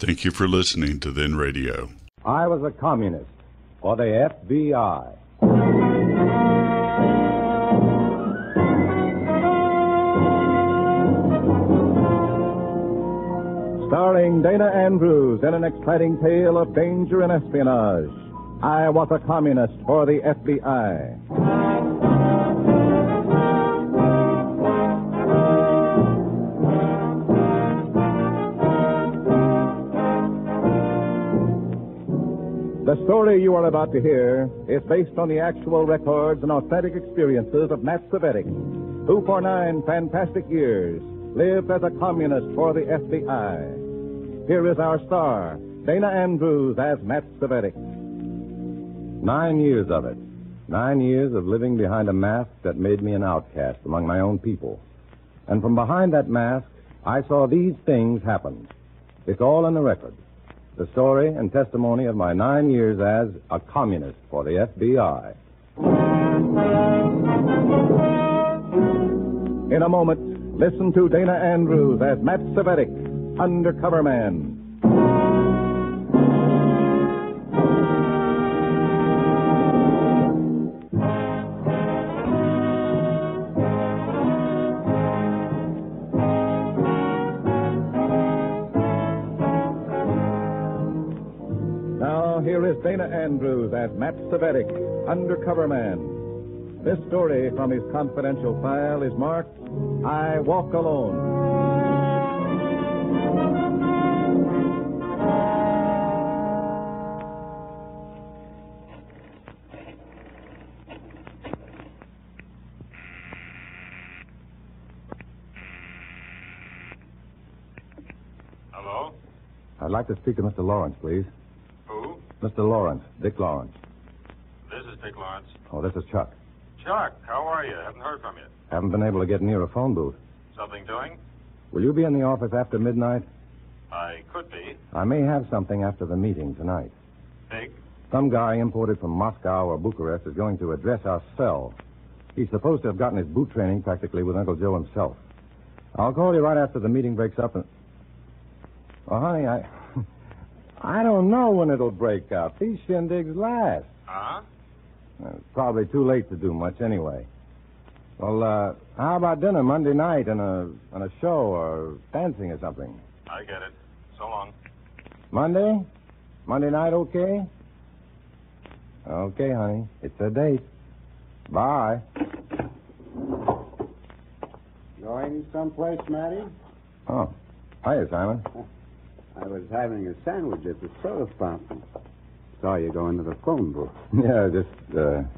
Thank you for listening to Then Radio. I was a communist for the FBI. Starring Dana Andrews in an exciting tale of danger and espionage. I was a communist for the FBI. The story you are about to hear is based on the actual records and authentic experiences of Matt Cvetic, who for 9 fantastic years lived as a communist for the FBI. Here is our star, Dana Andrews as Matt Cvetic. 9 years of it. 9 years of living behind a mask that made me an outcast among my own people. And from behind that mask, I saw these things happen. It's all in the record. The story and testimony of my 9 years as a communist for the FBI. In a moment, listen to Dana Andrews as Matt Cvetic, Undercover Man. Here is Dana Andrews as Matt Cvetic, Undercover Man. This story from his confidential file is marked, I Walk Alone. Hello? I'd like to speak to Mr. Lawrence, please. Who? Mr. Lawrence, Dick Lawrence. This is Dick Lawrence. Oh, this is Chuck. Chuck, how are you? Haven't heard from you. Haven't been able to get near a phone booth. Something doing? Will you be in the office after midnight? I could be. I may have something after the meeting tonight. Big? Some guy imported from Moscow or Bucharest is going to address our cell. He's supposed to have gotten his boot training practically with Uncle Joe himself. I'll call you right after the meeting breaks up and... Oh, honey, I don't know when it'll break up. These shindigs last. Huh? It's probably too late to do much anyway. Well, how about dinner Monday night and a show or dancing or something? I get it. So long. Monday? Monday night okay? Okay, honey. It's a date. Bye. Going someplace, Matty? Oh. Hiya, Simon. I was having a sandwich at the soda fountain. Saw you go into the phone booth. Yeah, just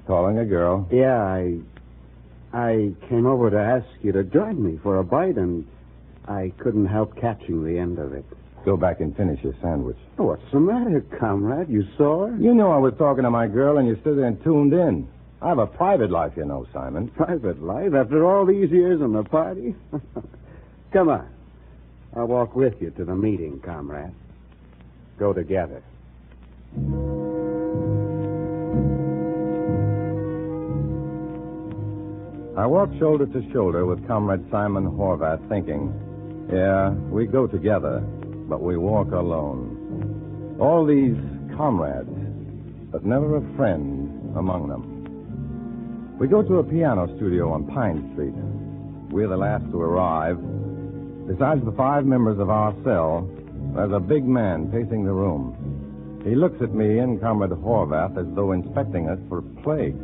calling a girl. Yeah, I came over to ask you to join me for a bite, and I couldn't help catching the end of it. Go back and finish your sandwich. What's the matter, comrade? You saw her? You know I was talking to my girl, and you stood there and tuned in. I have a private life, you know, Simon. Private life? After all these years in the party? Come on. I'll walk with you to the meeting, comrade. Go together. I walked shoulder to shoulder with Comrade Simon Horvath, thinking, yeah, we go together, but we walk alone. All these comrades, but never a friend among them. We go to a piano studio on Pine Street. We're the last to arrive. Besides the 5 members of our cell, there's a big man pacing the room. He looks at me and Comrade Horvath as though inspecting us for plague.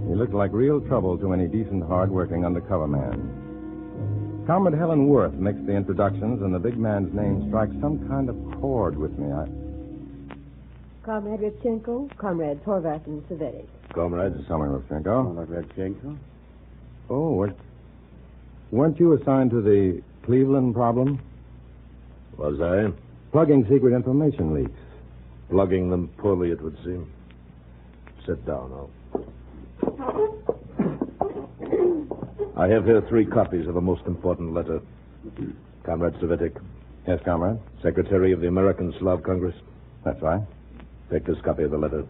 He looked like real trouble to any decent, hard-working undercover man. Comrade Helen Worth makes the introductions, and the big man's name strikes some kind of chord with me. Comrade Revchenko, Comrades Horvath and Cvetic. Comrades, Comrade Revchenko. Comrade Revchenko? Oh, weren't you assigned to the Cleveland problem? Was I? Plugging secret information leaks. Plugging them poorly, it would seem. Sit down, Al. I have here 3 copies of a most important letter. Comrade Cvetic. Yes, comrade? Secretary of the American Slav Congress. That's right. Take this copy of the letter.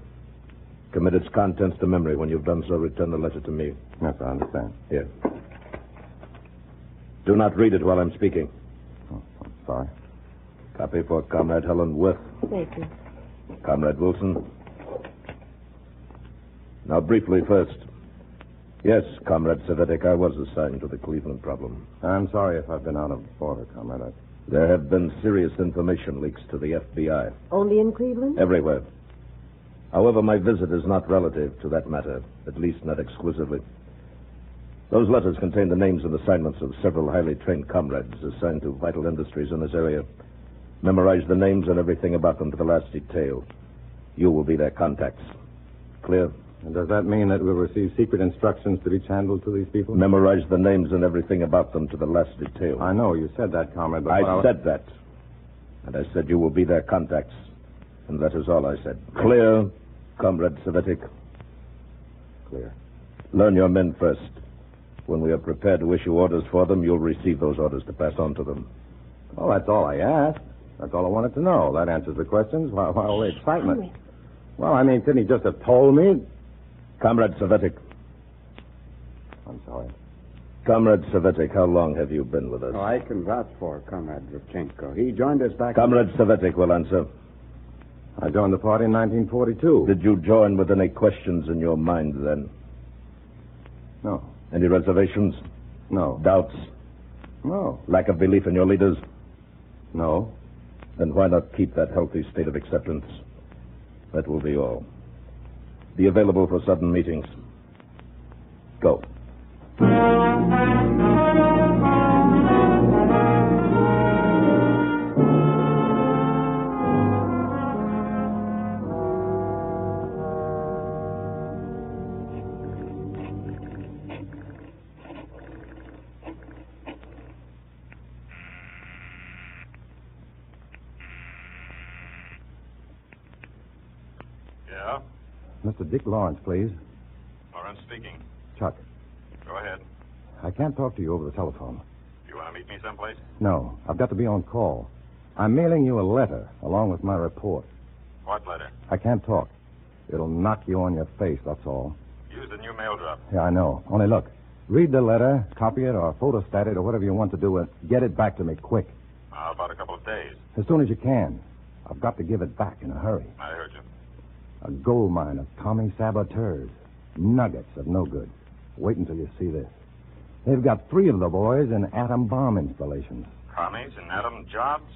Commit its contents to memory. When you've done so, return the letter to me. Yes, I understand. Here. Do not read it while I'm speaking. Oh, I'm sorry. Copy for Comrade Helen Worth. Thank you. Comrade Wilson. Now, briefly first. Yes, Comrade Savetic, I was assigned to the Cleveland problem. I'm sorry if I've been out of order, Comrade. There have been serious information leaks to the FBI. Only in Cleveland? Everywhere. However, my visit is not relative to that matter, at least not exclusively. Those letters contain the names and assignments of several highly trained comrades assigned to vital industries in this area. Memorize the names and everything about them to the last detail. You will be their contacts. Clear? And does that mean that we'll receive secret instructions to be channeled to these people? Memorize the names and everything about them to the last detail. I know you said that, Comrade, but I said that. And I said you will be their contacts. And that is all I said. Clear, Comrade Savetic? Clear. Learn your men first. When we are prepared to issue orders for them, you'll receive those orders to pass on to them. Well, that's all I asked. That's all I wanted to know. That answers the questions. Why all the excitement? Comrade. Well, I mean, couldn't he just have told me? Comrade Savetic. I'm sorry. Comrade Savetic, how long have you been with us? Oh, I can vouch for Comrade Revchenko. He joined us back... Comrade Savetic will answer. I joined the party in 1942. Did you join with any questions in your mind then? No. Any reservations? No. Doubts? No. Lack of belief in your leaders? No. Then why not keep that healthy state of acceptance? That will be all. Be available for sudden meetings. Go. Yeah? Mr. Dick Lawrence, please. Lawrence speaking. Chuck, Go ahead. I can't talk to you over the telephone. You want to meet me someplace? No, I've got to be on call. I'm mailing you a letter along with my report. What letter? I can't talk. It'll knock you on your face, that's all. Use the new mail drop. Yeah, I know. Only look, read the letter, copy it, or photostat it, or whatever you want to do, and get it back to me quick. How about a couple of days? As soon as you can. I've got to give it back in a hurry. I heard you. A gold mine of commie saboteurs. Nuggets of no good. Wait until you see this. They've got 3 of the boys in atom bomb installations. Commies and atom jobs?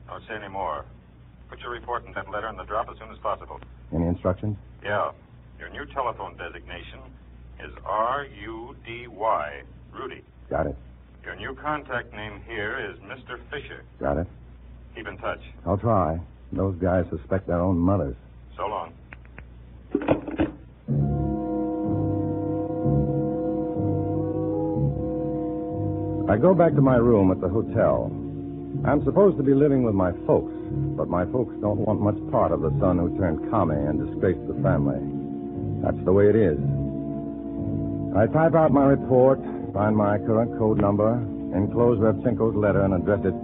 Don't say any more. Put your report in that letter in the drop as soon as possible. Any instructions? Yeah. Your new telephone designation is R-U-D-Y, Rudy. Got it. Your new contact name here is Mr. Fisher. Got it. Keep in touch. I'll try. Those guys suspect their own mothers. So long. I go back to my room at the hotel. I'm supposed to be living with my folks, but my folks don't want much part of the son who turned commie and disgraced the family. That's the way it is. I type out my report, find my current code number, enclose Revchenko's letter, and address it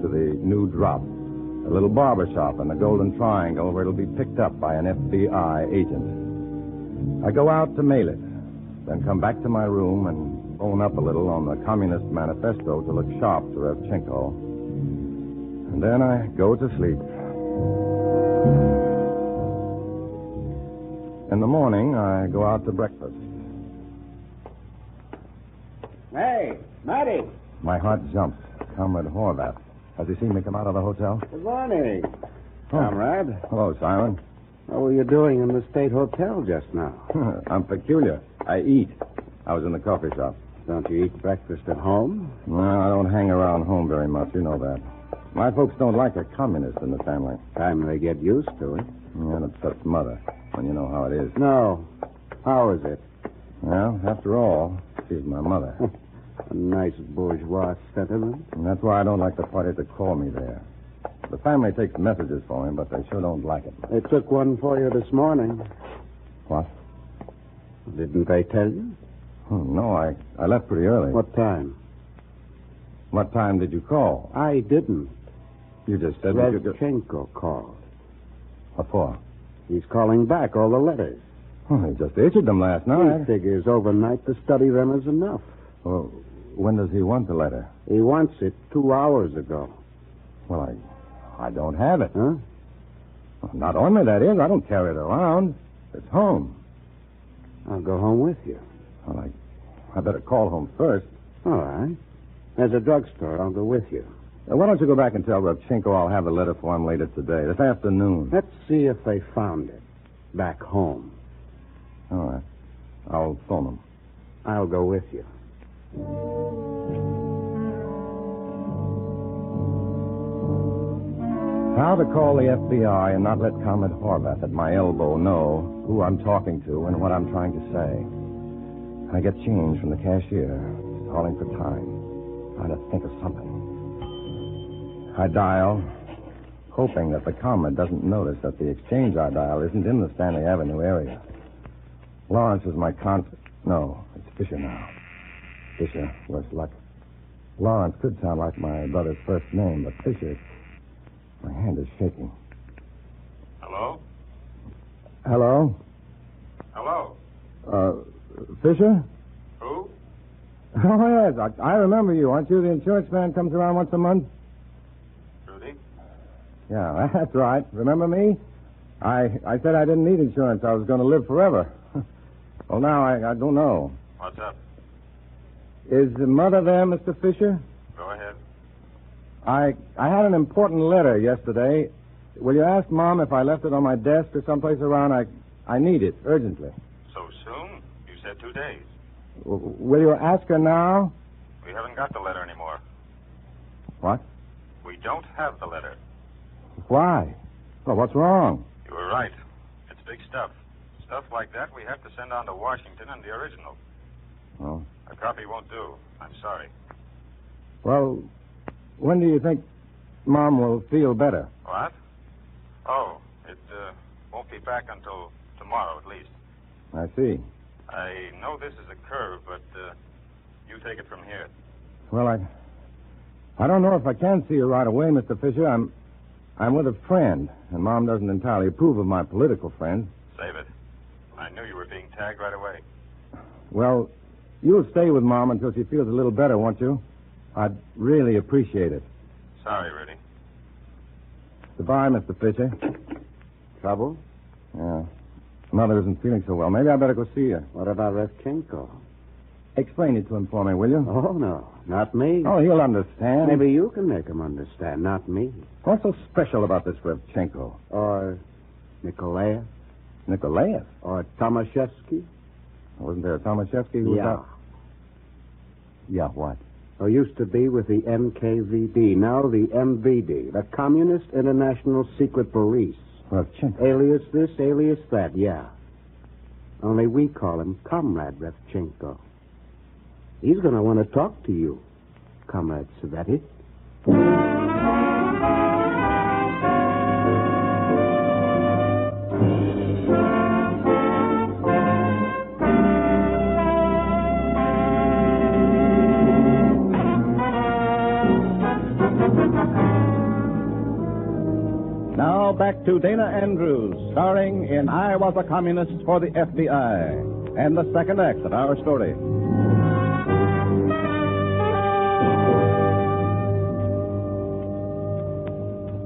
to the new drop, a little barber shop in the Golden Triangle where it'll be picked up by an FBI agent. I go out to mail it, then come back to my room and bone up a little on the Communist Manifesto to look sharp to Revchenko. And then I go to sleep. In the morning, I go out to breakfast. Hey, Matty. My heart jumps. Comrade Horvath. Has he seen me come out of the hotel? Good morning. Oh. Comrade, Hello, Simon. what were you doing in the State Hotel just now? I'm peculiar. I eat. I was in the coffee shop. Don't you eat breakfast at home? No, I don't hang around home very much. You know that. My folks don't like a communist in the family. Time they get used to it. Yeah, it upsets Mother when you know how it is. No. How is it? Well, after all, she's my mother. A nice bourgeois sentiment. And that's why I don't like the party to call me there. The family takes messages for me, but they sure don't like it. They took one for you this morning. What? Didn't they tell you? No, I left pretty early. What time? What time did you call? I didn't. You just said that you could... Revchenko called. What for? He's calling back all the letters. Oh, he just issued them last He night. figures overnight to study them is enough. Well, when does he want the letter? He wants it 2 hours ago. Well, I don't have it. Huh? Well, not on me, that is. I don't carry it around. It's home. I'll go home with you. Well, I better call home first. All right. There's a drugstore. I'll go with you. Why don't you go back and tell Revchenko I'll have a letter for him later today, this afternoon. Let's see if they found it back home. All right. I'll phone him. I'll go with you. How to call the FBI and not let Comrade Horvath at my elbow know who I'm talking to and what I'm trying to say. I get change from the cashier, calling for time, trying to think of something. I dial, hoping that the comrade doesn't notice that the exchange I dial isn't in the Stanley Avenue area. Lawrence is my No, it's Fisher now. Fisher, worse luck. Lawrence could sound like my brother's first name, but Fisher... My hand is shaking. Hello? Hello? Hello? Fisher? Who? Oh, yes. I remember you. Aren't you the insurance man comes around once a month? Rudy? Yeah, that's right. Remember me? I said I didn't need insurance. I was going to live forever. Well, now I don't know. What's up? Is the mother there, Mr. Fisher? Go ahead. I had an important letter yesterday. Will you ask Mom if I left it on my desk or someplace around? I need it urgently. So soon? You said 2 days. Will you ask her now? We haven't got the letter anymore. What? We don't have the letter. Why? Well, what's wrong? You were right. It's big stuff. Stuff like that we have to send on to Washington in the original. Oh. A copy won't do. I'm sorry. Well, when do you think Mom will feel better? What? Oh, it won't be back until tomorrow at least. I see. I know this is a curve, but you take it from here. Well, I don't know if I can see her right away, Mr. Fisher. I'm with a friend, and Mom doesn't entirely approve of my political friends. Save it. I knew you were being tagged right away. Well, you'll stay with Mom until she feels a little better, won't you? I'd really appreciate it. Sorry, Rudy. Goodbye, Mr. Fisher. Trouble? Yeah. Mother isn't feeling so well. Maybe I better go see her. What about Revchenko? Explain it to him for me, will you? Oh, no. Not me. Oh, he'll understand. Maybe you can make him understand, not me. What's so special about this Revchenko? Or Nikolaev? Nikolaev? Or Tomaszewski? Wasn't there a Tomaszewski who was Yeah. out? Yeah, what? Or used to be with the NKVD, now the MVD, the Communist International Secret Police. Revchenko. Alias this, alias that, yeah. Only we call him Comrade Revchenko. He's going to want to talk to you, Comrade Saveti. Now back to Dana Andrews, starring in I Was a Communist for the FBI, and the second act of our story.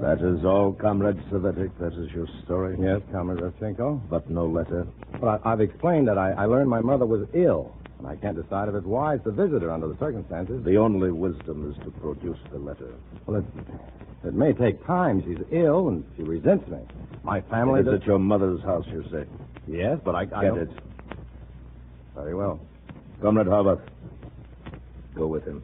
That is all, Comrade Savetic. That is your story? Yes, Comrade Revchenko. But no letter. Well, I've explained that I learned my mother was ill, and I can't decide if it's wise to visit her under the circumstances. The only wisdom is to produce the letter. Well, it may take time. She's ill, and she resents me. My family... Is at your mother's house, you say? Yes, but I Get don't... it. Very well. Comrade Harbath, go with him.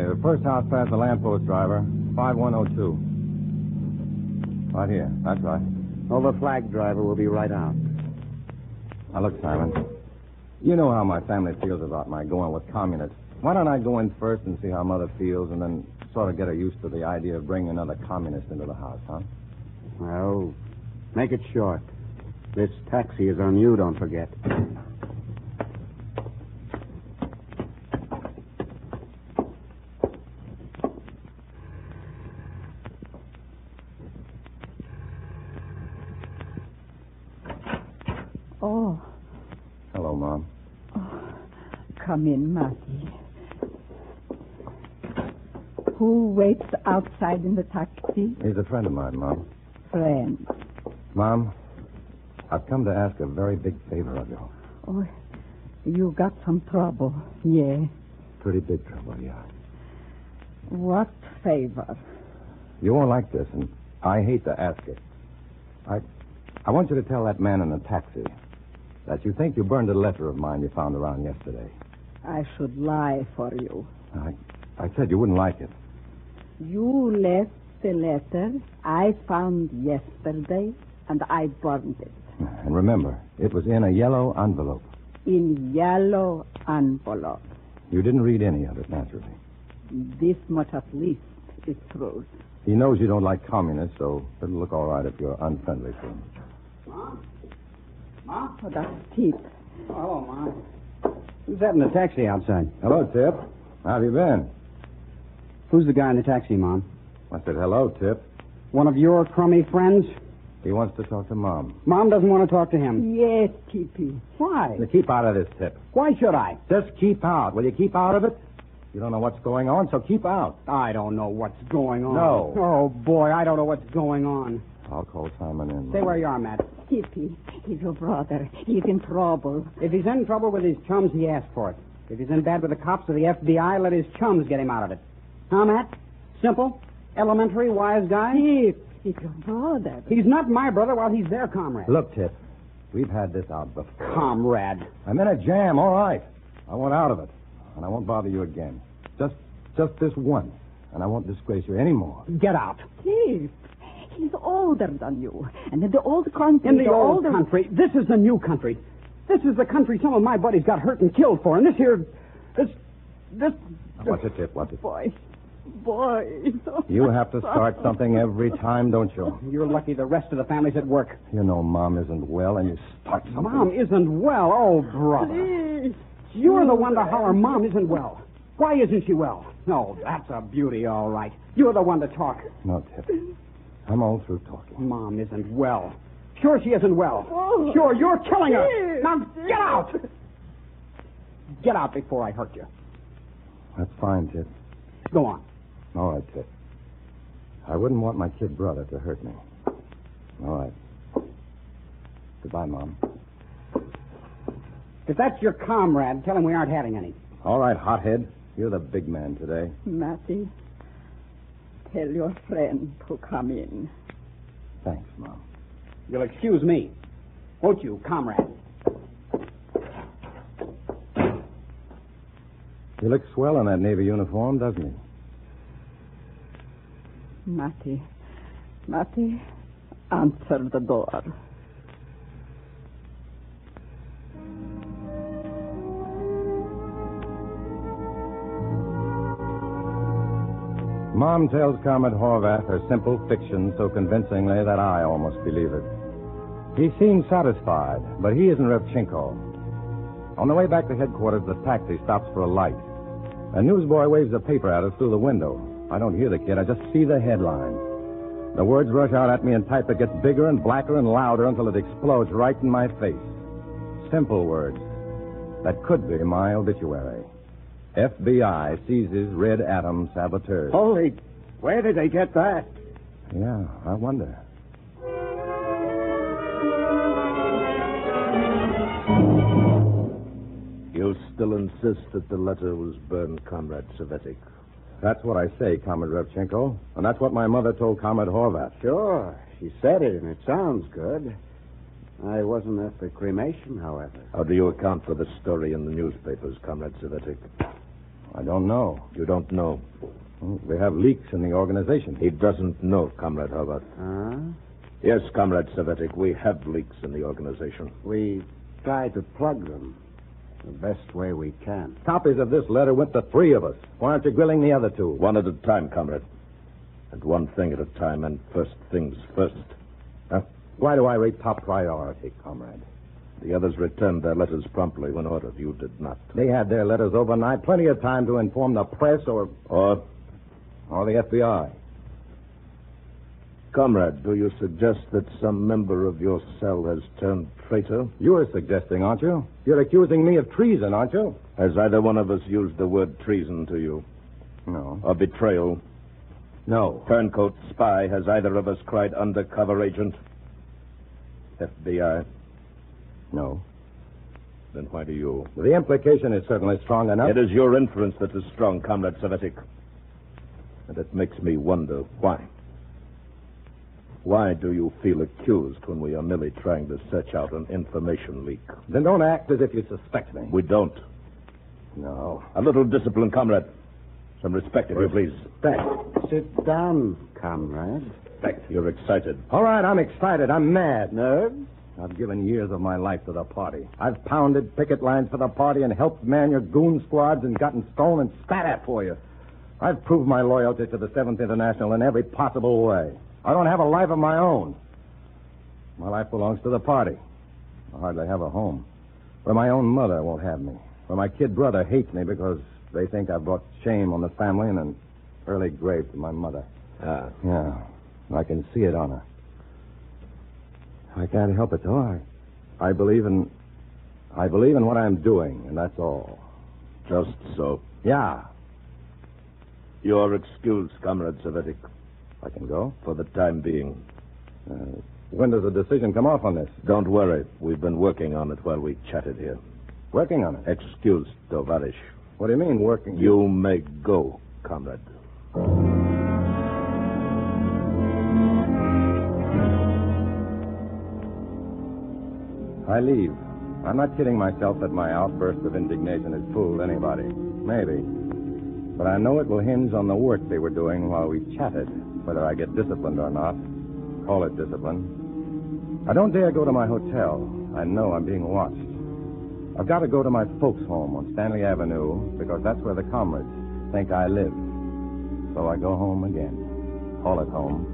The first house past the lamppost, driver. 5102. Right here. That's right. Oh, the flag driver will be right out. Now, look, Simon. You know how my family feels about my going with communists. Why don't I go in first and see how Mother feels and then sort of get her used to the idea of bringing another communist into the house, huh? Well, make it short. This taxi is on you, don't forget. Oh, Hello, Mom. come in, Matty. Who waits outside in the taxi? He's a friend of mine, Mom. Friend. Mom, I've come to ask a very big favor of you. Oh, you got some trouble. Yeah. Pretty big trouble, yeah. What favor? You won't like this, and I hate to ask it. I want you to tell that man in the taxi that you think you burned a letter of mine you found around yesterday. I should lie for you. I said you wouldn't like it. You left the letter I found yesterday, and I burned it. And remember, it was in a yellow envelope. In yellow envelope. You didn't read any of it, naturally. This much at least is true. He knows you don't like communists, so it'll look all right if you're unfriendly to him. Mom? Oh, that's Tip. Oh, hello, Mom. Who's that in the taxi outside? Hello, Tip. How have you been? Who's the guy in the taxi, Mom? I said, hello, Tip. One of your crummy friends? He wants to talk to Mom. Mom doesn't want to talk to him. Yes, Tippy. Why? Now, keep out of this, Tip. Why should I? Just keep out. Will you keep out of it? You don't know what's going on, so keep out. I don't know what's going on. No. Oh, boy, I don't know what's going on. I'll call Simon in. Stay where you are, Matt. Tippy, he's your brother. He's in trouble. If he's in trouble with his chums, he asked for it. If he's in bad with the cops or the FBI, let his chums get him out of it. Huh, Matt? Simple, elementary, wise guy? Tip, he's your brother. He's not my brother while he's their comrade. Look, Tip, we've had this out before. Comrade. I'm in a jam, all right. I want out of it, and I won't bother you again. Just this once, and I won't disgrace you anymore. Get out. Tip, he's older than you. And in the old country... In the old country? This is the new country. This is the country some of my buddies got hurt and killed for. And this here... This... Now, what's it, Tip? What's it? Boy. You have to start something every time, don't you? You're lucky the rest of the family's at work. You know Mom isn't well, and you start something. Mom isn't well. Oh, brother. Please. You're the one to holler Mom isn't well. Why isn't she well? No, that's a beauty, all right. You're the one to talk. No, Tip. I'm all through talking. Mom isn't well. Sure she isn't well. Oh. Sure, you're killing her. Now, get out. Get out before I hurt you. That's fine, Tip. Go on. All right, Tip. I wouldn't want my kid brother to hurt me. All right. Goodbye, Mom. If that's your comrade, tell him we aren't having any. All right, hothead. You're the big man today. Matty, tell your friend to come in. Thanks, Mom. You'll excuse me. Won't you, comrade? He looks swell in that Navy uniform, doesn't he? Matty, answer the door. Mom tells Comrade Horvath her simple fiction so convincingly that I almost believe it. He seems satisfied, but he isn't Revchenko. On the way back to headquarters, the taxi stops for a light. A newsboy waves a paper at us through the window. I don't hear the kid, I just see the headline. The words rush out at me in type that gets bigger and blacker and louder until it explodes right in my face. Simple words that could be my obituary. FBI seizes Red Atom saboteurs. Holy, where did they get that? Yeah, I wonder. You still insist that the letter was burned, Comrade Savetic? That's what I say, Comrade Revchenko. And that's what my mother told Comrade Horvath. Sure. She said it, and it sounds good. I wasn't at the cremation, however. How do you account for the story in the newspapers, Comrade Savetic? I don't know. You don't know. Well, we have leaks in the organization. He doesn't know, Comrade Horvath. Huh? Yes, Comrade Savetic, we have leaks in the organization. We try to plug them the best way we can. Copies of this letter went to 3 of us. Why aren't you grilling the other 2? One at a time, Comrade. And one thing at a time, and first things first. Why do I rate top priority, Comrade? The others returned their letters promptly when ordered. You did not. They had their letters overnight. Plenty of time to inform the press or the FBI. Comrade, do you suggest that some member of your cell has turned traitor? You're suggesting, aren't you? You're accusing me of treason, aren't you? Has either one of us used the word treason to you? No. Or betrayal? No. Turncoat, spy, has either of us cried undercover agent? FBI? No. Then why do you? The implication is certainly strong enough. It is your inference that is strong, Comrade Savetic. And it makes me wonder why. Why do you feel accused when we are merely trying to search out an information leak? Then don't act as if you suspect me. We don't. No. A little discipline, Comrade. Some respect, if you please. Respect. Sit down, comrade. Respect. You're excited. All right, I'm excited. I'm mad. Nerves? I've given years of my life to the party. I've pounded picket lines for the party and helped man your goon squads and gotten stoned and spat at for you. I've proved my loyalty to the 7th International in every possible way. I don't have a life of my own. My life belongs to the party. I hardly have a home. Where my own mother won't have me. Where my kid brother hates me because they think I brought shame on the family and an early grave to my mother. Ah. Yeah, I can see it on her. I can't help it, though. I believe in what I'm doing, and that's all. Just so. Yeah. You're excused, Comrade Savetic. I can go? For the time being. When does the decision come off on this? Don't worry. We've been working on it while we chatted here. Working on it? Excused, Tovarish. What do you mean, working? You may go, Comrade. I leave. I'm not kidding myself that my outburst of indignation has fooled anybody. Maybe. But I know it will hinge on the work they were doing while we chatted, whether I get disciplined or not. Call it discipline. I don't dare go to my hotel. I know I'm being watched. I've got to go to my folks' home on Stanley Avenue because that's where the comrades think I live. So I go home again. Call it home.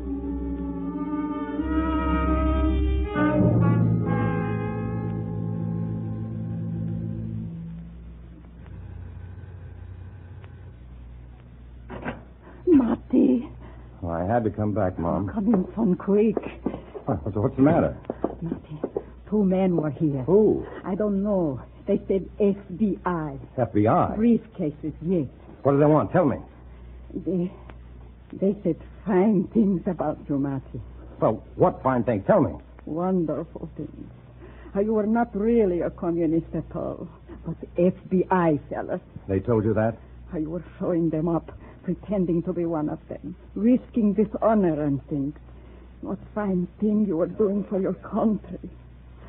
Marty. Oh, I had to come back, Mom. Come in, son, quick. What's the matter? Marty, 2 men were here. Who? I don't know. They said FBI. FBI? Briefcases, yes. What do they want? Tell me. They said fine things about you, Marty. Well, what fine things? Tell me. Wonderful things. How you were not really a communist at all, but FBI fellas. They told you that? How you were showing them up, pretending to be one of them, risking dishonor and things. What fine thing you were doing for your country.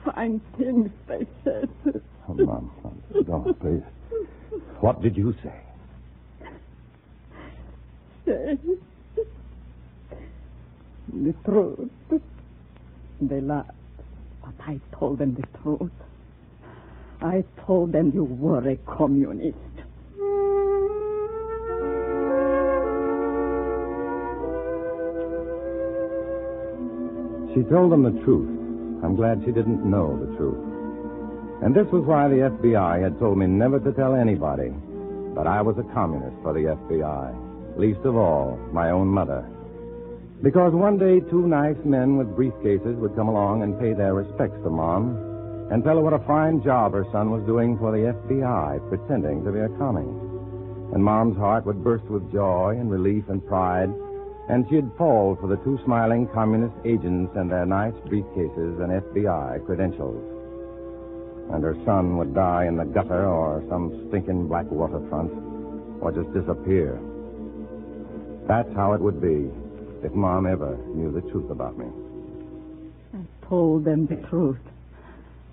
Fine things, they said. Oh, Mom, don't, please. What did you say? Say the truth. They lied. But I told them the truth. I told them you were a communist. She told them the truth. I'm glad she didn't know the truth. And this was why the FBI had told me never to tell anybody that I was a communist for the FBI, least of all my own mother. Because one day 2 nice men with briefcases would come along and pay their respects to Mom and tell her what a fine job her son was doing for the FBI, pretending to be a communist. And Mom's heart would burst with joy and relief and pride, and she'd fall for the 2 smiling communist agents and their nice briefcases and FBI credentials. And her son would die in the gutter or some stinking black waterfront, or just disappear. That's how it would be if Mom ever knew the truth about me. I told them the truth.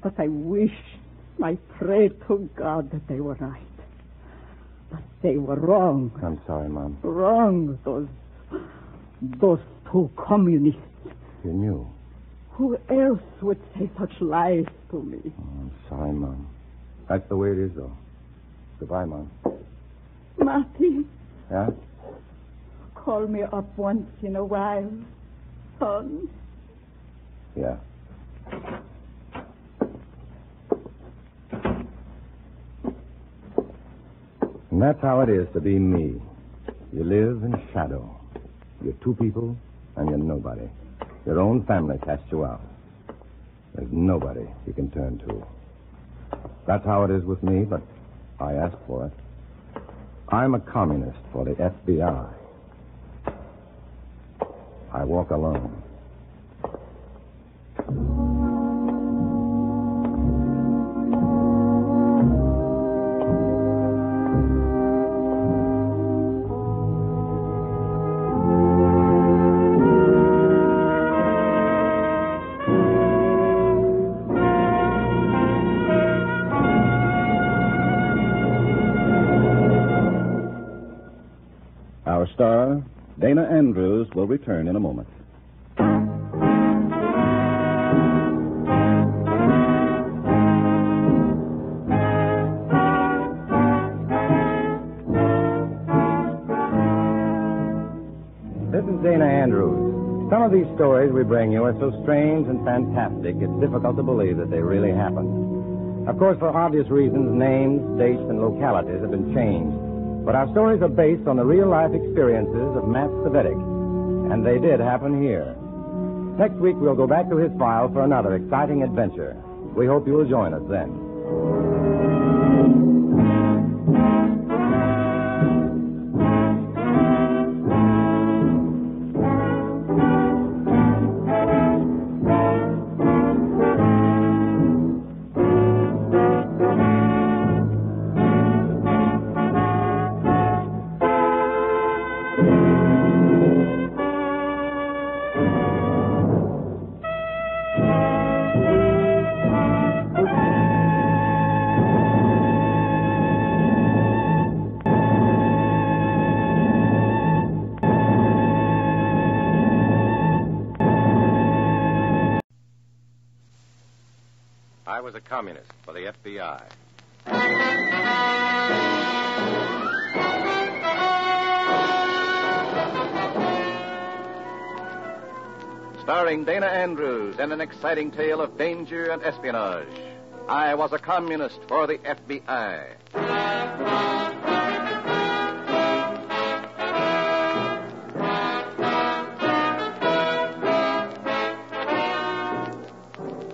But I wish, I prayed to God that they were right. But they were wrong. I'm sorry, Mom. Wrong, those 2 communists. You knew. Who else would say such lies to me? Oh, I'm sorry, Mom. That's the way it is, though. Goodbye, Mom. Marty. Yeah? Call me up once in a while, son. Yeah. And that's how it is to be me. You live in shadow. You're 2 people, and you're nobody. Your own family cast you out. There's nobody you can turn to. That's how it is with me, but I asked for it. I'm a communist for the FBI. I walk alone. Our star, Dana Andrews, will return in a moment. This is Dana Andrews. Some of these stories we bring you are so strange and fantastic, it's difficult to believe that they really happened. Of course, for obvious reasons, names, dates, and localities have been changed. But our stories are based on the real-life experiences of Matt Cvetic, and they did happen here. Next week, we'll go back to his file for another exciting adventure. We hope you will join us then. I was a communist for the FBI. Starring Dana Andrews in an exciting tale of danger and espionage. I was a communist for the FBI.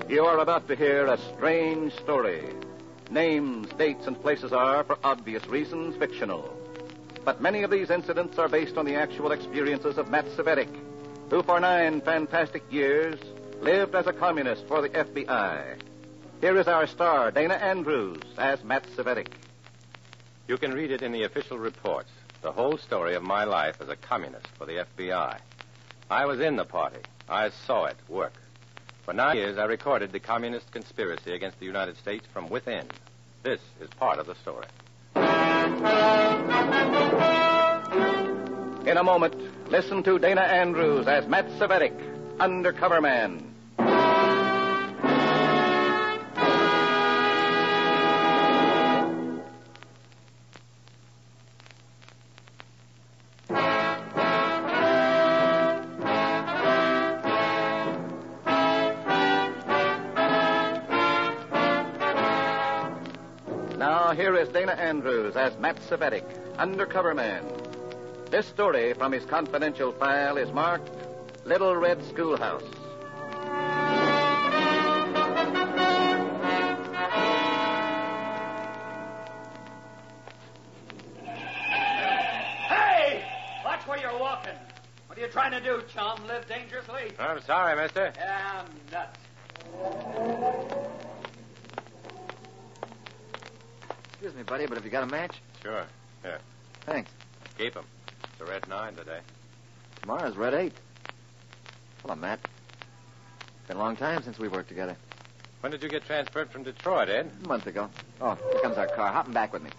You are about to hear a strange story. Names, dates, and places are, for obvious reasons, fictional. But many of these incidents are based on the actual experiences of Matt Cvetic, who for 9 fantastic years lived as a communist for the FBI. Here is our star, Dana Andrews, as Matt Cvetic. You can read it in the official reports, the whole story of my life as a communist for the FBI. I was in the party. I saw it work. For 9 years, I recorded the communist conspiracy against the United States from within. This is part of the story. In a moment, listen to Dana Andrews as Matt Cvetic, Undercover Man. Now, here is Dana Andrews as Matt Cvetic, Undercover Man. This story from his confidential file is marked Little Red Schoolhouse. Hey! Watch where you're walking. What are you trying to do, chum? Live dangerously? I'm sorry, mister. Yeah, I'm nuts. Excuse me, buddy, but have you got a match? Sure. Here. Thanks. Keep 'em. It's a red 9 today. Tomorrow's red 8. Hello, Matt. Been a long time since we worked together. When did you get transferred from Detroit, Ed? A month ago. Oh, here comes our car. Hop 'em back with me.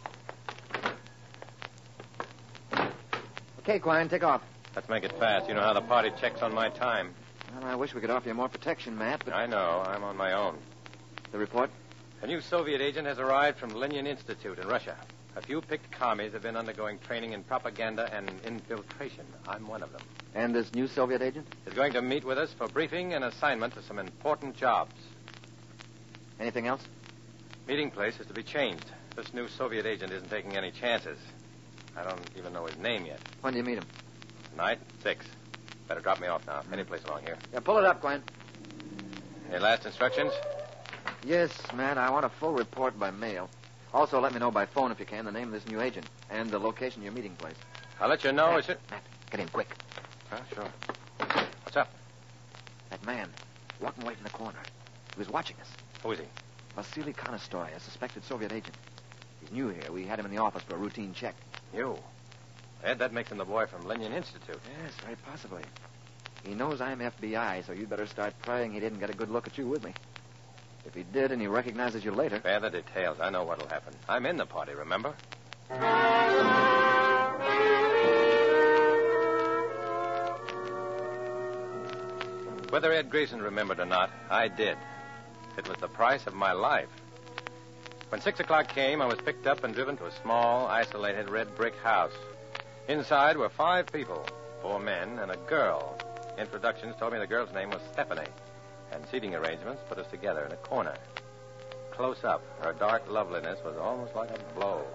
Okay, Quine, take off. Let's make it fast. You know how the party checks on my time. Well, I wish we could offer you more protection, Matt, but... I know. I'm on my own. The report? A new Soviet agent has arrived from Lenin Institute in Russia. A few picked commies have been undergoing training in propaganda and infiltration. I'm one of them. And this new Soviet agent? Is going to meet with us for briefing and assignment to some important jobs. Anything else? Meeting place is to be changed. This new Soviet agent isn't taking any chances. I don't even know his name yet. When do you meet him? Tonight, 6. Better drop me off now. Any place along here. Yeah, pull it up, Gwen. Any last instructions? Yes, Matt, I want a full report by mail. Also, let me know by phone, if you can, the name of this new agent and the location of your meeting place. I'll let you know Matt, as soon... Matt, get in quick. Huh, sure. What's up? That man, walking away from the corner. He was watching us. Who is he? Vasily Konostoy, a suspected Soviet agent. He's new here. We had him in the office for a routine check. You? Ed, that makes him the boy from Lenin Institute. Yes, very possibly. He knows I'm FBI, so you'd better start praying he didn't get a good look at you with me. If he did and he recognizes you later... Spare the details. I know what'll happen. I'm in the party, remember? Whether Ed Grayson remembered or not, I did. It was the price of my life. When 6 o'clock came, I was picked up and driven to a small, isolated red brick house. Inside were 5 people, 4 men and a girl. Introductions told me the girl's name was Stephanie, and seating arrangements put us together in a corner. Close up, her dark loveliness was almost like a blow.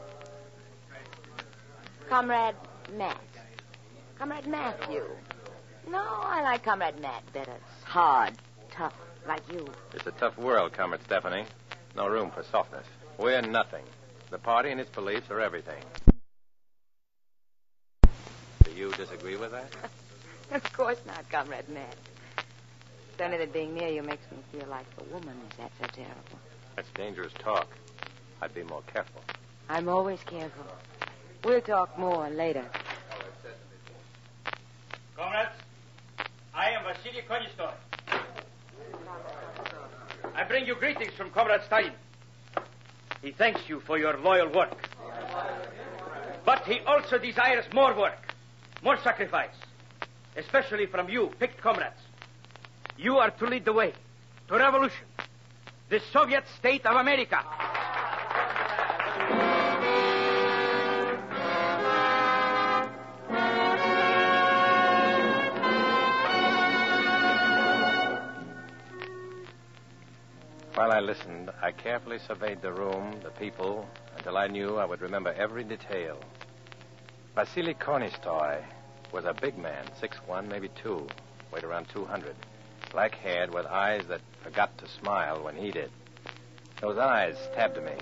Comrade Matt. Comrade Matthew. No, I like Comrade Matt better. Hard, tough, like you. It's a tough world, Comrade Stephanie. No room for softness. We're nothing. The party and its beliefs are everything. Do you disagree with that? Of course not, Comrade Matt. It's only that being near you makes me feel like a woman. Is that so terrible? That's dangerous talk. I'd be more careful. I'm always careful. We'll talk more later. Comrades, I am Vasily Konostoy. I bring you greetings from Comrade Stalin. He thanks you for your loyal work. But he also desires more work, more sacrifice, especially from you, picked comrades. You are to lead the way to revolution, the Soviet state of America. While I listened, I carefully surveyed the room, the people, until I knew I would remember every detail. Vasily Konostoy was a big man, 6'1", maybe 2, weighed around 200. Black-haired with eyes that forgot to smile when he did. Those eyes stabbed me,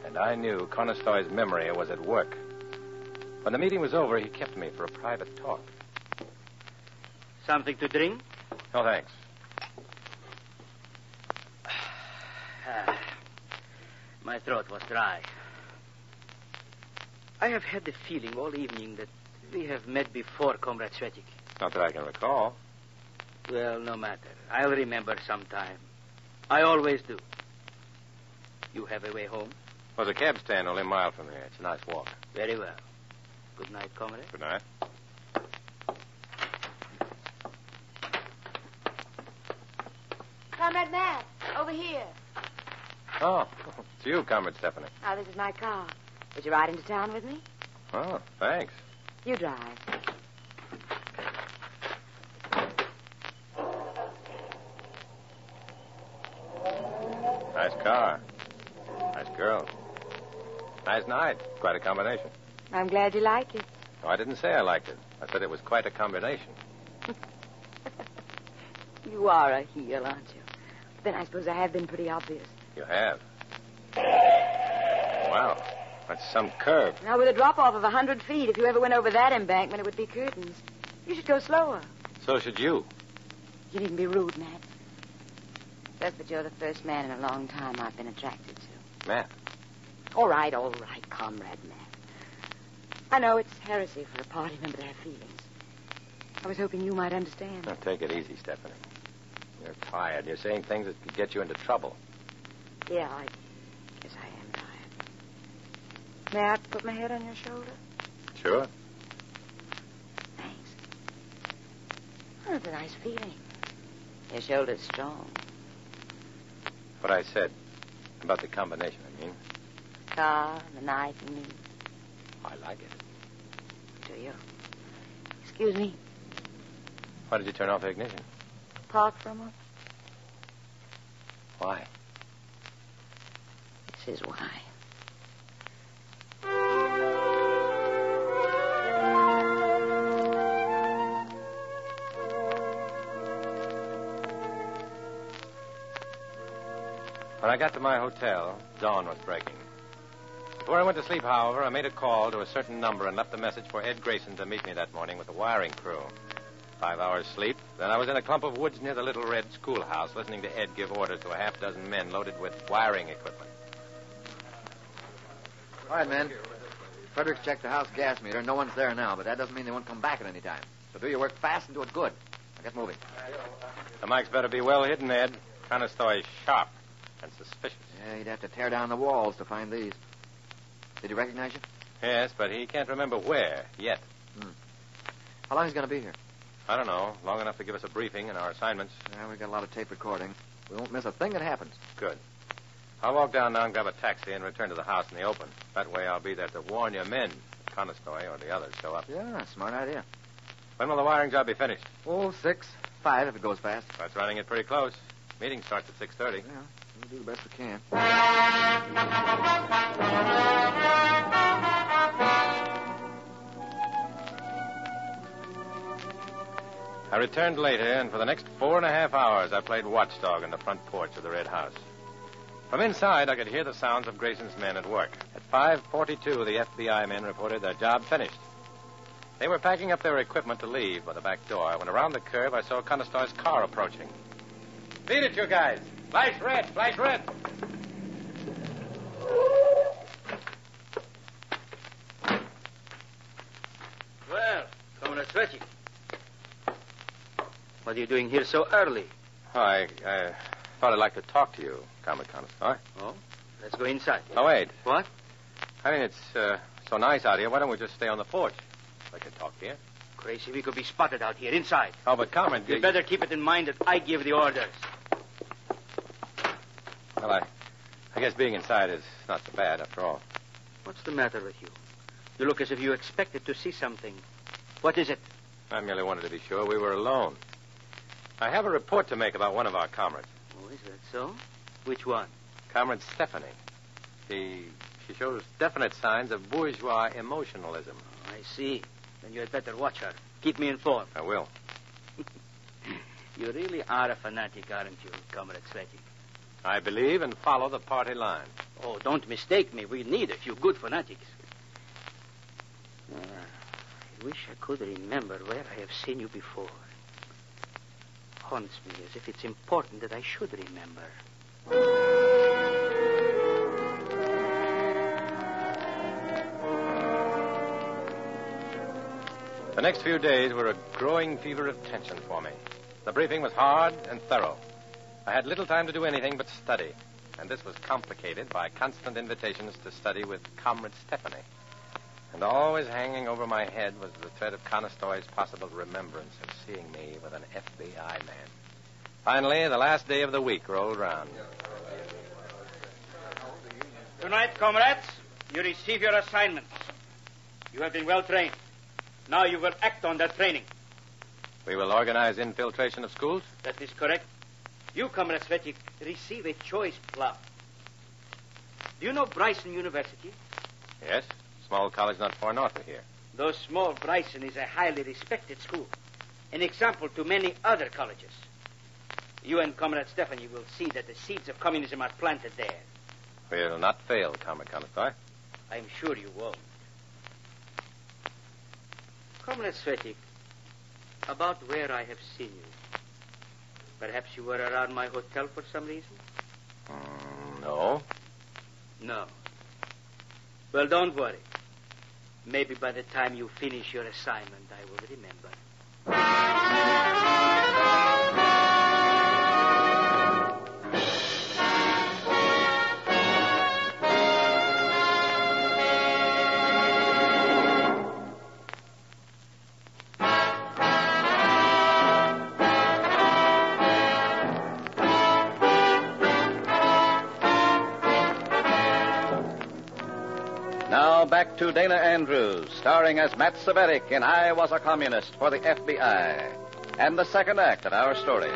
and I knew Konostoy's memory was at work. When the meeting was over, he kept me for a private talk. Something to drink? No, thanks. My throat was dry. I have had the feeling all evening that we have met before, Comrade Svetic. Not that I can recall. Well, no matter. I'll remember sometime. I always do. You have a way home? There's a cab stand only a mile from here. It's a nice walk. Very well. Good night, Comrade. Good night. Comrade Matt, over here. Oh, it's you, Comrade Stephanie. Oh, this is my car. Would you ride into town with me? Oh, thanks. You drive. Nice car. Nice girl. Nice night. Quite a combination. I'm glad you like it. No, I didn't say I liked it. I said it was quite a combination. You are a heel, aren't you? Then I suppose I have been pretty obvious. You have. Wow. That's some curve. Now, with a drop-off of 100 feet, if you ever went over that embankment, it would be curtains. You should go slower. So should you. You needn't be rude, Matt. Just that you're the first man in a long time I've been attracted to. Matt. All right, Comrade Matt. I know it's heresy for a party member to have feelings. I was hoping you might understand. Now, take it easy, Stephanie. You're tired. You're saying things that could get you into trouble. Yeah, I guess I am tired. May I put my head on your shoulder? Sure. Thanks. Oh, it's a nice feeling. Your shoulder's strong. What I said about the combination, I mean. Car, the night, and me. I like it. Do you? Excuse me. Why did you turn off the ignition? Talk for a moment. Why? This is why. When I got to my hotel, dawn was breaking. Before I went to sleep, however, I made a call to a certain number and left a message for Ed Grayson to meet me that morning with the wiring crew. 5 hours sleep. Then I was in a clump of woods near the Little Red schoolhouse, listening to Ed give orders to a half-dozen men loaded with wiring equipment. All right, men. Fredericks checked the house gas meter. No one's there now, but that doesn't mean they won't come back at any time. So do your work fast and do it good. Now get moving. The mic's better be well hidden, Ed. Conestoy is sharp and suspicious. Yeah, you'd have to tear down the walls to find these. Did he recognize you? Yes, but he can't remember where yet. How long is he going to be here? I don't know. Long enough to give us a briefing and our assignments. Yeah, we've got a lot of tape recording. We won't miss a thing that happens. Good. I'll walk down now and grab a taxi and return to the house in the open. That way I'll be there to warn your men if Conestoy or the others show up. Yeah, smart idea. When will the wiring job be finished? 6, 5 if it goes fast. That's running it pretty close. Meeting starts at 6:30. Yeah, we'll do the best we can. I returned later, and for the next 4.5 hours, I played watchdog in the front porch of the Red House. From inside, I could hear the sounds of Grayson's men at work. At 5:42, the FBI men reported their job finished. They were packing up their equipment to leave by the back door when around the curve I saw Conestoy's car approaching. Beat it, you guys. Flash red, flash red. Well, Comrade Svetchik. What are you doing here so early? Oh, I thought I'd like to talk to you, Comrade Conestoy. Oh? Let's go inside. Oh, wait. What? I mean, it's so nice out here. Why don't we just stay on the porch? I can talk here. Crazy, we could be spotted out here, inside. Oh, but Comrade... You'd better keep it in mind that I give the orders. Well, I guess being inside is not so bad, after all. What's the matter with you? You look as if you expected to see something. What is it? I merely wanted to be sure we were alone. I have a report to make about one of our comrades. Oh, is that so? Which one? Comrade Stephanie. She shows definite signs of bourgeois emotionalism. Oh, I see. Then you had better watch her. Keep me informed. I will. You really are a fanatic, aren't you, Comrade Svetchik? I believe and follow the party line. Oh, don't mistake me. We need a few good fanatics. I wish I could remember where I have seen you before. Haunts me as if it's important that I should remember. The next few days were a growing fever of tension for me. The briefing was hard and thorough. I had little time to do anything but study, and this was complicated by constant invitations to study with Comrade Stephanie. And always hanging over my head was the threat of Conestoy's possible remembrance of seeing me with an FBI man. Finally, the last day of the week rolled round. Tonight, comrades, you receive your assignments. You have been well trained. Now you will act on that training. We will organize infiltration of schools? That is correct. You, Comrade Svetchik, receive a choice plot. Do you know Bryson University? Yes. Small college not far north of here. Though small, Bryson is a highly respected school. An example to many other colleges. You and Comrade Stephanie will see that the seeds of communism are planted there. We'll not fail, Comrade Conestoy. I'm sure you won't. Comrade Svetchik, about where I have seen you. Perhaps you were around my hotel for some reason? No. No. Well, don't worry. Maybe by the time you finish your assignment, I will remember. Now back to Dana Andrews, starring as Matt Severik in I Was a Communist for the FBI, and the second act of our story.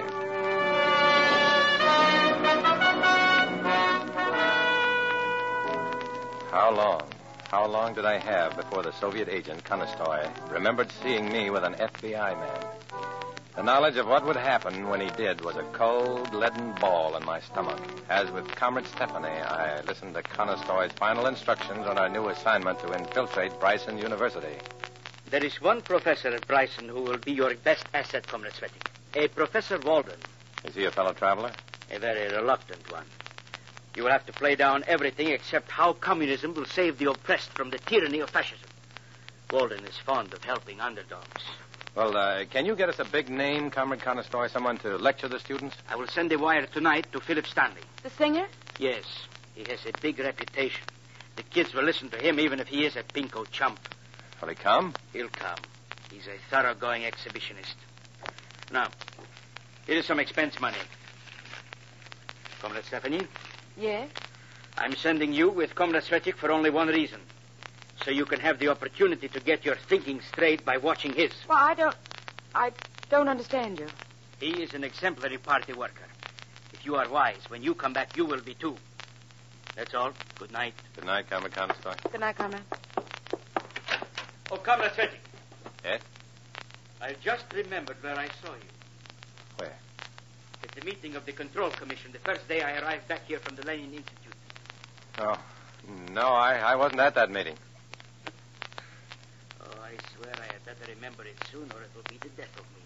How long did I have before the Soviet agent, Conestoy, remembered seeing me with an FBI man? The knowledge of what would happen when he did was a cold, leaden ball in my stomach. As with Comrade Stephanie, I listened to Conestoy's final instructions on our new assignment to infiltrate Bryson University. There is one professor at Bryson who will be your best asset, Comrade Svetic. A Professor Walden. Is he a fellow traveler? A very reluctant one. You will have to play down everything except how communism will save the oppressed from the tyranny of fascism. Walden is fond of helping underdogs. Well, can you get us a big name, Comrade Conestoy, someone to lecture the students? I will send a wire tonight to Philip Stanley. The singer? Yes. He has a big reputation. The kids will listen to him even if he is a pinko chump. Will he come? He'll come. He's a thoroughgoing exhibitionist. Now, here is some expense money. Comrade Stephanie? Yes? I'm sending you with Comrade Svetic for only one reason. So you can have the opportunity to get your thinking straight by watching his. Well, I don't understand you. He is an exemplary party worker. If you are wise, when you come back, you will be too. That's all. Good night. Good night, Comrade Conestoy. Good night, Comrade. Oh, Comrade Svetic. Yes? I just remembered where I saw you. Where? At the meeting of the Control Commission, the first day I arrived back here from the Lenin Institute. Oh, no, I wasn't at that meeting. Oh, I swear I had better remember it soon, or it will be the death of me.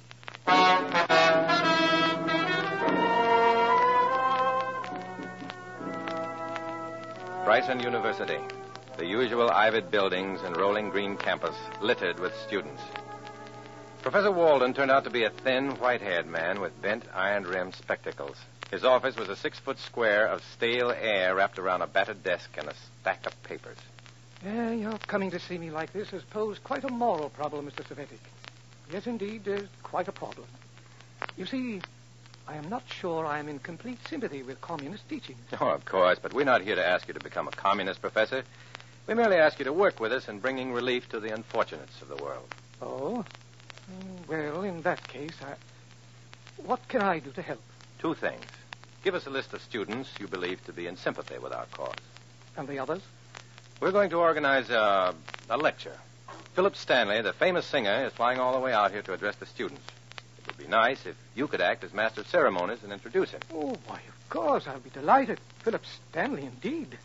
Bryson University. The usual ivied buildings and rolling green campus littered with students. Professor Walden turned out to be a thin, white-haired man with bent, iron-rimmed spectacles. His office was a 6-foot square of stale air wrapped around a battered desk and a stack of papers. Your coming to see me like this has posed quite a moral problem, Mr. Svetic. Yes, indeed, quite a problem. You see, I am not sure I am in complete sympathy with communist teaching. Oh, of course, but we're not here to ask you to become a communist, Professor. We merely ask you to work with us in bringing relief to the unfortunates of the world. Oh? Well, in that case, what can I do to help? 2 things. Give us a list of students you believe to be in sympathy with our cause. And the others? We're going to organize a lecture. Philip Stanley, the famous singer, is flying all the way out here to address the students. It would be nice if you could act as master of ceremonies and introduce him. Oh, why, of course. I'll be delighted. Philip Stanley, indeed.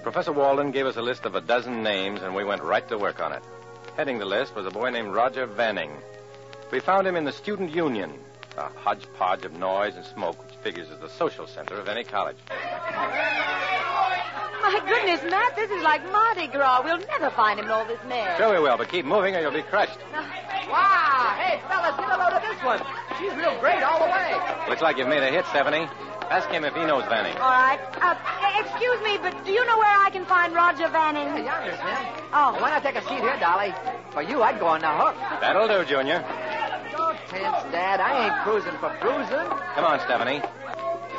Professor Walden gave us a list of a dozen names, and we went right to work on it. Heading the list was a boy named Roger Vanning. We found him in the Student Union, a hodgepodge of noise and smoke which figures as the social center of any college. My goodness, Matt, this is like Mardi Gras. We'll never find him in all this mess. Sure we will, but keep moving or you'll be crushed. Wow! Hey, fellas, get a load of this one. She's real great all the way. Looks like you've made a hit, Stephanie. Ask him if he knows Vanning. All right. Excuse me, but do you know where I can find Roger Vanning? Yeah, yonder's him. Oh. Why not take a seat here, Dolly? For you, I'd go on the hook. That'll do, Junior. Don't tense, Dad. I ain't cruising for bruising. Come on, Stephanie.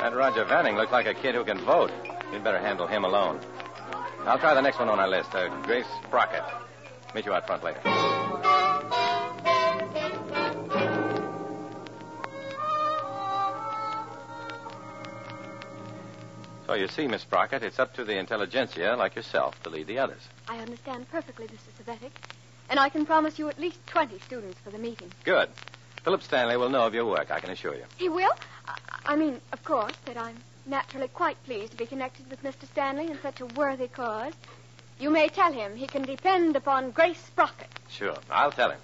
That Roger Vanning looked like a kid who can vote. You'd better handle him alone. I'll try the next one on our list, Grace Sprocket. Meet you out front later. So you see, Miss Sprocket, it's up to the intelligentsia like yourself to lead the others. I understand perfectly, Mr. Savetic. And I can promise you at least 20 students for the meeting. Good. Philip Stanley will know of your work, I can assure you. He will? I mean, of course, that I'm naturally quite pleased to be connected with Mr. Stanley in such a worthy cause. You may tell him he can depend upon Grace Sprocket. Sure, I'll tell him.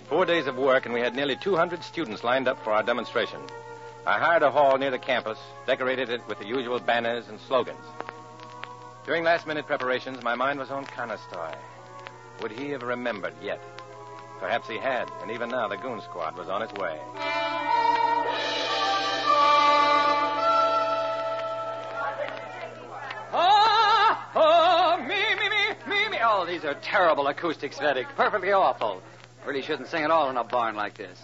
4 days of work, and we had nearly 200 students lined up for our demonstration. I hired a hall near the campus, decorated it with the usual banners and slogans. During last-minute preparations, my mind was on Conestoy. Would he have remembered yet? Perhaps he had, and even now the goon squad was on its way. Me. Oh, these are terrible acoustics, Svetic. Perfectly awful. Really shouldn't sing at all in a barn like this.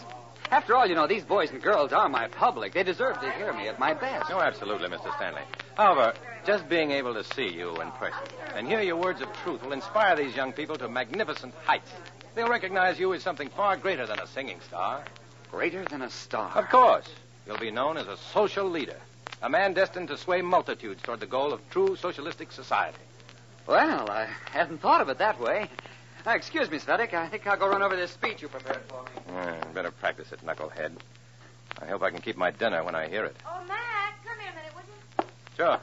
After all, you know, these boys and girls are my public. They deserve to hear me at my best. Oh, absolutely, Mr. Stanley. However, just being able to see you in person and hear your words of truth will inspire these young people to magnificent heights. They'll recognize you as something far greater than a singing star. Greater than a star. Of course. You'll be known as a social leader. A man destined to sway multitudes toward the goal of true socialistic society. Well, I hadn't thought of it that way. Excuse me, Svetic. I think I'll go run over this speech you prepared for me. Better practice it, knucklehead. I hope I can keep my dinner when I hear it. Oh, Matt, come here a minute, would you? Sure.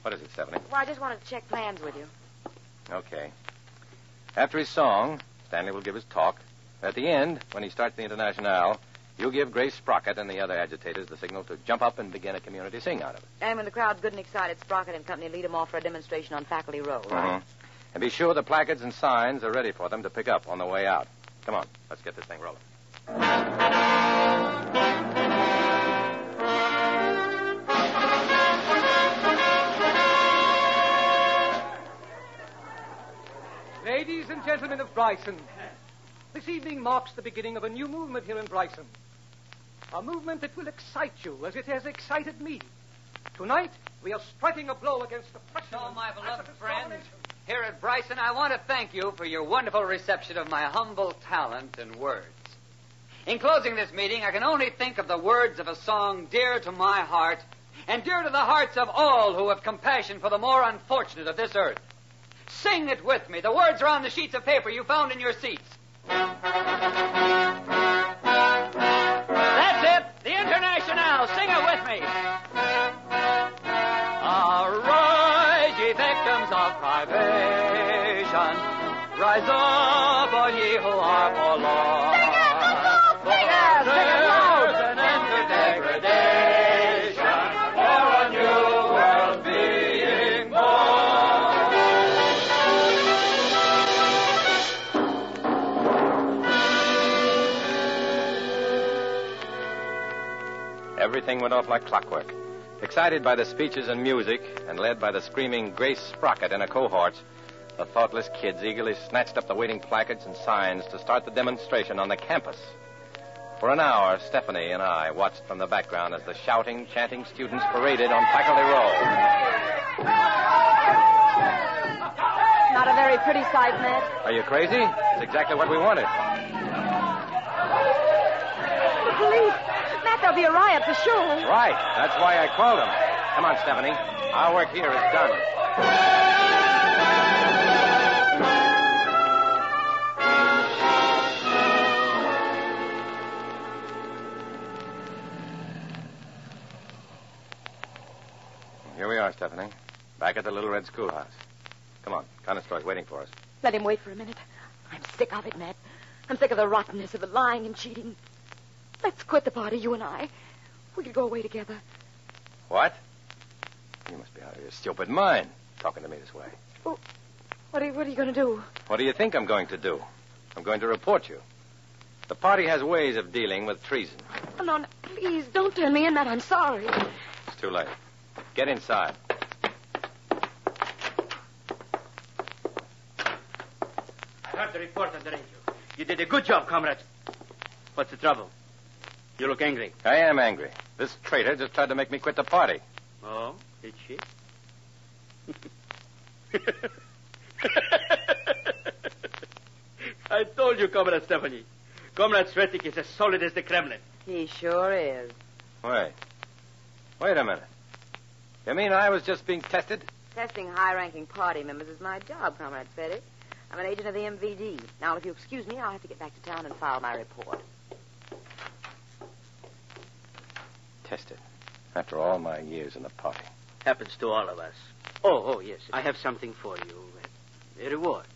What is it, Stephanie? Well, I just wanted to check plans with you. Okay. After his song, Stanley will give his talk. At the end, when he starts the Internationale, you give Grace Sprocket and the other agitators the signal to jump up and begin a community sing out of it. And when the crowd's good and excited, Sprocket and company lead them off for a demonstration on Faculty Row, right? And be sure the placards and signs are ready for them to pick up on the way out. Come on, let's get this thing rolling. Ladies and gentlemen of Bryson, this evening marks the beginning of a new movement here in Bryson. A movement that will excite you as it has excited me. Tonight, we are striking a blow against the pressure. So, my beloved friends, here at Bryson, I want to thank you for your wonderful reception of my humble talent and words. In closing this meeting, I can only think of the words of a song dear to my heart and dear to the hearts of all who have compassion for the more unfortunate of this earth. Sing it with me. The words are on the sheets of paper you found in your seats. That's it. The Internationale. Sing it with me. Arise, ye victims of privation. Rise up, all ye who are forlorn. Sing it! There's an end to degradation, for a new world being born. Everything went off like clockwork. Excited by the speeches and music, and led by the screaming Grace Sprocket and her cohorts, the thoughtless kids eagerly snatched up the waiting placards and signs to start the demonstration on the campus. For an hour, Stephanie and I watched from the background as the shouting, chanting students paraded on Faculty Row. Not a very pretty sight, Matt. Are you crazy? It's exactly what we wanted. The police. Matt, there'll be a riot for sure. Right. That's why I called them. Come on, Stephanie. Our work here is done. Here we are, Stephanie. Back at the Little Red Schoolhouse. Come on. Conistor's waiting for us. Let him wait for a minute. I'm sick of it, Matt. I'm sick of the rottenness of the lying and cheating. Let's quit the party, you and I. We could go away together. What? You must be out of your stupid mind, talking to me this way. Well, what are you going to do? What do you think I'm going to do? I'm going to report you. The party has ways of dealing with treason. Oh, no, please, don't turn me in, Matt. I'm sorry. It's too late. Get inside. I heard the report on the radio. You did a good job, comrades. What's the trouble? You look angry. I am angry. This traitor just tried to make me quit the party. Oh, did she? I told you, Comrade Stephanie. Comrade Svetic is as solid as the Kremlin. He sure is. Wait a minute. You mean I was just being tested? Testing high-ranking party members is my job, Comrade Fetty. I'm an agent of the MVD. Now, if you excuse me, I'll have to get back to town and file my report. Tested. After all my years in the party. Happens to all of us. Oh, yes. I have something for you. A reward.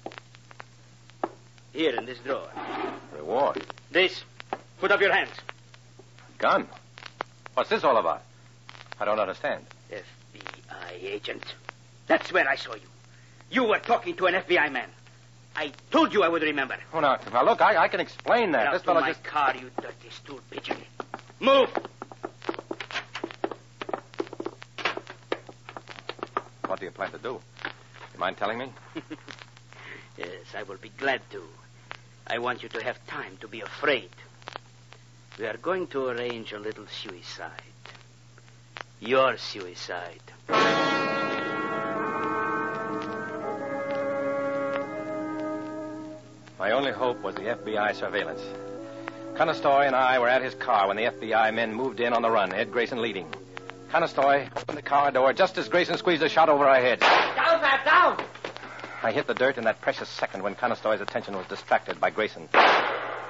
Here in this drawer. Reward? This. Put up your hands. Gun? What's this all about? I don't understand. FBI agent. That's where I saw you. You were talking to an FBI man. I told you I would remember. Oh, now look, I can explain that. Now This fellow to my just... car, you dirty stool pigeon. Move! What do you plan to do? You mind telling me? Yes, I will be glad to. I want you to have time to be afraid. We are going to arrange a little suicide. Your suicide. My only hope was the FBI surveillance. Conestoy and I were at his car when the FBI men moved in on the run, Ed Grayson leading. Conestoy opened the car door just as Grayson squeezed a shot over our heads. Down, Matt, down! I hit the dirt in that precious second when Conestoy's attention was distracted by Grayson.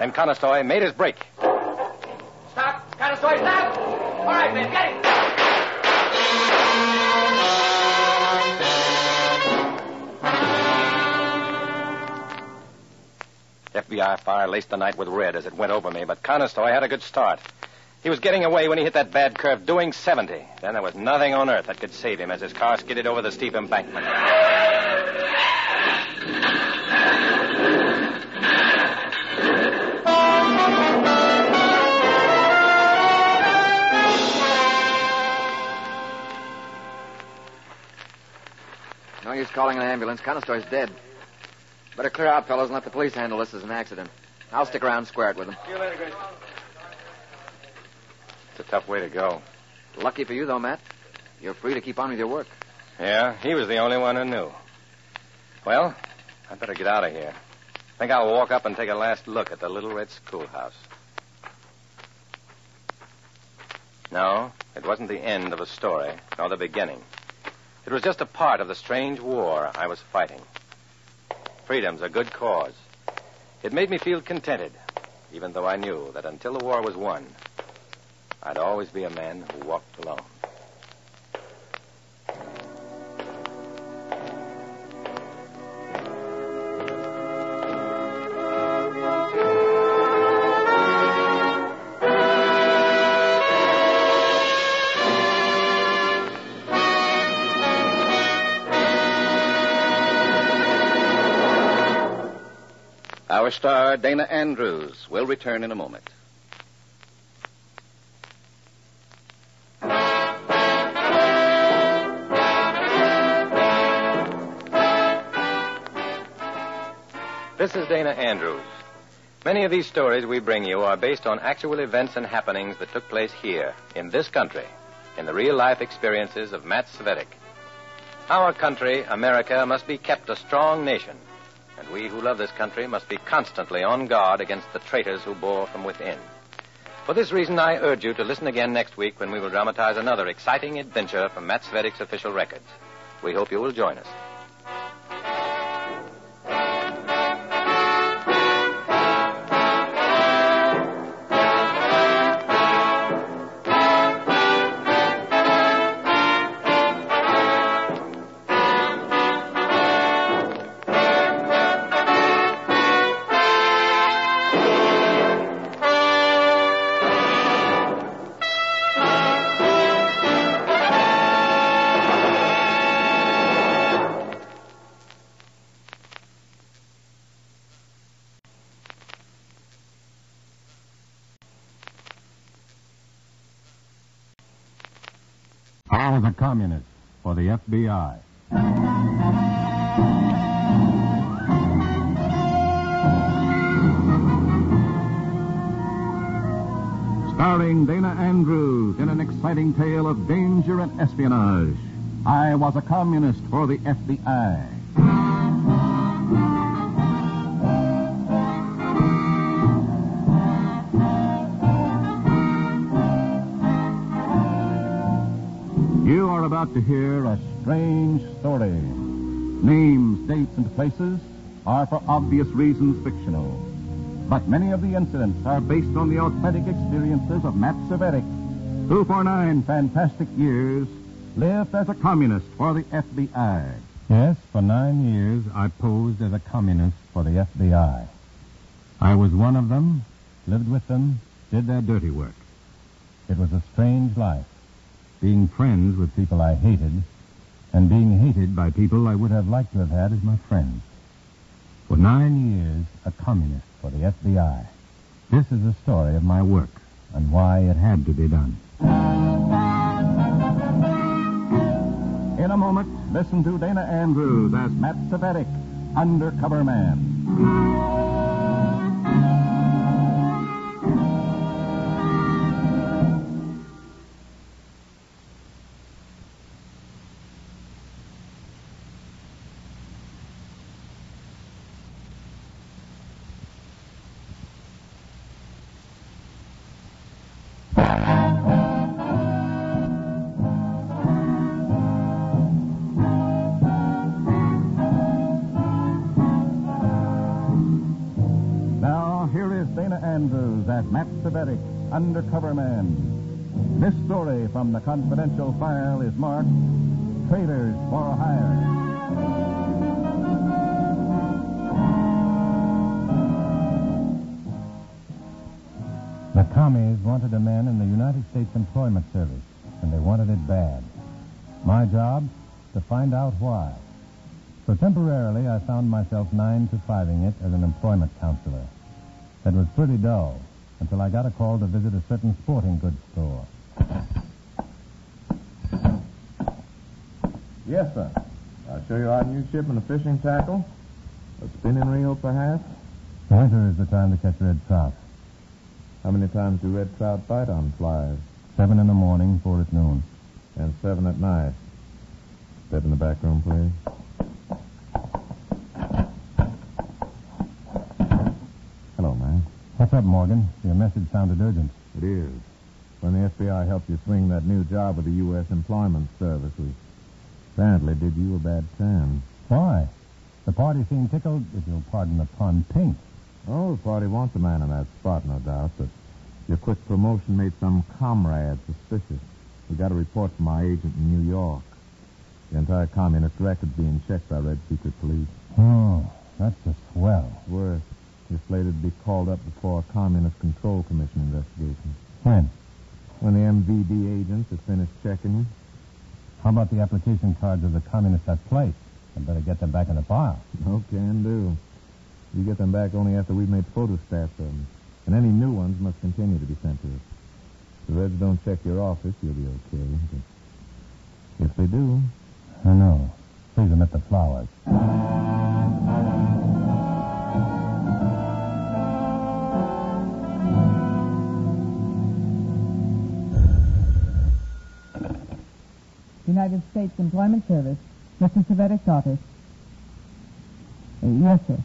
Then Conestoy made his break. Stop! Conestoy, stop! All right, man, get him! FBI fire laced the night with red as it went over me, but Conestoy had a good start. He was getting away when he hit that bad curve, doing 70. Then there was nothing on earth that could save him as his car skidded over the steep embankment. No use calling an ambulance. Conestoy's dead. Better clear out, fellows, and let the police handle this as an accident. I'll stick around and square it with them. See you later, Grace. It's a tough way to go. Lucky for you, though, Matt. You're free to keep on with your work. Yeah, he was the only one who knew. Well, I'd better get out of here. Think I'll walk up and take a last look at the Little Red Schoolhouse. No, it wasn't the end of a story, nor the beginning. It was just a part of the strange war I was fighting. Freedom's a good cause. It made me feel contented, even though I knew that until the war was won, I'd always be a man who walked alone. Our star, Dana Andrews, will return in a moment. This is Dana Andrews. Many of these stories we bring you are based on actual events and happenings that took place here, in this country, in the real-life experiences of Matt Cvetic. Our country, America, must be kept a strong nation, and we who love this country must be constantly on guard against the traitors who bore from within. For this reason, I urge you to listen again next week when we will dramatize another exciting adventure from Matt Cvetic's official records. We hope you will join us. I was a communist for the FBI. Starring Dana Andrews in an exciting tale of danger and espionage. I was a communist for the FBI. You are about to hear a strange story. Names, dates, and places are for obvious reasons fictional. But many of the incidents are based on the authentic experiences of Matt Cvetic, who for 9 fantastic years lived as a communist for the FBI. Yes, for 9 years I posed as a communist for the FBI. I was one of them, lived with them, did their dirty work. It was a strange life, being friends with people I hated, and being hated by people I would have liked to have had as my friends. For 9 years, a communist for the FBI. This is the story of my work and why it had to be done. In a moment, listen to Dana Andrews as Matt Cvetic, Undercover Man. Savetic, Undercover Man. This story from the confidential file is marked Traders for Hire. The commies wanted a man in the United States Employment Service, and they wanted it bad. My job? To find out why. So temporarily, I found myself 9-to-5ing it as an employment counselor. That was pretty dull, until I got a call to visit a certain sporting goods store. Yes, sir. I'll show you our new shipment of fishing tackle. A spinning reel, perhaps. Winter is the time to catch red trout. How many times do red trout bite on flies? 7 in the morning, 4 at noon. And 7 at night. Step in the back room, please. Hello, man. What's up, Morgan? Your message sounded urgent. It is. When the FBI helped you swing that new job with the U.S. Employment Service, we apparently did you a bad turn. Why? The party seemed tickled, if you'll pardon the pun, pink. Oh, the party wants a man in that spot, no doubt, but your quick promotion made some comrade suspicious. We got a report from my agent in New York. The entire communist record's being checked by Red Secret Police. Oh, that's a swell. Worse, you're slated to be called up before a Communist Control Commission investigation. When? When the MVD agents have finished checking you. How about the application cards of the communists at place? I'd better get them back in the file. No can do. You get them back only after we've made photostats of them. And any new ones must continue to be sent to us. If the Reds don't check your office, you'll be okay. But if they do... I know. Please omit the flowers. United States Employment Service. Mr. Savetic's office. Yes, sir.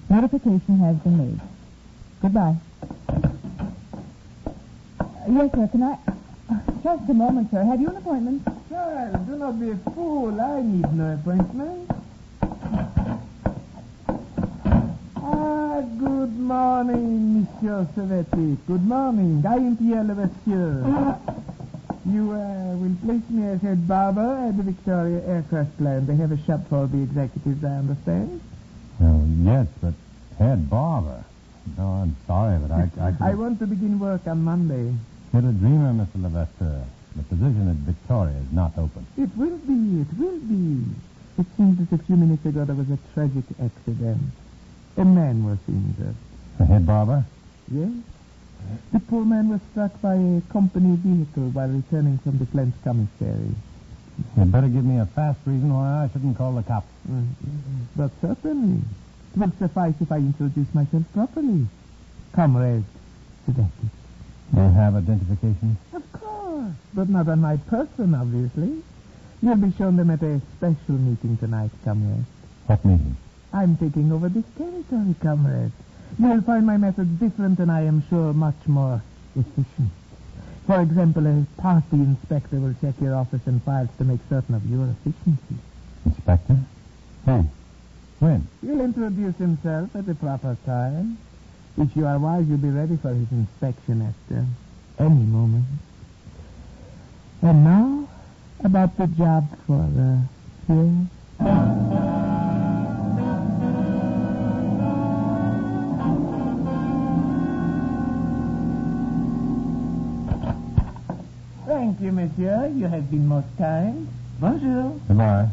Notification has been made. Goodbye. Yes, sir. Can I... Just a moment, sir. Have you an appointment? Child, do not be a fool. I need no appointment. Good morning, Monsieur Savetic. Good morning. I am Pierre Levasseur. You will place me as head barber at the Victoria Aircraft Plant. They have a shop for the executives, I understand. Oh, yes, but head barber. No, I'm sorry, but I I want to begin work on Monday. You're a dreamer, Mr. Levasseur. The position at Victoria is not open. It will be. It will be. It seems that a few minutes ago there was a tragic accident. A man was injured. A head barber? Yes. The poor man was struck by a company vehicle while returning from the plant's commissary. You'd better give me a fast reason why I shouldn't call the cops. But certainly. It will suffice if I introduce myself properly. Comrade Savetic. Do you have identification? Of course, but not on my person, obviously. You'll be shown them at a special meeting tonight, comrade. What meeting? I'm taking over this territory, comrade. You'll find my methods different and I am sure much more efficient. For example, a party inspector will check your office and files to make certain of your efficiency. Inspector? Who? When? He'll introduce himself at the proper time. If you are wise, you'll be ready for his inspection at any moment. And now, about the job for here. Thank you, monsieur. You have been most kind. Bonjour. Goodbye.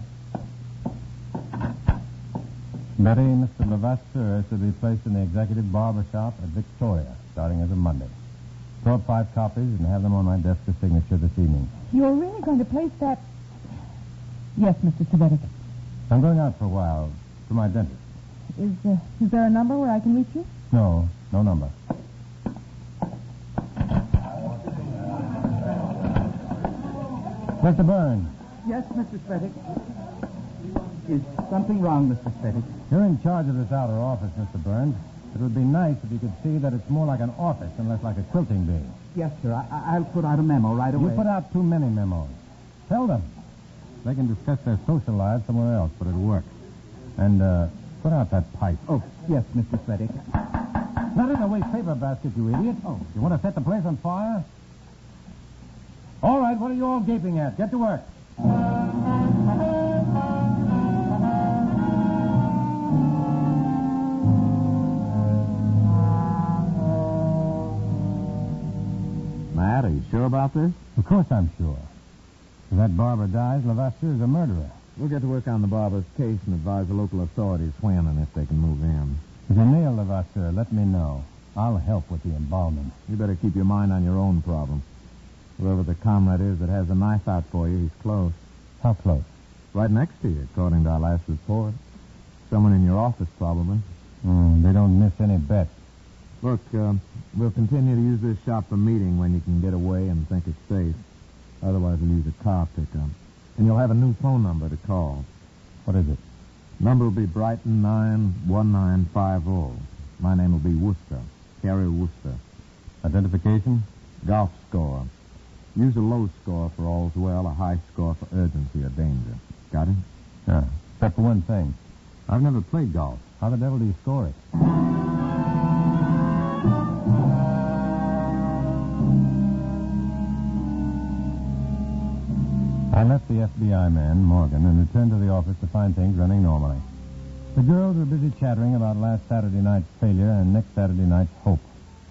Betty, Mr. Levasseur is to be placed in the executive barber shop at Victoria, starting as of Monday. Throw up 5 copies and have them on my desk for signature this evening. You're really going to place that... Yes, Mr. Savetic. I'm going out for a while to my dentist. Is there a number where I can reach you? No number. Mr. Burns. Yes, Mr. Savetic. Is something wrong, Mr. Savetic? You're in charge of this outer office, Mr. Burns. It would be nice if you could see that it's more like an office and less like a quilting bee. Yes, sir. I'll put out a memo right away. You put out too many memos. Tell them. They can discuss their social lives somewhere else, but it'll work. And put out that pipe. Oh, yes, Mr. Savetic. That isn't a waste paper basket, you idiot. Oh, you want to set the place on fire? All right, what are you all gaping at? Get to work. Matt, are you sure about this? Of course I'm sure. If that barber dies, Levasseur is a murderer. We'll get to work on the barber's case and advise the local authorities when and if they can move in. If you nail Levasseur, let me know. I'll help with the embalming. You better keep your mind on your own problem. Whoever the comrade is that has a knife out for you, he's close. How close? Right next to you, according to our last report. Someone in your office, probably. They don't miss any bets. Look, we'll continue to use this shop for meeting when you can get away and think it's safe. Otherwise, we'll use a car pickup. And you'll have a new phone number to call. What is it? Number will be Brighton 91950. My name will be Worcester. Carrie Worcester. Identification? Golf score. Use a low score for all's well, a high score for urgency or danger. Got it? Yeah. Except for one thing. I've never played golf. How the devil do you score it? I left the FBI man, Morgan, and returned to the office to find things running normally. The girls were busy chattering about last Saturday night's failure and next Saturday night's hope,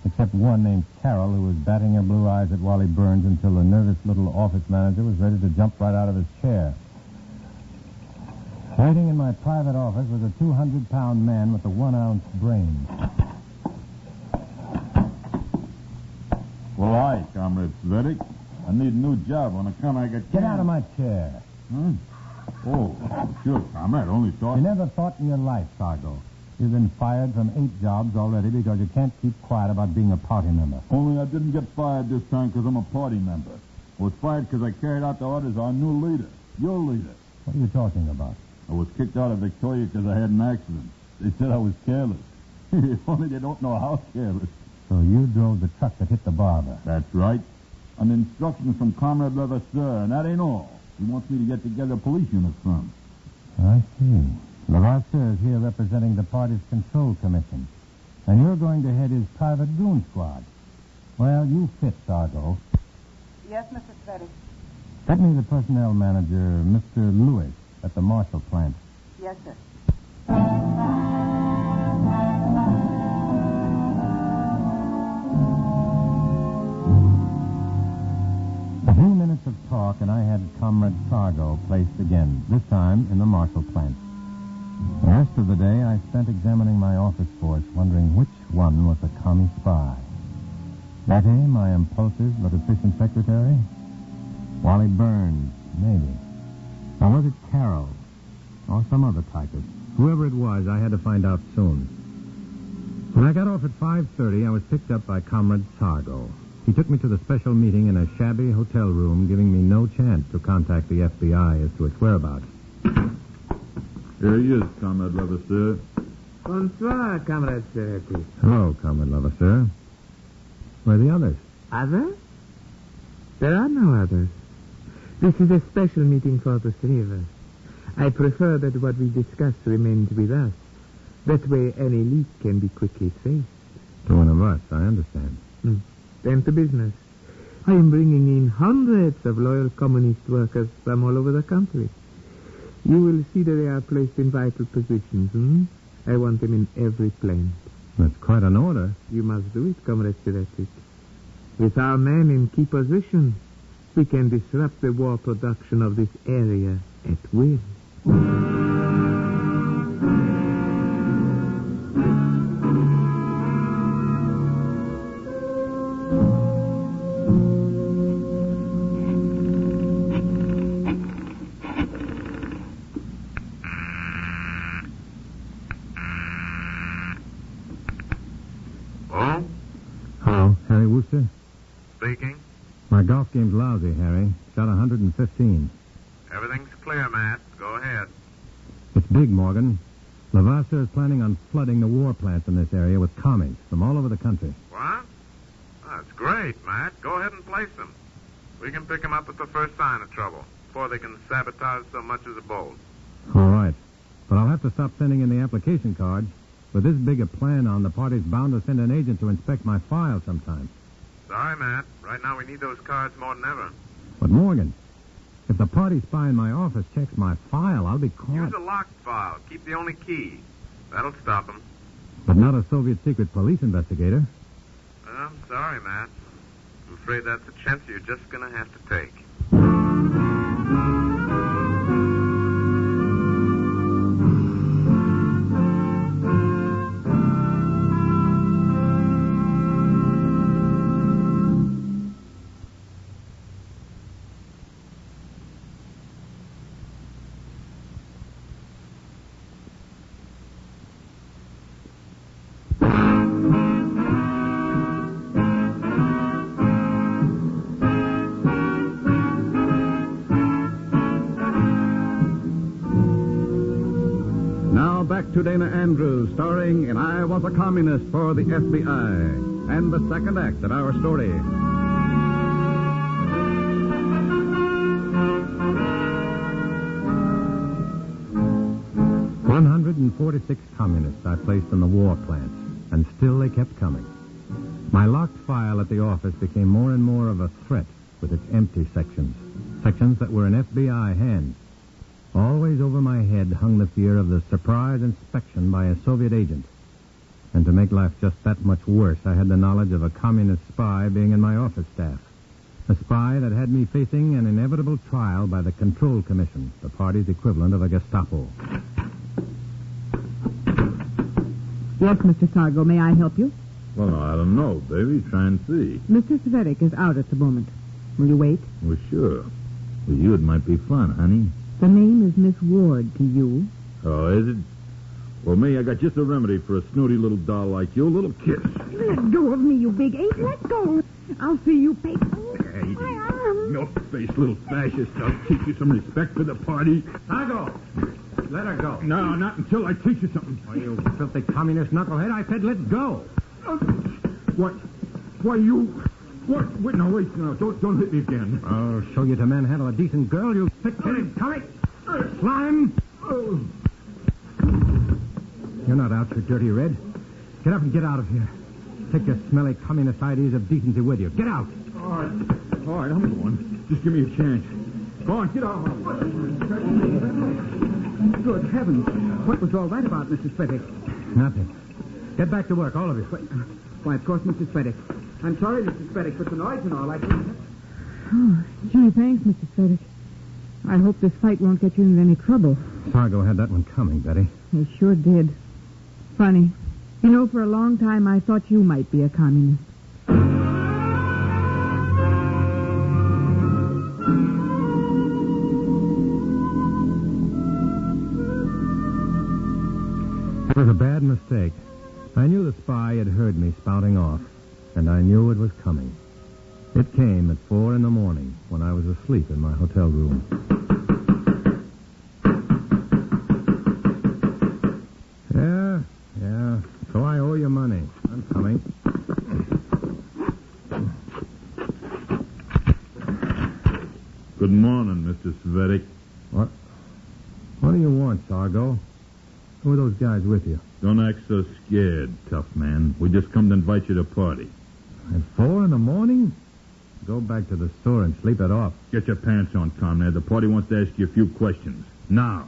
except one named Carol who was batting her blue eyes at Wally Burns until the nervous little office manager was ready to jump right out of his chair. Waiting in my private office was a 200-pound man with a 1-ounce brain. Well, hi, Comrade Svedic. I need a new job on account I got... Get out of my chair. Oh, sure, Comrade. Only thought... You never thought in your life, Sargo. You've been fired from 8 jobs already because you can't keep quiet about being a party member. Only I didn't get fired this time because I'm a party member. I was fired because I carried out the orders of our new leader, your leader. What are you talking about? I was kicked out of Victoria because I had an accident. They said I was careless. If only they don't know how careless. So you drove the truck that hit the barber. That's right. On instructions from Comrade Levasseur, and that ain't all. He wants me to get together a police unit for him. I see. Levasseur is here representing the party's control commission. And you're going to head his private goon squad. Well, you fit, Sargo. Yes, Mr. Svedic. Get me the personnel manager, Mr. Lewis, at the Marshall plant. Yes, sir. A few minutes of talk, and I had Comrade Sargo placed again, this time in the Marshall plant. The rest of the day I spent examining my office force, wondering which one was a commie spy. Betty, my impulsive but efficient secretary? Wally Burns, maybe. Or was it Carol? Or some other typist? Whoever it was, I had to find out soon. When I got off at 5:30, I was picked up by Comrade Sargo. He took me to the special meeting in a shabby hotel room, giving me no chance to contact the FBI as to its whereabouts. Here he is, Comrade Levasseur. Bonsoir, Comrade Sereti. Hello, Comrade Levasseur. Where are the others? Others? There are no others. This is a special meeting for the three of us. I prefer that what we discuss remains with us. That way any leak can be quickly traced. To one of us, I understand. Then to business. I am bringing in hundreds of loyal communist workers from all over the country. You will see that they are placed in vital positions, I want them in every plant. That's quite an order. You must do it, Comrade Siretic. With our men in key position, we can disrupt the war production of this area at will. Hello, Harry Wooster? Speaking. My golf game's lousy, Harry. Shot 115. Everything's clear, Matt. Go ahead. It's big, Morgan. Levasseur is planning on flooding the war plants in this area with commies from all over the country. What? That's great, Matt. Go ahead and place them. We can pick them up at the first sign of trouble, before they can sabotage so much as a bolt. All right. But I'll have to stop sending in the application cards. With this big a plan on, the party's bound to send an agent to inspect my file sometime. Sorry, Matt. Right now we need those cards more than ever. But, Morgan, if the party spy in my office checks my file, I'll be caught. Use a locked file. Keep the only key. That'll stop them. But not a Soviet secret police investigator. I'm sorry, Matt. I'm afraid that's a chance you're just going to have to take. Back to Dana Andrews, starring in I Was a Communist for the FBI, and the second act of our story. 146 communists I placed in the war plants, and still they kept coming. My locked file at the office became more and more of a threat with its empty sections that were in FBI hands. Always over my head hung the fear of the surprise inspection by a Soviet agent. And to make life just that much worse, I had the knowledge of a communist spy being in my office staff. A spy that had me facing an inevitable trial by the Control Commission, the party's equivalent of a Gestapo. Yes, Mr. Sargo, may I help you? Well, I don't know, baby. Try and see. Mr. Svetic is out at the moment. Will you wait? Well, sure. With you, it might be fun, honey. The name is Miss Ward to you. Oh, is it? Well, me, I got just a remedy for a snooty little doll like you. A little kiss. Let go of me, you big ape. Let go. I'll see you pay. Hey, my arm. Milk-faced little fascist. I'll teach you some respect for the party. Sargo, let her go. No, not until I teach you something. Oh, you filthy communist knucklehead. I said let go. What? Why, you... What? Wait, no, wait. No, don't hit me again. I'll show you to manhandle a decent girl, you thick-headed comic. Slime. Oh. You're not out, you dirty red. Get up and get out of here. Take your smelly communist ideas of decency with you. Get out. All right, I'm going. Just give me a chance. Go on, get out. Good heavens. What was all that about, Mr. Svetic? Nothing. Get back to work, all of you. Why, of course, Mr. Svetic. I'm sorry, Mr. Svetic, but the noise and all, I think. Oh, gee, thanks, Mr. Svetic. I hope this fight won't get you into any trouble. Sargo had that one coming, Betty. He sure did. Funny. You know, for a long time, I thought you might be a communist. It was a bad mistake. I knew the spy had heard me spouting off, and I knew it was coming. It came at 4 a.m. when I was asleep in my hotel room. Yeah. So I owe you money. I'm coming. Good morning, Mr. Svetic. What do you want, Sargo? Who are those guys with you? Don't act so scared, tough man. We just come to invite you to party. At 4 a.m? Go back to the store and sleep it off. Get your pants on, comrade. The party wants to ask you a few questions. Now.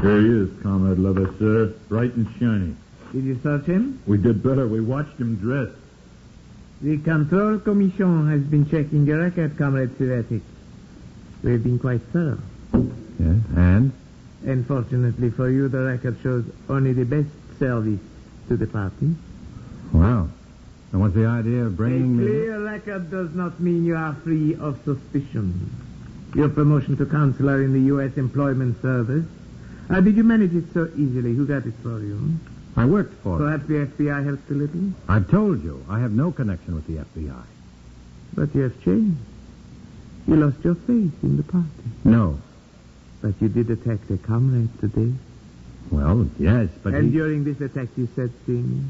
There he is, Comrade Levasseur. Bright and shiny. Did you search him? We did better. We watched him dress. The Control Commission has been checking your record, Comrade Svetic. We've been quite thorough. Yes, and? Unfortunately for you, the record shows only the best service to the party. Well, and what's the idea of bringing me... A clear record does not mean you are free of suspicion. Your promotion to counselor in the U.S. Employment Service. Did you manage it so easily? Who got it for you? I worked for it. Perhaps the FBI helped a little? I've told you, I have no connection with the FBI. But you have changed. You lost your faith in the party. No. But you did attack the comrade today. Well, yes, but And during this attack you said things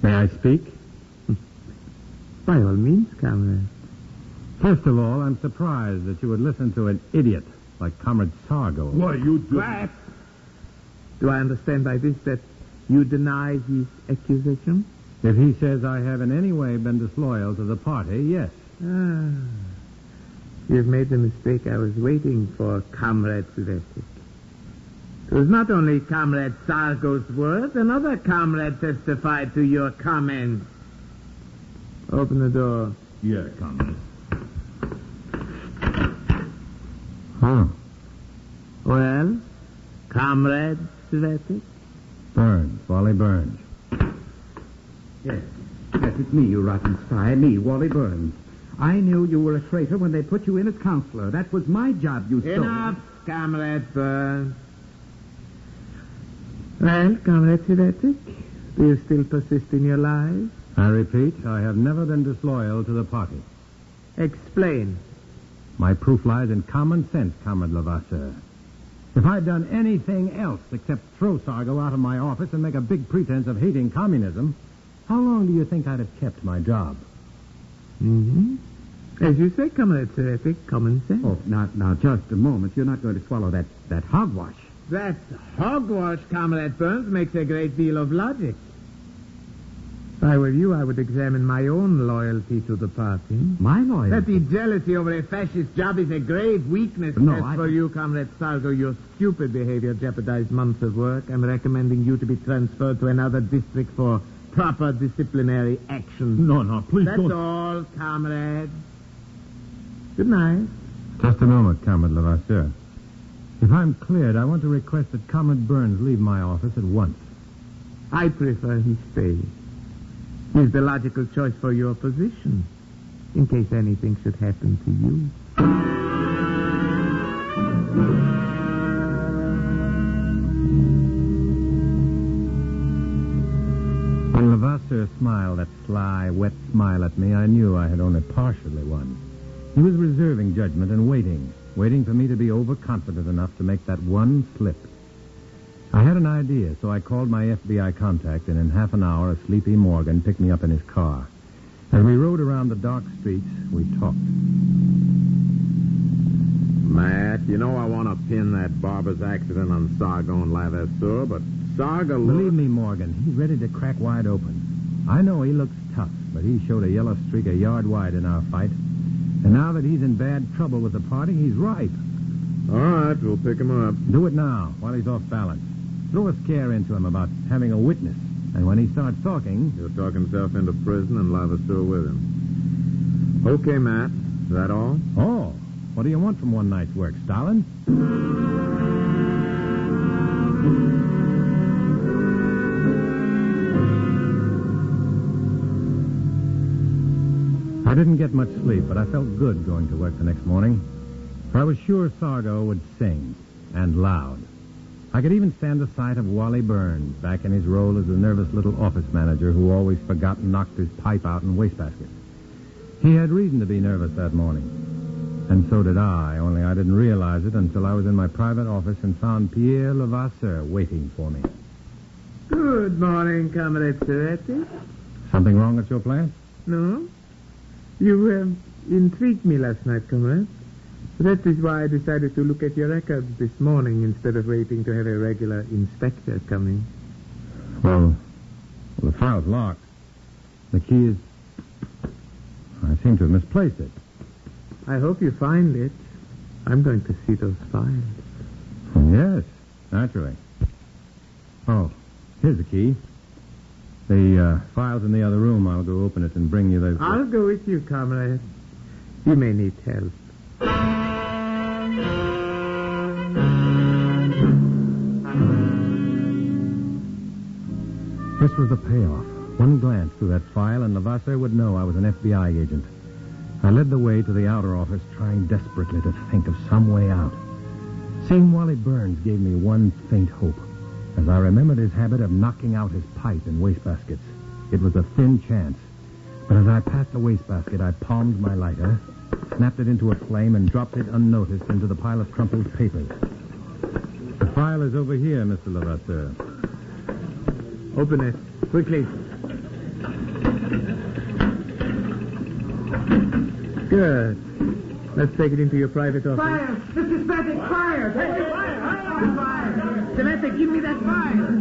May I speak? By all means, comrade. First of all, I'm surprised that you would listen to an idiot like Comrade Sargo. Why, you do... What? Do I understand by this that you deny his accusation? If he says I have in any way been disloyal to the party, yes. Ah. You've made the mistake I was waiting for, Comrade Svetik. It was not only Comrade Sargo's word, another comrade testified to your comments. Open the door. Yes, comrade. Huh. Well, Comrade Svetik? Burns, Wally Burns. Yes, it's me, you rotten spy. Me, Wally Burns. I knew you were a traitor when they put you in as counselor. That was my job, you stole. Enough, Comrade Burns. Well, Comrade Svetik, do you still persist in your lies? I repeat, I have never been disloyal to the party. Explain. My proof lies in common sense, Comrade Levasseur. If I'd done anything else except throw Sargo out of my office and make a big pretense of hating communism, how long do you think I'd have kept my job? Mm-hmm. As you say, Comrade Svetik, common sense. Oh, now, just a moment. You're not going to swallow that hogwash. That hogwash, Comrade Burns, makes a great deal of logic. If I were you, I would examine my own loyalty to the party. My loyalty? That the jealousy over a fascist job is a grave weakness. As for you, Comrade Sargo, your stupid behavior jeopardized months of work. I'm recommending you to be transferred to another district for proper disciplinary action. No, please That's don't... That's all, comrade. Good night. Just a moment, Comrade Levasseur. If I'm cleared, I want to request that Comrade Burns leave my office at once. I prefer he stays. He's the logical choice for your position, in case anything should happen to you. When Levasseur smiled that sly, wet smile at me, I knew I had only partially won. He was reserving judgment and waiting for me to be overconfident enough to make that one slip. I had an idea, so I called my FBI contact, and in half an hour, a sleepy Morgan picked me up in his car. As we rode around the dark streets, we talked. Matt, you know I want to pin that barber's accident on Sargo and Levasseur, but Sargo... Believe me, Morgan, he's ready to crack wide open. I know he looks tough, but he showed a yellow streak a yard wide in our fight. And now that he's in bad trouble with the party, he's ripe. All right, we'll pick him up. Do it now, while he's off balance. Throw a scare into him about having a witness. And when he starts talking... He'll talk himself into prison and Levasseur with him. Okay, Matt. Is that all? Oh, what do you want from one night's work, Stalin? I didn't get much sleep, but I felt good going to work the next morning. For I was sure Sargo would sing, and loud. I could even stand the sight of Wally Burns back in his role as the nervous little office manager who always forgot and knocked his pipe out in wastebasket. He had reason to be nervous that morning. And so did I, only I didn't realize it until I was in my private office and found Pierre Levasseur waiting for me. Good morning, Comrade Svetik. Something wrong at your plant? No. You intrigued me last night, comrade. That is why I decided to look at your records this morning instead of waiting to have a regular inspector come in. Well, the file's locked. The key is... I seem to have misplaced it. I hope you find it. I'm going to see those files. Yes, naturally. Oh, here's the key. The file's in the other room. I'll go open it and bring you the... I'll go with you, comrade. You may need help. This was the payoff. One glance through that file, and Levasseur would know I was an FBI agent. I led the way to the outer office, trying desperately to think of some way out. Seeing Wally Burns gave me one faint hope, as I remembered his habit of knocking out his pipe in wastebaskets. It was a thin chance. But as I passed the wastebasket, I palmed my lighter, snapped it into a flame, and dropped it unnoticed into the pile of crumpled papers. The file is over here, Mr. Levasseur. Open it. Quickly. Good. Let's take it into your private office. Fire! Mr. Spatic, fire! Fire! Samantha, give me that fire!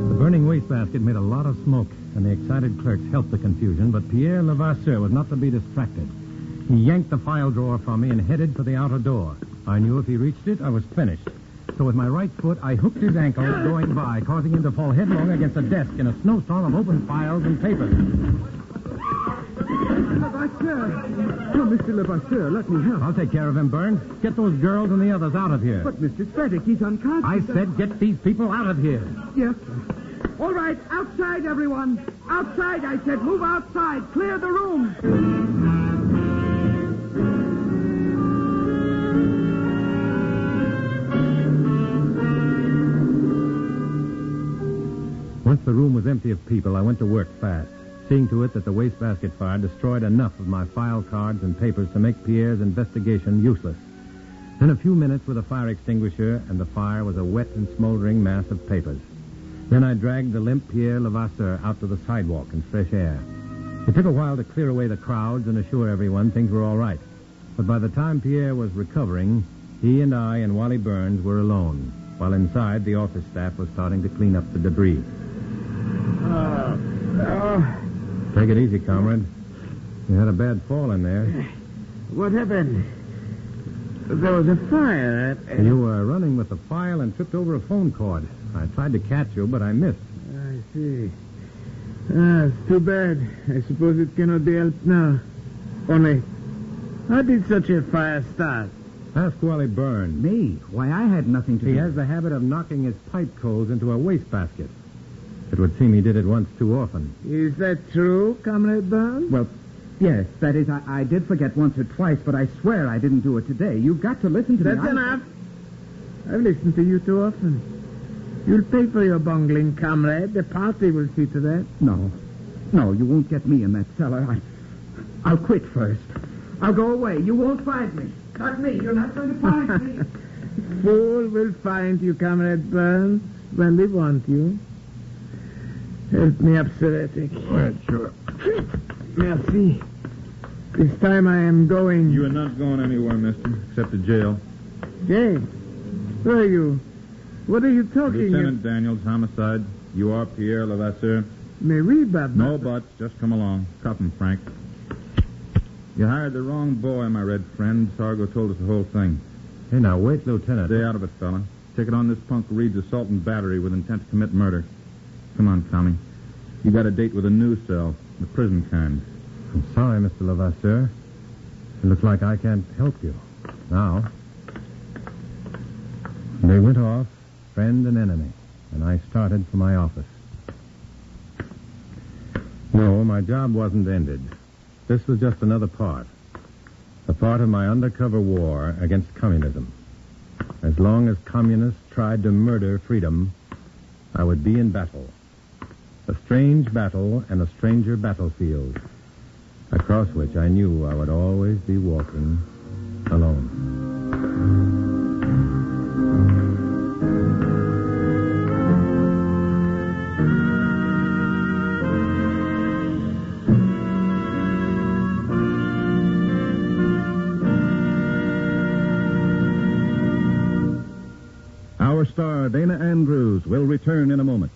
The burning wastebasket made a lot of smoke, and the excited clerks helped the confusion, but Pierre Levasseur was not to be distracted. He yanked the file drawer from me and headed for the outer door. I knew if he reached it, I was finished. So with my right foot, I hooked his ankle going by, causing him to fall headlong against a desk in a snowstorm of open files and papers. Levasseur! Oh, Mr. Levasseur, let me help. I'll take care of him, Burns. Get those girls and the others out of here. But, Mr. Spatic, he's unconscious. I said get these people out of here. Yes, sir. All right, outside, everyone. Outside, I said. Move outside. Clear the room. Once the room was empty of people, I went to work fast, seeing to it that the wastebasket fire destroyed enough of my file cards and papers to make Pierre's investigation useless. In a few minutes with a fire extinguisher, and the fire was a wet and smoldering mass of papers. Then I dragged the limp Pierre Levasseur out to the sidewalk in fresh air. It took a while to clear away the crowds and assure everyone things were all right. But by the time Pierre was recovering, he and I and Wally Burns were alone, while inside the office staff was starting to clean up the debris. Take it easy, comrade. You had a bad fall in there. What happened? There was a fire. You were running with the file and tripped over a phone cord. I tried to catch you, but I missed. I see. It's too bad. I suppose it cannot be helped now. Only, how did such a fire start? Ask Wally Burns. Me? Why, I had nothing to do. He has the habit of knocking his pipe coals into a wastebasket. It would seem he did it once too often. Is that true, Comrade Burns? Well, yes. That is, I did forget once or twice, but I swear I didn't do it today. You've got to listen to me. That's enough. I've listened to you too often. You'll pay for your bungling, comrade. The party will see to that. No, you won't get me in that cellar. I'll quit first. I'll go away. You won't find me. Not me. You're not going to find me. Fool will find you, Comrade Burns, when they want you. Help me up, Savetic. Right, sure. Merci. This time I am going... You are not going anywhere, mister, except to jail. Jail? Where are you? What are you talking Lieutenant Daniels, homicide. You are Pierre Levasseur. Mais oui, Bob. No buts. Just come along. Cuff him, Frank. You hired the wrong boy, my red friend. Sargo told us the whole thing. Hey, now, wait, Lieutenant. Stay out of it, fella. Ticket on this punk Reed's assault and battery with intent to commit murder. Come on, Tommy. You got a date with a new cell, the prison kind. I'm sorry, Mr. Levasseur. It looks like I can't help you. Now. They went off, friend and enemy, and I started for my office. No, my job wasn't ended. This was just another part. A part of my undercover war against communism. As long as communists tried to murder freedom, I would be in battle. A strange battle and a stranger battlefield, across which I knew I would always be walking alone. Our star, Dana Andrews, will return in a moment.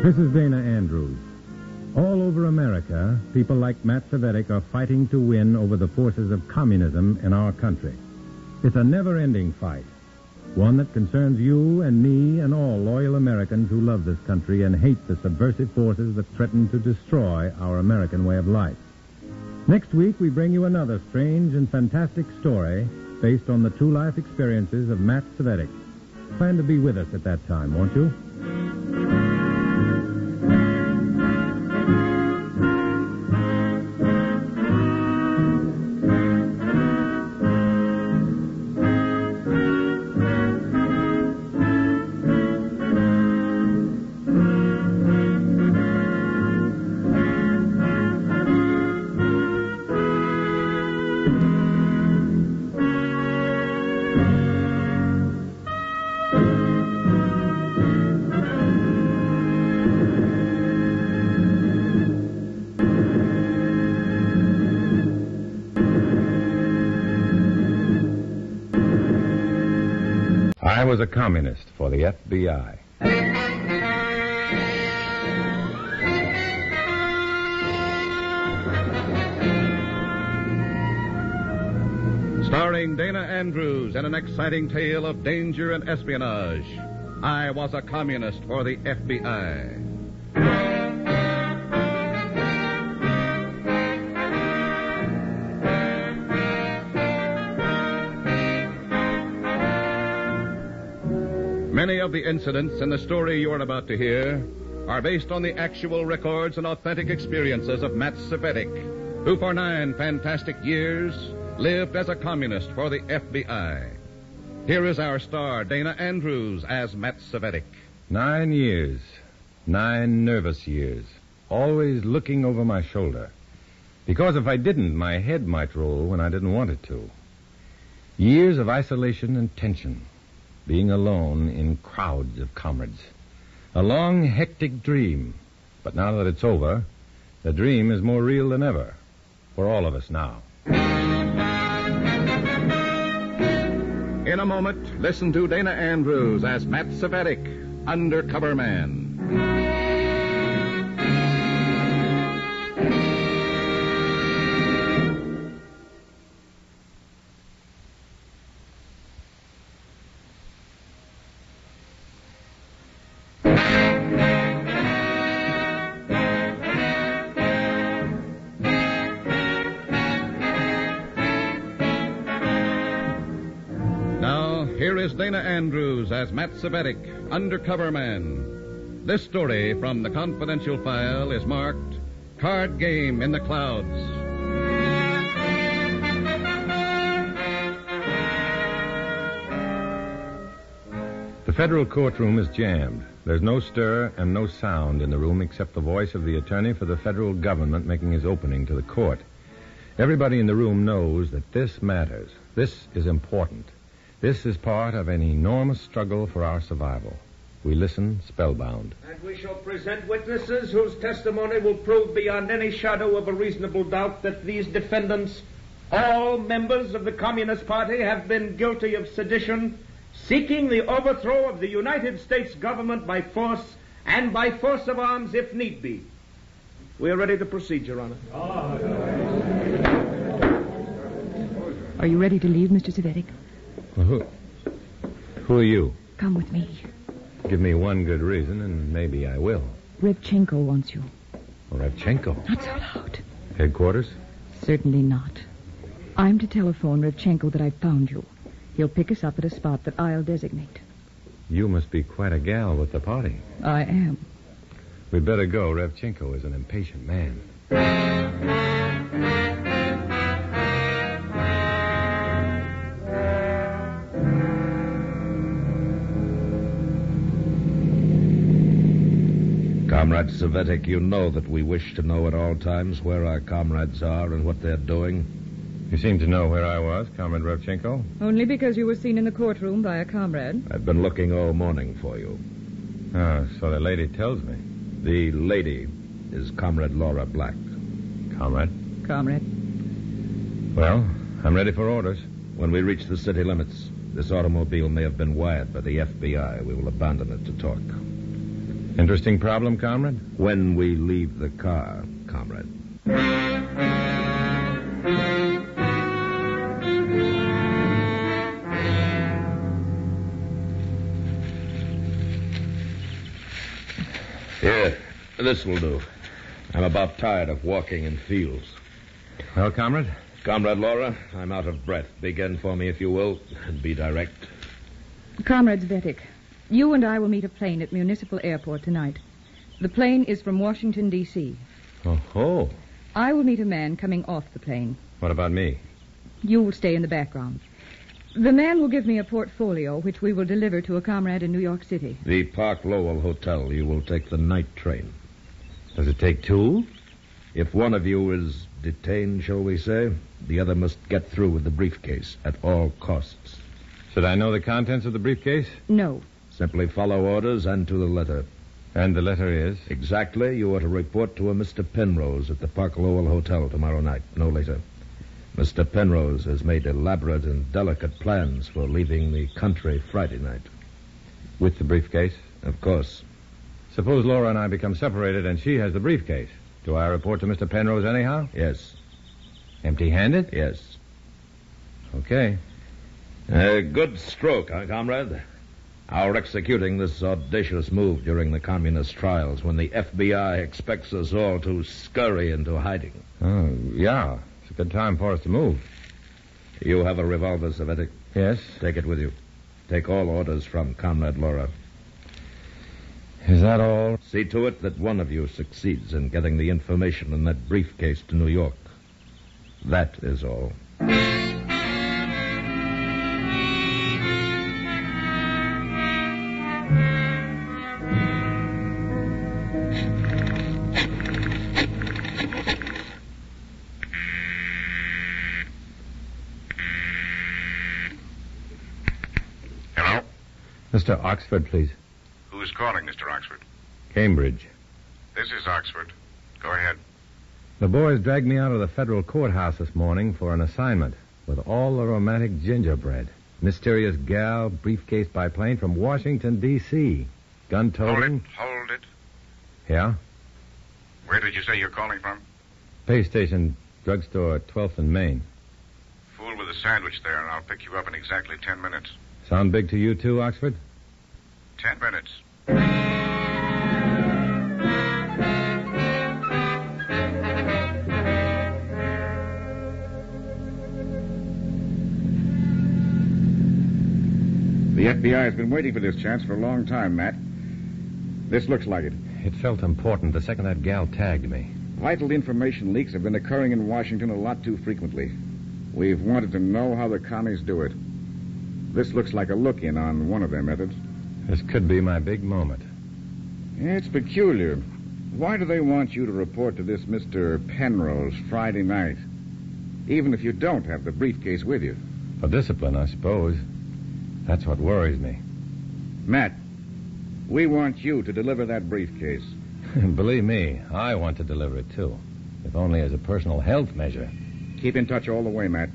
This is Dana Andrews. All over America, people like Matt Savetic are fighting to win over the forces of communism in our country. It's a never-ending fight, one that concerns you and me and all loyal Americans who love this country and hate the subversive forces that threaten to destroy our American way of life. Next week, we bring you another strange and fantastic story based on the true life experiences of Matt Savetic. Plan to be with us at that time, won't you? I was a communist for the FBI. Starring Dana Andrews in an exciting tale of danger and espionage. I was a communist for the FBI. Many of the incidents in the story you are about to hear are based on the actual records and authentic experiences of Matt Cvetic, who for 9 fantastic years lived as a communist for the FBI. Here is our star, Dana Andrews, as Matt Cvetic. 9 years. 9 nervous years. Always looking over my shoulder. Because if I didn't, my head might roll when I didn't want it to. Years of isolation and tension. Being alone in crowds of comrades. A long, hectic dream. But now that it's over, the dream is more real than ever. For all of us now. In a moment, listen to Dana Andrews as Matt Cvetic, Undercover Man. Here is Dana Andrews as Matt Cvetic, Undercover Man. This story from the confidential file is marked Card Game in the Clouds. The federal courtroom is jammed. There's no stir and no sound in the room except the voice of the attorney for the federal government making his opening to the court. Everybody in the room knows that this matters. This is important. This is part of an enormous struggle for our survival. We listen spellbound. And we shall present witnesses whose testimony will prove beyond any shadow of a reasonable doubt that these defendants, all members of the Communist Party, have been guilty of sedition, seeking the overthrow of the United States government by force and by force of arms if need be. We are ready to proceed, Your Honor. Are you ready to leave, Mr. Cvetic? Well, who are you? Come with me. Give me one good reason, and maybe I will. Revchenko wants you. Revchenko? Not so loud. Headquarters? Certainly not. I'm to telephone Revchenko that I found you. He'll pick us up at a spot that I'll designate. You must be quite a gal with the party. I am. We'd better go. Revchenko is an impatient man. Comrade Cvetic, you know that we wish to know at all times where our comrades are and what they're doing. You seem to know where I was, Comrade Revchenko. Only because you were seen in the courtroom by a comrade. I've been looking all morning for you. Oh, so the lady tells me. The lady is Comrade Laura Black. Comrade? Comrade. Well, I'm ready for orders. When we reach the city limits, this automobile may have been wired by the FBI. We will abandon it to talk. Interesting problem, Comrade? When we leave the car, Comrade. Here, this will do. I'm about tired of walking in fields. Well, Comrade? Comrade Laura, I'm out of breath. Begin for me, if you will, and be direct. Comrade Cvetic, you and I will meet a plane at Municipal Airport tonight. The plane is from Washington, D.C. Oh. I will meet a man coming off the plane. What about me? You will stay in the background. The man will give me a portfolio, which we will deliver to a comrade in New York City. The Park Lowell Hotel. You will take the night train. Does it take two? If one of you is detained, shall we say, the other must get through with the briefcase at all costs. Should I know the contents of the briefcase? No. Simply follow orders and to the letter. And the letter is? Exactly. You are to report to a Mr. Penrose at the Park Lowell Hotel tomorrow night, no later. Mr. Penrose has made elaborate and delicate plans for leaving the country Friday night. With the briefcase? Of course. Suppose Laura and I become separated and she has the briefcase. Do I report to Mr. Penrose anyhow? Yes. Empty-handed? Yes. Okay. Good stroke, huh, comrade? Our executing this audacious move during the communist trials when the FBI expects us all to scurry into hiding. Oh, yeah. It's a good time for us to move. You have a revolver, Savetic? Yes. Take it with you. Take all orders from Comrade Laura. Is that all? See to it that one of you succeeds in getting the information in that briefcase to New York. That is all. Hello? Mr. Oxford, please. Who's calling, Mr. Oxford? Cambridge. This is Oxford. Go ahead. The boys dragged me out of the federal courthouse this morning for an assignment with all the romantic gingerbread. Mysterious gal, briefcase by plane from Washington, D.C. Gun toting. Hold it. Yeah? Where did you say you're calling from? Pay station, drugstore, 12th and Main. Fool with a sandwich there, and I'll pick you up in exactly 10 minutes. Sound big to you too, Oxford? 10 minutes. The FBI has been waiting for this chance for a long time, Matt. This looks like it. It felt important the second that gal tagged me. Vital information leaks have been occurring in Washington a lot too frequently. We've wanted to know how the commies do it. This looks like a look-in on one of their methods. This could be my big moment. It's peculiar. Why do they want you to report to this Mr. Penrose Friday night, even if you don't have the briefcase with you? For discipline, I suppose. That's what worries me. Matt, we want you to deliver that briefcase. Believe me, I want to deliver it, too. If only as a personal health measure. Keep in touch all the way, Matt.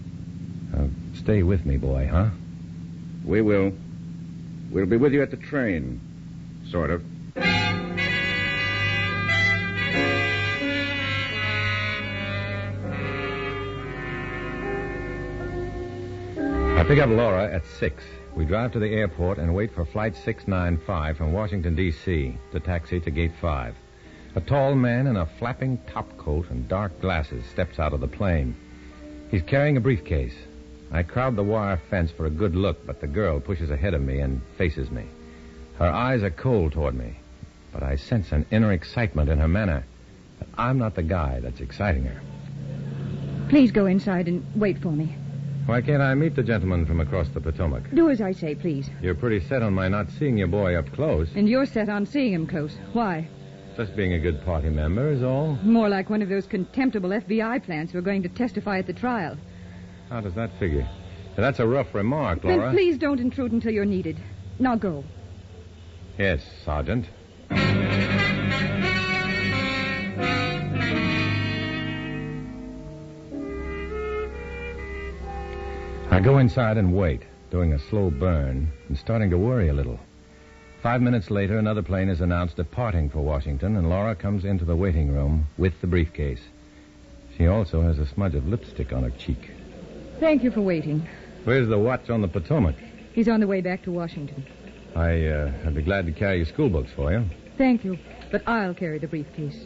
Stay with me, boy, huh? We will. We'll be with you at the train. Sort of. I pick up Laura at 6. We drive to the airport and wait for Flight 695 from Washington, D.C. to taxi to Gate 5. A tall man in a flapping topcoat and dark glasses steps out of the plane. He's carrying a briefcase. I crowd the wire fence for a good look, but the girl pushes ahead of me and faces me. Her eyes are cold toward me, but I sense an inner excitement in her manner. But I'm not the guy that's exciting her. Please go inside and wait for me. Why can't I meet the gentleman from across the Potomac? Do as I say, please. You're pretty set on my not seeing your boy up close. And you're set on seeing him close. Why? Just being a good party member is all. More like one of those contemptible FBI plants who are going to testify at the trial. How does that figure? That's a rough remark, Laura. Then please don't intrude until you're needed. Now go. Yes, Sergeant. I go inside and wait, doing a slow burn and starting to worry a little. 5 minutes later, another plane is announced departing for Washington, and Laura comes into the waiting room with the briefcase. She also has a smudge of lipstick on her cheek. Thank you for waiting. Where's the watch on the Potomac? He's on the way back to Washington. I'd be glad to carry your school books for you. Thank you, but I'll carry the briefcase.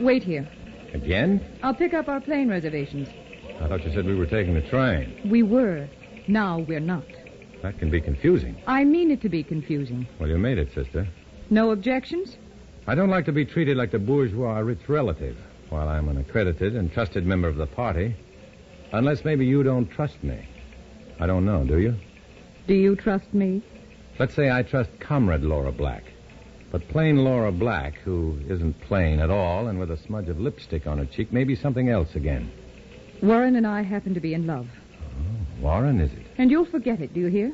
Wait here. Again? I'll pick up our plane reservations. I thought you said we were taking the train. We were. Now we're not. That can be confusing. I mean it to be confusing. Well, you made it, sister. No objections? I don't like to be treated like the bourgeois rich relative while I'm an accredited and trusted member of the party. Unless maybe you don't trust me. I don't know, do you? Do you trust me? Let's say I trust Comrade Laura Black. But plain Laura Black, who isn't plain at all and with a smudge of lipstick on her cheek, may be something else again. Warren and I happen to be in love. Oh, Warren, is it? And you'll forget it, do you hear?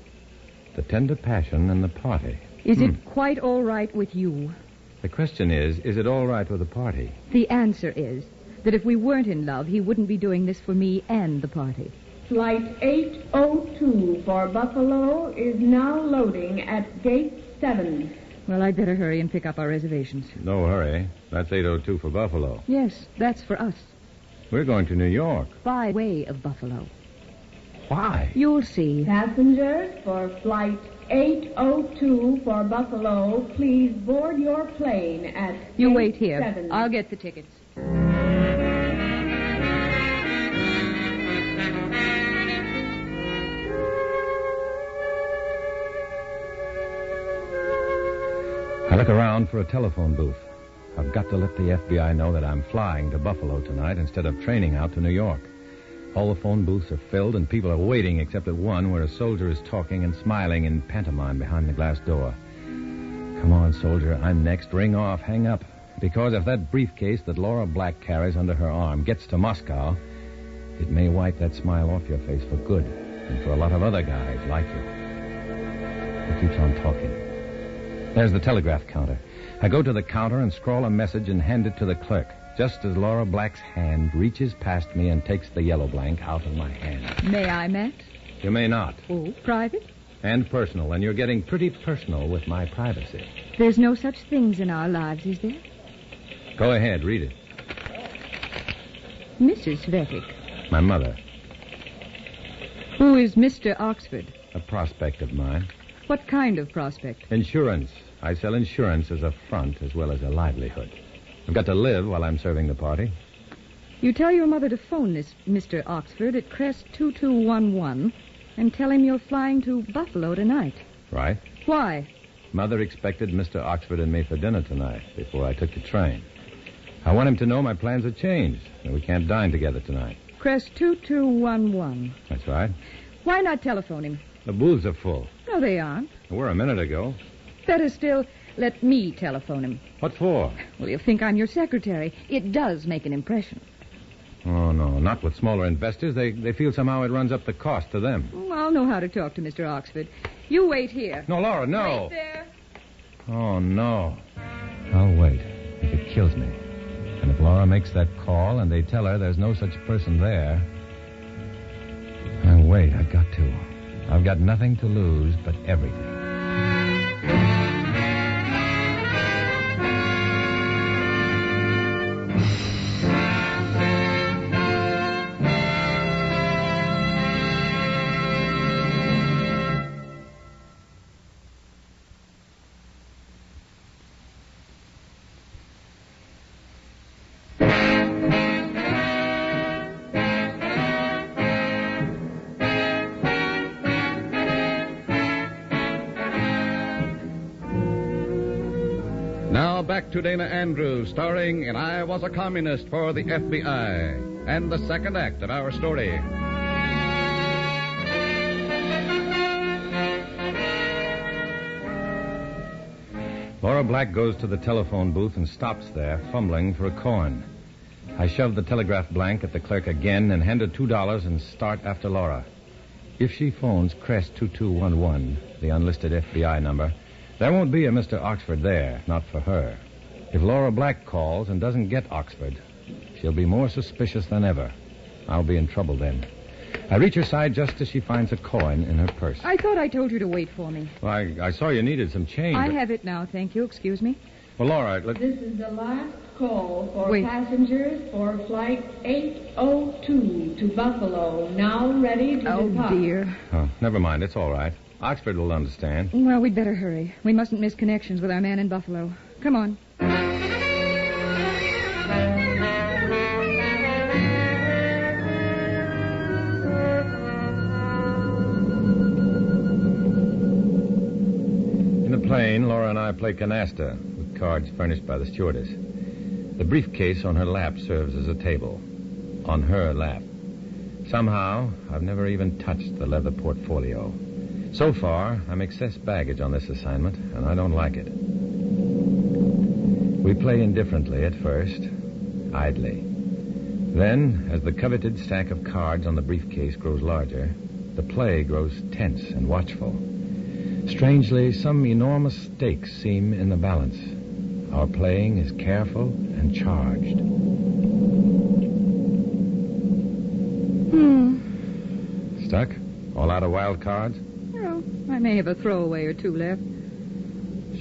the tender passion and the party. Is it quite all right with you? The question is it all right with the party? The answer is that if we weren't in love, he wouldn't be doing this for me and the party. Flight 802 for Buffalo is now loading at Gate 7. Well, I'd better hurry and pick up our reservations. No hurry. That's 802 for Buffalo. Yes, that's for us. We're going to New York. By way of Buffalo. Why? You'll see. Passengers for Flight 802 for Buffalo, please board your plane at You Gate wait here. 7. I'll get the tickets. I look around for a telephone booth. I've got to let the FBI know that I'm flying to Buffalo tonight instead of training out to New York. All the phone booths are filled and people are waiting except at one where a soldier is talking and smiling in pantomime behind the glass door. Come on, soldier. I'm next. Ring off. Hang up. Because if that briefcase that Laura Black carries under her arm gets to Moscow, it may wipe that smile off your face for good and for a lot of other guys like you. He keeps on talking. There's the telegraph counter. I go to the counter and scrawl a message and hand it to the clerk, just as Laura Black's hand reaches past me and takes the yellow blank out of my hand. May I, Matt? You may not. Oh, private? And personal, and you're getting pretty personal with my privacy. There's no such things in our lives, is there? Go ahead, read it. Mrs. Svetic. My mother. Who is Mr. Oxford? A prospect of mine. What kind of prospect? Insurance. I sell insurance as a front as well as a livelihood. I've got to live while I'm serving the party. You tell your mother to phone this Mr. Oxford at Crest 2211 and tell him you're flying to Buffalo tonight. Right. Why? Mother expected Mr. Oxford and me for dinner tonight before I took the train. I want him to know my plans have changed and we can't dine together tonight. Crest 2211. That's right. Why not telephone him? The booths are full. No, they aren't. They were a minute ago. Better still, let me telephone him. What for? Well, you'll think I'm your secretary. It does make an impression. Oh, no, not with smaller investors. They feel somehow it runs up the cost to them. Oh, I'll know how to talk to Mr. Oxford. You wait here. No, Laura, no. Wait there. Oh, no. I'll wait if it kills me. And if Laura makes that call and they tell her there's no such person there, I'll wait. I've got to. I've got nothing to lose but everything. Now back to Dana Andrews, starring in I Was a Communist for the FBI, and the second act of our story. Laura Black goes to the telephone booth and stops there, fumbling for a coin. I shove the telegraph blank at the clerk again and hand her $2 and start after Laura. If she phones Crest 2211, the unlisted FBI number, there won't be a Mr. Oxford there, not for her. If Laura Black calls and doesn't get Oxford, she'll be more suspicious than ever. I'll be in trouble then. I reach her side just as she finds a coin in her purse. I thought I told you to wait for me. Well, I saw you needed some change. I have it now, thank you. Excuse me. Well, Laura, This is the last call for Wait. passengers for Flight 802 to Buffalo, now ready to depart. Oh, dear. Oh, never mind. It's all right. Oxford will understand. Well, we'd better hurry. We mustn't miss connections with our man in Buffalo. Come on. In the plane, Laura and I play canasta with cards furnished by the stewardess. The briefcase on her lap serves as a table. On her lap. Somehow, I've never even touched the leather portfolio. So far, I'm excess baggage on this assignment, and I don't like it. We play indifferently at first, idly. Then, as the coveted stack of cards on the briefcase grows larger, the play grows tense and watchful. Strangely, some enormous stakes seem in the balance. Our playing is careful and charged. Stuck? All out of wild cards? Well, I may have a throwaway or two left.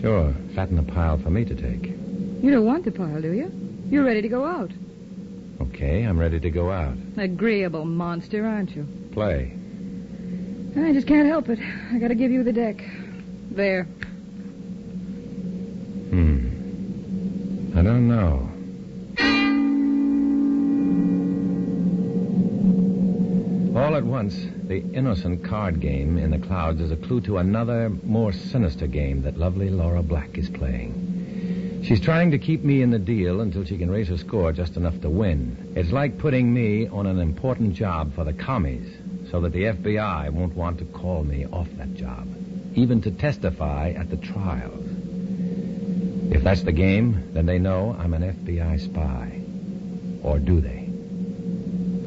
Sure. Fatten a pile for me to take. You don't want the pile, do you? You're ready to go out. Okay, I'm ready to go out. Agreeable monster, aren't you? Play. I just can't help it. I gotta give you the deck. There. I don't know. All at once, the innocent card game in the clouds is a clue to another, more sinister game that lovely Laura Black is playing. She's trying to keep me in the deal until she can raise her score just enough to win. It's like putting me on an important job for the commies so that the FBI won't want to call me off that job, even to testify at the trials. If that's the game, then they know I'm an FBI spy. Or do they?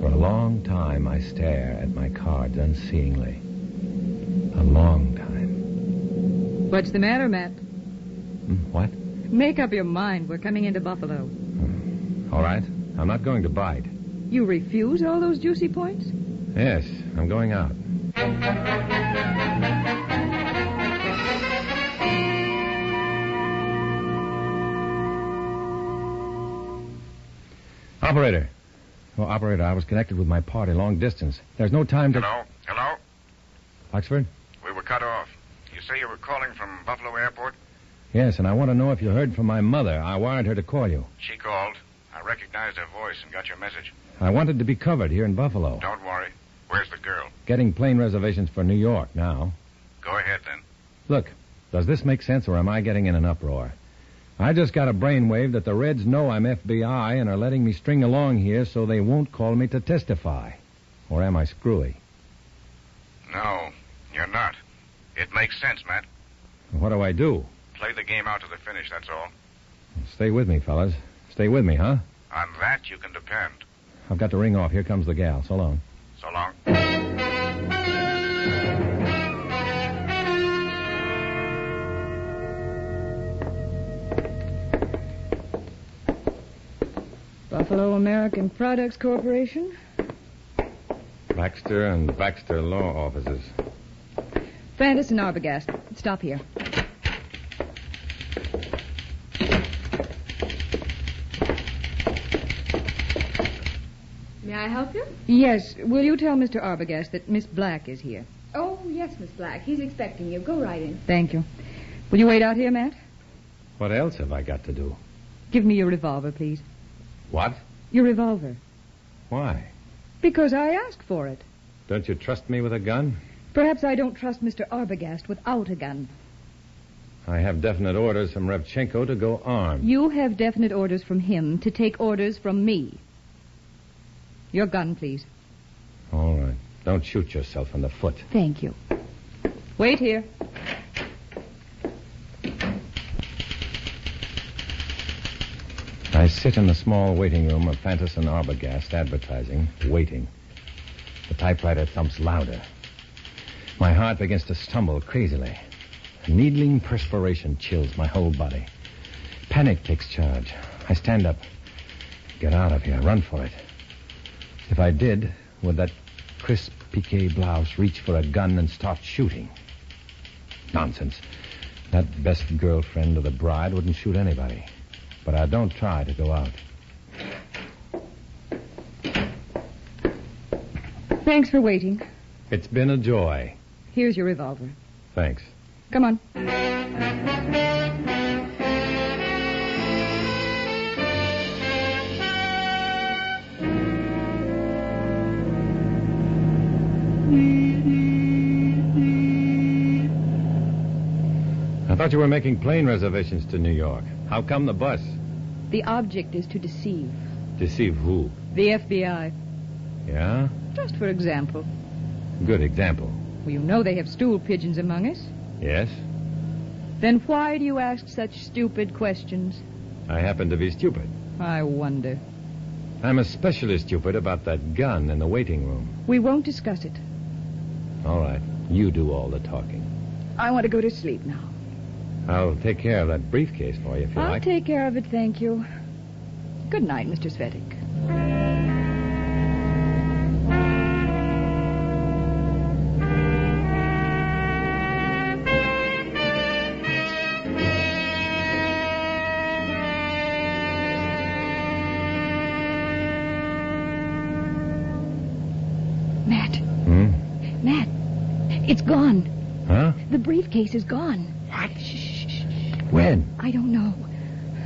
For a long time, I stare at my cards unseeingly. A long time. What's the matter, Matt? What? Make up your mind. We're coming into Buffalo. All right. I'm not going to bite. You refuse all those juicy points? Yes, I'm going out. Operator. Oh, operator, I was connected with my party long distance. There's no time to... Hello? Oxford? We were cut off. You say you were calling from Buffalo Airport? Yes, and I want to know if you heard from my mother. I wired her to call you. She called. I recognized her voice and got your message. I wanted to be covered here in Buffalo. Don't worry. Where's the girl? Getting plane reservations for New York now. Go ahead, then. Look, does this make sense, or am I getting in an uproar? I just got a brainwave that the Reds know I'm FBI and are letting me string along here so they won't call me to testify. Or am I screwy? No, you're not. It makes sense, Matt. What do I do? Play the game out to the finish, that's all. Stay with me, fellas. Stay with me, huh? On that, you can depend. I've got to ring off. Here comes the gal. So long. So long. Buffalo American Products Corporation? Baxter and Baxter Law Offices. Fantis and Arbogast. Stop here. May I help you? Yes. Will you tell Mr. Arbogast that Miss Black is here? Oh, yes, Miss Black. He's expecting you. Go right in. Thank you. Will you wait out here, Matt? What else have I got to do? Give me your revolver, please. What? Your revolver. Why? Because I asked for it. Don't you trust me with a gun? Perhaps I don't trust Mr. Arbogast without a gun. I have definite orders from Revchenko to go armed. You have definite orders from him to take orders from me. Your gun, please. All right. Don't shoot yourself in the foot. Thank you. Wait here. I sit in the small waiting room of Fantis and Arbogast Advertising, waiting. The typewriter thumps louder. My heart begins to stumble crazily. A needling perspiration chills my whole body. Panic takes charge. I stand up. Get out of here. Run for it. If I did, would that crisp piqué blouse reach for a gun and start shooting? Nonsense. That best girlfriend of the bride wouldn't shoot anybody. But I don't try to go out. Thanks for waiting. It's been a joy. Here's your revolver. Thanks. Come on. I thought you were making plane reservations to New York. How come the bus? The object is to deceive. Deceive who? The FBI. Yeah? Just for example. Good example. Well, you know they have stool pigeons among us. Yes? Then why do you ask such stupid questions? I happen to be stupid. I wonder. I'm especially stupid about that gun in the waiting room. We won't discuss it. All right. You do all the talking. I want to go to sleep now. I'll take care of that briefcase for you if you I'll like. take care of it, thank you. Good night, Mr. Svetic. Matt. Matt, it's gone. Huh? The briefcase is gone. What? When? I don't know.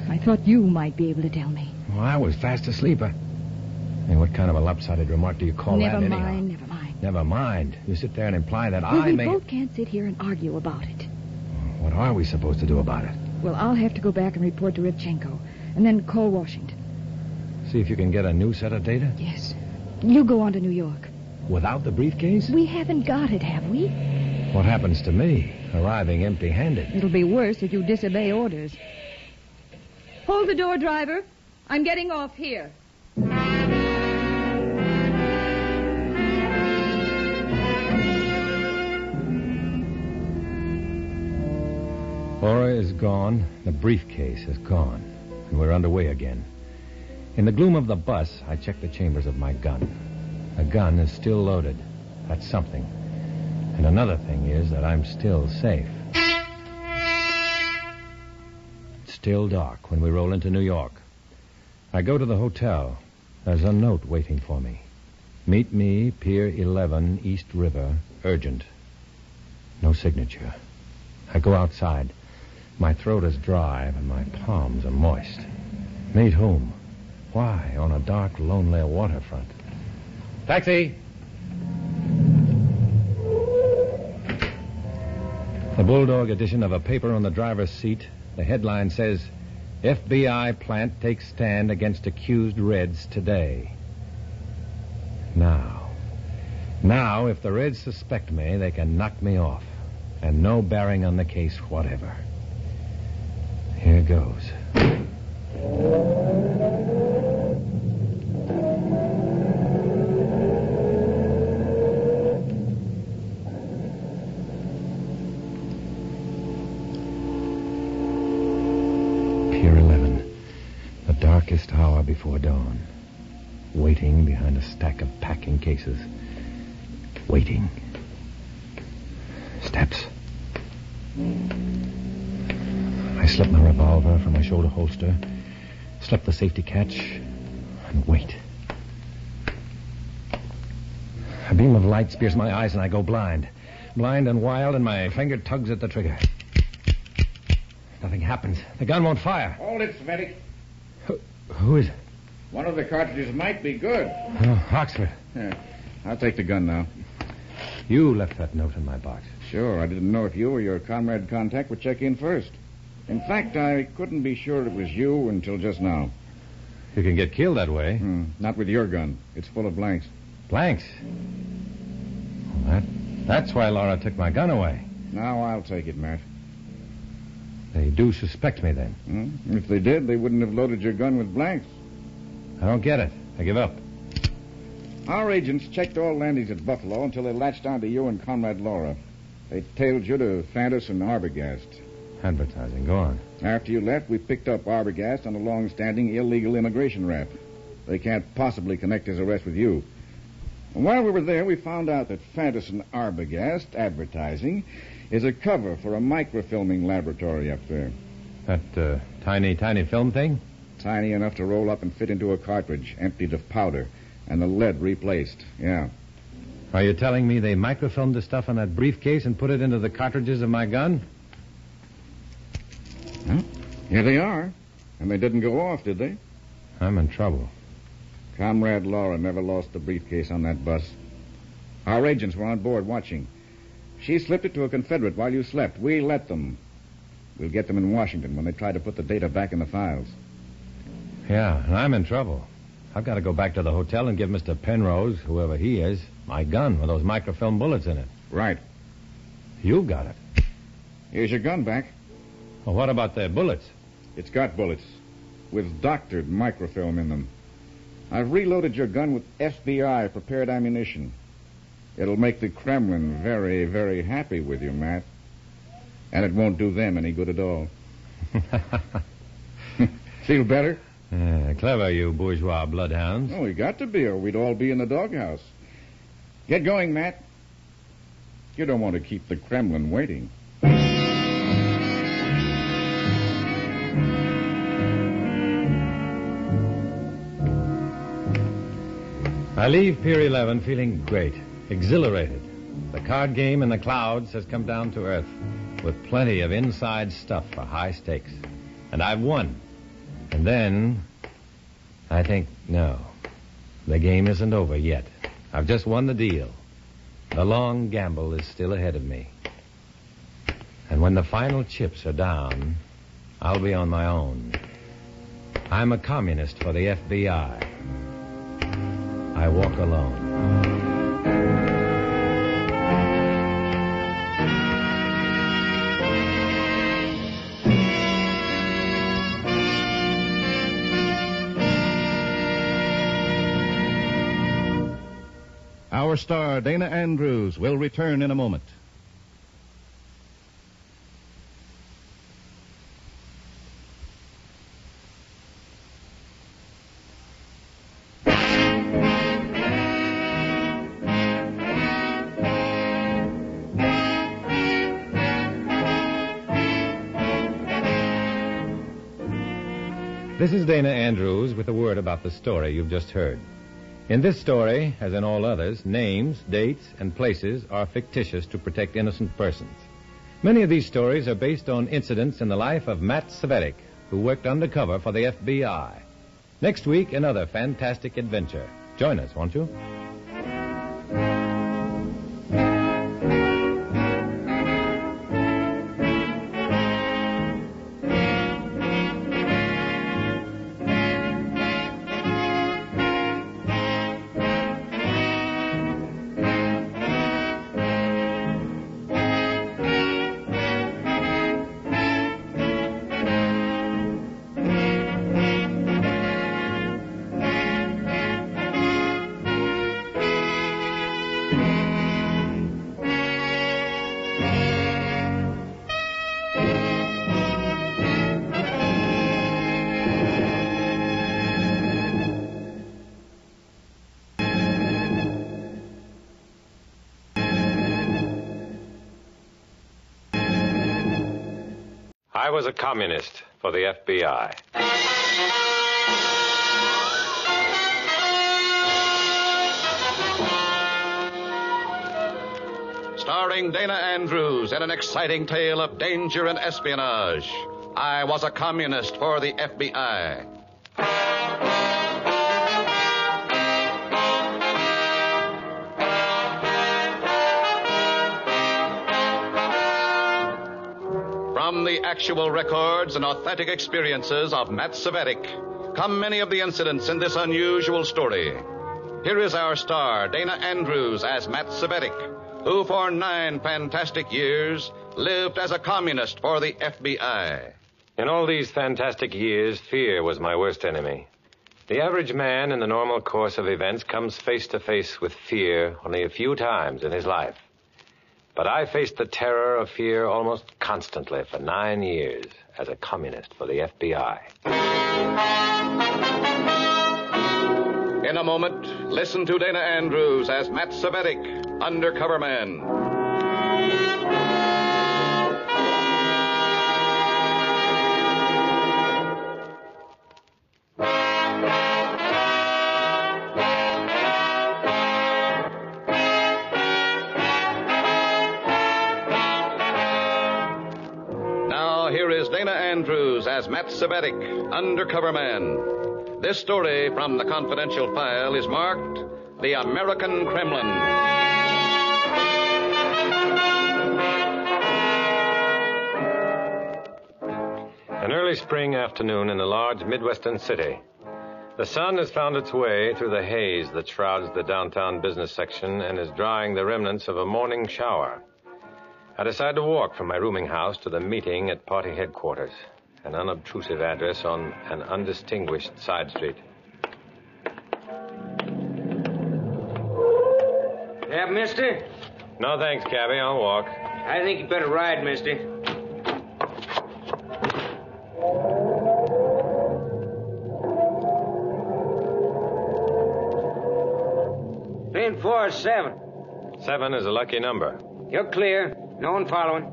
I thought you might be able to tell me. Well, I was fast asleep. Hey, what kind of a lopsided remark do you call Never that anyhow? mind, never mind. Never mind. You sit there and imply that Well, I we may... both can't sit here and argue about it. What are we supposed to do about it? Well, I'll have to go back and report to Revchenko, and then call Washington. See if you can get a new set of data? Yes. You go on to New York. Without the briefcase? We haven't got it, have we? What happens to me, arriving empty-handed? It'll be worse if you disobey orders. Hold the door, driver. I'm getting off here. Laura is gone. The briefcase is gone. And we're underway again. In the gloom of the bus, I check the chambers of my gun. The gun is still loaded. That's something. And another thing is that I'm still safe. It's still dark when we roll into New York. I go to the hotel. There's a note waiting for me. Meet me, Pier 11, East River, urgent. No signature. I go outside. My throat is dry and my palms are moist. Meet whom? Why, on a dark, lonely waterfront. Taxi! The bulldog edition of a paper on the driver's seat. The headline says, FBI plant takes stand against accused Reds today. Now, if the Reds suspect me, they can knock me off. And no bearing on the case whatever. Here goes. Pier 11. The darkest hour before dawn. Waiting behind a stack of packing cases. Waiting. Steps. I slip my revolver from my shoulder holster, slip the safety catch, and wait. A beam of light spears my eyes and I go blind. Blind and wild, and my finger tugs at the trigger. Nothing happens. The gun won't fire. Hold it, Svetic. Who is it? One of the cartridges might be good. Oh, Oxford. Yeah. I'll take the gun now. You left that note in my box. Sure. I didn't know if you or your comrade contact would check in first. In fact, I couldn't be sure it was you until just now. You can get killed that way. Not with your gun. It's full of blanks. Blanks? Well, that's why Laura took my gun away. Now I'll take it, Matt. They do suspect me, then. If they did, they wouldn't have loaded your gun with blanks. I don't get it. I give up. Our agents checked all landings at Buffalo until they latched onto you and Comrade Laura. They tailed you to Fantis and Arbogast. Advertising. Go on. After you left, we picked up Arbogast on a long-standing illegal immigration rap. They can't possibly connect his arrest with you. And while we were there, we found out that Fantis and Arbogast advertising is a cover for a microfilming laboratory up there. That tiny film thing? Tiny enough to roll up and fit into a cartridge, emptied of powder, and the lead replaced. Yeah. Are you telling me they microfilmed the stuff on that briefcase and put it into the cartridges of my gun? Well, here they are. And they didn't go off, did they? I'm in trouble. Comrade Laura never lost the briefcase on that bus. Our agents were on board watching. She slipped it to a Confederate while you slept. We let them. We'll get them in Washington when they try to put the data back in the files. Yeah, and I'm in trouble. I've got to go back to the hotel and give Mr. Penrose, whoever he is, my gun with those microfilm bullets in it. Right. You got it. Here's your gun back. Well, what about the bullets? It's got bullets with doctored microfilm in them. I've reloaded your gun with FBI prepared ammunition. It'll make the Kremlin very, very happy with you, Matt. And it won't do them any good at all. Feel better? Clever, you bourgeois bloodhounds. Oh, we got to be, or we'd all be in the doghouse. Get going, Matt. You don't want to keep the Kremlin waiting. I leave Pier 11 feeling great, exhilarated. The card game in the clouds has come down to earth with plenty of inside stuff for high stakes. And I've won. And then I think, no, the game isn't over yet. I've just won the deal. The long gamble is still ahead of me. And when the final chips are down, I'll be on my own. I'm a communist for the FBI. I walk alone. Our star, Dana Andrews, will return in a moment. This is Dana Andrews with a word about the story you've just heard. In this story, as in all others, names, dates, and places are fictitious to protect innocent persons. Many of these stories are based on incidents in the life of Matt Cvetic, who worked undercover for the FBI. Next week, another fantastic adventure. Join us, won't you? I was a communist for the FBI. Starring Dana Andrews in an exciting tale of danger and espionage. I was a communist for the FBI. From the actual records and authentic experiences of Matt Cvetic come many of the incidents in this unusual story. Here is our star, Dana Andrews, as Matt Cvetic, who for 9 fantastic years lived as a communist for the FBI. In all these fantastic years, fear was my worst enemy. The average man in the normal course of events comes face to face with fear only a few times in his life. But I faced the terror of fear almost constantly for 9 years as a communist for the FBI. In a moment, listen to Dana Andrews as Matt Cvetic, undercover man. Here is Dana Andrews as Matt Cvetic, undercover man. This story from the confidential file is marked The American Kremlin. An early spring afternoon in a large Midwestern city. The sun has found its way through the haze that shrouds the downtown business section and is drying the remnants of a morning shower. I decide to walk from my rooming house to the meeting at party headquarters, an unobtrusive address on an undistinguished side street. Yeah, mister? No, thanks, cabby. I'll walk. I think you better ride, mister. Pin 4-7. 7 is a lucky number. You're clear. No one following.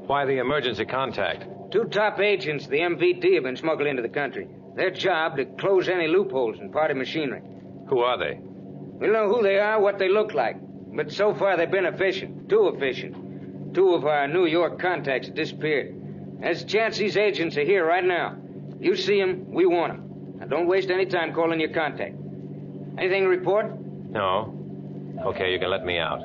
Why the emergency contact? 2 top agents the MVD have been smuggled into the country. Their job to close any loopholes in party machinery. Who are they? We don't know who they are, what they look like. But so far they've been efficient. Too efficient. 2 of our New York contacts have disappeared. There's a chance these agents are here right now. You see them, we want them. Now don't waste any time calling your contact. Anything to report? No. Okay, you can let me out.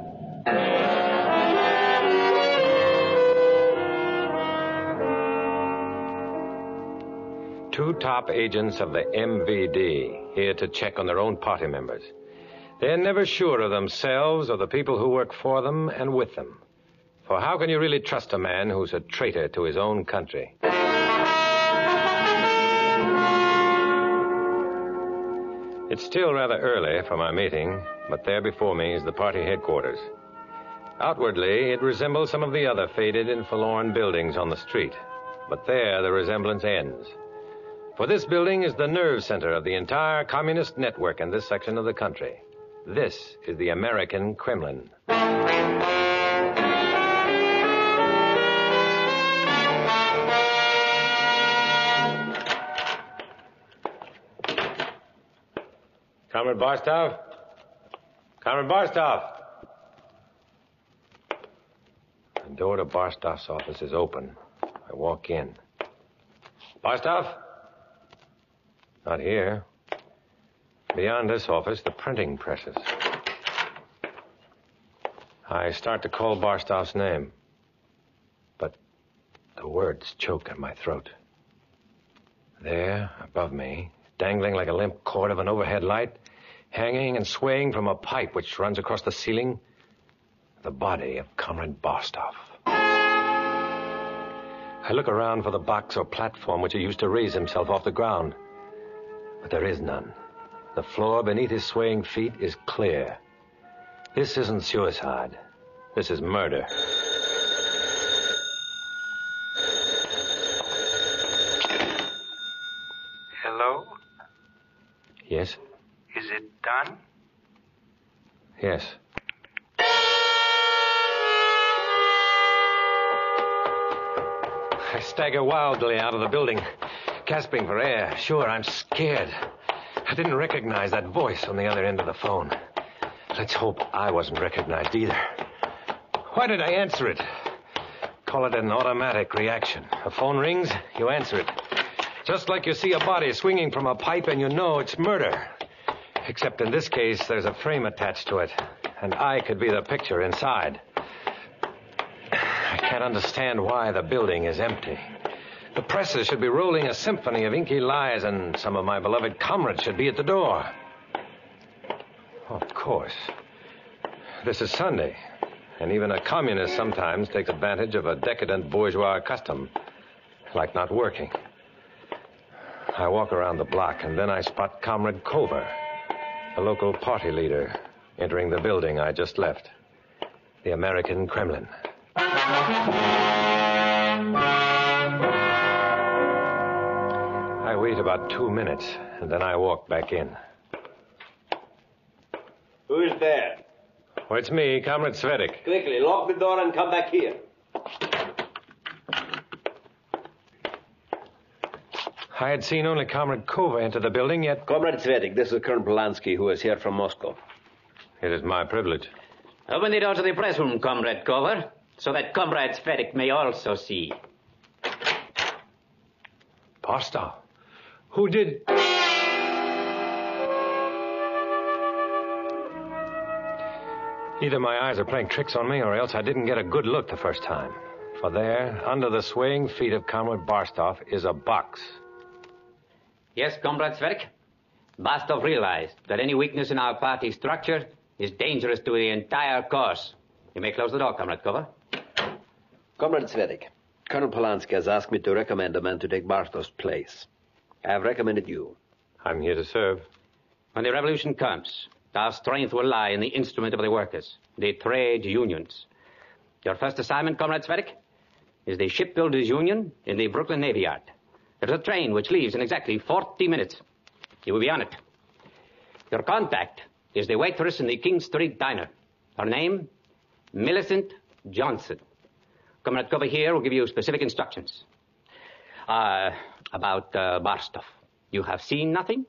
Two top agents of the MVD here to check on their own party members. They're never sure of themselves or the people who work for them and with them. For how can you really trust a man who's a traitor to his own country? It's still rather early for my meeting, but there before me is the party headquarters. Outwardly, it resembles some of the other faded and forlorn buildings on the street. But there the resemblance ends. For this building is the nerve center of the entire communist network in this section of the country. This is the American Kremlin. Comrade Barstow? Comrade Barstow! The door to Barstow's office is open. I walk in. Barstow? Not here. Beyond this office, the printing presses. I start to call Barstow's name. But the words choke at my throat. There, above me, dangling like a limp cord of an overhead light, hanging and swaying from a pipe which runs across the ceiling, the body of Comrade Barstow. I look around for the box or platform which he used to raise himself off the ground. But there is none. The floor beneath his swaying feet is clear. This isn't suicide. This is murder. Hello? Yes? Is it done? Yes. I stagger wildly out of the building, gasping for air. Sure, I'm scared. I didn't recognize that voice on the other end of the phone. Let's hope I wasn't recognized either. Why did I answer it? Call it an automatic reaction. A phone rings, you answer it. Just like you see a body swinging from a pipe and you know it's murder. Except in this case, there's a frame attached to it, and I could be the picture inside. I can't understand why the building is empty. The presses should be rolling a symphony of inky lies, and some of my beloved comrades should be at the door. Of course. This is Sunday, and even a communist sometimes takes advantage of a decadent bourgeois custom, like not working. I walk around the block, and then I spot Comrade Cover, the local party leader, entering the building I just left, the American Kremlin. I wait about 2 minutes, and then I walk back in. Who's there? Oh, it's me, Comrade Svedik. Quickly, lock the door and come back here. I had seen only Comrade Kova enter the building, yet... Comrade Svedik, this is Colonel Polanski, who is here from Moscow. It is my privilege. Open the door to the press room, Comrade Kova, so that Comrade Svedik may also see. Barstow? Who did... Either my eyes are playing tricks on me, or else I didn't get a good look the first time. For there, under the swaying feet of Comrade Barstow, is a box. Yes, Comrade Svedik. Barstow realized that any weakness in our party structure is dangerous to the entire cause. You may close the door, Comrade Kova. Comrade Svedik, Colonel Polanski has asked me to recommend a man to take Barstow's place. I have recommended you. I'm here to serve. When the revolution comes, our strength will lie in the instrument of the workers, the trade unions. Your first assignment, Comrade Svedik, is the shipbuilders' union in the Brooklyn Navy Yard. There's a train which leaves in exactly 40 minutes. You will be on it. Your contact is the waitress in the King Street diner. Her name, Millicent Johnson. Comrade Cover here will give you specific instructions. About Barstow. You have seen nothing?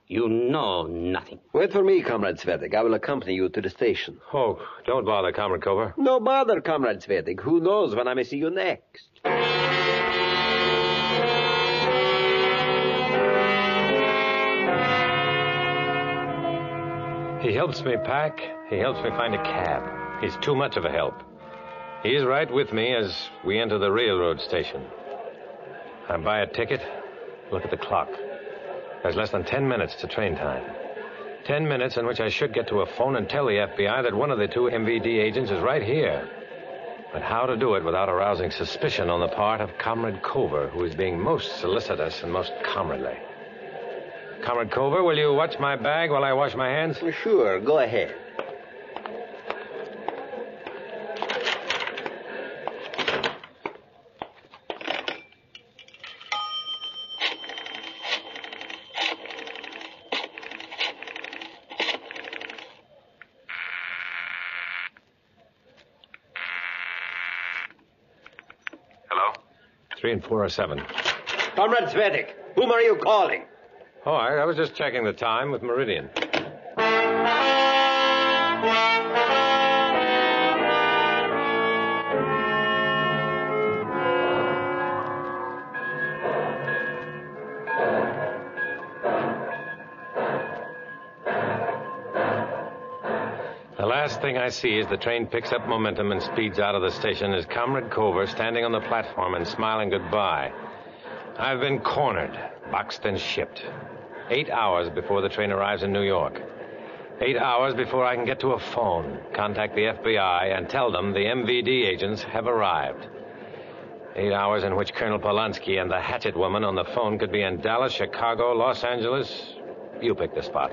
You know nothing. Wait for me, Comrade Svetlik. I will accompany you to the station. Oh, don't bother, Comrade Cover. No bother, Comrade Svetlik. Who knows when I may see you next? He helps me pack. He helps me find a cab. He's too much of a help. He's right with me as we enter the railroad station. I buy a ticket, look at the clock. There's less than 10 minutes to train time. 10 minutes in which I should get to a phone and tell the FBI that one of the two MVD agents is right here. But how to do it without arousing suspicion on the part of Comrade Cover, who is being most solicitous and most comradely. Comrade Cover, will you watch my bag while I wash my hands? Sure, go ahead. Hello? 3 and 4 are 7. Comrade Svetlik, whom are you calling? Oh, I was just checking the time with Meridian. The last thing I see as the train picks up momentum and speeds out of the station is Comrade Cover standing on the platform and smiling goodbye. I've been cornered, boxed and shipped. 8 hours before the train arrives in New York. 8 hours before I can get to a phone, contact the FBI, and tell them the MVD agents have arrived. 8 hours in which Colonel Polanski and the hatchet woman on the phone could be in Dallas, Chicago, Los Angeles. You pick the spot.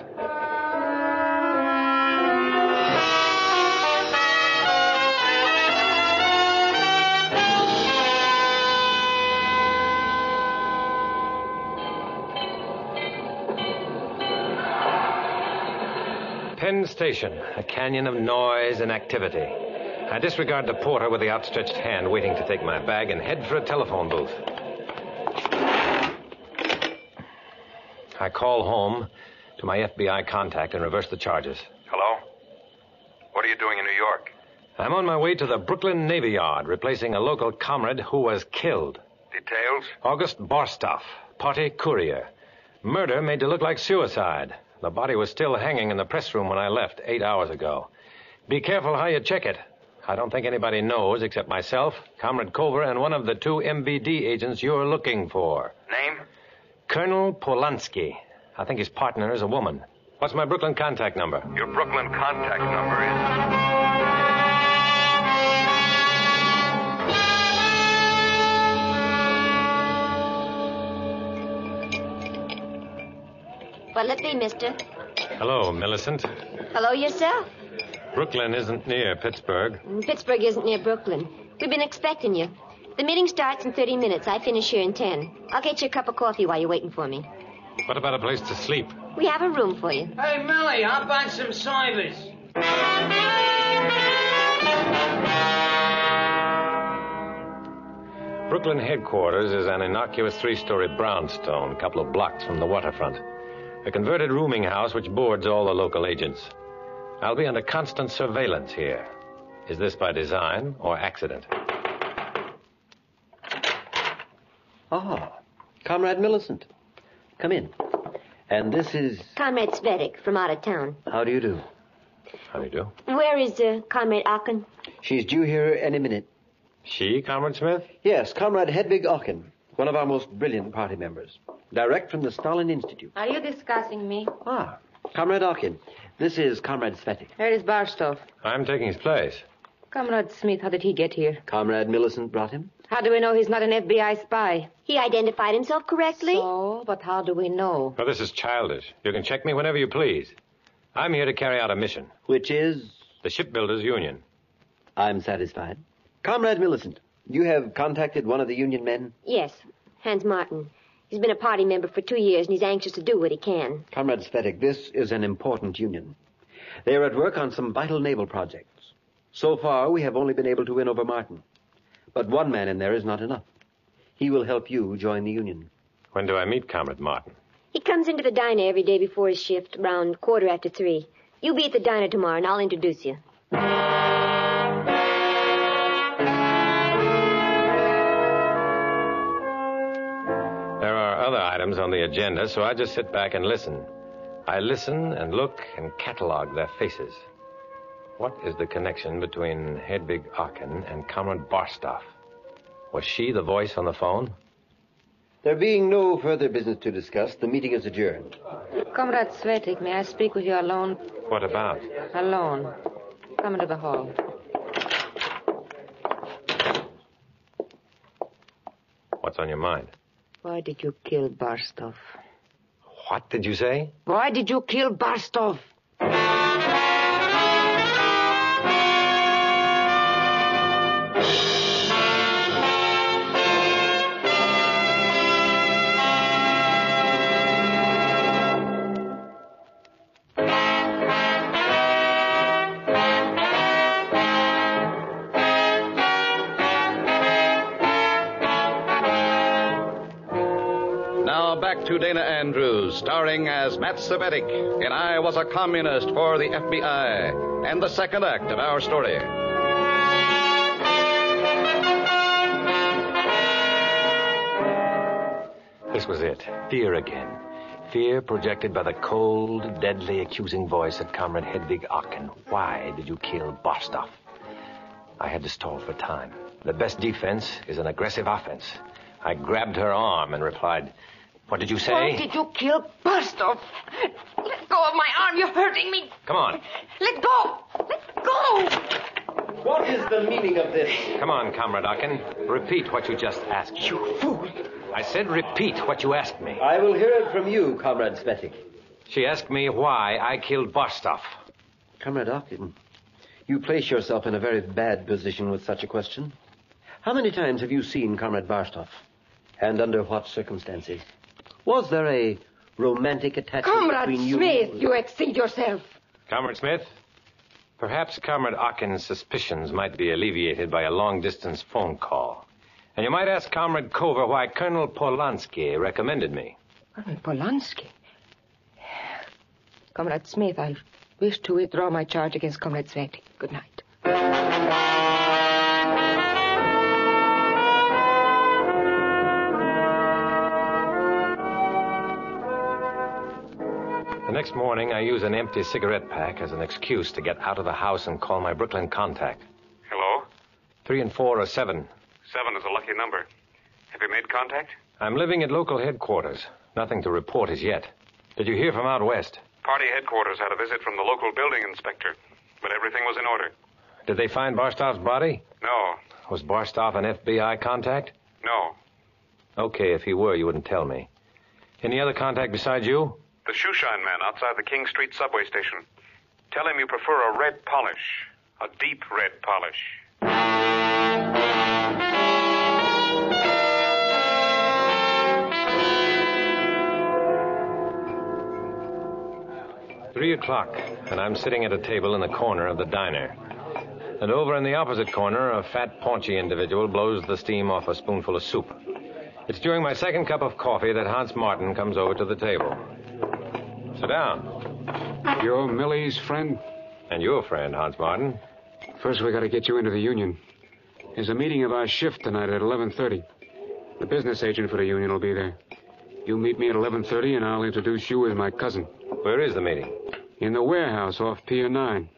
Penn Station, a canyon of noise and activity. I disregard the porter with the outstretched hand waiting to take my bag and head for a telephone booth. I call home to my FBI contact and reverse the charges. Hello? What are you doing in New York? I'm on my way to the Brooklyn Navy Yard, replacing a local comrade who was killed. Details? August Barstow, party courier. Murder made to look like suicide. The body was still hanging in the press room when I left 8 hours ago. Be careful how you check it. I don't think anybody knows except myself, Comrade Cover, and one of the two MVD agents you're looking for. Name? Colonel Polanski. I think his partner is a woman. What's my Brooklyn contact number? Your Brooklyn contact number is... What'll it be, mister? Hello, Millicent. Hello yourself. Brooklyn isn't near Pittsburgh. Pittsburgh isn't near Brooklyn. We've been expecting you. The meeting starts in 30 minutes. I finish here in 10. I'll get you a cup of coffee while you're waiting for me. What about a place to sleep? We have a room for you. Hey, Millie, hop on some cybers. Brooklyn headquarters is an innocuous 3-story brownstone, a couple of blocks from the waterfront. A converted rooming house which boards all the local agents. I'll be under constant surveillance here. Is this by design or accident? Ah, Comrade Millicent. Come in. And this is... Comrade Svetlik from out of town. How do you do? How do you do? Where is Comrade Aachen? She's due here any minute. She, Comrade Smith? Yes, Comrade Hedvig Aachen, one of our most brilliant party members. Direct from the Stalin Institute. Are you discussing me? Ah, Comrade Aachen, this is Comrade Svetlik. Where is Barstow? I'm taking his place. Comrade Smith, how did he get here? Comrade Millicent brought him. How do we know he's not an FBI spy? He identified himself correctly. So, but how do we know? Well, this is childish. You can check me whenever you please. I'm here to carry out a mission. Which is? The Shipbuilders Union. I'm satisfied. Comrade Millicent, you have contacted one of the union men? Yes, Hans Martin. He's been a party member for 2 years, and he's anxious to do what he can. Comrade Svetic, this is an important union. They are at work on some vital naval projects. So far, we have only been able to win over Martin. But one man in there is not enough. He will help you join the union. When do I meet Comrade Martin? He comes into the diner every day before his shift, around 3:15. You be at the diner tomorrow, and I'll introduce you. There are other items on the agenda, so I just sit back and listen. I listen and look and catalog their faces. What is the connection between Hedvig Aachen and Comrade Barstow? Was she the voice on the phone? There being no further business to discuss, the meeting is adjourned. Comrade Svetic, may I speak with you alone? What about? Alone. Come into the hall. What's on your mind? Why did you kill Barstow? What did you say? Why did you kill Barstow? Back to Dana Andrews, starring as Matt Cvetic in I Was a Communist for the FBI, and the second act of our story. This was it. Fear again. Fear projected by the cold, deadly, accusing voice of Comrade Hedvig Aachen. Why did you kill Barstow? I had to stall for time. The best defense is an aggressive offense. I grabbed her arm and replied, "What did you say?" Why did you kill Barstow? Let go of my arm. You're hurting me. Come on. Let go. Let go. What is the meaning of this? Come on, Comrade Aachen. Repeat what you just asked me. You fool. I said repeat what you asked me. I will hear it from you, Comrade Svetic. She asked me why I killed Barstow. Comrade Aachen, you place yourself in a very bad position with such a question. How many times have you seen Comrade Barstow? And under what circumstances? Was there a romantic attachment Comrade between you? Smith, you exceed yourself. Comrade Smith, perhaps Comrade Aachen's suspicions might be alleviated by a long-distance phone call. And you might ask Comrade Cover why Colonel Polanski recommended me. Colonel Polanski? Comrade Smith, I wish to withdraw my charge against Comrade Svetic. Good night. The next morning, I use an empty cigarette pack as an excuse to get out of the house and call my Brooklyn contact. Hello? 3 and 4 are 7. 7 is a lucky number. Have you made contact? I'm living at local headquarters. Nothing to report as yet. Did you hear from out west? Party headquarters had a visit from the local building inspector, but everything was in order. Did they find Barstow's body? No. Was Barstow an FBI contact? No. Okay, if he were, you wouldn't tell me. Any other contact besides you? The shoeshine man outside the King Street subway station. Tell him you prefer a red polish. A deep red polish. 3 o'clock, and I'm sitting at a table in the corner of the diner. And over in the opposite corner, a fat, paunchy individual blows the steam off a spoonful of soup. It's during my second cup of coffee that Hans Martin comes over to the table. Sit down. You're Millie's friend? And your friend, Hans Martin. First, we got to get you into the union. There's a meeting of our shift tonight at 11:30. The business agent for the union will be there. You meet me at 11:30, and I'll introduce you as my cousin. Where is the meeting? In the warehouse off Pier 9.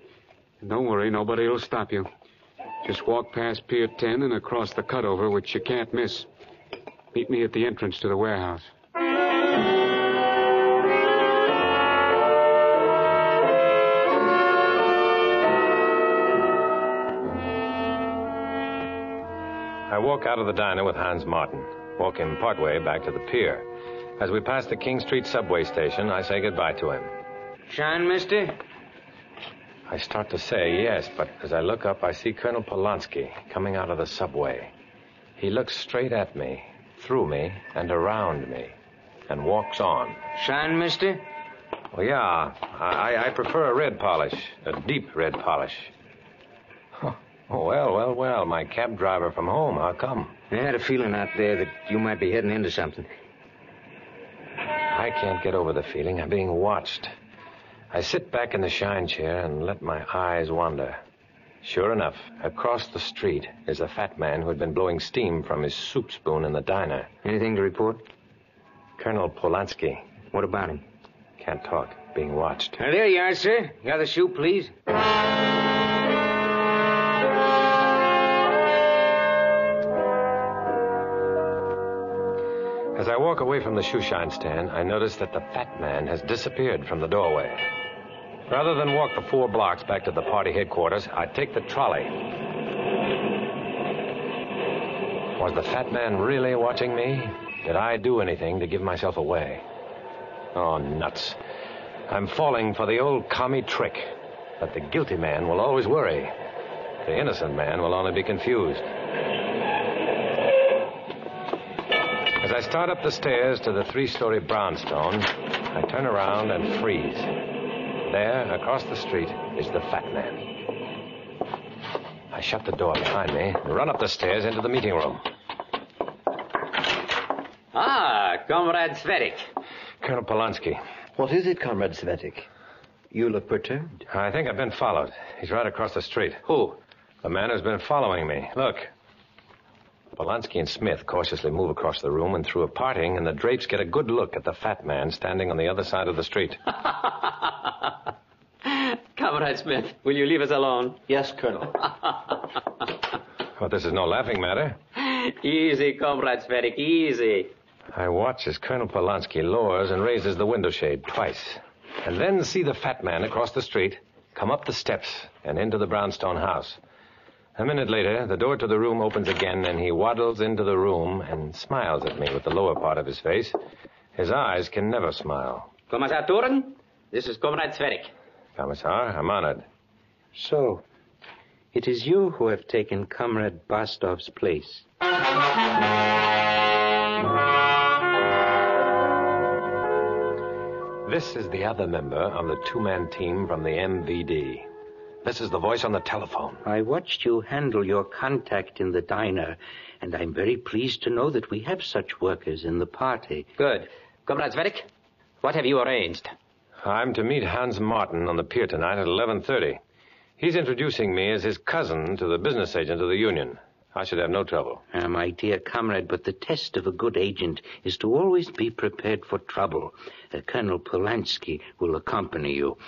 And don't worry, nobody will stop you. Just walk past Pier 10 and across the cutover, which you can't miss. Meet me at the entrance to the warehouse. I walk out of the diner with Hans Martin. Walk him partway back to the pier. As we pass the King Street subway station, I say goodbye to him. Shine, mister? I start to say yes, but as I look up, I see Colonel Polanski coming out of the subway. He looks straight at me, through me, and around me. and walks on. Shine, mister? Well, yeah. I prefer a red polish, a deep red polish. Huh. Oh, well. My cab driver from home. How come? I had a feeling out there that you might be heading into something. I can't get over the feeling. I'm being watched. I sit back in the shine chair and let my eyes wander. Sure enough, across the street is a fat man who had been blowing steam from his soup spoon in the diner. Anything to report? Colonel Polanski. What about him? Can't talk. Being watched. There you are, sir. The other shoe, please. As I walk away from the shoeshine stand, I notice that the fat man has disappeared from the doorway. Rather than walk the 4 blocks back to the party headquarters, I take the trolley. Was the fat man really watching me? Did I do anything to give myself away? Oh, nuts. I'm falling for the old commie trick that the guilty man will always worry. The innocent man will only be confused. As I start up the stairs to the 3-story brownstone, I turn around and freeze. There, across the street, is the fat man. I shut the door behind me and run up the stairs into the meeting room. Ah, Comrade Svetik. Colonel Polanski. What is it, Comrade Svetik? You look perturbed. I think I've been followed. He's right across the street. Who? The man who's been following me. Look. Polanski and Smith cautiously move across the room, and through a parting, and the drapes get a good look at the fat man standing on the other side of the street. Comrade Smith, will you leave us alone? Yes, Colonel. Well, this is no laughing matter. Easy, Comrade Svetik, easy. I watch as Colonel Polanski lowers and raises the window shade twice, and then see the fat man across the street come up the steps and into the brownstone house. A minute later, the door to the room opens again, and he waddles into the room and smiles at me with the lower part of his face. His eyes can never smile. Commissar Turin, this is Comrade Svetik. Commissar, I'm honored. So, it is you who have taken Comrade Bastov's place. This is the other member of the 2-man team from the MVD. This is the voice on the telephone. I watched you handle your contact in the diner, and I'm very pleased to know that we have such workers in the party. Good. Comrade Svetik, what have you arranged? I'm to meet Hans Martin on the pier tonight at 11:30. He's introducing me as his cousin to the business agent of the union. I should have no trouble. My dear comrade, but the test of a good agent is to always be prepared for trouble. Colonel Polanski will accompany you.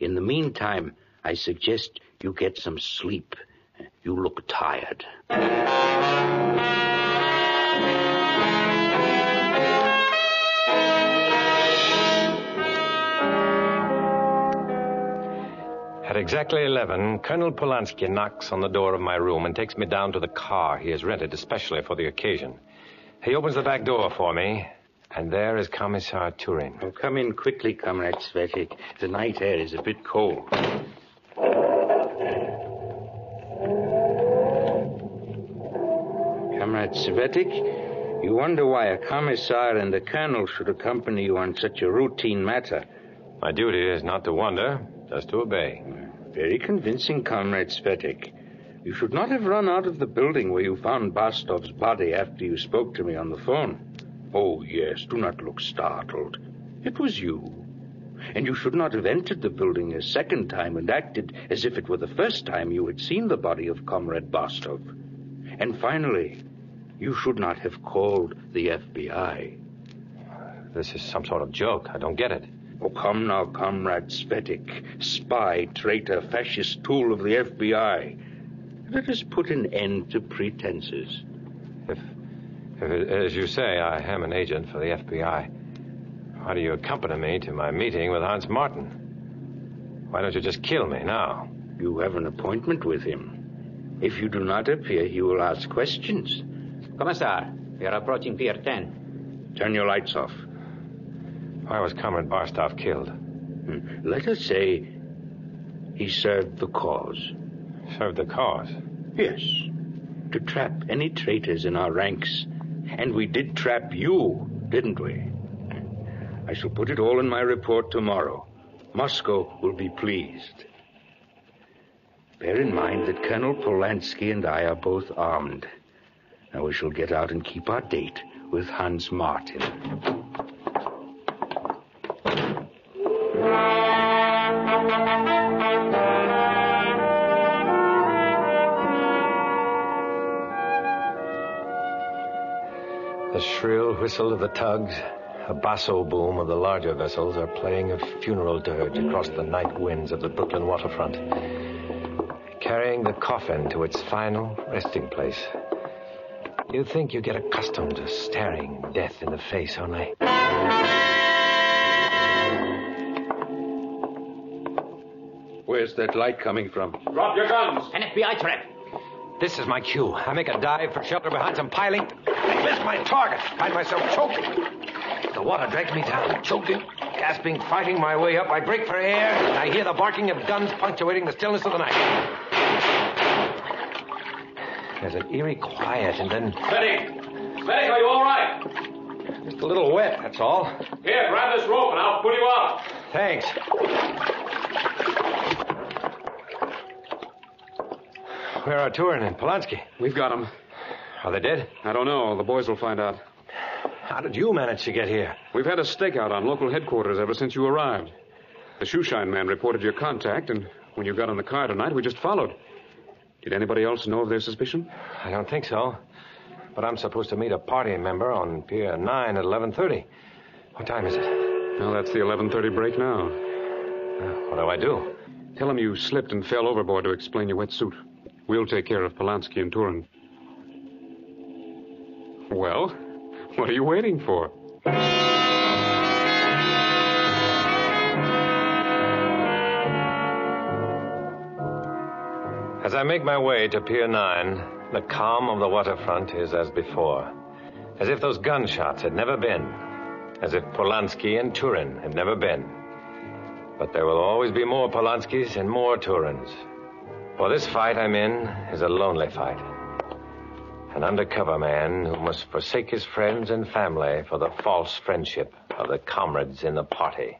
In the meantime, I suggest you get some sleep. You look tired. At exactly 11, Colonel Polanski knocks on the door of my room and takes me down to the car he has rented especially for the occasion. He opens the back door for me, and there is Commissar Turin. Oh, come in quickly, Comrade Svetik. The night air is a bit cold. Comrade Svetik, you wonder why a commissar and a colonel should accompany you on such a routine matter. My duty is not to wonder, just to obey. Very convincing, Comrade Svetik. You should not have run out of the building where you found Bastov's body after you spoke to me on the phone. Oh, yes, do not look startled. It was you. And you should not have entered the building a second time and acted as if it were the first time you had seen the body of Comrade Bastov. And finally, you should not have called the FBI. This is some sort of joke. I don't get it. Oh, come now, Comrade Svetik. Spy, traitor, fascist tool of the FBI. Let us put an end to pretenses. If as you say, I am an agent for the FBI, why do you accompany me to my meeting with Hans Martin? Why don't you just kill me now? You have an appointment with him. If you do not appear, he will ask questions. Commissar, we are approaching Pier 10. Turn your lights off. Why was Comrade Barstov killed? Let us say he served the cause. Served the cause? Yes. To trap any traitors in our ranks. And we did trap you, didn't we? I shall put it all in my report tomorrow. Moscow will be pleased. Bear in mind that Colonel Polanski and I are both armed. Now we shall get out and keep our date with Hans Martin. The shrill whistle of the tugs, a basso boom of the larger vessels are playing a funeral dirge across the night winds of the Brooklyn waterfront, carrying the coffin to its final resting place. You think you get accustomed to staring death in the face, only... Where's that light coming from? Drop your guns! An FBI trap. This is my cue. I make a dive for shelter behind some piling. I miss my target. Find myself choking. The water drags me down, choking, gasping, fighting my way up. I break for air, and I hear the barking of guns punctuating the stillness of the night. There's an eerie quiet, and then... Medic! Medic, are you all right? Just a little wet, that's all. Here, grab this rope and I'll pull you out. Thanks. Where are Turin and Polanski? We've got them. Are they dead? I don't know. The boys will find out. How did you manage to get here? We've had a stakeout on local headquarters ever since you arrived. The shoeshine man reported your contact, and when you got on the car tonight, we just followed. Did anybody else know of their suspicion? I don't think so. But I'm supposed to meet a party member on Pier 9 at 11:30. What time is it? Well, that's the 11:30 break now. What do I do? Tell him you slipped and fell overboard to explain your wetsuit. We'll take care of Polanski and Turin. Well, what are you waiting for? As I make my way to Pier 9, the calm of the waterfront is as before. As if those gunshots had never been. As if Polanski and Turin had never been. But there will always be more Polanskis and more Turins. For this fight I'm in is a lonely fight. An undercover man who must forsake his friends and family for the false friendship of the comrades in the party.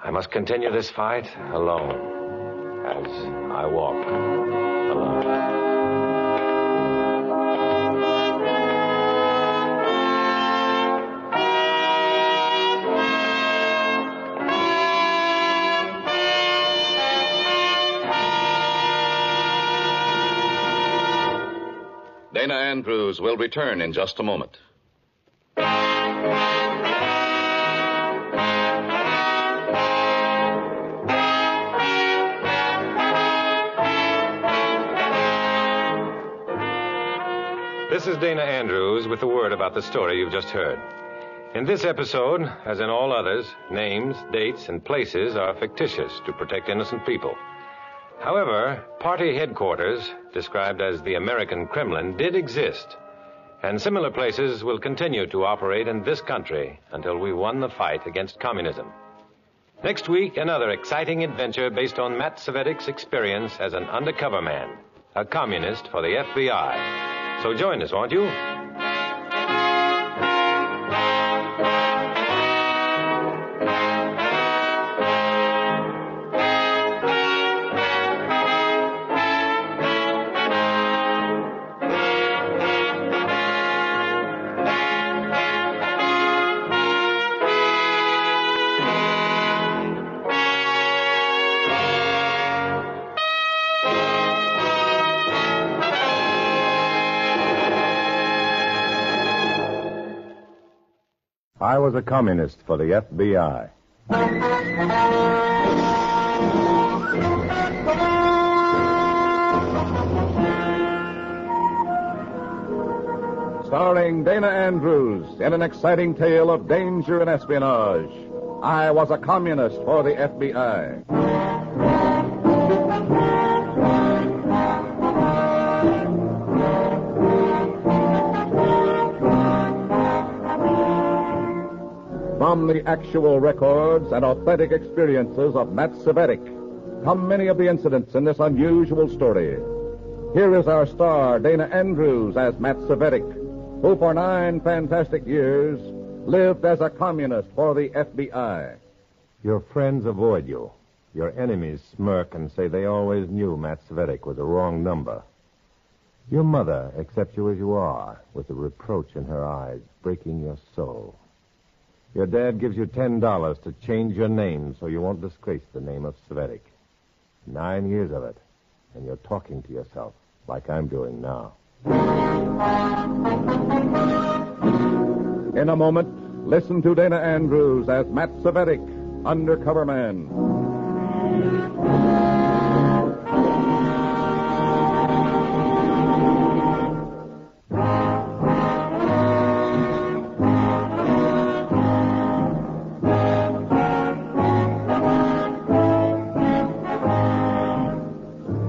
I must continue this fight alone. As I walk alone. Dana Andrews will return in just a moment. This is Dana Andrews with the word about the story you've just heard. In this episode, as in all others, names, dates, and places are fictitious to protect innocent people. However, party headquarters, described as the American Kremlin, did exist, and similar places will continue to operate in this country until we won the fight against communism. Next week, another exciting adventure based on Matt Cvetic's experience as an undercover man, a communist for the FBI. So join us, won't you? I was a communist for the FBI. Starring Dana Andrews in an exciting tale of danger and espionage. I was a communist for the FBI. From the actual records and authentic experiences of Matt Cvetic come many of the incidents in this unusual story. Here is our star, Dana Andrews, as Matt Cvetic, who for 9 fantastic years lived as a communist for the FBI. Your friends avoid you. Your enemies smirk and say they always knew Matt Cvetic was a wrong number. Your mother accepts you as you are, with a reproach in her eyes, breaking your soul. Your dad gives you $10 to change your name so you won't disgrace the name of Cvetic. 9 years of it, and you're talking to yourself like I'm doing now. In a moment, listen to Dana Andrews as Matt Cvetic, undercover man.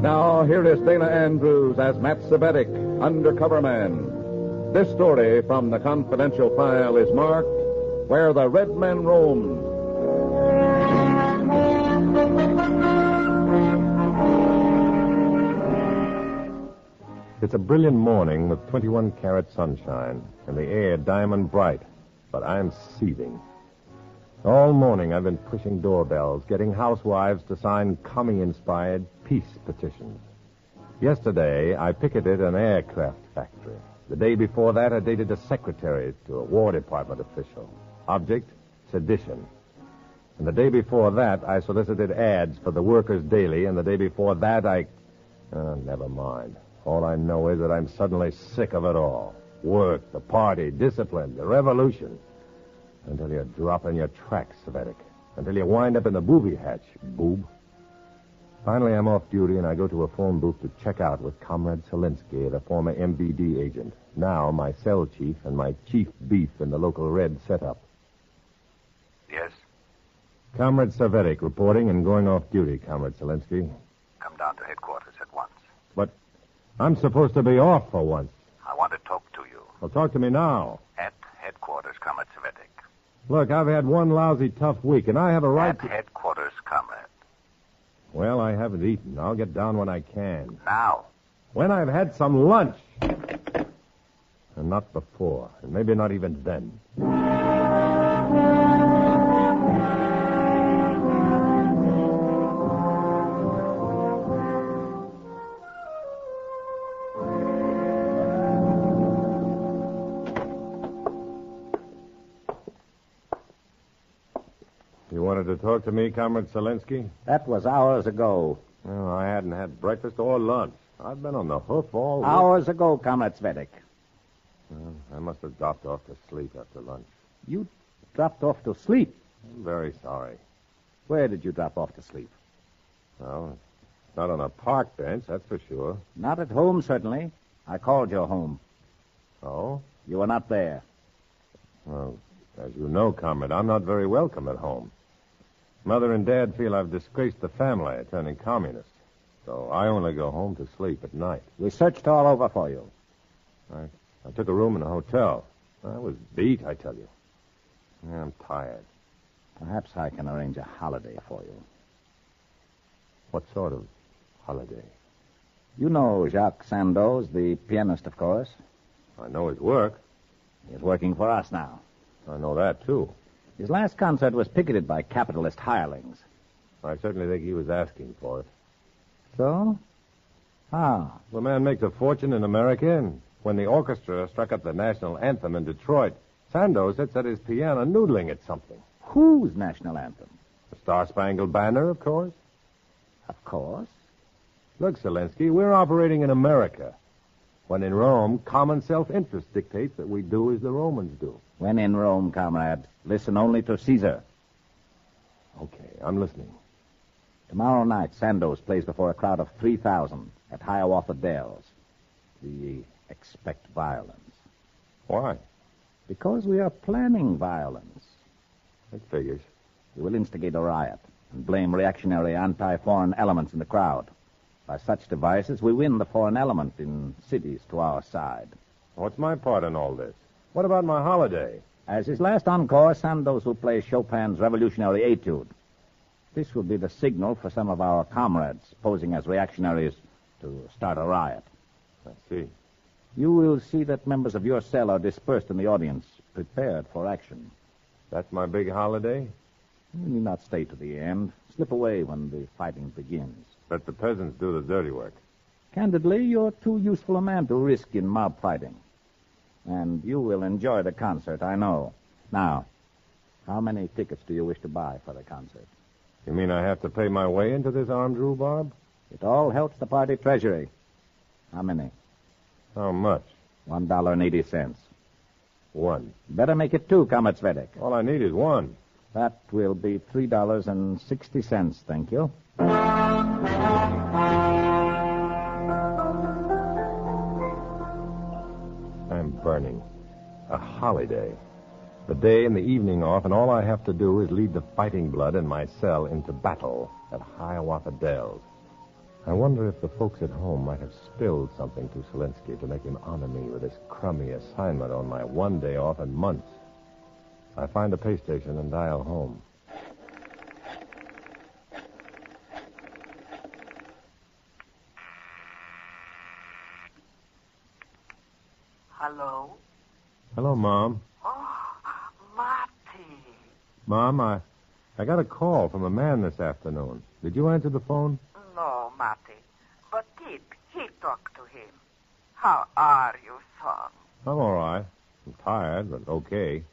Now, here is Dana Andrews as Matt Cvetic, undercover man. This story from the confidential file is marked Where the Red Men Roamed. It's a brilliant morning with 21-carat sunshine and the air diamond bright, but I'm seething. All morning I've been pushing doorbells, getting housewives to sign commie-inspired peace petitions. Yesterday, I picketed an aircraft factory. The day before that, I dated a secretary to a War Department official. Object, sedition. And the day before that, I solicited ads for the Workers' Daily, and the day before that, never mind. All I know is that I'm suddenly sick of it all. Work, the party, discipline, the revolution. Until you drop in your tracks, Cvetic. Until you wind up in the booby hatch, boob. Finally, I'm off duty, and I go to a phone booth to check out with Comrade Selinsky, the former MBD agent. Now my cell chief and my chief beef in the local Red setup. Yes? Comrade Cvetic reporting and going off duty, Comrade Selinsky. Come down to headquarters at once. But I'm supposed to be off for once. I want to talk to you. Well, talk to me now. At headquarters, Comrade Cvetic. Look, I've had one lousy, tough week, and I have a right At headquarters, Comrade. Well, I haven't eaten. I'll get down when I can. Now. When I've had some lunch. And not before. And maybe not even then. You wanted to talk to me, Comrade Selinsky? That was hours ago. Well, I hadn't had breakfast or lunch. I've been on the hoof all week. Hours ago, Comrade Cvetic. Well, I must have dropped off to sleep after lunch. You dropped off to sleep? I'm very sorry. Where did you drop off to sleep? Well, not on a park bench, that's for sure. Not at home, certainly. I called your home. Oh? You were not there. Well, as you know, Comrade, I'm not very welcome at home. Mother and Dad feel I've disgraced the family, turning communist. So I only go home to sleep at night. We searched all over for you. I took a room in a hotel. I was beat, I tell you. Yeah, I'm tired. Perhaps I can arrange a holiday for you. What sort of holiday? You know Jacques Sandoz, the pianist, of course. I know his work. He's working for us now. I know that, too. His last concert was picketed by capitalist hirelings. I certainly think he was asking for it. So? How? The man makes a fortune in America, and when the orchestra struck up the national anthem in Detroit, Sandoz sits at his piano noodling at something. Whose national anthem? The Star-Spangled Banner, of course. Of course. Look, Selinsky, we're operating in America. When in Rome, common self-interest dictates that we do as the Romans do. When in Rome, comrade, listen only to Caesar. Okay, I'm listening. Tomorrow night, Sandoz plays before a crowd of 3,000 at Hiawatha Dells. We expect violence. Why? Because we are planning violence. It figures. We will instigate a riot and blame reactionary anti-foreign elements in the crowd. By such devices, we win the foreign element in cities to our side. What's my part in all this? What about my holiday? As his last encore, Sandoz will play Chopin's Revolutionary Etude. This will be the signal for some of our comrades posing as reactionaries to start a riot. I see. You will see that members of your cell are dispersed in the audience, prepared for action. That's my big holiday? You need not stay to the end. Slip away when the fighting begins. Let the peasants do the dirty work. Candidly, you're too useful a man to risk in mob fighting. And you will enjoy the concert, I know. Now, how many tickets do you wish to buy for the concert? You mean I have to pay my way into this armed rhubarb? It all helps the party treasury. How many? How much? $1.80. One. Better make it two, Comrade Svedek. All I need is one. That will be $3.60, thank you. I'm burning. A holiday. The day and the evening off, and all I have to do is lead the fighting blood in my cell into battle at Hiawatha Dells. I wonder if the folks at home might have spilled something to Selinsky to make him honor me with this crummy assignment on my one day off in months. I find a pay station and dial home. Hello? Hello, Mom. Oh, Marty. Mom, I got a call from a man this afternoon. Did you answer the phone? No, Marty. But Tip, he talked to him. How are you, son? I'm all right. I'm tired, but okay.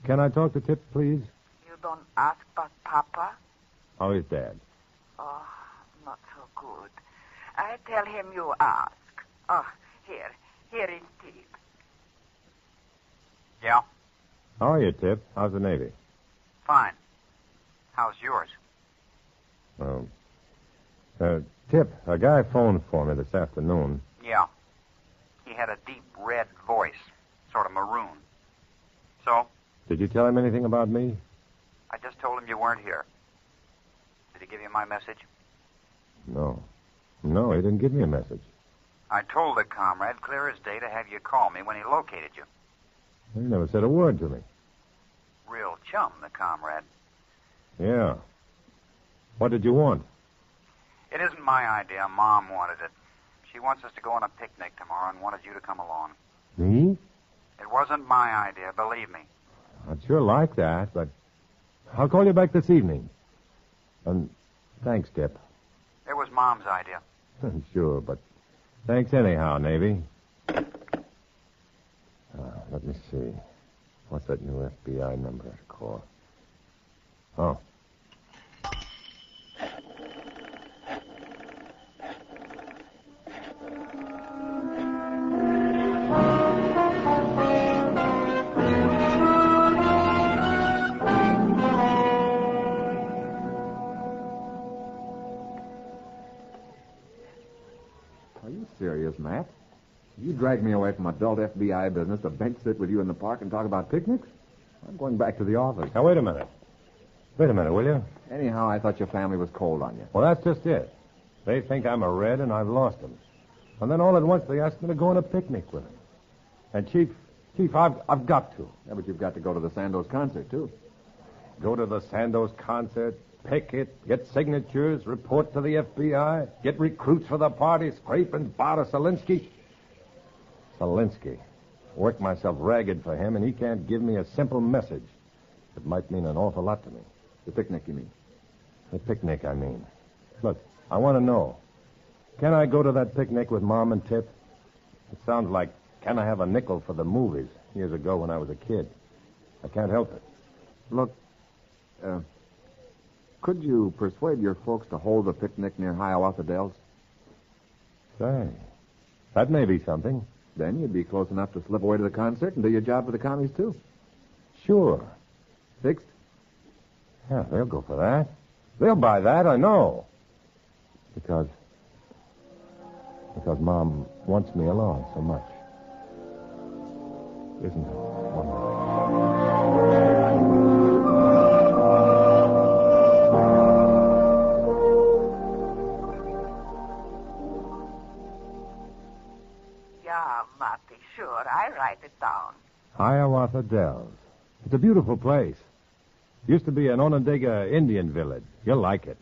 Can I talk to Tip, please? You don't ask about Papa? How is Dad? Oh, not so good. I tell him you ask. Oh, here is Tip. Yeah? How are you, Tip? How's the Navy? Fine. How's yours? Tip, a guy phoned for me this afternoon. Yeah. He had a deep red voice, sort of maroon. So? Did you tell him anything about me? I just told him you weren't here. Did he give you my message? No. No, he didn't give me a message. I told the comrade clear as day to have you call me when he located you. He never said a word to me. Real chum, the comrade. Yeah. What did you want? It isn't my idea. Mom wanted it. She wants us to go on a picnic tomorrow and wanted you to come along. Me? It wasn't my idea, believe me. I'd sure like that, but I'll call you back this evening. And thanks, Tip. It was Mom's idea. Sure, but thanks anyhow, Navy. Let me see. What's that new FBI number to call? Oh. Are you serious, Matt? You dragged me away from adult FBI business to bench sit with you in the park and talk about picnics? I'm going back to the office. Now, wait a minute. Wait a minute, will you? Anyhow, I thought your family was cold on you. Well, that's just it. They think I'm a Red and I've lost them. And then all at once they ask me to go on a picnic with them. And, Chief, I've got to. Yeah, but you've got to go to the Sandoz concert, too. Go to the Sandoz concert, picket, get signatures, report to the FBI, get recruits for the party, scrape and bar Selinsky. Selinsky. Work myself ragged for him, and he can't give me a simple message. It might mean an awful lot to me. The picnic, you mean? The picnic, I mean. Look, I want to know. Can I go to that picnic with Mom and Tip? It sounds like, can I have a nickel for the movies years ago when I was a kid? I can't help it. Look, could you persuade your folks to hold the picnic near Hiawatha Dells? Say, that may be something. Then you'd be close enough to slip away to the concert and do your job for the commies, too. Sure. Fixed? Yeah, they'll go for that. They'll buy that, I know. Because Mom wants me along so much. Isn't it wonderful? Yeah, Marty, sure. I write it down. Hiawatha Dells. It's a beautiful place. Used to be an Onondaga Indian village. You'll like it.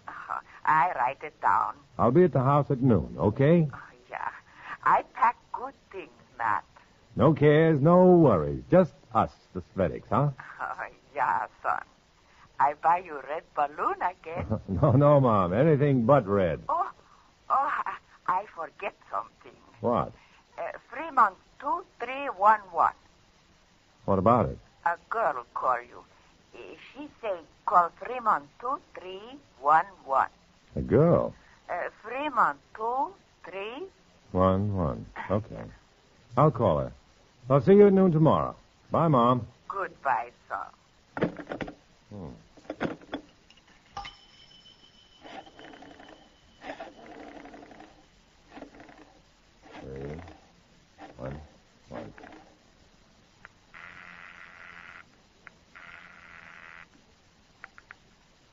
I write it down. I'll be at the house at noon, okay? Yeah. I pack good things that? No cares, no worries. Just us, the Svetiks, huh? Oh, yeah, son. I buy you red balloon, I guess. No, Mom. Anything but red. Oh, I forget something. What? Fremont 2311. What about it? A girl call you. She say call Fremont 2311. A girl? Fremont 2311. 1. Okay. I'll call her. I'll see you at noon tomorrow. Bye, Mom. Goodbye, son. Three, one.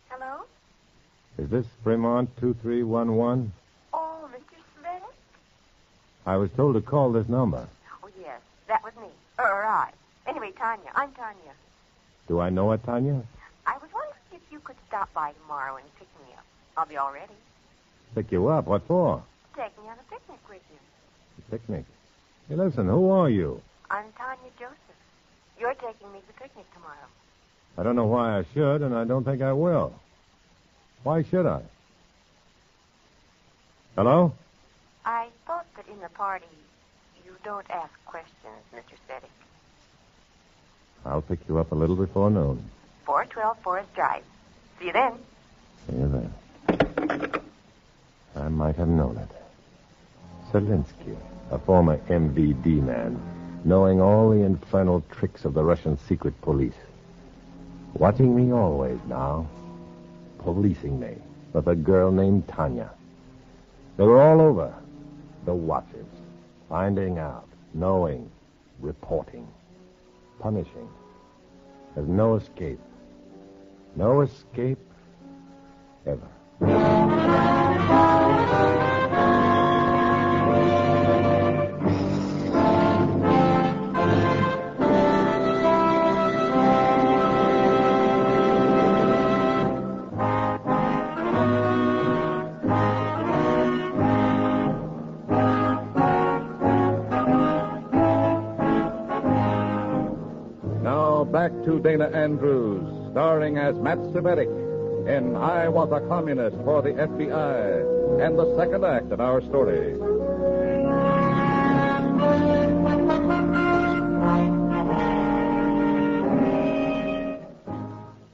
Hello? Is this Fremont 2311? Oh, Mr. Svetic? I was told to call this number. Oh, yes. That was me. Right. Anyway, Tanya. I'm Tanya. Do I know it, Tanya? I was wondering if you could stop by tomorrow and pick me up. I'll be all ready. Pick you up? What for? Take me on a picnic with you. Picnic. Hey, listen, who are you? I'm Tanya Joseph. You're taking me to the picnic tomorrow. I don't know why I should, and I don't think I will. Why should I? Hello? I thought that in the party you don't ask questions, Mr. Svetic. I'll pick you up a little before noon. 412 Forest Drive. See you then. See you then. I might have known it. Zelinsky, a former MVD man, knowing all the infernal tricks of the Russian secret police. Watching me always now. Policing me with a girl named Tanya. They were all over. The watchers. Finding out. Knowing. Reporting. Punishing. There's no escape. No escape ever. Back to Dana Andrews, starring as Matt Cvetic in I Was a Communist for the FBI, and the second act of our story.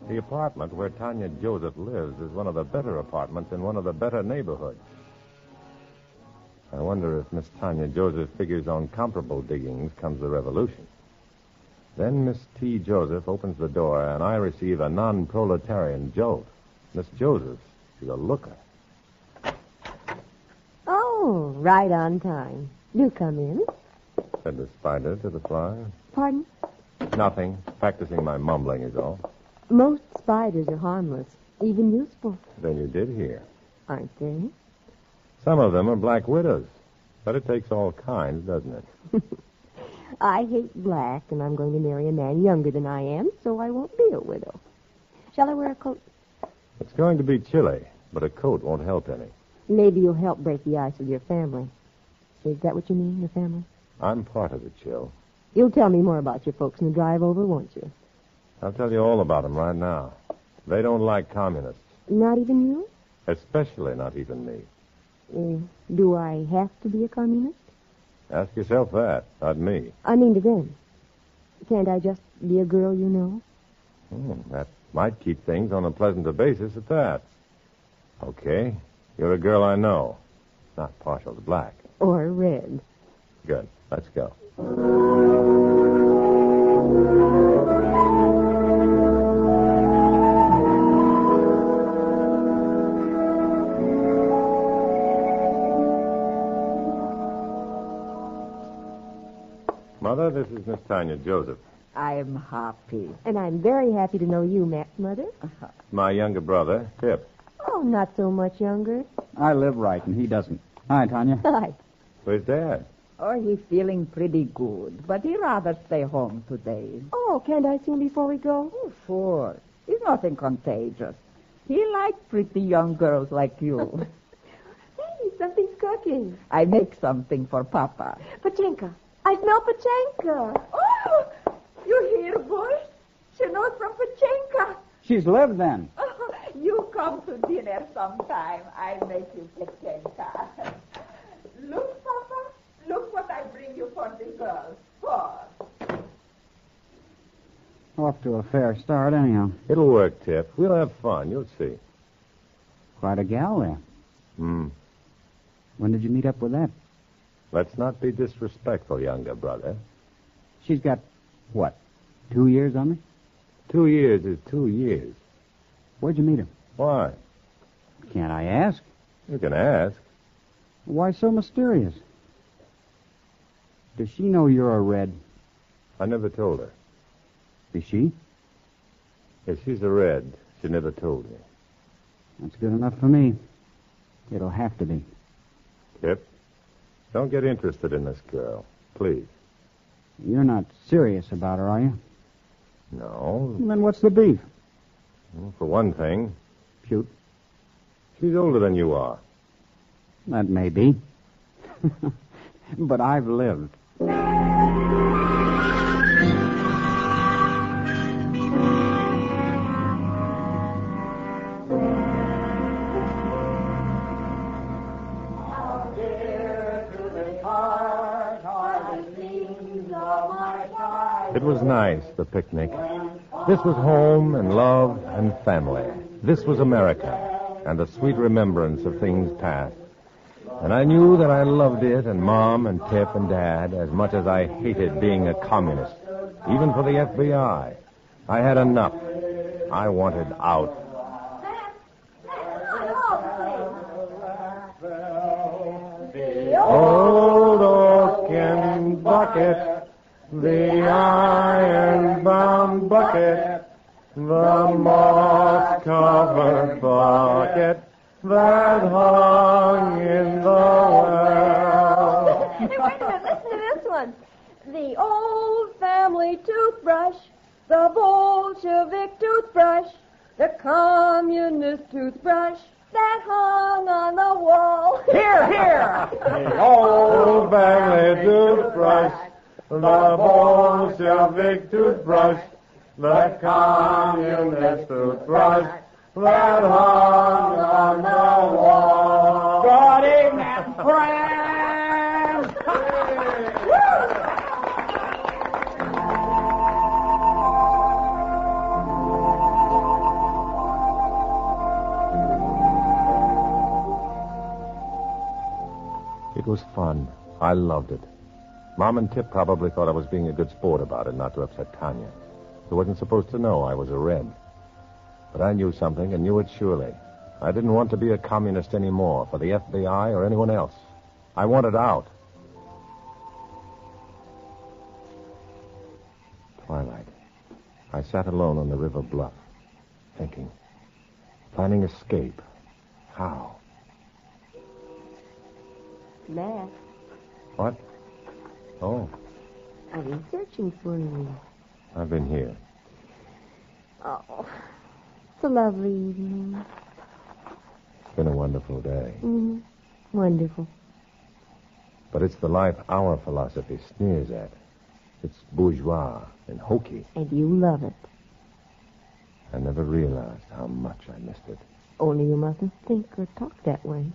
The apartment where Tanya Joseph lives is one of the better apartments in one of the better neighborhoods. I wonder if Miss Tanya Joseph figures on comparable diggings comes the revolution. Then Miss T. Joseph opens the door, and I receive a non-proletarian jolt. Miss Joseph, she's a looker. Oh, right on time. Do come in. Said the spider to the fly. Pardon? Nothing. Practicing my mumbling is all. Most spiders are harmless, even useful. Then you did hear. Aren't they? Some of them are black widows. But it takes all kinds, doesn't it? I hate black, and I'm going to marry a man younger than I am, so I won't be a widow. Shall I wear a coat? It's going to be chilly, but a coat won't help any. Maybe you'll help break the ice with your family. Is that what you mean, your family? I'm part of the chill. You'll tell me more about your folks in the drive over, won't you? I'll tell you all about them right now. They don't like communists. Not even you? Especially not even me. Do I have to be a communist? Ask yourself that, not me. I mean to them. Can't I just be a girl you know? That might keep things on a pleasanter basis at that. Okay, you're a girl I know. Not partial to black. Or red. Good. Let's go. Mother, this is Miss Tanya Joseph. I'm happy. And I'm very happy to know you, Matt's mother. My younger brother, Pip. Oh, not so much younger. I live right, and he doesn't. Hi, Tanya. Hi. Where's Dad? Oh, he's feeling pretty good, but he'd rather stay home today. Oh, can't I see him before we go? Oh, sure. He's nothing contagious. He likes pretty young girls like you. Hey, something's cooking. I make something for Papa. Pachinka, I smell Pachenka. Oh, you here, Bush? She knows from Pachenka. She's lived then. Oh, you come to dinner sometime. I'll make you Pachenka. Look, Papa. Look what I bring you for the girls. Off to a fair start, anyhow. It'll work, Tip. We'll have fun. You'll see. Quite a gal there. When did you meet up with that? Let's not be disrespectful, younger brother. She's got, what, 2 years on me? 2 years is 2 years. Where'd you meet her? Why? Can't I ask? You can ask. Why so mysterious? Does she know you're a Red? I never told her. Is she? If she's a Red, she never told me. That's good enough for me. It'll have to be. Tip, don't get interested in this girl, please. You're not serious about her, are you? No. Then what's the beef? Well, for one thing... Shoot. She's older than you are. That may be. But I've lived. It was nice, the picnic. This was home and love and family. This was America and the sweet remembrance of things past. And I knew that I loved it and Mom and Tip and Dad as much as I hated being a communist, even for the FBI. I had enough. I wanted out. The old oaken bucket, the iron-bound bucket, the moss-covered bucket that hung in the well. Hey, wait a minute. Listen to this one. The old family toothbrush, the Bolshevik toothbrush, the communist toothbrush that hung on the wall. Here, here! The old family toothbrush, the Bolshevik toothbrush, the communist toothbrush that hung on the wall. Good evening, friends! It was fun. I loved it. Mom and Tip probably thought I was being a good sport about it, not to upset Tanya, who wasn't supposed to know I was a Red. But I knew something and knew it surely. I didn't want to be a communist anymore for the FBI or anyone else. I wanted out. Twilight. I sat alone on the river bluff, thinking, planning escape. How? Matt, What? Oh, I've been searching for you. I've been here. Oh, it's a lovely evening. It's been a wonderful day. Mm-hmm. Wonderful. But it's the life our philosophy sneers at. It's bourgeois and hokey. And you love it. I never realized how much I missed it. Only you mustn't think or talk that way.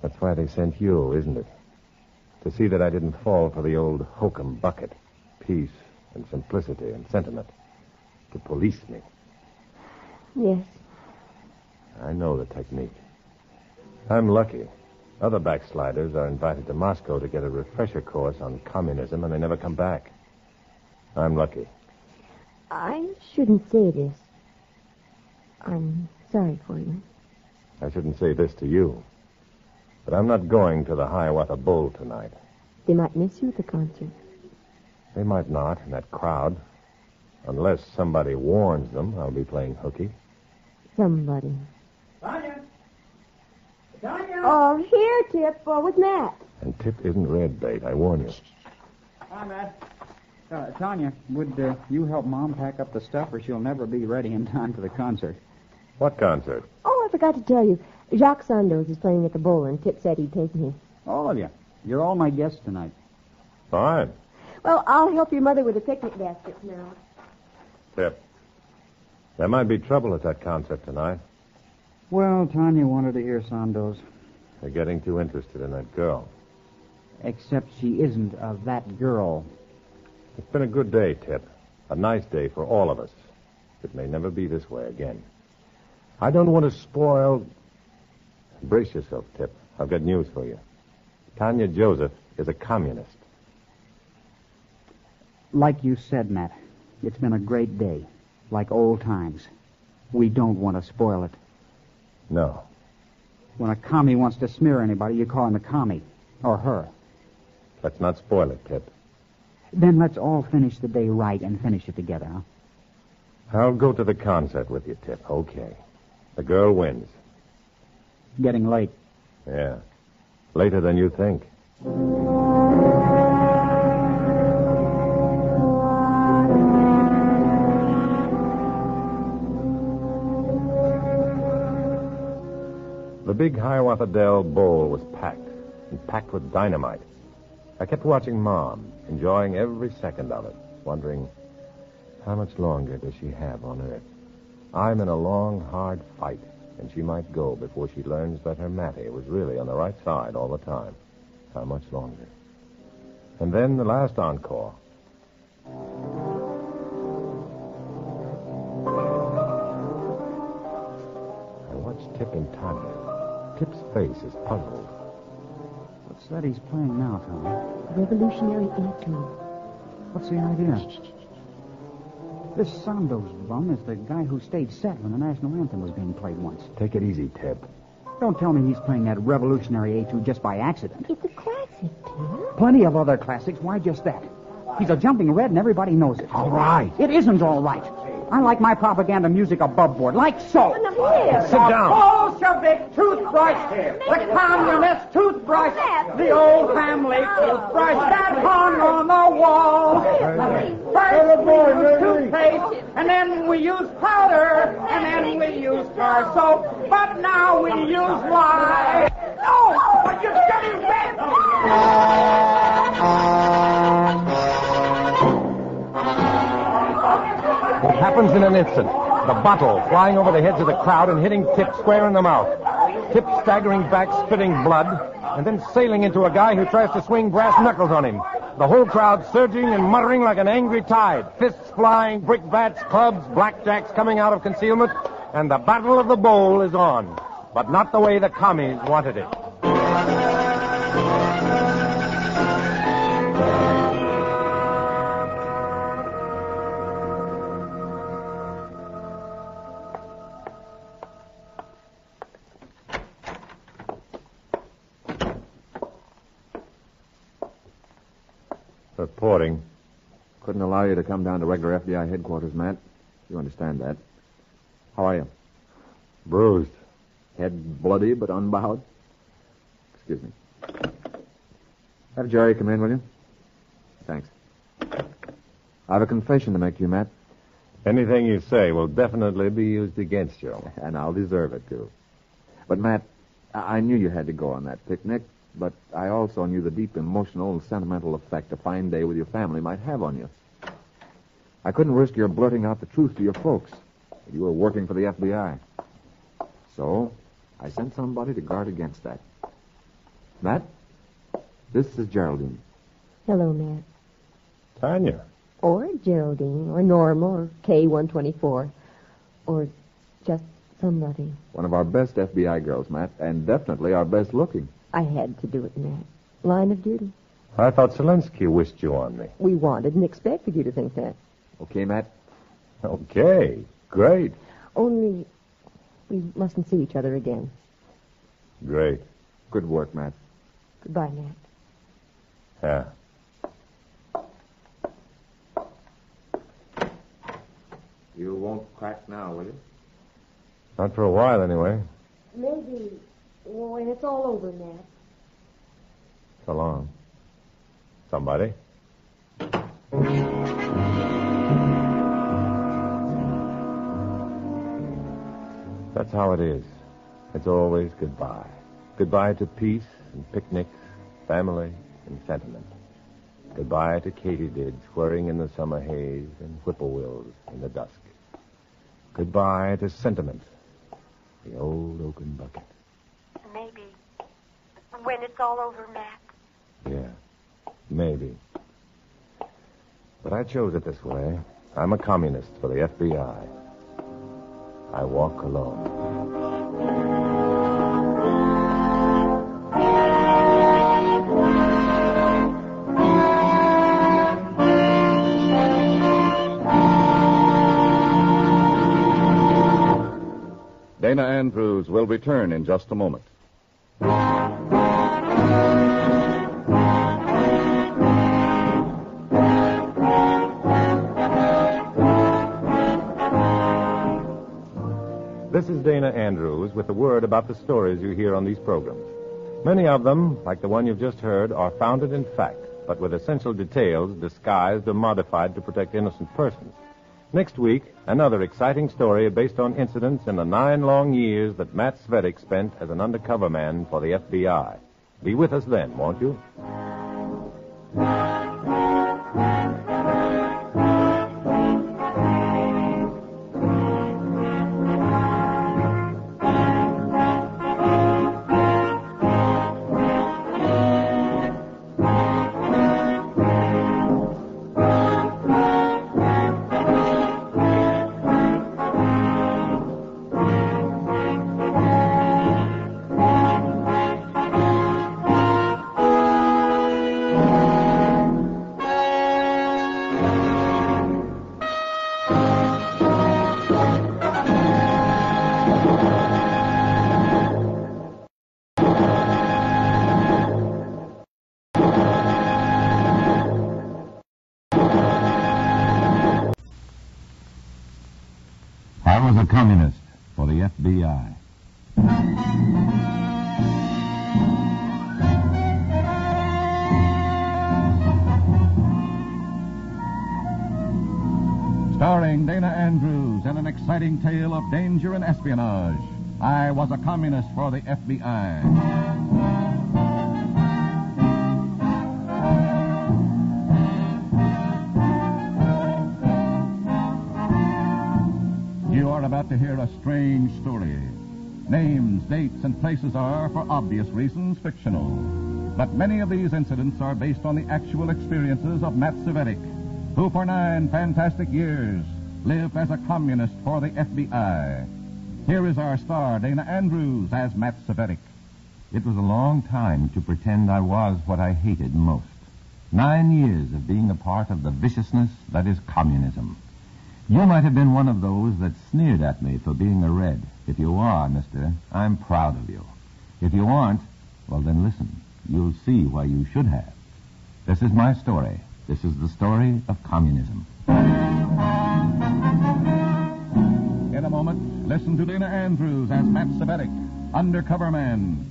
That's why they sent you, isn't it? To see that I didn't fall for the old hokum bucket. Peace and simplicity and sentiment. To police me. Yes. I know the technique. I'm lucky. Other backsliders are invited to Moscow to get a refresher course on communism, and they never come back. I'm lucky. I shouldn't say this. I'm sorry for you. I shouldn't say this to you. But I'm not going to the Hiawatha Bowl tonight. They might miss you at the concert. They might not in that crowd. Unless somebody warns them I'll be playing hooky. Somebody. Tanya! Tanya! Oh, here, Tip, with Matt. And Tip isn't red bait, I warn you. Hi, Matt. Tanya, would you help Mom pack up the stuff, or she'll never be ready in time for the concert? What concert? Oh, I forgot to tell you. Jacques Sandoz is playing at the bowl, and Tip said he'd take me. All of you. You're all my guests tonight. Fine. Well, I'll help your mother with the picnic baskets now. Tip, there might be trouble at that concert tonight. Well, Tanya wanted to hear Sandoz. They're getting too interested in that girl. Except she isn't that girl. It's been a good day, Tip. A nice day for all of us. It may never be this way again. I don't want to spoil... Brace yourself, Tip. I've got news for you. Tanya Joseph is a communist. Like you said, Matt, it's been a great day. Like old times. We don't want to spoil it. No. When a commie wants to smear anybody, you call him a commie. Or her. Let's not spoil it, Tip. Then let's all finish the day right and finish it together, huh? I'll go to the concert with you, Tip. Okay. The girl wins. Getting late. Yeah. Later than you think. The big Hiawatha Dell bowl was packed, and packed with dynamite. I kept watching Mom, enjoying every second of it, wondering, how much longer does she have on Earth? I'm in a long, hard fight, and she might go before she learns that her Mattie was really on the right side all the time. How much longer? And then the last encore. I watched Tip and Tanya. Tip's face is puzzled. What's that he's playing now, Tommy? Revolutionary Etude. What's the idea? This Sandoz bum is the guy who stayed set when the national anthem was being played once. Take it easy, Tip. Don't tell me he's playing that revolutionary etude just by accident. It's a classic, Tim. Plenty of other classics. Why just that? He's a jumping red and everybody knows it. All right. It isn't all right. I like my propaganda music above board, like so. Sit down. Bolshevik toothbrush, the communist toothbrush, the old family toothbrush that hung on the wall. First we used toothpaste, and then we used powder, and then we used bar soap, but now we use lye. No, but you're getting red. It happens in an instant. The bottle flying over the heads of the crowd and hitting Tip square in the mouth. Tip staggering back, spitting blood, and then sailing into a guy who tries to swing brass knuckles on him. The whole crowd surging and muttering like an angry tide. Fists flying, brickbats, clubs, blackjacks coming out of concealment, and the battle of the bowl is on. But not the way the commies wanted it. Reporting. Couldn't allow you to come down to regular FBI headquarters, Matt. You understand that. How are you? Bruised. Head bloody but unbowed? Excuse me. Have Jerry come in, will you? Thanks. I have a confession to make to you, Matt. Anything you say will definitely be used against you. And I'll deserve it, too. But, Matt, I knew you had to go on that picnic, but I also knew the deep emotional and sentimental effect a fine day with your family might have on you. I couldn't risk your blurting out the truth to your folks that you were working for the FBI. So, I sent somebody to guard against that. Matt, this is Geraldine. Hello, Matt. Tanya. Or Geraldine, or Norma, or K-124, or just somebody. One of our best FBI girls, Matt, and definitely our best looking. I had to do it, Matt. Line of duty. I thought Zelensky wished you on me. We wanted and expected you to think that. Okay, Matt? Okay, great. Only we mustn't see each other again. Great. Good work, Matt. Goodbye, Matt. Yeah. You won't crack now, will you? Not for a while, anyway. Maybe when it's all over, Matt. So long. Somebody. That's how it is. It's always goodbye. Goodbye to peace and picnics, family and sentiment. Goodbye to katydid whirring in the summer haze and whippoorwills in the dusk. Goodbye to sentiment, the old oaken bucket. Maybe when it's all over, Matt. Yeah, maybe. But I chose it this way. I'm a communist for the FBI. I walk alone. Dana Andrews will return in just a moment. This is Dana Andrews with a word about the stories you hear on these programs. Many of them, like the one you've just heard, are founded in fact, but with essential details disguised or modified to protect innocent persons. Next week, another exciting story based on incidents in the 9 long years that Matt Svetich spent as an undercover man for the FBI. Be with us then, won't you? I was a communist for the FBI. Starring Dana Andrews in an exciting tale of danger and espionage. I was a communist for the FBI. You are about to hear a strange story. Names, dates, and places are, for obvious reasons, fictional. But many of these incidents are based on the actual experiences of Matt Svetich, who for 9 fantastic years lived as a communist for the FBI. Here is our star, Dana Andrews, as Matt Svetich. It was a long time to pretend I was what I hated most. 9 years of being a part of the viciousness that is communism. You might have been one of those that sneered at me for being a Red. If you are, mister, I'm proud of you. If you aren't, well, then listen. You'll see why you should have. This is my story. This is the story of communism. In a moment, listen to Dana Andrews as Matt Svetich, undercover man.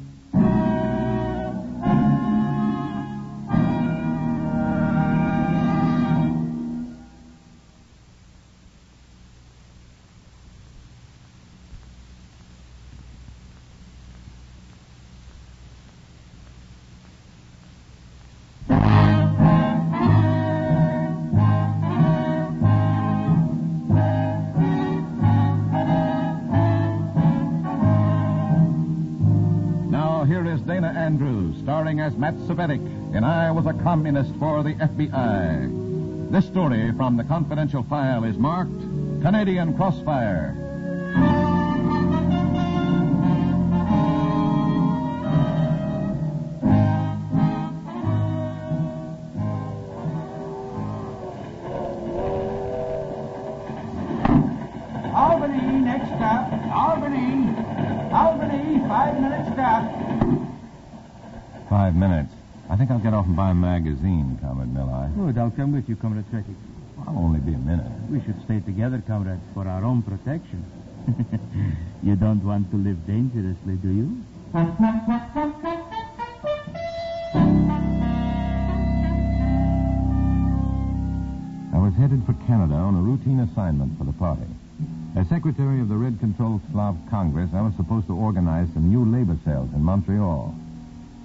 Dana Andrews, starring as Matt Svetich in I Was a Communist for the FBI. This story from the confidential file is marked Canadian Crossfire. Albany, next stop. Albany. Albany, 5 minutes stop. 5 minutes. I think I'll get off and buy a magazine, Comrade Millar. Good, I'll come with you, Comrade Svetich. I'll only be a minute. We should stay together, comrades, for our own protection. You don't want to live dangerously, do you? I was headed for Canada on a routine assignment for the party. As secretary of the Red-controlled Slav Congress, I was supposed to organize some new labor cells in Montreal.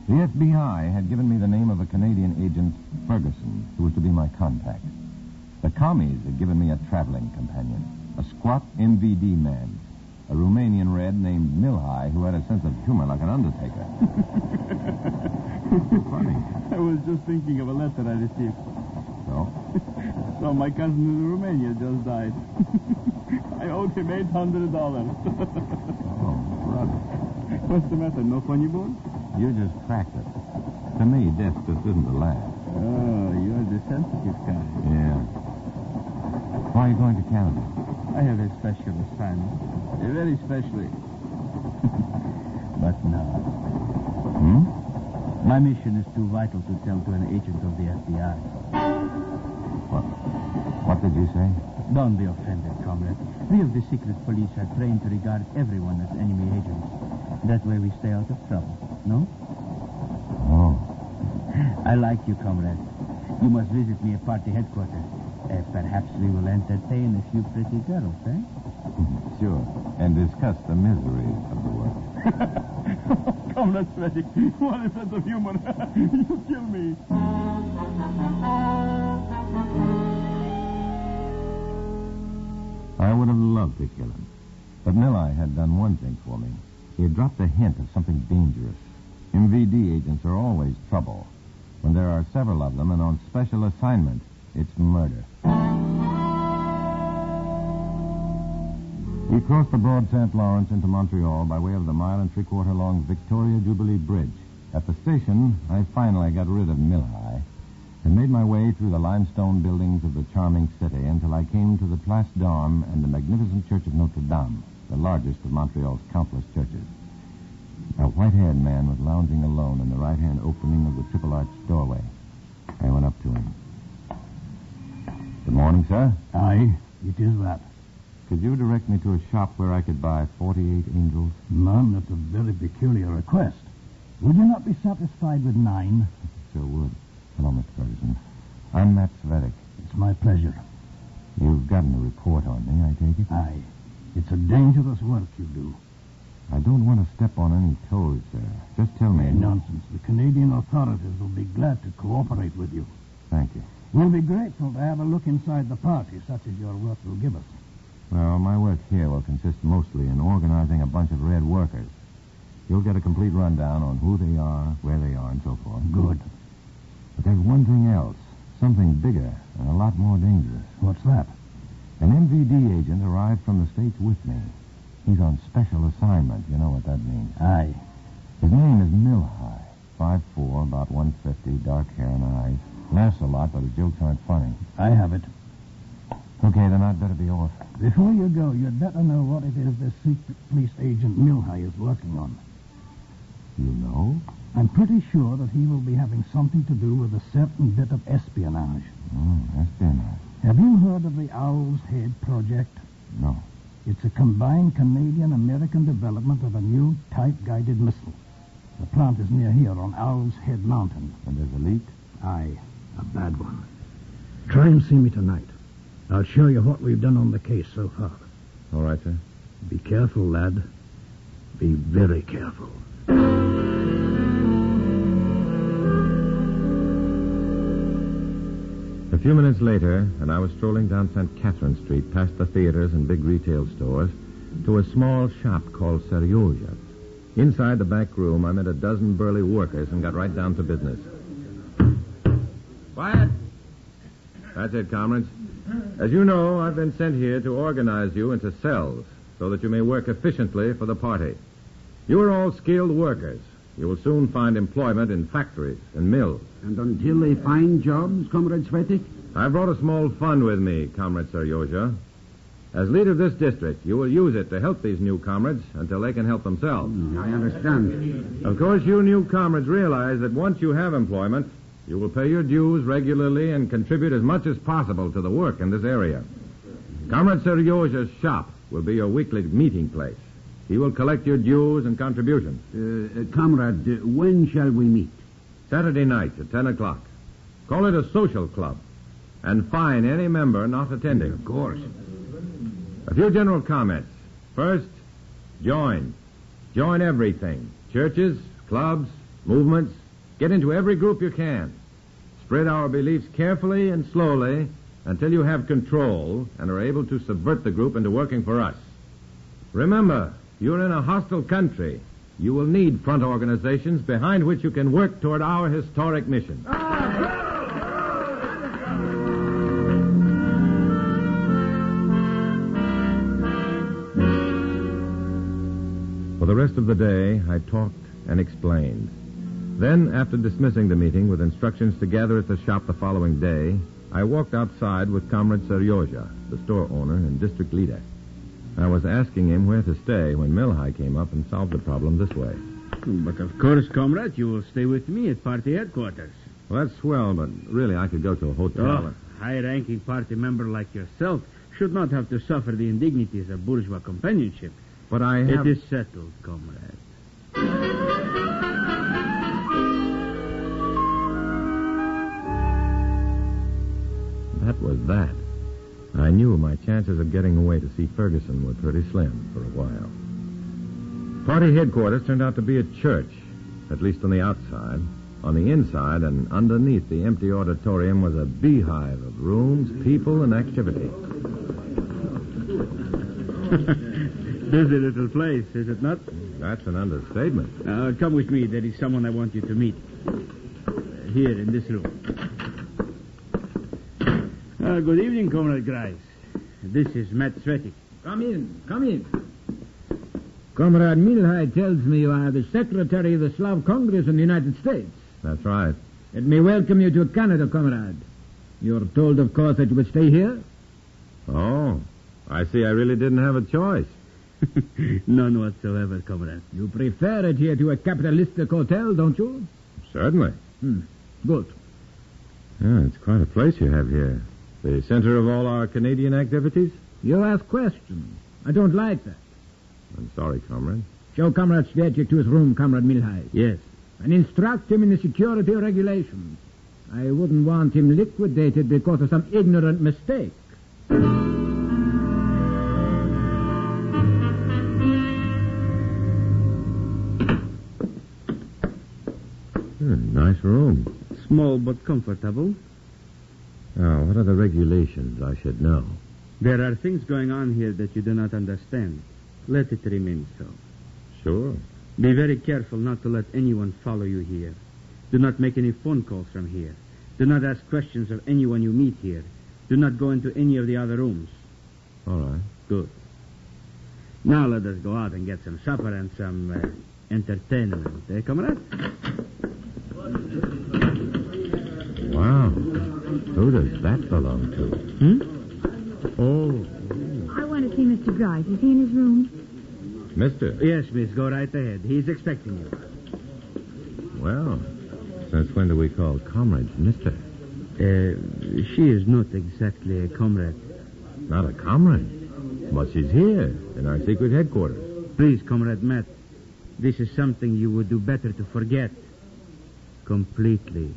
The FBI had given me the name of a Canadian agent, Ferguson, who was to be my contact. The commies had given me a traveling companion, a squat MVD man, a Romanian red named Milhai who had a sense of humor like an undertaker. Funny. I was just thinking of a letter I received. So? So my cousin in Romania just died. I owed him $800. Oh, brother. What's the matter? No funny bone? You just cracked it. To me, death just isn't a laugh. Oh, you're the sensitive kind. Yeah. Why are you going to Canada? I have a special assignment. Very specially. But no. My mission is too vital to tell to an agent of the FBI. What did you say? Don't be offended, comrade. We of the secret police are trained to regard everyone as enemy agents. That way we stay out of trouble, no? Oh. I like you, comrade. You must visit me at party headquarters. Perhaps we will entertain a few pretty girls, eh? Sure. And discuss the miseries of the world. Comrade Freddy, what a sense of humor. You kill me. I would have loved to kill him. But Milhai had done one thing for me. He had dropped a hint of something dangerous. MVD agents are always trouble. When there are several of them and on special assignment, it's murder. We crossed the broad St. Lawrence into Montreal by way of the 1 3/4 long Victoria Jubilee Bridge. At the station, I finally got rid of Milhai and made my way through the limestone buildings of the charming city until I came to the Place d'Armes and the magnificent Church of Notre Dame, the largest of Montreal's countless churches. A white-haired man was lounging alone in the right-hand opening of the triple-arched doorway. I went up to him. Good morning, sir. Aye, it is that. Could you direct me to a shop where I could buy 48 angels? Ma'am, that's a very peculiar request. Would you not be satisfied with 9? Sure would. Hello, Mr. Ferguson. I'm Matt Svetic. It's my pleasure. You've gotten a report on me, I take it? Aye. It's a dangerous work you do. I don't want to step on any toes, sir. Just tell me. Nonsense. The Canadian authorities will be glad to cooperate with you. Thank you. We'll be grateful to have a look inside the party, such as your work will give us. Well, my work here will consist mostly in organizing a bunch of red workers. You'll get a complete rundown on who they are, where they are, and so forth. Good. But there's one thing else. Something bigger and a lot more dangerous. What's that? An MVD agent arrived from the States with me. He's on special assignment. You know what that means. Aye. His name is Milhai. 5'4", about 150, dark hair and eyes. Laughs a lot, but his jokes aren't funny. I have it. Okay, then I'd better be off. Before you go, you'd better know what it is this secret police agent Milhai is working on. You know? I'm pretty sure that he will be having something to do with a certain bit of espionage. Espionage. Have you heard of the Owl's Head project? No. It's a combined Canadian-American development of a new type-guided missile. The plant is near here on Owl's Head Mountain. And there's a leak? Aye, a bad one. Try and see me tonight. I'll show you what we've done on the case so far. All right, sir. Be careful, lad. Be very careful. A few minutes later, and I was strolling down St. Catherine Street past the theaters and big retail stores to a small shop called Serioja. Inside the back room, I met a dozen burly workers and got right down to business. Quiet! That's it, comrades. As you know, I've been sent here to organize you into cells so that you may work efficiently for the party. You are all skilled workers. You will soon find employment in factories and mills. And until they find jobs, Comrade Svetic? I brought a small fund with me, Comrade Serioja. As leader of this district, you will use it to help these new comrades until they can help themselves. I understand. Of course, you new comrades realize that once you have employment, you will pay your dues regularly and contribute as much as possible to the work in this area. Comrade Serioja's shop will be your weekly meeting place. He will collect your dues and contributions. Comrade, when shall we meet? Saturday night at 10 o'clock. Call it a social club. And fine any member not attending. Of course. A few general comments. First, join. Join everything. Churches, clubs, movements. Get into every group you can. Spread our beliefs carefully and slowly until you have control and are able to subvert the group into working for us. Remember, you're in a hostile country. You will need front organizations behind which you can work toward our historic mission. For the rest of the day, I talked and explained. Then, after dismissing the meeting with instructions to gather at the shop the following day, I walked outside with Comrade Seryoja, the store owner and district leader. I was asking him where to stay when Milhai came up and solved the problem this way. But of course, comrade, you will stay with me at party headquarters. Well, that's swell, but really I could go to a hotel. A high-ranking party member like yourself should not have to suffer the indignities of bourgeois companionship. But I have... It is settled, comrade. That was that. I knew my chances of getting away to see Ferguson were pretty slim for a while. Party headquarters turned out to be a church, at least on the outside. On the inside and underneath the empty auditorium was a beehive of rooms, people, and activity. Busy little place, is it not? That's an understatement. Come with me. There is someone I want you to meet. Here, in this room. Good evening, Comrade Grice. This is Matt Svetic. Come in. Comrade Milhai tells me you are the Secretary of the Slav Congress in the United States. That's right. Let me welcome you to Canada, comrade. You're told, of course, that you would stay here? Oh, I see I really didn't have a choice. None whatsoever, comrade. You prefer it here to a capitalistic hotel, don't you? Certainly. Good. Yeah, it's quite a place you have here. The center of all our Canadian activities? You ask questions. I don't like that. I'm sorry, comrade. Show Comrade Svetic to his room, Comrade Milhai. Yes. And instruct him in the security regulations. I wouldn't want him liquidated because of some ignorant mistake. Nice room. Small but comfortable. Now, what are the regulations I should know? There are things going on here that you do not understand. Let it remain so. Sure. Be very careful not to let anyone follow you here. Do not make any phone calls from here. Do not ask questions of anyone you meet here. Do not go into any of the other rooms. All right. Good. Now let us go out and get some supper and some entertainment. Eh, comrade? Wow. Who does that belong to? Oh. I want to see Mr. Grice. Is he in his room? Mister? Yes, miss. Go right ahead. He's expecting you. Well, since when do we call comrades mister? She is not exactly a comrade. Not a comrade? But she's here, in our secret headquarters. Please, Comrade Matt. This is something you would do better to forget. Completely.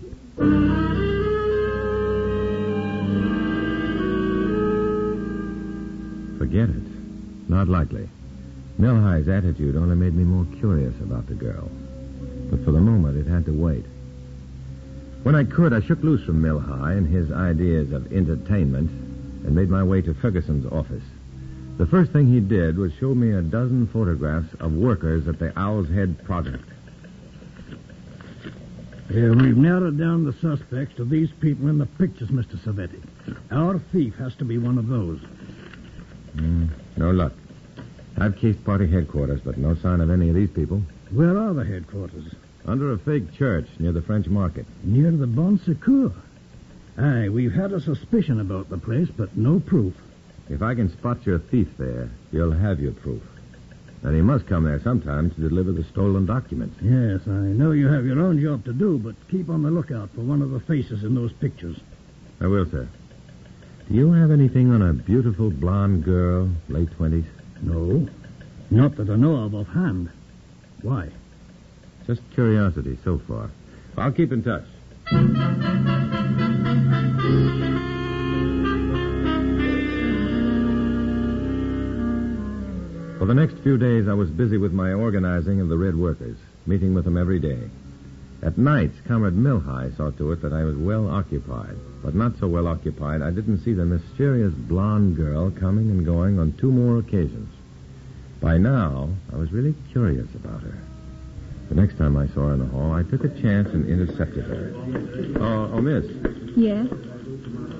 Forget it. Not likely. Milhai's attitude only made me more curious about the girl. But for the moment, it had to wait. When I could, I shook loose from Milhai and his ideas of entertainment and made my way to Ferguson's office. The first thing he did was show me a dozen photographs of workers at the Owl's Head project. We've narrowed down the suspects to these people in the pictures, Mr. Savetti. Our thief has to be one of those. No luck. I've cased party headquarters, but no sign of any of these people. Where are the headquarters? Under a fake church near the French market. Near the Bon Secours. Aye, we've had a suspicion about the place, but no proof. If I can spot your thief there, you'll have your proof. And he must come there sometime to deliver the stolen documents. Yes, I know you have your own job to do, but keep on the lookout for one of the faces in those pictures. I will, sir. Do you have anything on a beautiful blonde girl, late 20s? No. Not that I know of offhand. Why? Just curiosity so far. I'll keep in touch. For the next few days, I was busy with my organizing of the Red Workers, meeting with them every day. At nights, Comrade Milhigh saw to it that I was well occupied. But not so well occupied, I didn't see the mysterious blonde girl coming and going on 2 more occasions. By now, I was really curious about her. The next time I saw her in the hall, I took a chance and intercepted her. Oh, miss. Yes?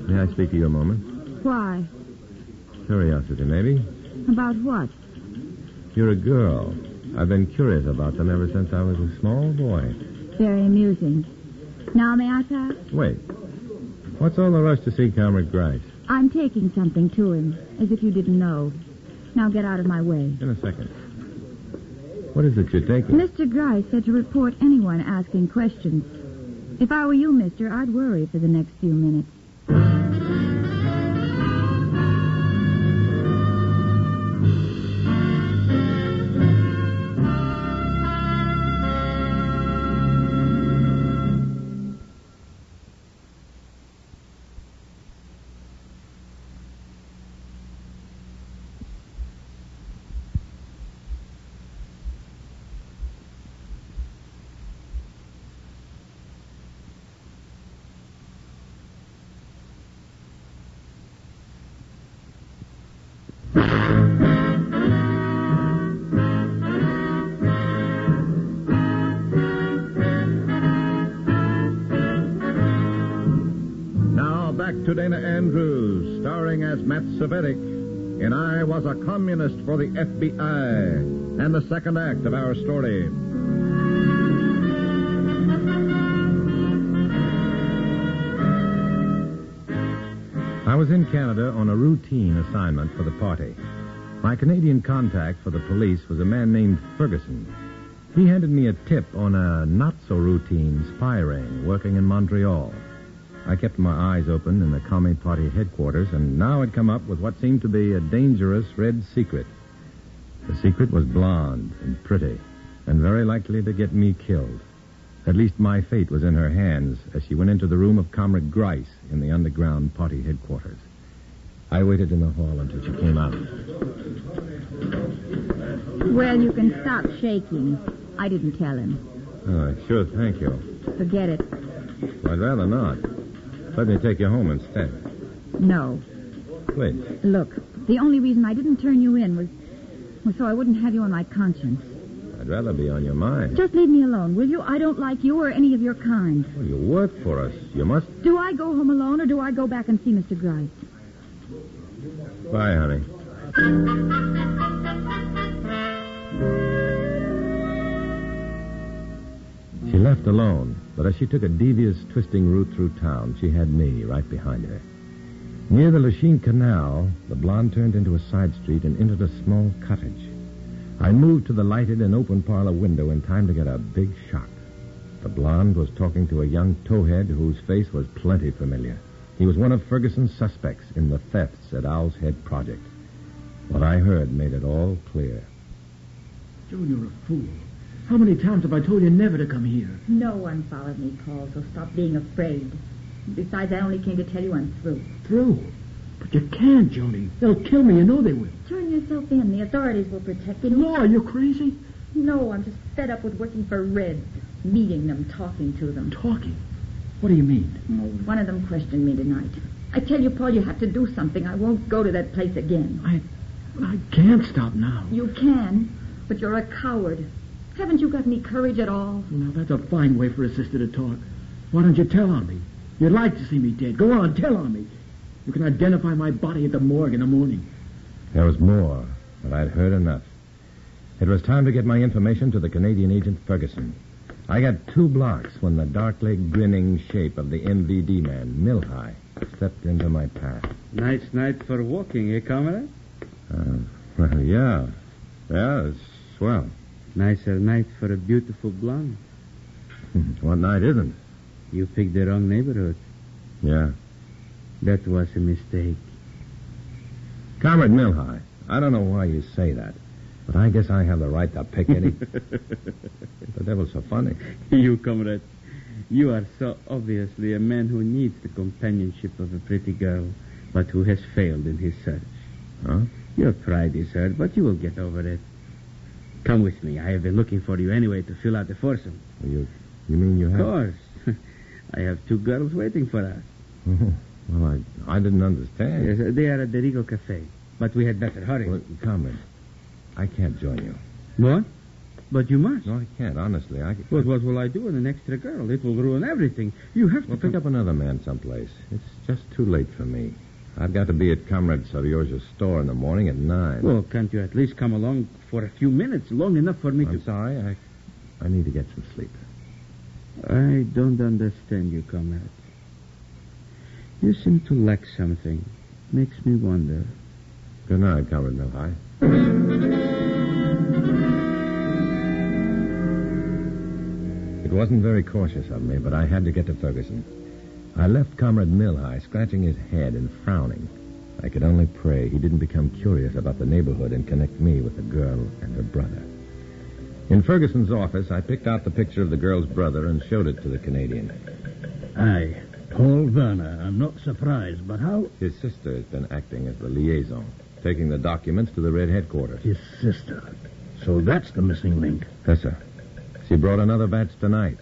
May I speak to you a moment? Why? Curiosity, maybe? About what? You're a girl. I've been curious about them ever since I was a small boy. Very amusing. Now, may I pass? Wait. What's all the rush to see Comrade Grice? I'm taking something to him, as if you didn't know. Now get out of my way. In a second. What is it you're taking? Mr. Grice said to report anyone asking questions. If I were you, mister, I'd worry for the next few minutes. To Dana Andrews, starring as Matt Cvetic in I Was a Communist for the FBI, and the second act of our story. I was in Canada on a routine assignment for the party. My Canadian contact for the police was a man named Ferguson. He handed me a tip on a not-so-routine spy ring working in Montreal. I kept my eyes open in the Commie Party headquarters, and now had come up with what seemed to be a dangerous red secret. The secret was blonde and pretty, and very likely to get me killed. At least my fate was in her hands as she went into the room of Comrade Grice in the underground party headquarters. I waited in the hall until she came out. Well, you can stop shaking. I didn't tell him. Oh, sure, thank you. Forget it. Well, I'd rather not. Let me take you home instead. No. Please. Look, the only reason I didn't turn you in was so I wouldn't have you on my conscience. I'd rather be on your mind. Just leave me alone, will you? I don't like you or any of your kind. Well, you work for us. You must... Do I go home alone or do I go back and see Mr. Grice? Bye, honey. She left alone, but as she took a devious, twisting route through town, she had me right behind her. Near the Lachine Canal, the blonde turned into a side street and entered a small cottage. I moved to the lighted and open parlor window in time to get a big shock. The blonde was talking to a young towhead whose face was plenty familiar. He was one of Ferguson's suspects in the thefts at Owl's Head Project. What I heard made it all clear. Joe, you're a fool. How many times have I told you never to come here? No one followed me, Paul, so stop being afraid. Besides, I only came to tell you I'm through. Through? But you can't, Joni. They'll kill me. You know they will. Turn yourself in. The authorities will protect you. No, are you crazy? No, I'm just fed up with working for Reds, meeting them, talking to them. Talking? What do you mean? Oh, one of them questioned me tonight. I tell you, Paul, you have to do something. I won't go to that place again. I can't stop now. You can, but you're a coward. Haven't you got any courage at all? Now, that's a fine way for a sister to talk. Why don't you tell on me? You'd like to see me dead. Go on, tell on me. You can identify my body at the morgue in the morning. There was more, but I'd heard enough. It was time to get my information to the Canadian agent Ferguson. I got 2 blocks when the darkly grinning shape of the MVD man, Milhigh, stepped into my path. Nice night for walking, eh, comrade? Well, yeah. Yeah, it's swell. Nicer night for a beautiful blonde. What night isn't? You picked the wrong neighborhood. Yeah. That was a mistake. Comrade Milhigh, I don't know why you say that, but I guess I have the right to pick any... The devil's so funny. You, comrade, you are so obviously a man who needs the companionship of a pretty girl, but who has failed in his search. Huh? Your pride is hurt, but you will get over it. Come with me. I have been looking for you anyway to fill out the foursome. You mean you have? Of course. I have 2 girls waiting for us. Well, I didn't understand. Yes, they are at the Regal Cafe. But we had better hurry. Well, Comrade, I can't join you. What? But you must. No, I can't, honestly. What will I do with an extra girl? It will ruin everything. You have to... Well, pick up another man someplace. It's just too late for me. I've got to be at Comrade Sarioja's store in the morning at 9. Well, can't you at least come along for a few minutes, long enough for me to... I'm sorry. I need to get some sleep. I don't understand you, comrade. You seem to lack something. Makes me wonder. Good night, Comrade Milhigh. It wasn't very cautious of me, but I had to get to Ferguson. I left Comrade Milhigh scratching his head and frowning. I could only pray he didn't become curious about the neighborhood and connect me with the girl and her brother. In Ferguson's office, I picked out the picture of the girl's brother and showed it to the Canadian. Aye, Paul Werner. I'm not surprised, but how... His sister has been acting as the liaison, taking the documents to the Red headquarters. His sister. So that's the missing link. Yes, sir. She brought another batch tonight.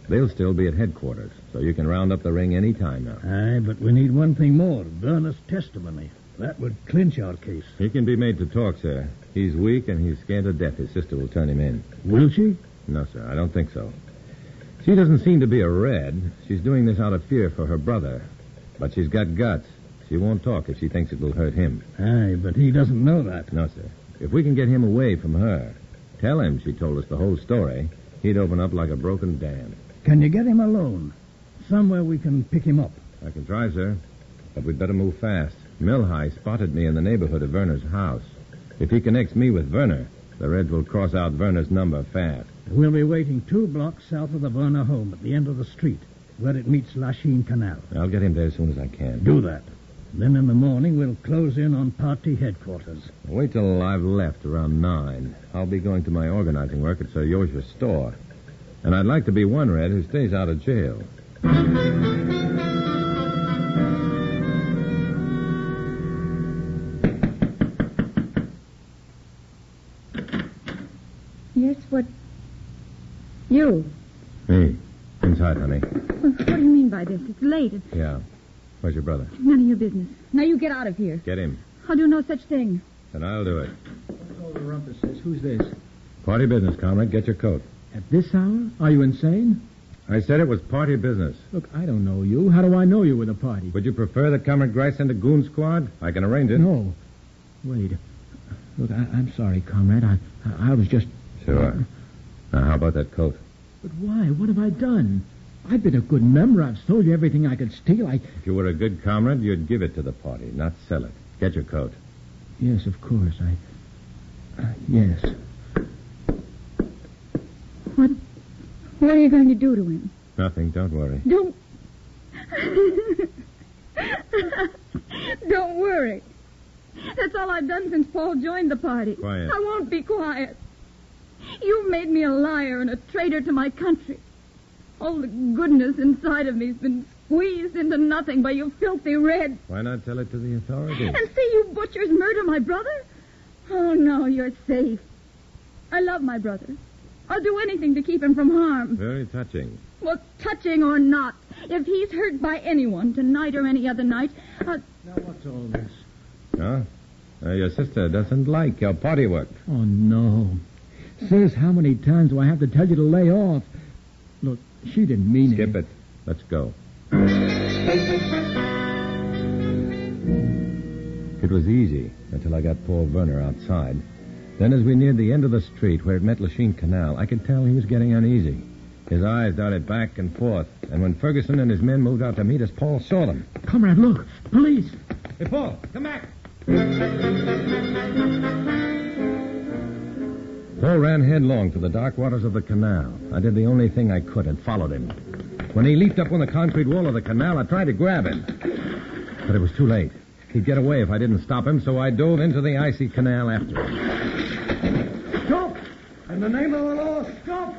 They'll still be at headquarters, so you can round up the ring any time now. Aye, but we need one thing more. Werner's testimony. That would clinch our case. He can be made to talk, sir. He's weak and he's scared to death. His sister will turn him in. Will she? No, sir, I don't think so. She doesn't seem to be a red. She's doing this out of fear for her brother. But she's got guts. She won't talk if she thinks it will hurt him. Aye, but he doesn't know that. No, sir. If we can get him away from her, tell him she told us the whole story, he'd open up like a broken dam. Can you get him alone? Somewhere we can pick him up. I can try, sir. But we'd better move fast. Milhigh spotted me in the neighborhood of Werner's house. If he connects me with Werner, the Reds will cross out Werner's number fast. We'll be waiting 2 blocks south of the Werner home at the end of the street, where it meets Lachine Canal. I'll get him there as soon as I can. Do that. Then in the morning, we'll close in on party headquarters. Wait till I've left around 9. I'll be going to my organizing work at Sarioja's store. And I'd like to be one Red who stays out of jail. Yes, what? You? Me. Inside, honey. Well, what do you mean by this? It's late. Yeah. Where's your brother? None of your business. Now you get out of here. Get him. I'll do no such thing. Then I'll do it. What's all the rumpus says? Who's this? Party business, Comrade. Get your coat. At this hour? Are you insane? I said it was party business. Look, I don't know you. How do I know you with a party? Would you prefer that Comrade Grice send a goon squad? I can arrange it. No. Wait. Look, I'm sorry, comrade. I was just... Sure. Now, how about that coat? But why? What have I done? I've been a good member. I've sold you everything I could steal. If you were a good comrade, you'd give it to the party, not sell it. Get your coat. Yes, of course. Yes. What are you going to do to him? Nothing. Don't worry. Don't worry. That's all I've done since Paul joined the party. Quiet. I won't be quiet. You've made me a liar and a traitor to my country. All the goodness inside of me's been squeezed into nothing by you filthy Reds. Why not tell it to the authorities? And see you butchers murder my brother? Oh, no, you're safe. I love my brother. I'll do anything to keep him from harm. Very touching. Well, touching or not, if he's hurt by anyone, tonight or any other night... Now, what's all this? Huh? Your sister doesn't like your party work. Oh, no. Sis, how many times do I have to tell you to lay off? Look, she didn't mean it. Skip it. Let's go. It was easy until I got Paul Werner outside. Then as we neared the end of the street where it met Lachine Canal, I could tell he was getting uneasy. His eyes darted back and forth, and when Ferguson and his men moved out to meet us, Paul saw them. Comrade, look! Police! Hey, Paul, come back! Paul ran headlong to the dark waters of the canal. I did the only thing I could and followed him. When he leaped up on the concrete wall of the canal, I tried to grab him. But it was too late. He'd get away if I didn't stop him, so I dove into the icy canal after him. Stop! In the name of the law, stop!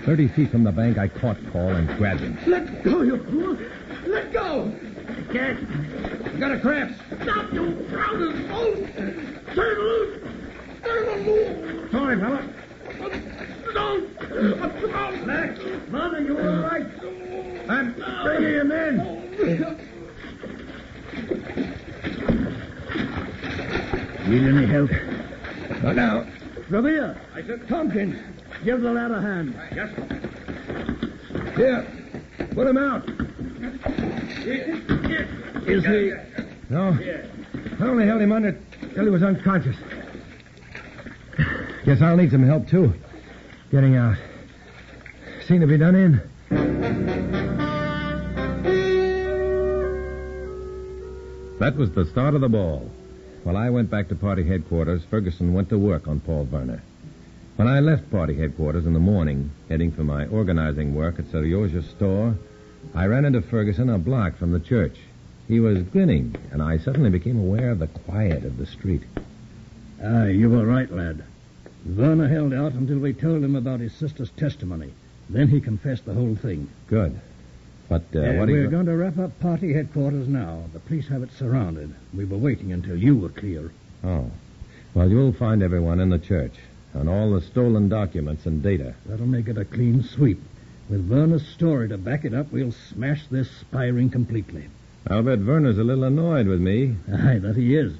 30 feet from the bank, I caught Paul and grabbed him. Let go, you fool! Let go! Can't. You got a cramp. Stop, you drowning fool! Turn loose! Turn loose! Sorry, fella. No! Max, Mom, are you all right? I'm bringing him in. Need any help? Not now. Revere. I said, Tompkins, give the lad a hand. Yes. Here, put him out. Is he? No. I only held him under till he was unconscious. Guess I'll need some help, too. Getting out. Seen to be done in. That was the start of the ball. While I went back to party headquarters, Ferguson went to work on Paul Werner. When I left party headquarters in the morning, heading for my organizing work at Serioja's store, I ran into Ferguson a block from the church. He was grinning, and I suddenly became aware of the quiet of the street. You were right, lad. Werner held out until we told him about his sister's testimony. Then he confessed the whole thing. Good. But what We're going to wrap up party headquarters now. The police have it surrounded. We were waiting until you were clear. Oh. Well, you'll find everyone in the church and all the stolen documents and data. That'll make it a clean sweep. With Werner's story to back it up, we'll smash this spy ring completely. I'll bet Werner's a little annoyed with me. Aye, that he is.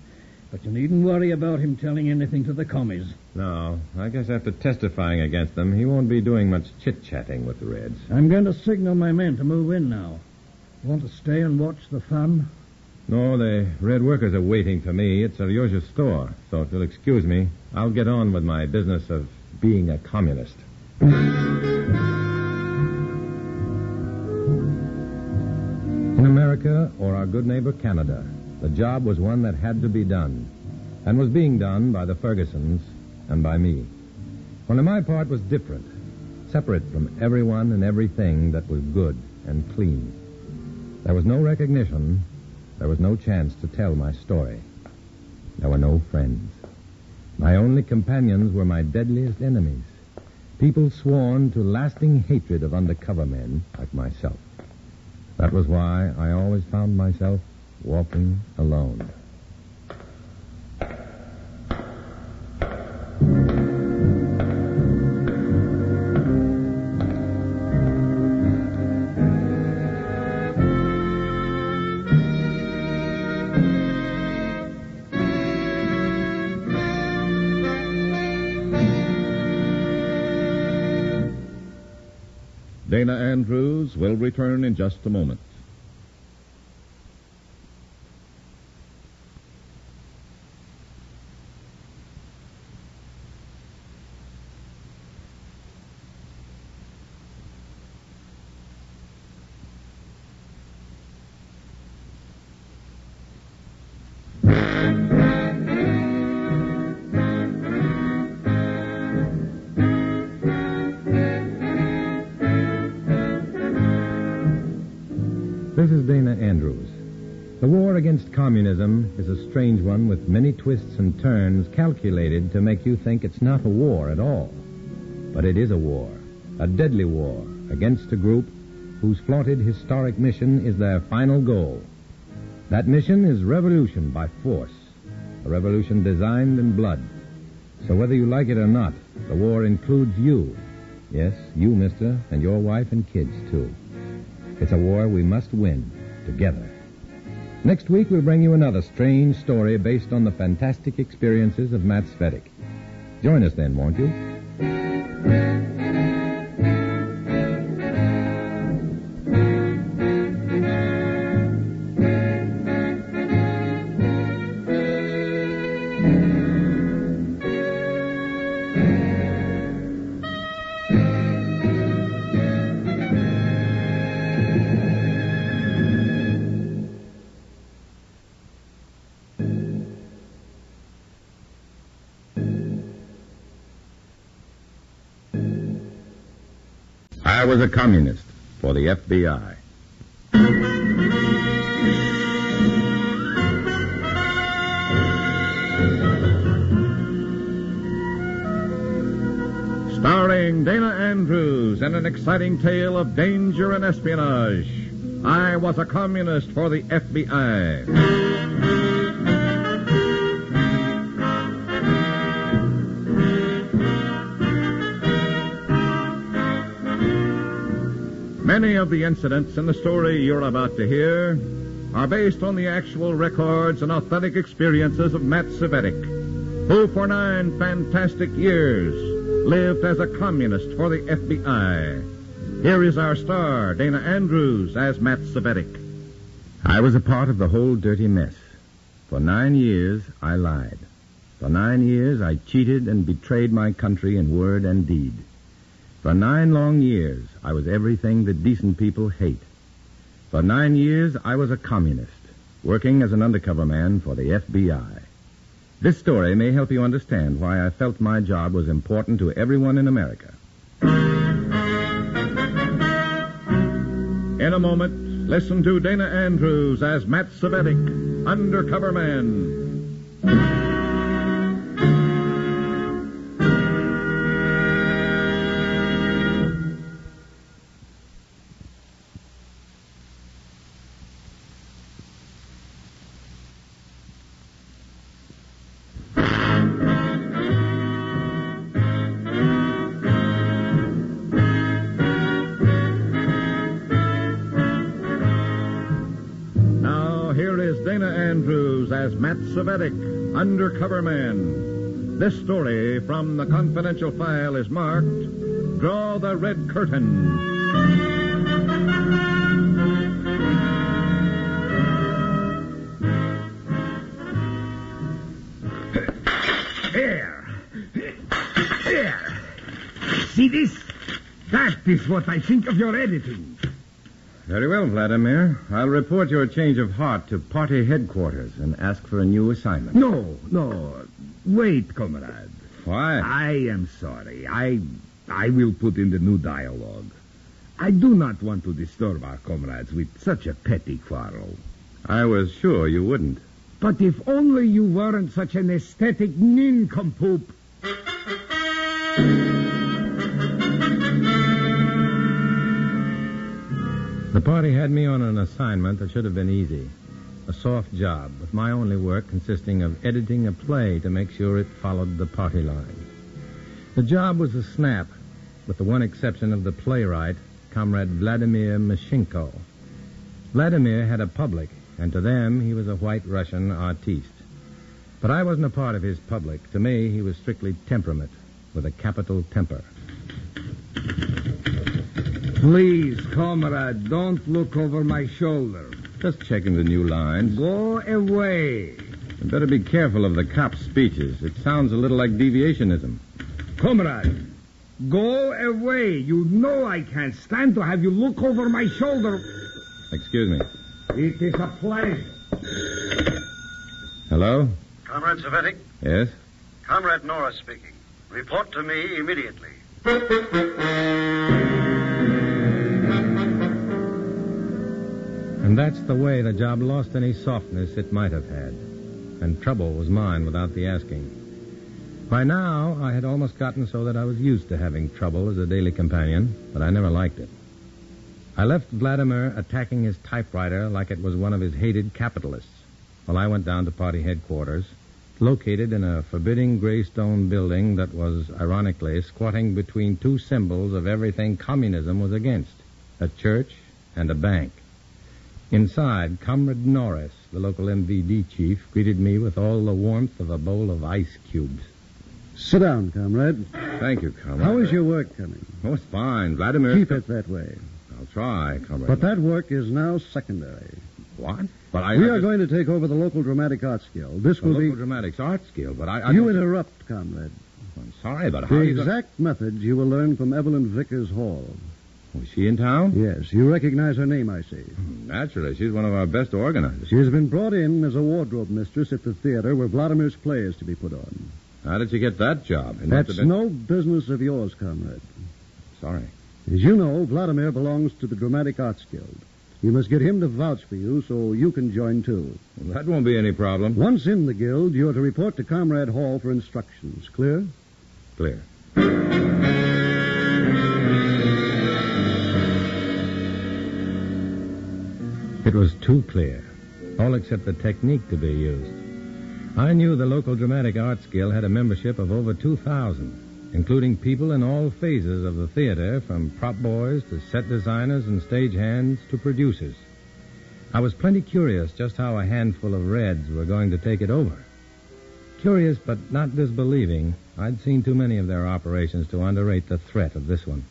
But you needn't worry about him telling anything to the commies. No, I guess after testifying against them, he won't be doing much chit-chatting with the Reds. I'm going to signal my men to move in now. Want to stay and watch the fun? No, the Red workers are waiting for me at Serioja's store. So if you'll excuse me, I'll get on with my business of being a communist. In America, or our good neighbor Canada, the job was one that had to be done, and was being done by the Fergusons and by me. Only my part was different, separate from everyone and everything that was good and clean. There was no recognition. There was no chance to tell my story. There were no friends. My only companions were my deadliest enemies, people sworn to lasting hatred of undercover men like myself. That was why I always found myself walking alone. Dana Andrews will return in just a moment. This is Dana Andrews. The war against communism is a strange one with many twists and turns calculated to make you think it's not a war at all. But it is a war, a deadly war against a group whose flaunted historic mission is their final goal. That mission is revolution by force, a revolution designed in blood. So whether you like it or not, the war includes you. Yes, you, mister, and your wife and kids, too. It's a war we must win together. Next week, we'll bring you another strange story based on the fantastic experiences of Matt Svetich. Join us then, won't you? I was a communist for the FBI. Starring Dana Andrews in an exciting tale of danger and espionage. I was a communist for the FBI. Many of the incidents in the story you're about to hear are based on the actual records and authentic experiences of Matt Cvetic, who for 9 fantastic years lived as a communist for the FBI. Here is our star, Dana Andrews, as Matt Cvetic. I was a part of the whole dirty mess. For 9 years, I lied. For 9 years, I cheated and betrayed my country in word and deed. For 9 long years, I was everything that decent people hate. For 9 years, I was a communist, working as an undercover man for the FBI. This story may help you understand why I felt my job was important to everyone in America. In a moment, listen to Dana Andrews as Matt Cvetic, Undercover Man. Dana Andrews as Matt Cvetic, Undercover Man. This story from the confidential file is marked, Draw the Red Curtain. There. See this? That is what I think of your editing. Very well, Vladimir. I'll report your change of heart to party headquarters and ask for a new assignment. No. Wait, comrade. Why? I am sorry. I will put in the new dialogue. I do not want to disturb our comrades with such a petty quarrel. I was sure you wouldn't. But if only you weren't such an aesthetic nincompoop. The party had me on an assignment that should have been easy. A soft job, with my only work consisting of editing a play to make sure it followed the party line. The job was a snap, with the one exception of the playwright, Comrade Vladimir Mashenko. Vladimir had a public, and to them he was a white Russian artiste. But I wasn't a part of his public. To me, he was strictly temperament, with a capital temper. Please, comrade, don't look over my shoulder. Just checking the new lines. Go away. You better be careful of the cop's speeches. It sounds a little like deviationism. Comrade, go away. You know I can't stand to have you look over my shoulder. Excuse me. It is a pleasure. Hello? Comrade Cvetic? Yes? Comrade Norris speaking. Report to me immediately. And that's the way the job lost any softness it might have had. And trouble was mine without the asking. By now, I had almost gotten so that I was used to having trouble as a daily companion, but I never liked it. I left Vladimir attacking his typewriter like it was one of his hated capitalists, while I went down to party headquarters, located in a forbidding gray stone building that was, ironically, squatting between two symbols of everything communism was against, a church and a bank. Inside, Comrade Norris, the local MVD chief, greeted me with all the warmth of a bowl of ice cubes. Sit down, comrade. Thank you, comrade. How is your work coming? Oh, it's fine. Vladimir... Keep it that way. I'll try, comrade. But that work is now secondary. What? But we are going to take over the local dramatic arts guild. This will be... Local dramatics arts guild, but I... You interrupt, comrade. I'm sorry, but how... The exact methods you will learn from Evelyn Vickers Hall. Was she in town? Yes. You recognize her name, I see. Naturally. She's one of our best organizers. She has been brought in as a wardrobe mistress at the theater where Vladimir's play is to be put on. How did you get that job? That's no business of yours, comrade. Sorry. As you know, Vladimir belongs to the Dramatic Arts Guild. You must get him to vouch for you so you can join, too. Well, that won't be any problem. Once in the guild, you are to report to Comrade Hall for instructions. Clear? Clear. It was too clear, all except the technique to be used. I knew the local Dramatic Arts Guild had a membership of over 2,000. including people in all phases of the theater, from prop boys to set designers and stage hands to producers. I was plenty curious just how a handful of Reds were going to take it over. Curious but not disbelieving, I'd seen too many of their operations to underrate the threat of this one.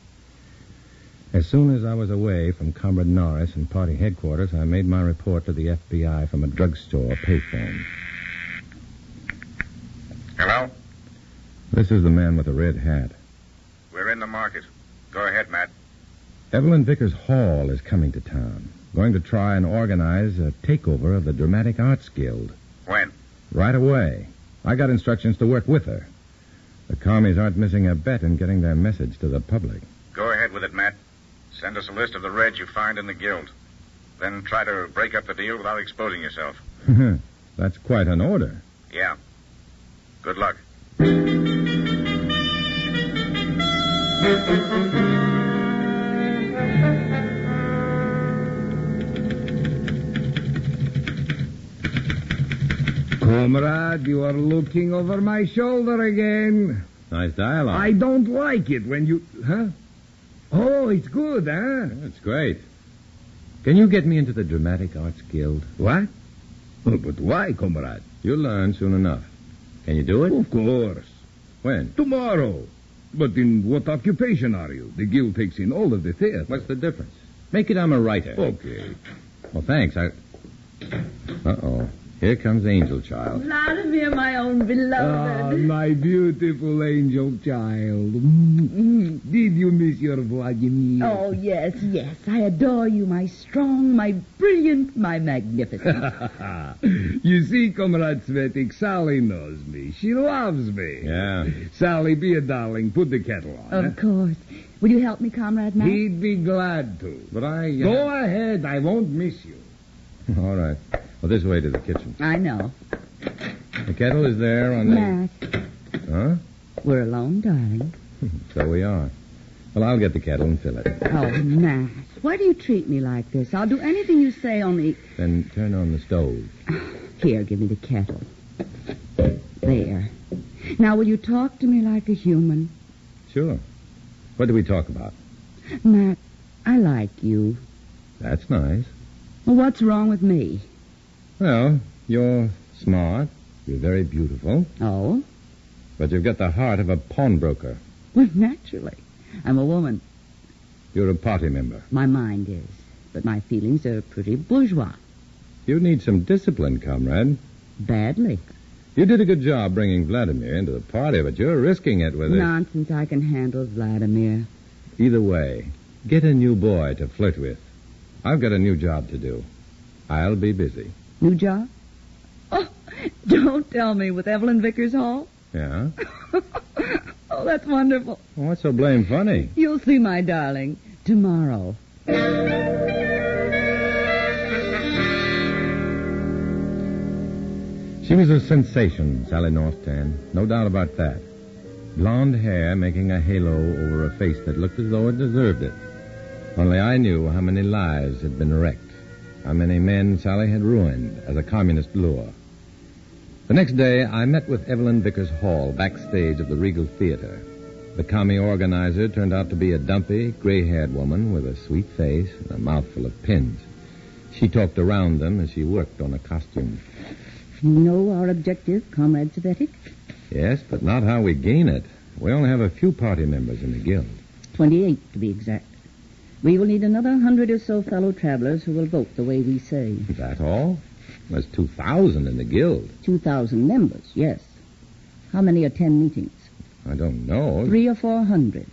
As soon as I was away from Comrade Norris and party headquarters, I made my report to the FBI from a drugstore payphone. Hello? This is the man with the red hat. We're in the market. Go ahead, Matt. Evelyn Vickers Hall is coming to town. Going to try and organize a takeover of the Dramatic Arts Guild. When? Right away. I got instructions to work with her. The commies aren't missing a bet in getting their message to the public. Go ahead with it, Matt. Send us a list of the Reds you find in the guild. Then try to break up the deal without exposing yourself. That's quite an order. Yeah. Good luck. Comrade, you are looking over my shoulder again. Nice dialogue. I don't like it when you... Huh? Oh, it's good, huh? It's great. Can you get me into the Dramatic Arts Guild? What? Oh, but why, comrade? You'll learn soon enough. Can you do it? Of course. When? Tomorrow. But in what occupation are you? The guild takes in all of the theater. What's the difference? Make it I'm a writer. Okay. Well, thanks. Uh-oh. Here comes Angel Child. Vladimir, my own beloved. Ah, my beautiful angel child. Did you miss your Vladimir? Oh, yes. I adore you, my strong, my brilliant, my magnificent. You see, Comrade Svetik, Sally knows me. She loves me. Yeah. Sally, be a darling. Put the kettle on. Of course. Will you help me, Comrade Matt? He'd be glad to. But I... Go ahead. I won't miss you. All right. Well, this way to the kitchen. I know. The kettle is there on the... Matt. Huh? We're alone, darling. So we are. Well, I'll get the kettle and fill it. Oh, Matt. Why do you treat me like this? I'll do anything you say, only... Then turn on the stove. Here, give me the kettle. There. Now, will you talk to me like a human? Sure. What do we talk about? Matt, I like you. That's nice. Well, what's wrong with me? Well, you're smart. You're very beautiful. Oh? But you've got the heart of a pawnbroker. Well, naturally. I'm a woman. You're a party member. My mind is. But my feelings are pretty bourgeois. You need some discipline, comrade. Badly. You did a good job bringing Vladimir into the party, but you're risking it with it. Nonsense. I can handle Vladimir. Either way, get a new boy to flirt with. I've got a new job to do. I'll be busy. New job? Oh, don't tell me, with Evelyn Vickers Hall? Yeah? Oh, that's wonderful. Well, what's so blame funny? You'll see, my darling, tomorrow. She was a sensation, Sally Northtan. No doubt about that. Blonde hair making a halo over a face that looked as though it deserved it. Only I knew how many lives had been wrecked. How many men Sally had ruined as a communist lure. The next day, I met with Evelyn Vickers Hall backstage of the Regal Theater. The commie organizer turned out to be a dumpy, gray-haired woman with a sweet face and a mouthful of pins. She talked around them as she worked on a costume. You know our objective, Comrade Savetic? Yes, but not how we gain it. We only have a few party members in the guild. 28, to be exact. We will need another 100 or so fellow travelers who will vote the way we say. Is that all? There's 2,000 in the guild. 2,000 members, yes. How many attend meetings? I don't know. 300 or 400.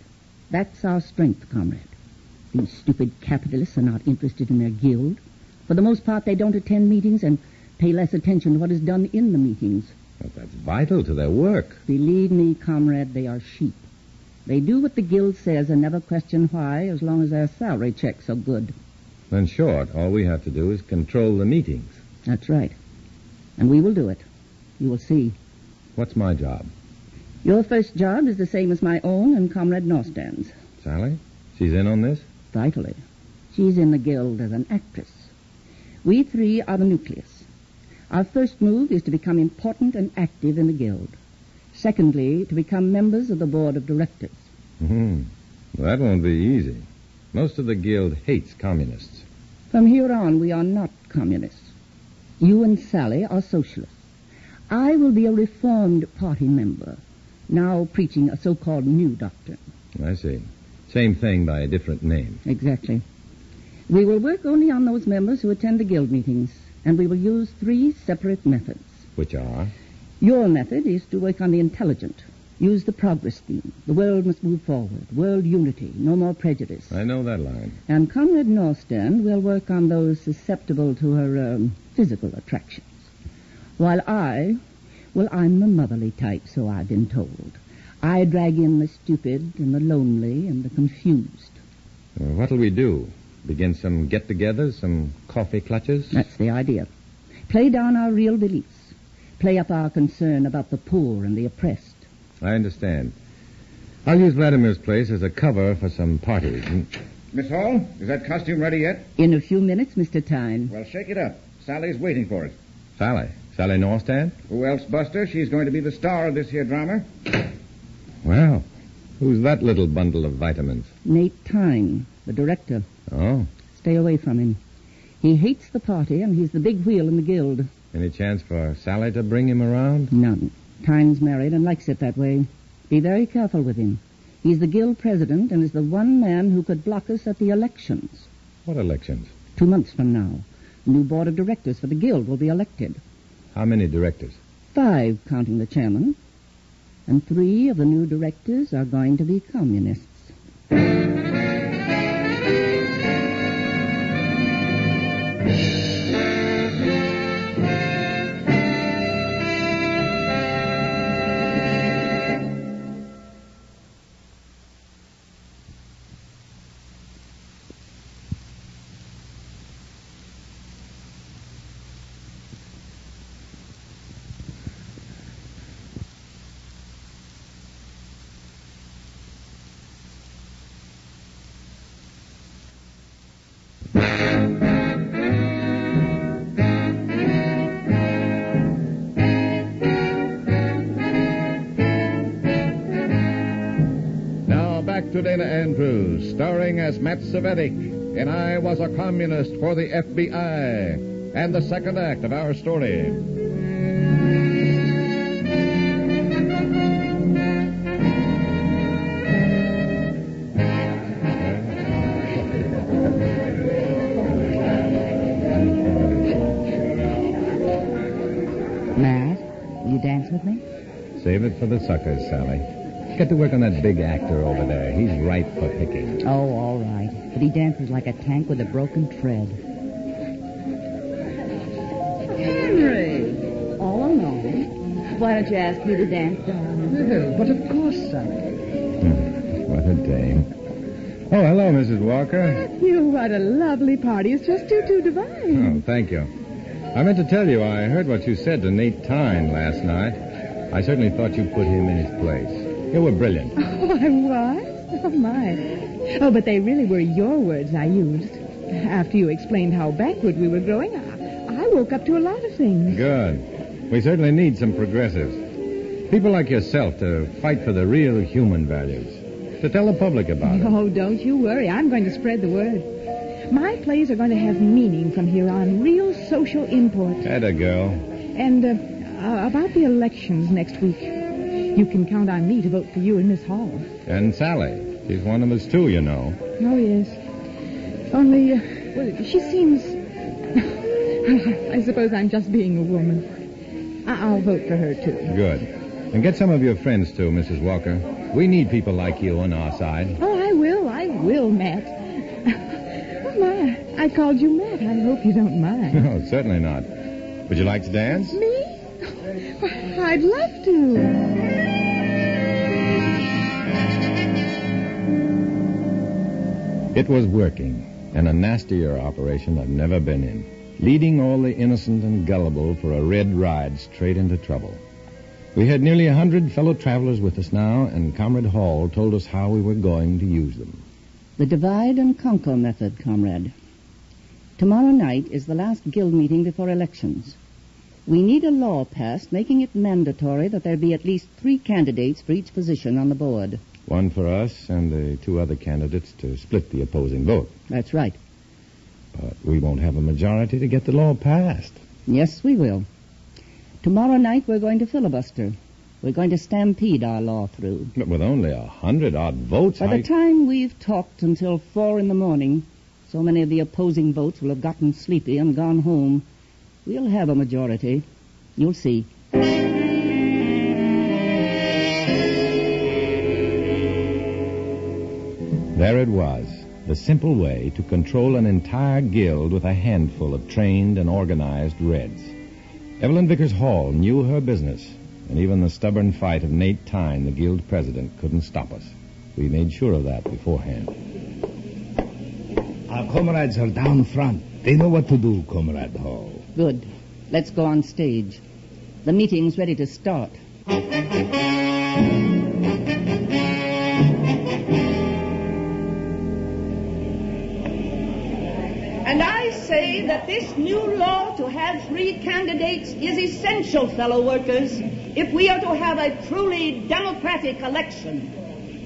That's our strength, comrade. These stupid capitalists are not interested in their guild. For the most part, they don't attend meetings and pay less attention to what is done in the meetings. But that's vital to their work. Believe me, comrade, they are sheep. They do what the guild says and never question why, as long as their salary checks are good. In short, all we have to do is control the meetings. That's right. And we will do it. You will see. What's my job? Your first job is the same as my own and Comrade Norstan's. Sally? She's in on this? Vitally. She's in the guild as an actress. We three are the nucleus. Our first move is to become important and active in the guild. Secondly, to become members of the board of directors. That won't be easy. Most of the guild hates communists. From here on, we are not communists. You and Sally are socialists. I will be a reformed party member, now preaching a so-called new doctrine. I see. Same thing by a different name. Exactly. We will work only on those members who attend the guild meetings, and we will use 3 separate methods. Which are? Your method is to work on the intelligent. Use the progress theme. The world must move forward. World unity. No more prejudice. I know that line. And Comrade Norstand will work on those susceptible to her physical attractions. While I'm the motherly type, so I've been told. I drag in the stupid and the lonely and the confused. What'll we do? Begin some get-togethers, some coffee clutches? That's the idea. Play down our real beliefs. Play up our concern about the poor and the oppressed. I understand. I'll use Vladimir's place as a cover for some parties. Miss Hall, is that costume ready yet? In a few minutes, Mr. Tyne. Well, shake it up. Sally's waiting for it. Sally? Sally Norstand? Who else, Buster? She's going to be the star of this here drama. Well, who's that little bundle of vitamins? Nate Tyne, the director. Oh. Stay away from him. He hates the party, and he's the big wheel in the guild. Any chance for Sally to bring him around? None. Tyne's married and likes it that way. Be very careful with him. He's the guild president and is the one man who could block us at the elections. What elections? 2 months from now. The new board of directors for the guild will be elected. How many directors? 5, counting the chairman. And 3 of the new directors are going to be communists. To Dana Andrews, starring as Matt Cvetic in I Was a Communist for the FBI, and the second act of our story. Matt, will you dance with me? Save it for the suckers, Sally. Get to work on that big actor over there. He's ripe for picking. Oh, all right. But he dances like a tank with a broken tread. Henry! All alone? Why don't you ask me to dance, darling? Well, but of course, Sally. What a dame. Oh, hello, Mrs. Walker. You, what a lovely party. It's just too divine. Oh, thank you. I meant to tell you, I heard what you said to Nate Tyne last night. I certainly thought you put him in his place. You were brilliant. Oh, I was? Oh, my. Oh, but they really were your words I used. After you explained how backward we were growing, I woke up to a lot of things. Good. We certainly need some progressives. People like yourself to fight for the real human values. To tell the public about it. Oh, don't you worry. I'm going to spread the word. My plays are going to have meaning from here on. Real social import. Atta girl. And about the elections next week. You can count on me to vote for you and Miss Hall. And Sally. She's one of us, too, you know. Oh, yes. Only, well, she seems... I suppose I'm just being a woman. I'll vote for her, too. Good. And get some of your friends, too, Mrs. Walker. We need people like you on our side. Oh, I will, Matt. Oh, my, I called you Matt. I hope you don't mind. No, certainly not. Would you like to dance? Me? I'd love to. It was working, and a nastier operation I've never been in, leading all the innocent and gullible for a red ride straight into trouble. We had nearly 100 fellow travelers with us now, and Comrade Hall told us how we were going to use them. The divide and conquer method, comrade. Tomorrow night is the last guild meeting before elections. We need a law passed making it mandatory that there be at least 3 candidates for each position on the board. One for us and the 2 other candidates to split the opposing vote. That's right. But we won't have a majority to get the law passed. Yes, we will. Tomorrow night we're going to filibuster. We're going to stampede our law through. But with only 100-odd votes, By the time we've talked until 4 a.m, so many of the opposing votes will have gotten sleepy and gone home. We'll have a majority. You'll see. There it was, the simple way to control an entire guild with a handful of trained and organized Reds. Evelyn Vickers Hall knew her business, and even the stubborn fight of Nate Tyne, the guild president, couldn't stop us. We made sure of that beforehand. Our comrades are down front. They know what to do, Comrade Hall. Good. Let's go on stage. The meeting's ready to start. And I say that this new law to have 3 candidates is essential, fellow workers, if we are to have a truly democratic election.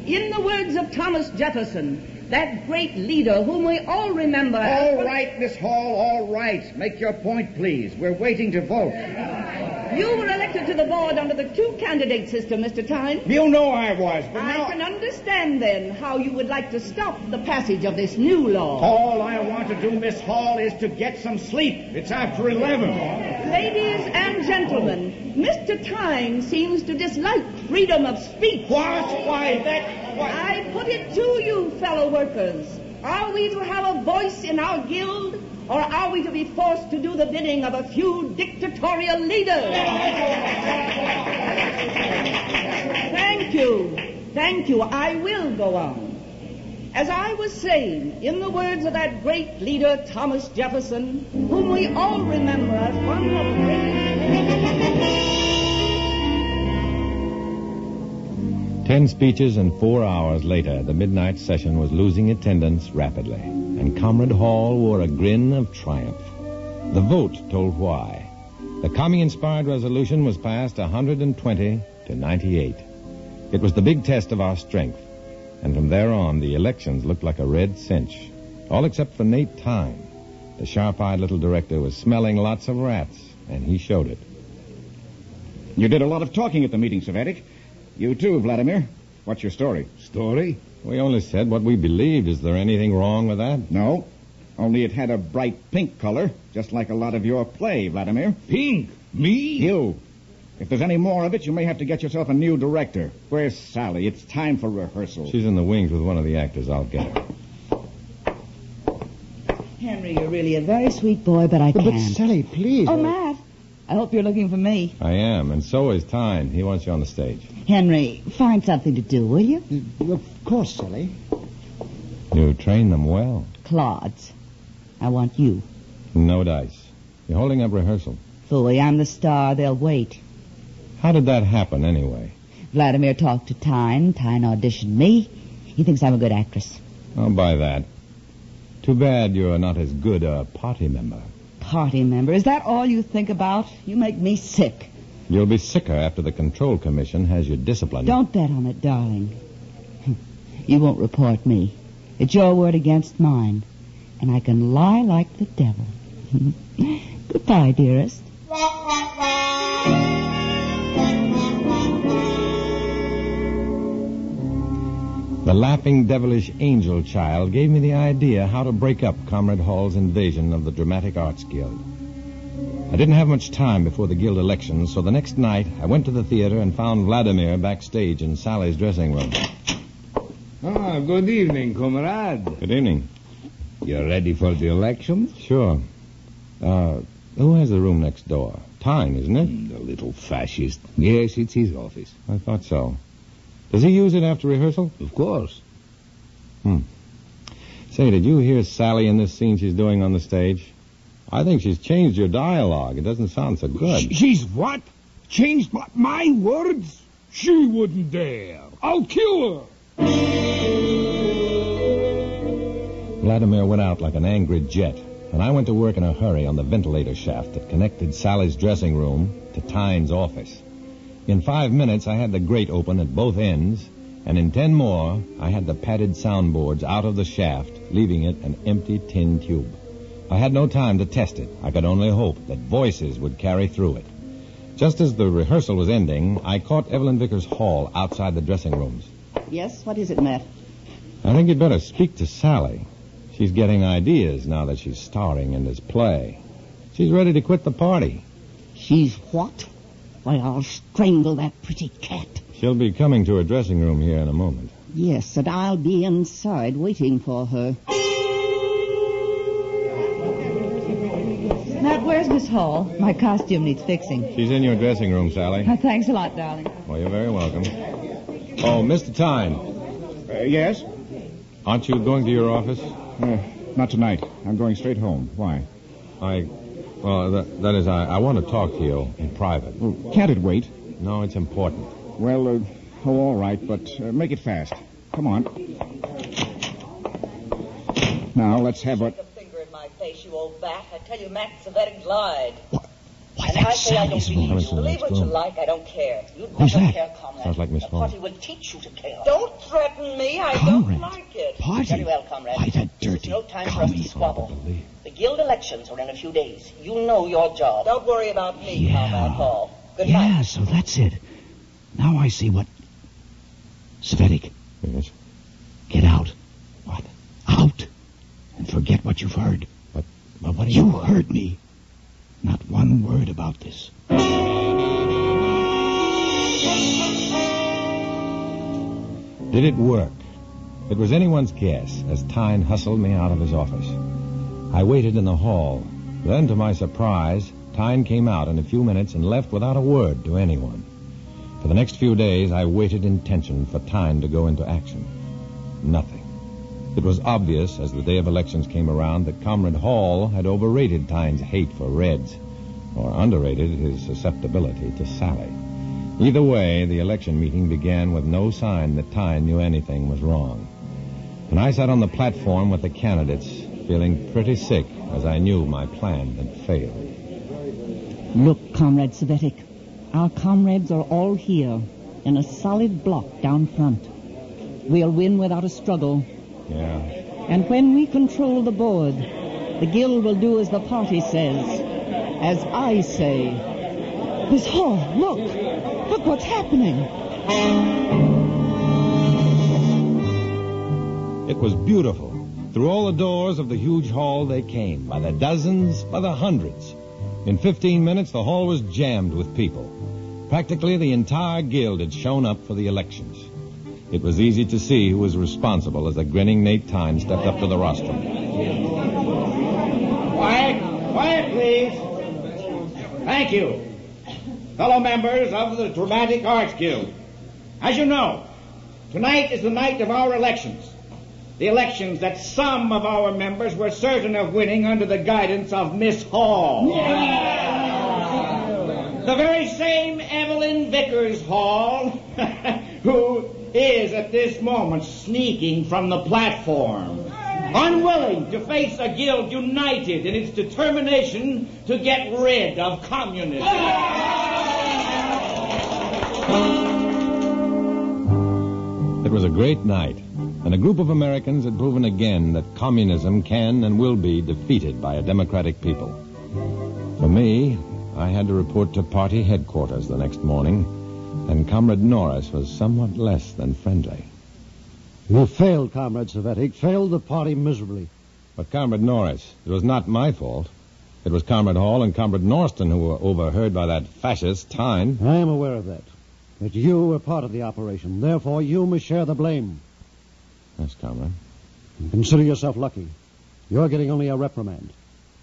In the words of Thomas Jefferson, that great leader whom we all remember... All right, Miss Hall, all right. Make your point, please. We're waiting to vote. You were elected to the board under the 2-candidate system, Mr. Tyne. You know I was, but I can understand, then, how you would like to stop the passage of this new law. All I want to do, Miss Hall, is to get some sleep. It's after 11. Ladies and gentlemen, Mr. Tyne seems to dislike freedom of speech. What? Why, that... What? I put it to you, fellow workers. Are we to have a voice in our guild, or are we to be forced to do the bidding of a few dictatorial leaders? Thank you. Thank you. I will go on. As I was saying, in the words of that great leader, Thomas Jefferson, whom we all remember as one of the greatest... 10 speeches and 4 hours later, the midnight session was losing attendance rapidly, and Comrade Hall wore a grin of triumph. The vote told why. The commie-inspired resolution was passed 120 to 98. It was the big test of our strength, and from there on, the elections looked like a red cinch. All except for Nate Tyne. The sharp-eyed little director was smelling lots of rats, and he showed it. You did a lot of talking at the meeting, Savetic. You too, Vladimir. What's your story? Story? We only said what we believed. Is there anything wrong with that? No. Only it had a bright pink color, just like a lot of your play, Vladimir. Pink? Me? You. If there's any more of it, you may have to get yourself a new director. Where's Sally? It's time for rehearsal. She's in the wings with one of the actors. I'll get her. Henry, you're really a very sweet boy, but I can't. But Sally, please. Oh, Matt. I hope you're looking for me. I am, and so is Tyne. He wants you on the stage. Henry, find something to do, will you? Of course, Sally. You train them well. Clods. I want you. No dice. You're holding up rehearsal. Phooey, I'm the star. They'll wait. How did that happen, anyway? Vladimir talked to Tyne. Tyne auditioned me. He thinks I'm a good actress. I'll buy that. Too bad you're not as good a party member. Party member? Is that all you think about? You make me sick. You'll be sicker after the Control Commission has you disciplined. Don't bet on it, darling. You won't report me. It's your word against mine. And I can lie like the devil. Goodbye, dearest. The laughing, devilish angel child gave me the idea how to break up Comrade Hall's invasion of the Dramatic Arts Guild. I didn't have much time before the guild election, so the next night I went to the theater and found Vladimir backstage in Sally's dressing room. Ah, good evening, comrade. Good evening. You ready for the election? Sure. Who has the room next door? Tyne, isn't it? The little fascist. Yes, it's his office. I thought so. Does he use it after rehearsal? Of course. Say, did you hear Sally in this scene she's doing on the stage? I think she's changed your dialogue. It doesn't sound so good. She's what? Changed my words? She wouldn't dare. I'll kill her. Vladimir went out like an angry jet. and I went to work in a hurry on the ventilator shaft that connected Sally's dressing room to Tyne's office. In 5 minutes, I had the grate open at both ends, and in 10 more, I had the padded soundboards out of the shaft, leaving it an empty tin tube. I had no time to test it. I could only hope that voices would carry through it. Just as the rehearsal was ending, I caught Evelyn Vickers Hall outside the dressing rooms. Yes, what is it, Matt? I think you'd better speak to Sally. She's getting ideas now that she's starring in this play. She's ready to quit the party. She's what? Why, I'll strangle that pretty cat. She'll be coming to her dressing room here in a moment. Yes, and I'll be inside waiting for her. Matt, where's Miss Hall? My costume needs fixing. She's in your dressing room, Sally. Thanks a lot, darling. Well, you're very welcome. Oh, Mr. Tyne. Yes? Aren't you going to your office? Not tonight. I'm going straight home. Why? I want to talk to you in private. Well, can't it wait? No, it's important. Well, all right, but make it fast. Come on. Now, let's have Stick a finger in my face, you old bat. I tell you, Matt Savetic lied. Why, and that I say I don't sounds believe you. Listen, Believe what let's you go. like, I don't care. You'd Who's never that? care, comrade. Sounds like Miss The Hall. party will teach you to care. Don't threaten me. I Comrade. don't like it. Party? Very well, comrade. Why, that This is dirty no time for us to commie. squabble. The guild elections are in a few days. You know your job. Don't worry about me, Comrade Hall. Good night. Yeah, so that's it. Now I see what... Svetic. Yes? Get out. What? Out. And forget what you've heard. But what you heard me. Not one word about this. Did it work? It was anyone's guess as Tyne hustled me out of his office. I waited in the hall. Then, to my surprise, Tyne came out in a few minutes and left without a word to anyone. For the next few days, I waited in tension for Tyne to go into action. Nothing. It was obvious as the day of elections came around that Comrade Hall had overrated Tyne's hate for Reds, or underrated his susceptibility to Sally. Either way, the election meeting began with no sign that Tyne knew anything was wrong. And I sat on the platform with the candidates, feeling pretty sick as I knew my plan had failed. Look, Comrade Savetic, our comrades are all here in a solid block down front. We'll win without a struggle. Yeah. And when we control the board, the guild will do as the party says, as I say. Miss Hall, look! Look what's happening! It was beautiful. Through all the doors of the huge hall they came, by the dozens, by the hundreds. In 15 minutes, the hall was jammed with people. Practically the entire guild had shown up for the elections. It was easy to see who was responsible as the grinning Nate Tyne stepped up to the rostrum. Quiet, quiet, please. Thank you. Fellow members of the Dramatic Arts Guild, as you know, tonight is the night of our elections. The elections that some of our members were certain of winning under the guidance of Miss Hall. Yeah. The very same Evelyn Vickers Hall who is at this moment sneaking from the platform, unwilling to face a guild united in its determination to get rid of communism. It was a great night, and a group of Americans had proven again that communism can and will be defeated by a democratic people. For me, I had to report to party headquarters the next morning, and Comrade Norris was somewhat less than friendly. You failed, Comrade Savetic. Failed the party miserably. But, Comrade Norris, it was not my fault. It was Comrade Hall and Comrade Norston who were overheard by that fascist Tyne. I am aware of that. But you were part of the operation. Therefore, you must share the blame. Yes, Comrade. And consider yourself lucky. You're getting only a reprimand.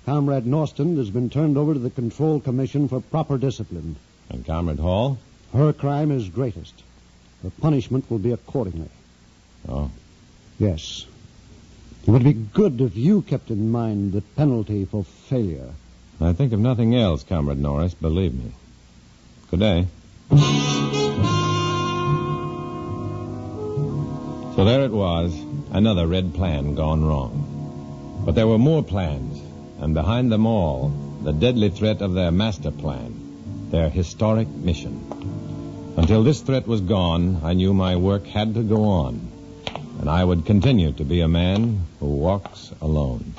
Comrade Norston has been turned over to the Control Commission for proper discipline. And Comrade Hall? Her crime is greatest. Her punishment will be accordingly. Oh? Yes. It would be good if you kept in mind the penalty for failure. I think of nothing else, Comrade Norris, believe me. Good day. So there it was, another red plan gone wrong. But there were more plans, and behind them all, the deadly threat of their master plan, their historic mission. Until this threat was gone, I knew my work had to go on, and I would continue to be a man who walks alone.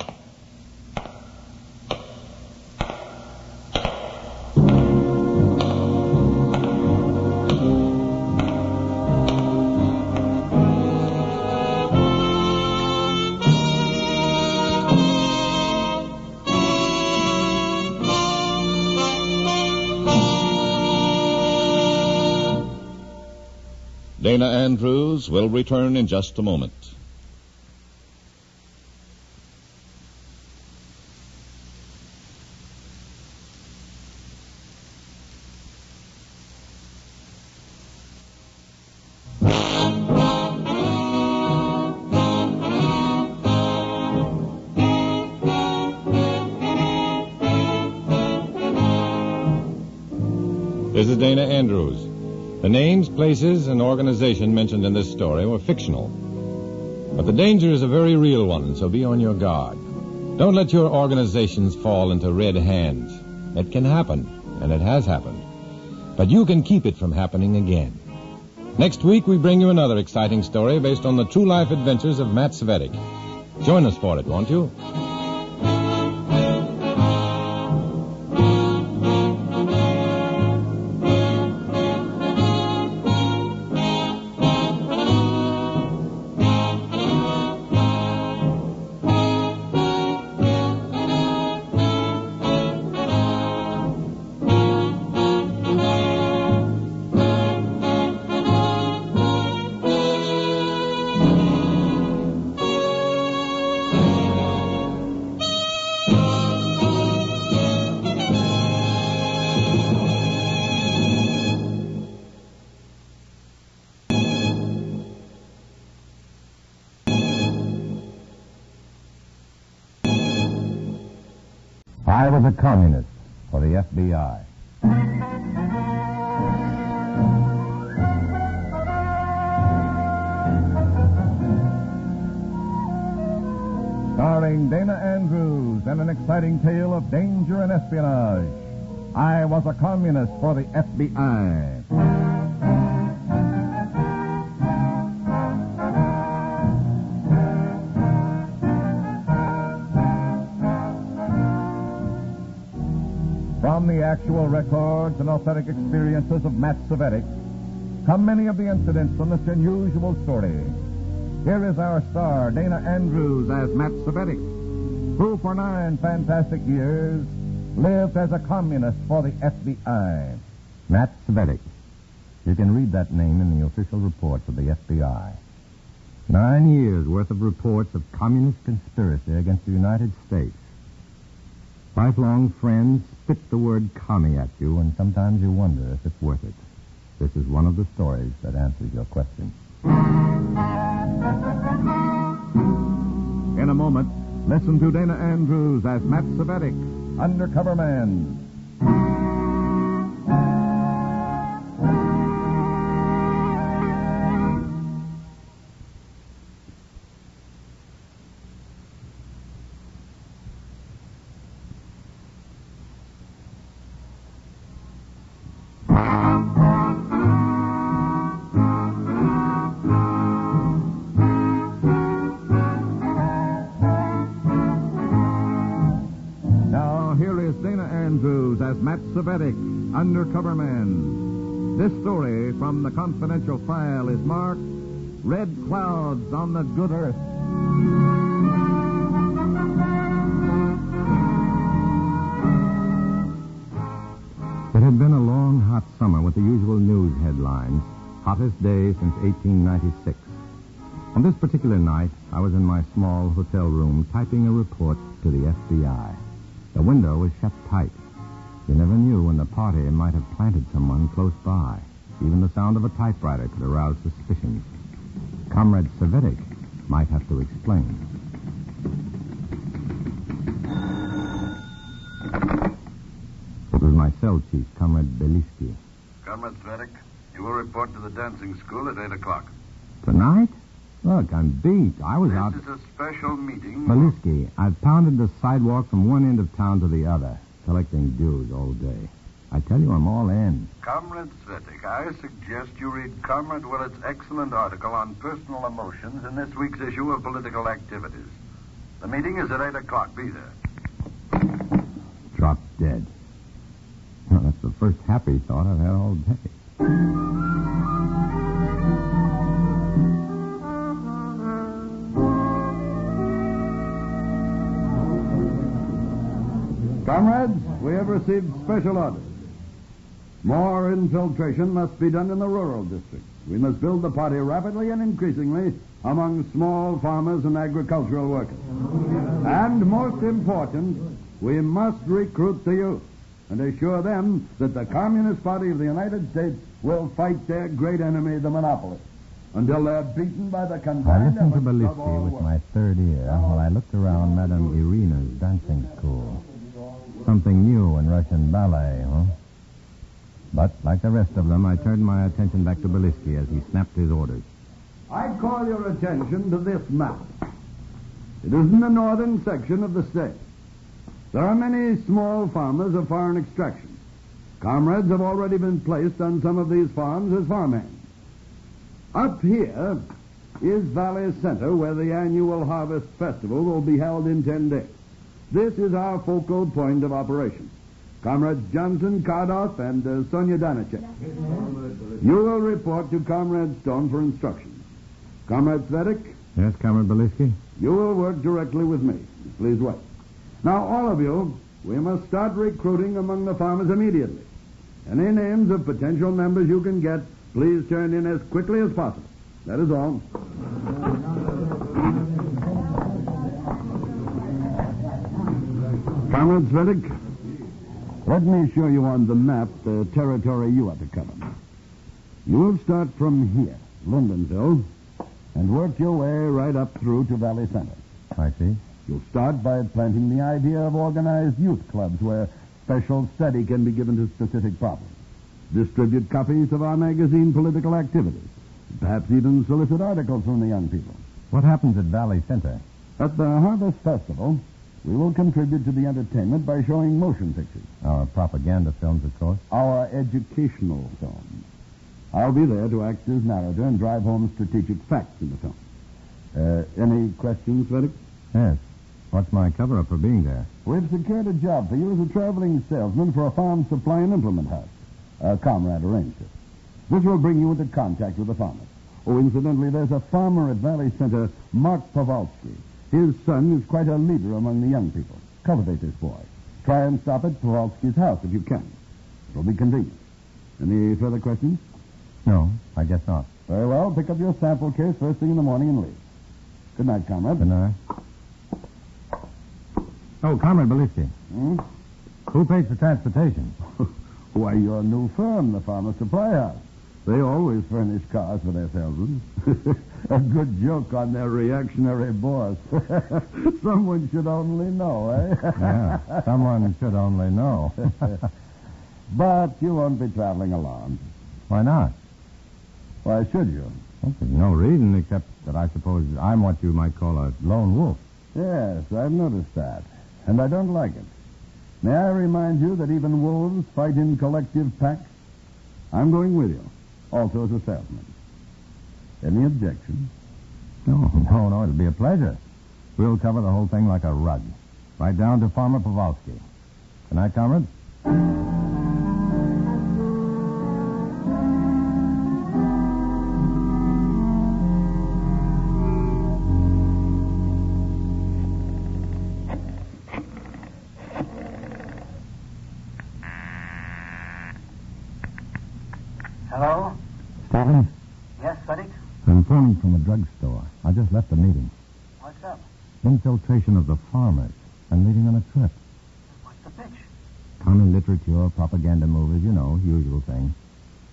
Dana Andrews will return in just a moment. This is Dana Andrews. The names, places, and organization mentioned in this story were fictional. But the danger is a very real one, so be on your guard. Don't let your organizations fall into red hands. It can happen, and it has happened. But you can keep it from happening again. Next week, we bring you another exciting story based on the true life adventures of Matt Cvetic. Join us for it, won't you? I was a communist for the FBI. Starring Dana Andrews and an exciting tale of danger and espionage. I was a communist for the FBI. From the actual records and authentic experiences of Matt Cvetic come many of the incidents from this unusual story. Here is our star, Dana Andrews, as Matt Cvetic, who for 9 fantastic years lived as a communist for the FBI. Matt Cvetic. You can read that name in the official reports of the FBI. 9 years' worth of reports of communist conspiracy against the United States. Lifelong friends spit the word commie at you, and sometimes you wonder if it's worth it. This is one of the stories that answers your question. In a moment, listen to Dana Andrews as Matt Cvetic, Undercover Man. As Matt Cvetic, Undercover Man. This story from the confidential file is marked Red Clouds on the Good Earth. It had been a long, hot summer with the usual news headlines. Hottest day since 1896. On this particular night, I was in my small hotel room typing a report to the FBI. The window was shut tight. You never knew when the party might have planted someone close by. Even the sound of a typewriter could arouse suspicion. Comrade Cvetic might have to explain. It was my cell chief, Comrade Beliski. Comrade Cvetic, you will report to the dancing school at 8 o'clock. Tonight? Look, I'm beat. I was out... This is a special meeting. Belisky, I've pounded the sidewalk from one end of town to the other, collecting dues all day. I tell you, I'm all in. Comrade Svetic, I suggest you read Comrade Willett's excellent article on personal emotions in this week's issue of Political Activities. The meeting is at 8 o'clock. Be there. Drop dead. Well, that's the first happy thought I've had all day. Comrades, we have received special orders. More infiltration must be done in the rural districts. We must build the party rapidly and increasingly among small farmers and agricultural workers. And most important, we must recruit the youth and assure them that the Communist Party of the United States will fight their great enemy, the monopolists, until they're beaten by the I combined listened to efforts of Belisky all with workers. my third ear while I looked around Madame Irina's dancing school. Something new in Russian ballet, huh? But, like the rest of them, I turned my attention back to Belisky as he snapped his orders. I call your attention to this map. It is in the northern section of the state. There are many small farmers of foreign extraction. Comrades have already been placed on some of these farms as farmhands. Up here is Valley Center, where the annual Harvest Festival will be held in 10 days. This is our focal point of operation. Comrades Johnson, Cardoff, and Sonia Danachek. You will report to Comrade Stone for instructions. Comrade Svetic, Yes, Comrade Belisky? you will work directly with me. Please wait. Now, all of you, we must start recruiting among the farmers immediately. Any names of potential members you can get, please turn in as quickly as possible. That is all. Comrade Svetic, let me show you on the map the territory you are to cover. You will start from here, Lindenville, and work your way right up through to Valley Center. I see. You'll start by planting the idea of organized youth clubs where special study can be given to specific problems. Distribute copies of our magazine, Political Activities. Perhaps even solicit articles from the young people. What happens at Valley Center? At the Harvest Festival, we will contribute to the entertainment by showing motion pictures. Our propaganda films, of course. Our educational films. I'll be there to act as narrator and drive home strategic facts in the film. Any questions, Svetic? Yes. What's my cover-up for being there? We've secured a job for you as a traveling salesman for a farm supply and implement house. A comrade arranged it. This will bring you into contact with the farmers. Oh, incidentally, there's a farmer at Valley Center, Mark Pawlowski. His son is quite a leader among the young people. Cultivate this boy. Try and stop at Pawlowski's house if you can. It'll be convenient. Any further questions? No, I guess not. Very well. Pick up your sample case first thing in the morning and leave. Good night, comrade. Good night. Oh, Comrade Belisky. Who pays for transportation? Why, your new firm, the Farmer Supply House. They always furnish cars for their salesmen. A good joke on their reactionary boss. Someone should only know, eh? Yeah, someone should only know. But you won't be traveling alone. Why not? Why should you? Well, there's no reason except that I suppose I'm what you might call a lone wolf. Yes, I've noticed that. And I don't like it. May I remind you that even wolves fight in collective packs? I'm going with you, also as a salesman. Any objection? No, it'll be a pleasure. We'll cover the whole thing like a rug. Right down to Farmer Pawlowski. Good night, comrade. Hello? Stephen, Yes, Svetic? I'm phoning from a drugstore. I just left the meeting. What's up? Infiltration of the farmers. I'm leaving on a trip. What's the pitch? Common literature, propaganda movies, you know, usual thing.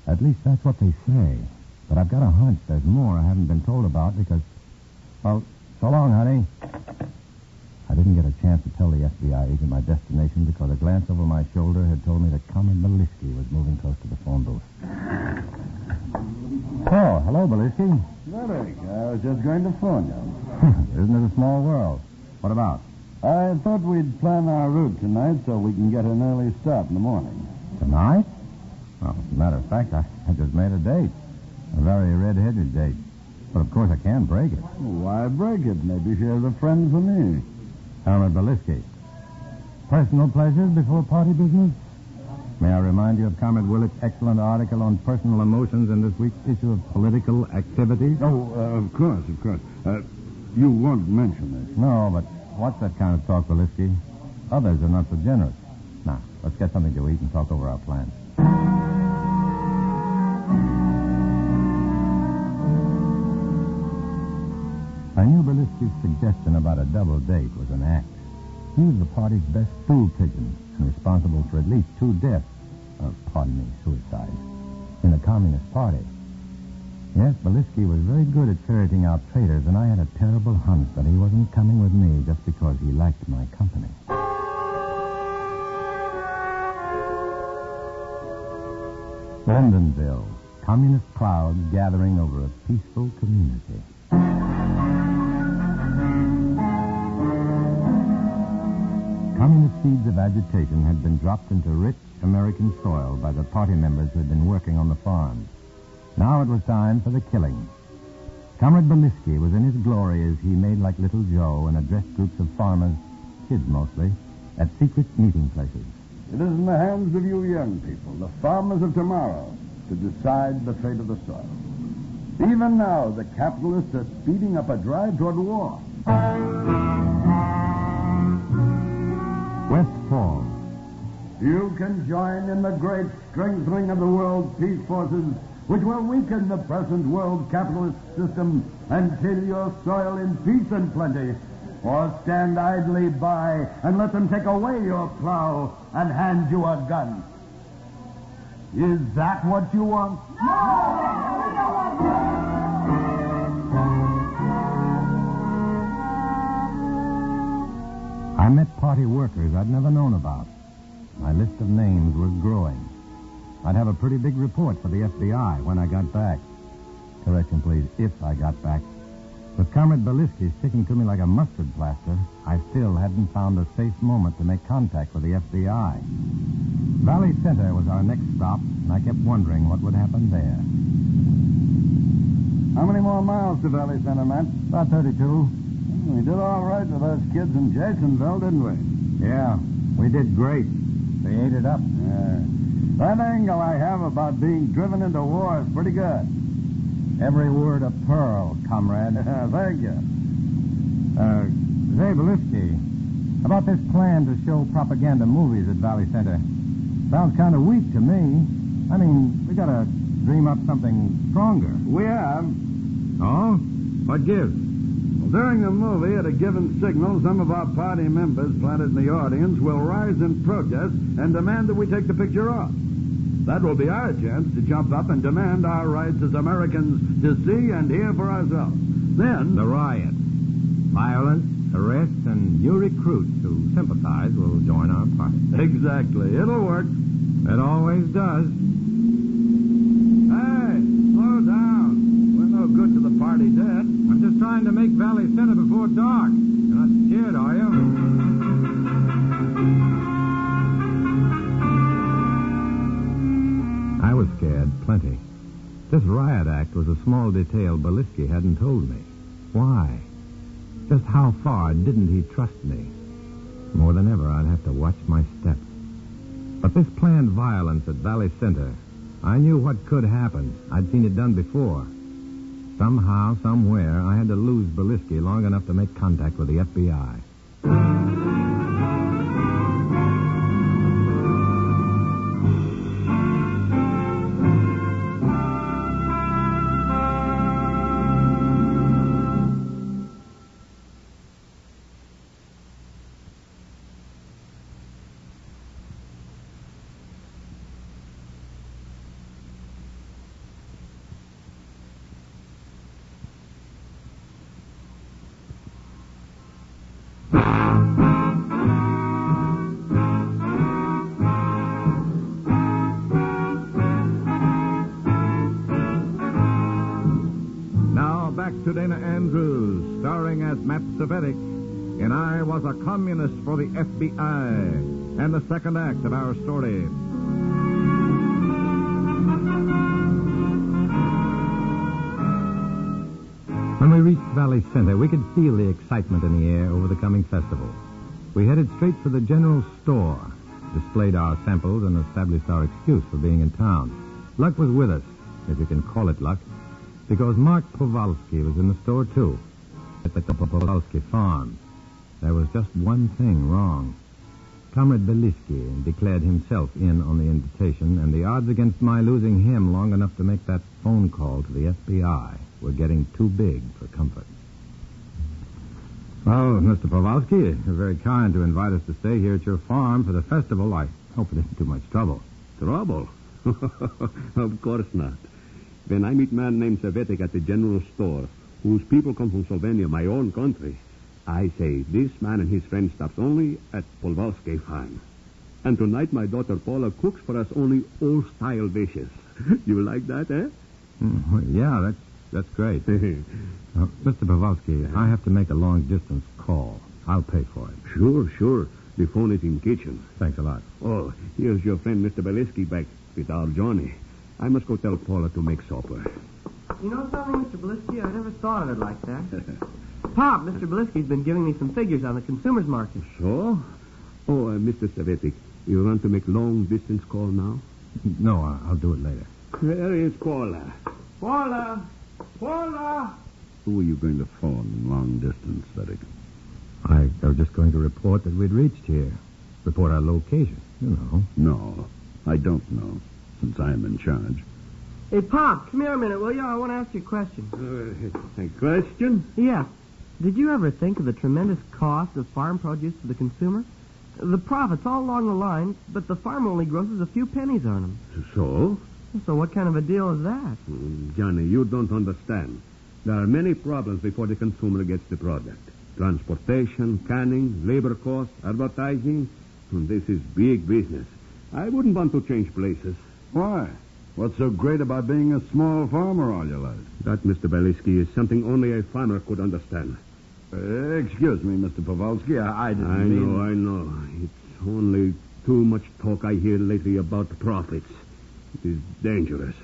At least that's what they say. But I've got a hunch there's more I haven't been told about because... Well, so long, honey. I didn't get a chance to tell the FBI agent my destination because a glance over my shoulder had told me that Comrade Belisky was moving close to the phone booth. Oh, hello, Belisky. Derek, I was just going to phone you. Isn't it a small world? What about? I thought we'd plan our route tonight so we can get an early start in the morning. Tonight? Well, as a matter of fact, I just made a date. A very red-headed date. But of course I can't break it. Why break it? Maybe she has a friend for me. Comrade Belisky. Personal pleasures before party business? May I remind you of Comrade Willett's excellent article on personal emotions in this week's issue of Political Activities? Oh, of course. You won't mention it. No, but what's that kind of talk, Belisky? Others are not so generous. Now, let's get something to eat and talk over our plans. I knew Belisky's suggestion about a double date was an act. He was the party's best stool pigeon and responsible for at least 2 deaths, suicides, in the Communist Party. Yes, Belisky was very good at ferreting out traitors, and I had a terrible hunch that he wasn't coming with me just because he liked my company. Lindenville, communist crowds gathering over a peaceful community. Communist seeds of agitation had been dropped into rich American soil by the party members who had been working on the farms. Now it was time for the killing. Comrade Belisky was in his glory as he made like Little Joe and addressed groups of farmers, kids mostly, at secret meeting places. It is in the hands of you young people, the farmers of tomorrow, to decide the fate of the soil. Even now, the capitalists are speeding up a drive toward war. West Falls. You can join in the great strengthening of the world peace forces, which will weaken the present world capitalist system and till your soil in peace and plenty, or stand idly by and let them take away your plow and hand you a gun. Is that what you want? I met party workers I'd never known about. My list of names was growing. I'd have a pretty big report for the FBI when I got back. Correction, please, if I got back. With Comrade Belisky sticking to me like a mustard plaster, I still hadn't found a safe moment to make contact with the FBI. Valley Center was our next stop, and I kept wondering what would happen there. How many more miles to Valley Center, Matt? About 32. We did all right with those kids in Jasonville, didn't we? Yeah, we did great. They ate it up. Yeah. That angle I have about being driven into war is pretty good. Every word a pearl, comrade. Thank you. Say, Belisky, about this plan to show propaganda movies at Valley Center. Sounds kind of weak to me. I mean, we gotta dream up something stronger. We have. Oh? What gives? Well, during the movie, at a given signal, some of our party members planted in the audience will rise in protest and demand that we take the picture off. That will be our chance to jump up and demand our rights as Americans to see and hear for ourselves. Then... The riot. Violence, arrests, and new recruits who sympathize will join our party. Exactly. It'll work. It always does. Hey, slow down. We're no good to the party dead. I'm just trying to make Valley Center before dark. You're not scared, are you? I was scared, plenty. This riot act was a small detail Belisky hadn't told me. Why? Just how far didn't he trust me? More than ever, I'd have to watch my steps. But this planned violence at Valley Center, I knew what could happen. I'd seen it done before. Somehow, somewhere, I had to lose Belisky long enough to make contact with the FBI. back to Dana Andrews, starring as Matt Cvetic in I Was a Communist for the FBI, and the second act of our story. When we reached Valley Center, we could feel the excitement in the air over the coming festival. We headed straight for the general store, displayed our samples, and established our excuse for being in town. Luck was with us, if you can call it luck, because Mark Powalski was in the store, too, at the Powalski farm. There was just one thing wrong. Comrade Beliski declared himself in on the invitation, and the odds against my losing him long enough to make that phone call to the FBI were getting too big for comfort. Well, Mr. Powalski, you're very kind to invite us to stay here at your farm for the festival. I hope it isn't too much trouble. Trouble? Of course not. When I meet a man named Cvetic at the general store, whose people come from Slovenia, my own country, I say this man and his friend stops only at Powalski farm. And tonight my daughter Paula cooks for us only old-style dishes. You like that, eh? Yeah, that's great. Mr. Powalski, I have to make a long-distance call. I'll pay for it. Sure. The phone is in kitchen. Thanks a lot. Oh, here's your friend Mr. Beliski back with our Johnny. I must go tell Paula to make supper. You know something, Mr. Beliski? I never thought of it like that. Pop, Mr. Beliski's been giving me some figures on the consumer's market. So? Oh, Mr. Cvetic, you want to make long-distance call now? No, I'll do it later. Where is Paula? Paula! Who are you going to phone in long distance, Cvetic? I was just going to report that we'd reached here. Report our location, you know. No, I don't know, since I am in charge. Hey, Pop, come here a minute, will you? I want to ask you a question. A question? Yeah. Did you ever think of the tremendous cost of farm produce to the consumer? The profits all along the line, but the farmer only grosses a few pennies on them. So? So what kind of a deal is that? Johnny, you don't understand. There are many problems before the consumer gets the product. Transportation, canning, labor costs, advertising. This is big business. I wouldn't want to change places. Why? What's so great about being a small farmer all your life? That, Mr. Beliski, is something only a farmer could understand. Excuse me, Mr. Powalski. I didn't mean... I know. It's only too much talk I hear lately about profits. It is dangerous.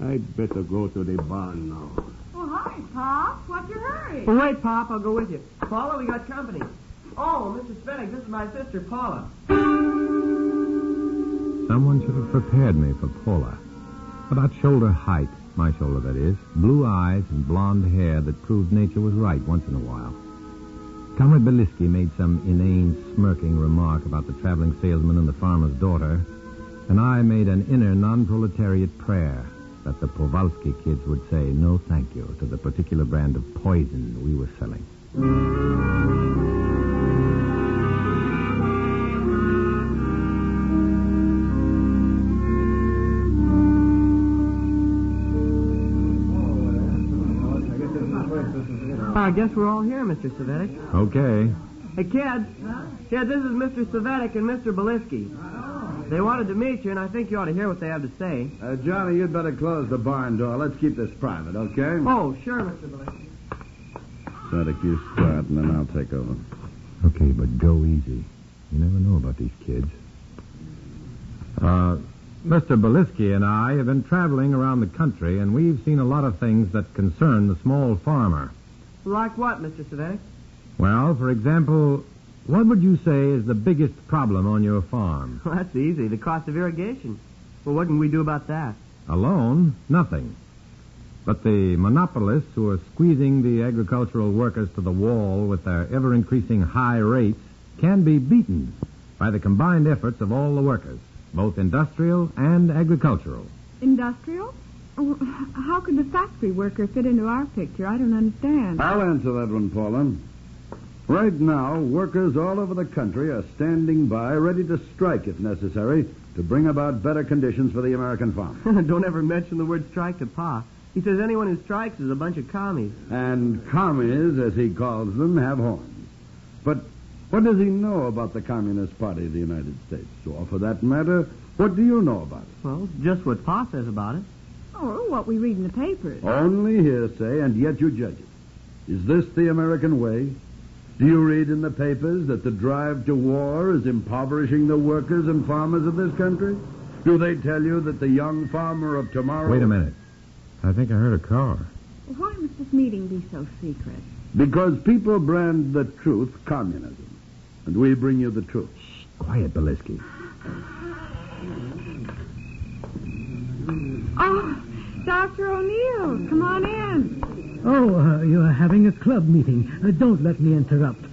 I'd better go to the barn now. Oh, hi, Pop. What's your hurry? Well, wait, Pop. I'll go with you. Paula, we got company. Oh, Mr. Cvetic, this is my sister, Paula. Someone should have prepared me for Paula. About shoulder height, my shoulder, that is, blue eyes and blonde hair that proved nature was right once in a while. Comrade Beliski made some inane, smirking remark about the traveling salesman and the farmer's daughter, and I made an inner non-proletariat prayer that the Powalski kids would say no thank you to the particular brand of poison we were selling. I guess we're all here, Mr. Cvetic. Okay. Hey, kids. Kids, this is Mr. Cvetic and Mr. Beliski. They wanted to meet you, and I think you ought to hear what they have to say. Johnny, you'd better close the barn door. Let's keep this private, okay? Oh, sure, Mr. Beliski. Cvetic, you start, and then I'll take over. Okay, but go easy. You never know about these kids. Mr. Beliski and I have been traveling around the country, and we've seen a lot of things that concern the small farmer. Like what, Mr. Cvetic? Well, for example, what would you say is the biggest problem on your farm? Well, that's easy. The cost of irrigation. Well, what can we do about that? Alone? Nothing. But the monopolists who are squeezing the agricultural workers to the wall with their ever-increasing high rates can be beaten by the combined efforts of all the workers, both industrial and agricultural. Industrial? Oh, how could the factory worker fit into our picture? I don't understand. I'll answer that one, Paula. Right now, workers all over the country are standing by, ready to strike if necessary, to bring about better conditions for the American farmer. Don't ever mention the word strike to Pa. He says anyone who strikes is a bunch of commies. And commies, as he calls them, have horns. But what does he know about the Communist Party of the United States? Or, for that matter, what do you know about it? Well, just what Pa says about it. Oh, what we read in the papers. Only hearsay, and yet you judge it. Is this the American way? Do you read in the papers that the drive to war is impoverishing the workers and farmers of this country? Do they tell you that the young farmer of tomorrow... Wait a minute. I think I heard a car. Why must this meeting be so secret? Because people brand the truth communism. And we bring you the truth. Quiet, Belisky. Oh, Dr. O'Neill, come on in. Oh, you're having a club meeting. Don't let me interrupt.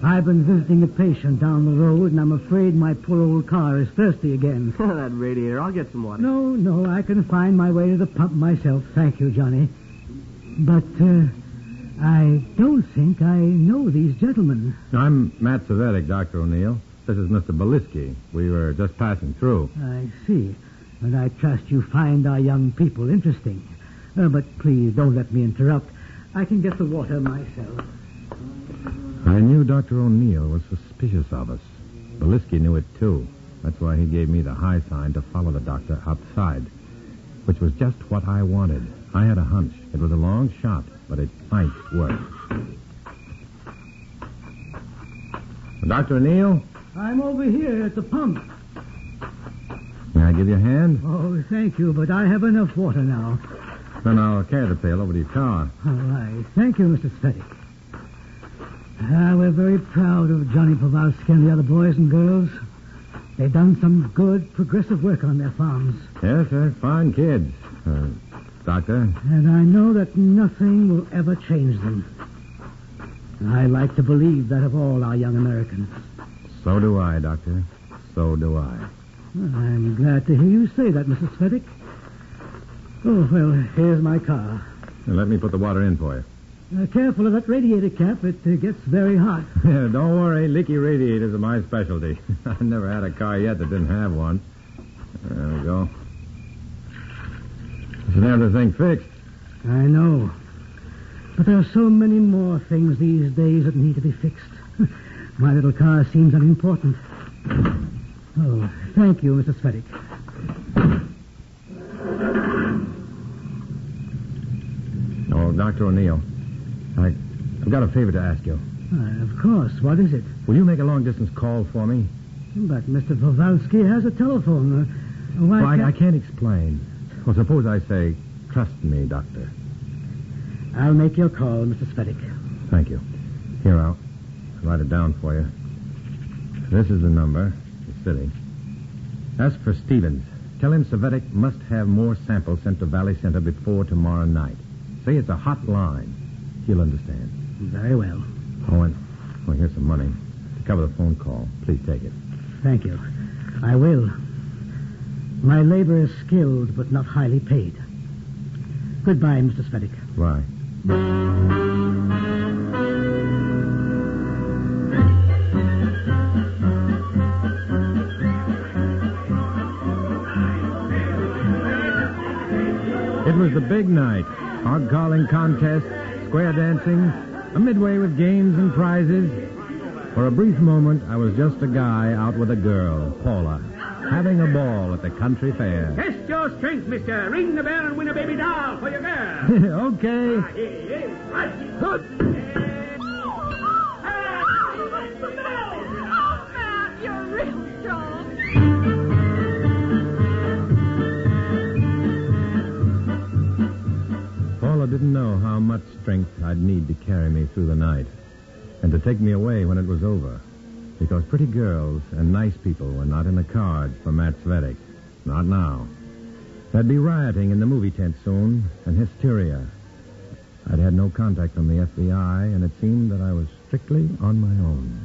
I've been visiting a patient down the road, and I'm afraid my poor old car is thirsty again. That radiator. I'll get some water. No, I can find my way to the pump myself. Thank you, Johnny. But, I don't think I know these gentlemen. I'm Matt Savetic, Dr. O'Neill. This is Mr. Belisky. We were just passing through. I see. And I trust you find our young people interesting. But please don't let me interrupt. I can get the water myself. I knew Dr. O'Neill was suspicious of us. Belisky knew it, too. That's why he gave me the high sign to follow the doctor outside, which was just what I wanted. I had a hunch. It was a long shot, but it might work. Dr. O'Neill? I'm over here at the pump. May I give you a hand? Oh, thank you, but I have enough water now. Then I'll carry the pail over to your car. All right. Thank you, Mr. Svetic. We're very proud of Johnny Powalski and the other boys and girls. They've done some good, progressive work on their farms. Yes, they're fine kids. Doctor? And I know that nothing will ever change them. I like to believe that of all our young Americans. So do I, Doctor. So do I. I'm glad to hear you say that, Mrs. Svetic. Oh, well, here's my car. Now, let me put the water in for you. Careful of that radiator cap. It gets very hot. Yeah, don't worry. Leaky radiators are my specialty. I've never had a car yet that didn't have one. There we go. Should have the thing fixed. I know. But there are so many more things these days that need to be fixed. My little car seems unimportant. Oh, thank you, Mrs. Svetic. Oh, Dr. O'Neill, I've got a favor to ask you. Of course. What is it? Will you make a long-distance call for me? But Mr. Powalski has a telephone. Why I can't explain. Well, suppose I say, trust me, Doctor. I'll make your call, Mr. Svetic. Thank you. Here, I'll write it down for you. This is the number, the city. As for Stevens, tell him Savetic must have more samples sent to Valley Center before tomorrow night. Say it's a hot line. He'll understand. Very well. Oh, and here's some money to cover the phone call. Please take it. Thank you. I will. My labor is skilled, but not highly paid. Goodbye, Mr. Svetic. Bye. It was the big night. Hog calling contests, square dancing, a midway with games and prizes. For a brief moment, I was just a guy out with a girl, Paula, having a ball at the country fair. Test your strength, mister. Ring the bell and win a baby doll for your girl. Okay. You're real strong. Paula didn't know how much strength I'd need to carry me through the night and to take me away when it was over. Because pretty girls and nice people were not in the cards for Matt Svetic. Not now. There'd be rioting in the movie tent soon, and hysteria. I'd had no contact from the FBI, and it seemed that I was strictly on my own.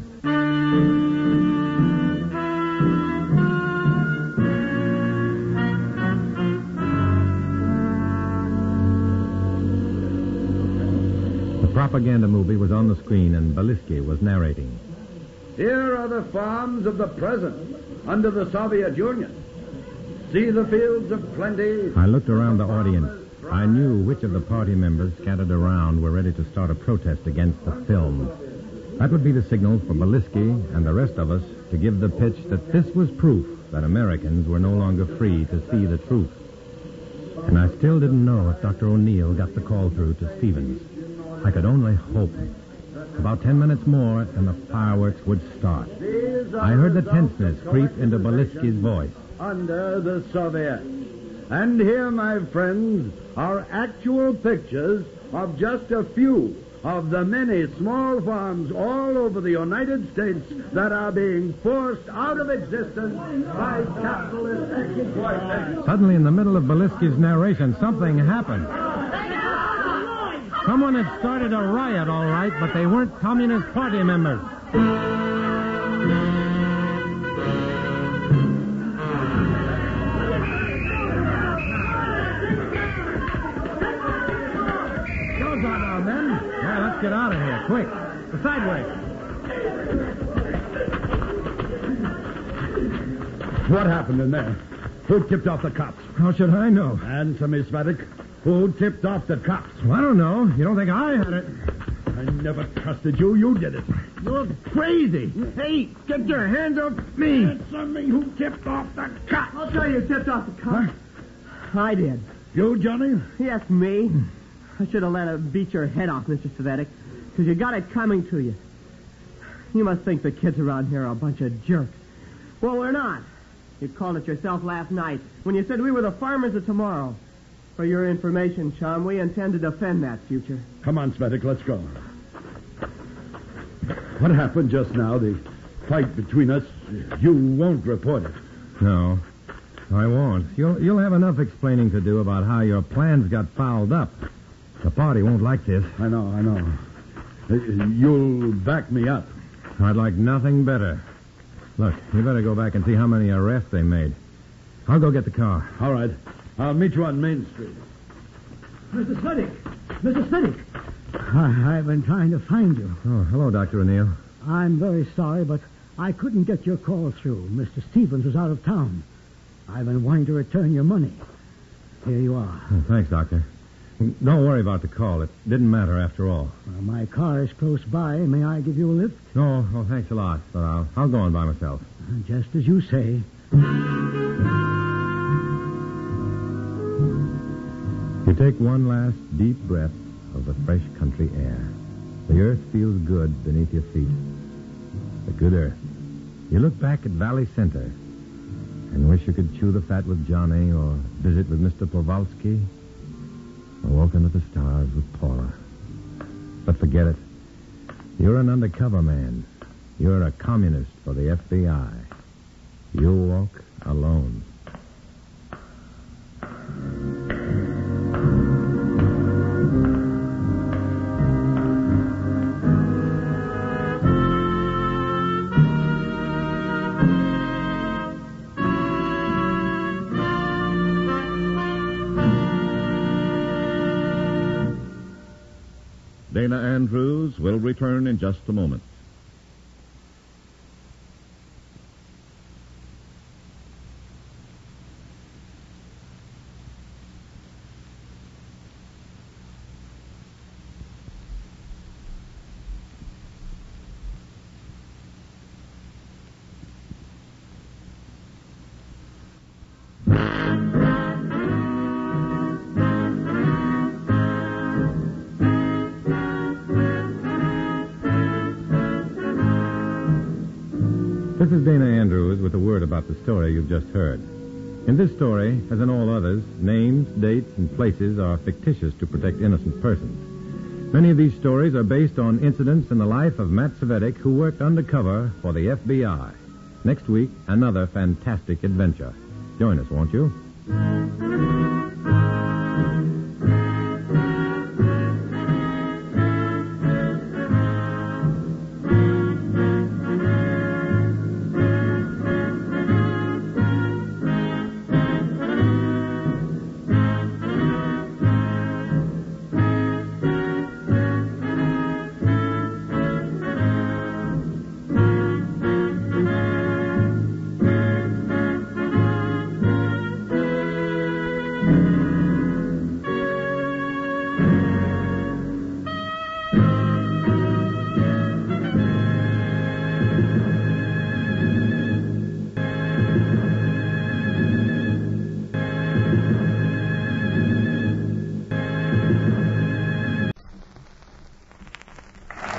The propaganda movie was on the screen, and Belisky was narrating. Here are the farms of the present under the Soviet Union. See the fields of plenty. I looked around the audience. I knew which of the party members scattered around were ready to start a protest against the film. That would be the signal for Belisky and the rest of us to give the pitch that this was proof that Americans were no longer free to see the truth. And I still didn't know if Dr. O'Neill got the call through to Stevens. I could only hope. About 10 minutes more, and the fireworks would start. I heard the tenseness creep into Belinsky's voice. Under the Soviets. And here, my friends, are actual pictures of just a few of the many small farms all over the United States that are being forced out of existence by capitalist exploitation. Suddenly, in the middle of Belinsky's narration, something happened. Someone had started a riot, all right, but they weren't Communist Party members. Let's get out of here, quick. Sideways. What happened in there? Who tipped off the cops? How should I know? Answer me, Svadik. Who tipped off the cops? Well, I don't know. You don't think I had it? I never trusted you. You did it. You're crazy. Hey, get your hands off me. Answer me. Who tipped off the cops? I'll tell you who tipped off the cops. Huh? I did. You, Johnny? Yes, me. I should have let her beat your head off, Mr. Svadik, because you got it coming to you. You must think the kids around here are a bunch of jerks. Well, we're not. You called it yourself last night when you said we were the farmers of tomorrow. For your information, chum, we intend to defend that future. Come on, Svadik, let's go. What happened just now? The fight between us? You won't report it. No, I won't. You'll have enough explaining to do about how your plans got fouled up. The party won't like this. I know. You'll back me up. I'd like nothing better. Look, you better go back and see how many arrests they made. I'll go get the car. All right. I'll meet you on Main Street. Mr. Svadik! Mr. Svadik! I've been trying to find you. Oh, hello, Dr. O'Neill. I'm very sorry, but I couldn't get your call through. Mr. Stevens was out of town. I've been wanting to return your money. Here you are. Oh, thanks, Doctor. Don't worry about the call. It didn't matter after all. Well, my car is close by. May I give you a lift? No, thanks a lot, but I'll go on by myself. Just as you say. You take one last deep breath of the fresh country air. The earth feels good beneath your feet. The good earth. You look back at Valley Center and wish you could chew the fat with Johnny or visit with Mr. Powalski or walk under the stars with Paula. But forget it. You're an undercover man. You're a communist for the FBI. You'll walk alone. Dana Andrews will return in just a moment. This is Dana Andrews with a word about the story you've just heard. In this story, as in all others, names, dates, and places are fictitious to protect innocent persons. Many of these stories are based on incidents in the life of Matt Cvetic, who worked undercover for the FBI. Next week, another fantastic adventure. Join us, won't you?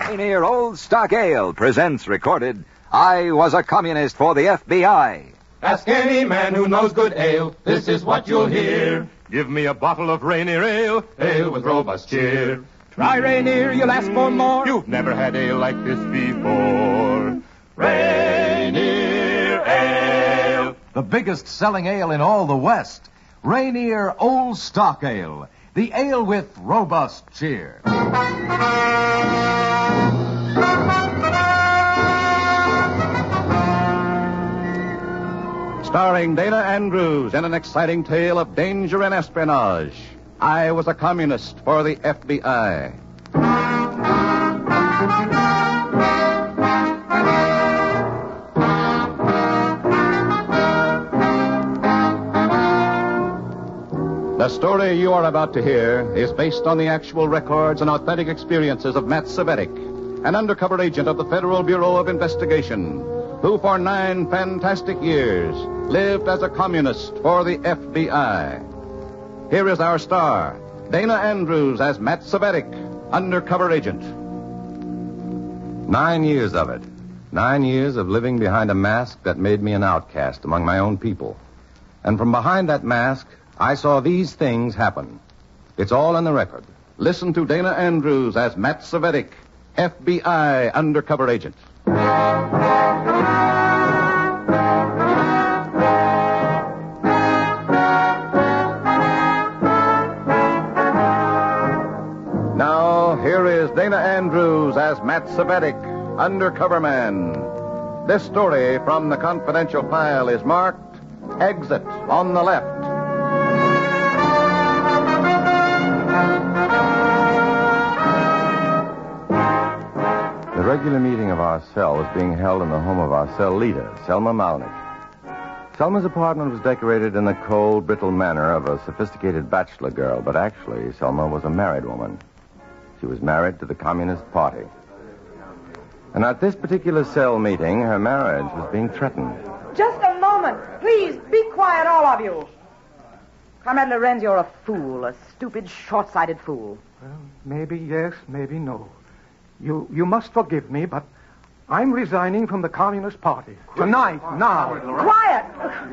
Rainier Old Stock Ale presents recorded, I Was a Communist for the FBI. Ask any man who knows good ale, this is what you'll hear. Give me a bottle of Rainier Ale, ale with robust cheer. Try Rainier, you'll ask for more. You've never had ale like this before. Rainier Ale. The biggest selling ale in all the West. Rainier Old Stock Ale. The ale with robust cheer. Starring Dana Andrews in an exciting tale of danger and espionage. I Was a Communist for the FBI. The story you are about to hear is based on the actual records and authentic experiences of Matt Cvetic, an undercover agent of the Federal Bureau of Investigation, who for 9 fantastic years lived as a communist for the FBI. Here is our star, Dana Andrews as Matt Cvetic, undercover agent. 9 years of it. 9 years of living behind a mask that made me an outcast among my own people. And from behind that mask, I saw these things happen. It's all in the record. Listen to Dana Andrews as Matt Cvetic, FBI undercover agent. Now, here is Dana Andrews as Matt Cvetic, undercover man. This story from the confidential file is marked Exit on the Left. The regular meeting of our cell was being held in the home of our cell leader, Selma Malnick. Selma's apartment was decorated in the cold, brittle manner of a sophisticated bachelor girl, but actually, Selma was a married woman. She was married to the Communist Party. And at this particular cell meeting, her marriage was being threatened. Just a moment. Please, be quiet, all of you. Comrade Lorenz, you're a fool, a stupid, short-sighted fool. Well, maybe yes, maybe no. You must forgive me, but I'm resigning from the Communist Party. Tonight, now. Quiet!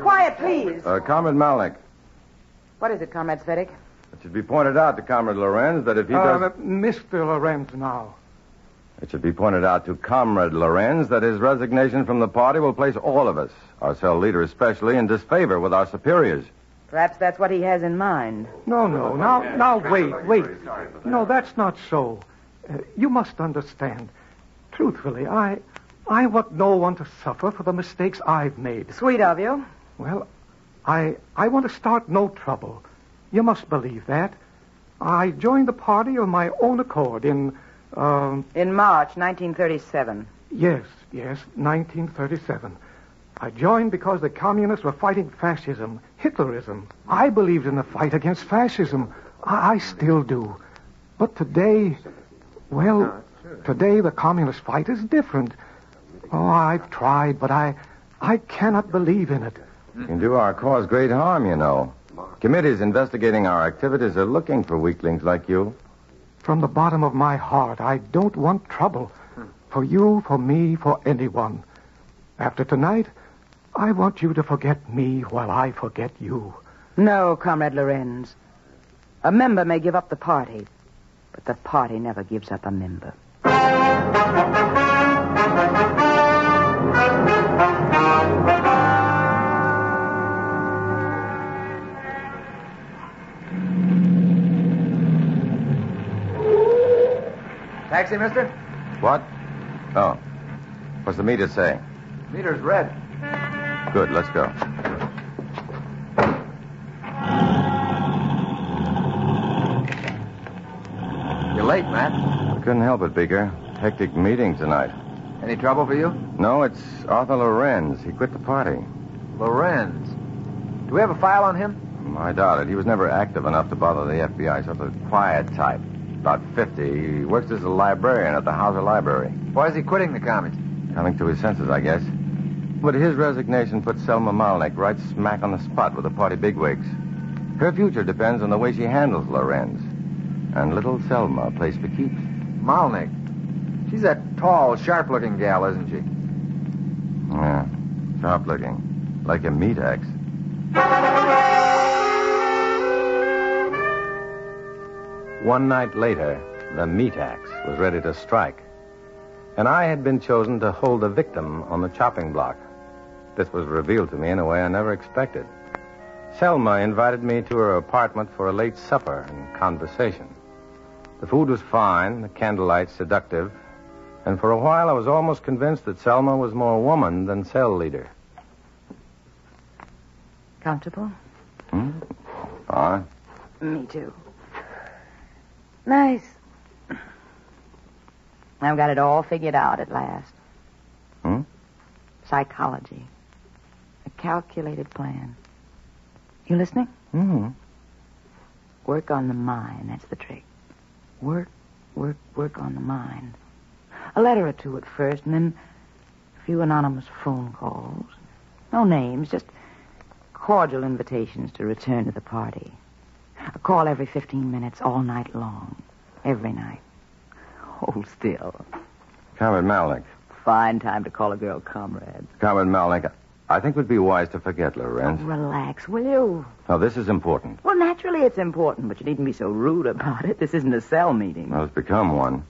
Quiet, please. Comrade Malnick, What is it, Comrade Cvetic? it should be pointed out to Comrade Lorenz that if he does... Mr. Lorenz now. It should be pointed out to Comrade Lorenz that his resignation from the party will place all of us, our cell leader especially, in disfavor with our superiors. Perhaps that's what he has in mind. No. Now, wait. No, that's not so. You must understand. Truthfully, I want no one to suffer for the mistakes I've made. Sweet of you. Well, I want to start no trouble. You must believe that. I joined the party of my own accord in March 1937. Yes, 1937. I joined because the communists were fighting fascism, Hitlerism. I believed in the fight against fascism. I still do. But today, today the communist fight is different. Oh, I've tried, but I cannot believe in it. You can do our cause great harm, you know. Committees investigating our activities are looking for weaklings like you. From the bottom of my heart, I don't want trouble. For you, for me, for anyone. After tonight, I want you to forget me while I forget you. No, Comrade Lorenz. A member may give up the party, but the party never gives up a member. Taxi, mister? What? Oh. What's the meter saying? Meter's red. Good, let's go. You're late, Matt. I couldn't help it, Beaker. Hectic meeting tonight. Any trouble for you? No, it's Arthur Lorenz. He quit the party. Lorenz. Do we have a file on him? I doubt it. He was never active enough to bother the FBI. Sort of a quiet type. About 50. He works as a librarian at the Hauser Library. Why is he quitting the commies? Coming to his senses, I guess. But his resignation put Selma Malnick right smack on the spot with the party bigwigs. Her future depends on the way she handles Lorenz. And little Selma plays for keeps. Malnick. She's that tall, sharp-looking gal, isn't she? Yeah, sharp-looking. Like a meat axe. One night later, the meat axe was ready to strike. And I had been chosen to hold the victim on the chopping block. This was revealed to me in a way I never expected. Selma invited me to her apartment for a late supper and conversation. The food was fine, the candlelight seductive, and for a while I was almost convinced that Selma was more woman than cell leader. Comfortable? Fine. Me too. Nice. I've got it all figured out at last. Psychology. A calculated plan. You listening? Mm-hmm. Work on the mind. That's the trick. Work on the mind. A letter or two at first, and then a few anonymous phone calls. No names, just cordial invitations to return to the party. A call every 15 minutes, all night long. Every night. Hold still. Comrade Malnick. Fine time to call a girl comrade. Comrade Malnick, I think it would be wise to forget Lorenz. Relax, will you? Now, this is important. Well, naturally it's important, but you needn't be so rude about it. This isn't a cell meeting. Well, it's become one.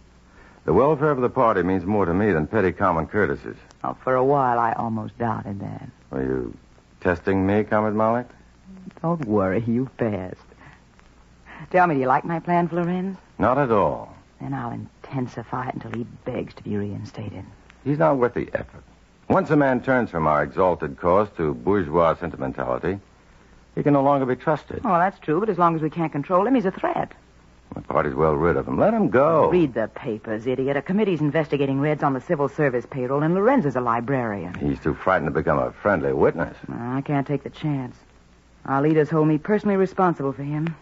The welfare of the party means more to me than petty common courtesies. Oh, for a while, I almost doubted that. Are you testing me, Comrade Malnick? Don't worry, you passed. Tell me, do you like my plan, Lorenz? Not at all. Then I'll intensify it until he begs to be reinstated. He's not worth the effort. Once a man turns from our exalted cause to bourgeois sentimentality, he can no longer be trusted. Oh, that's true, but as long as we can't control him, he's a threat. The party's well rid of him. Let him go. Read the papers, idiot. A committee's investigating Reds on the civil service payroll, and Lorenz is a librarian. He's too frightened to become a friendly witness. I can't take the chance. Our leaders hold me personally responsible for him.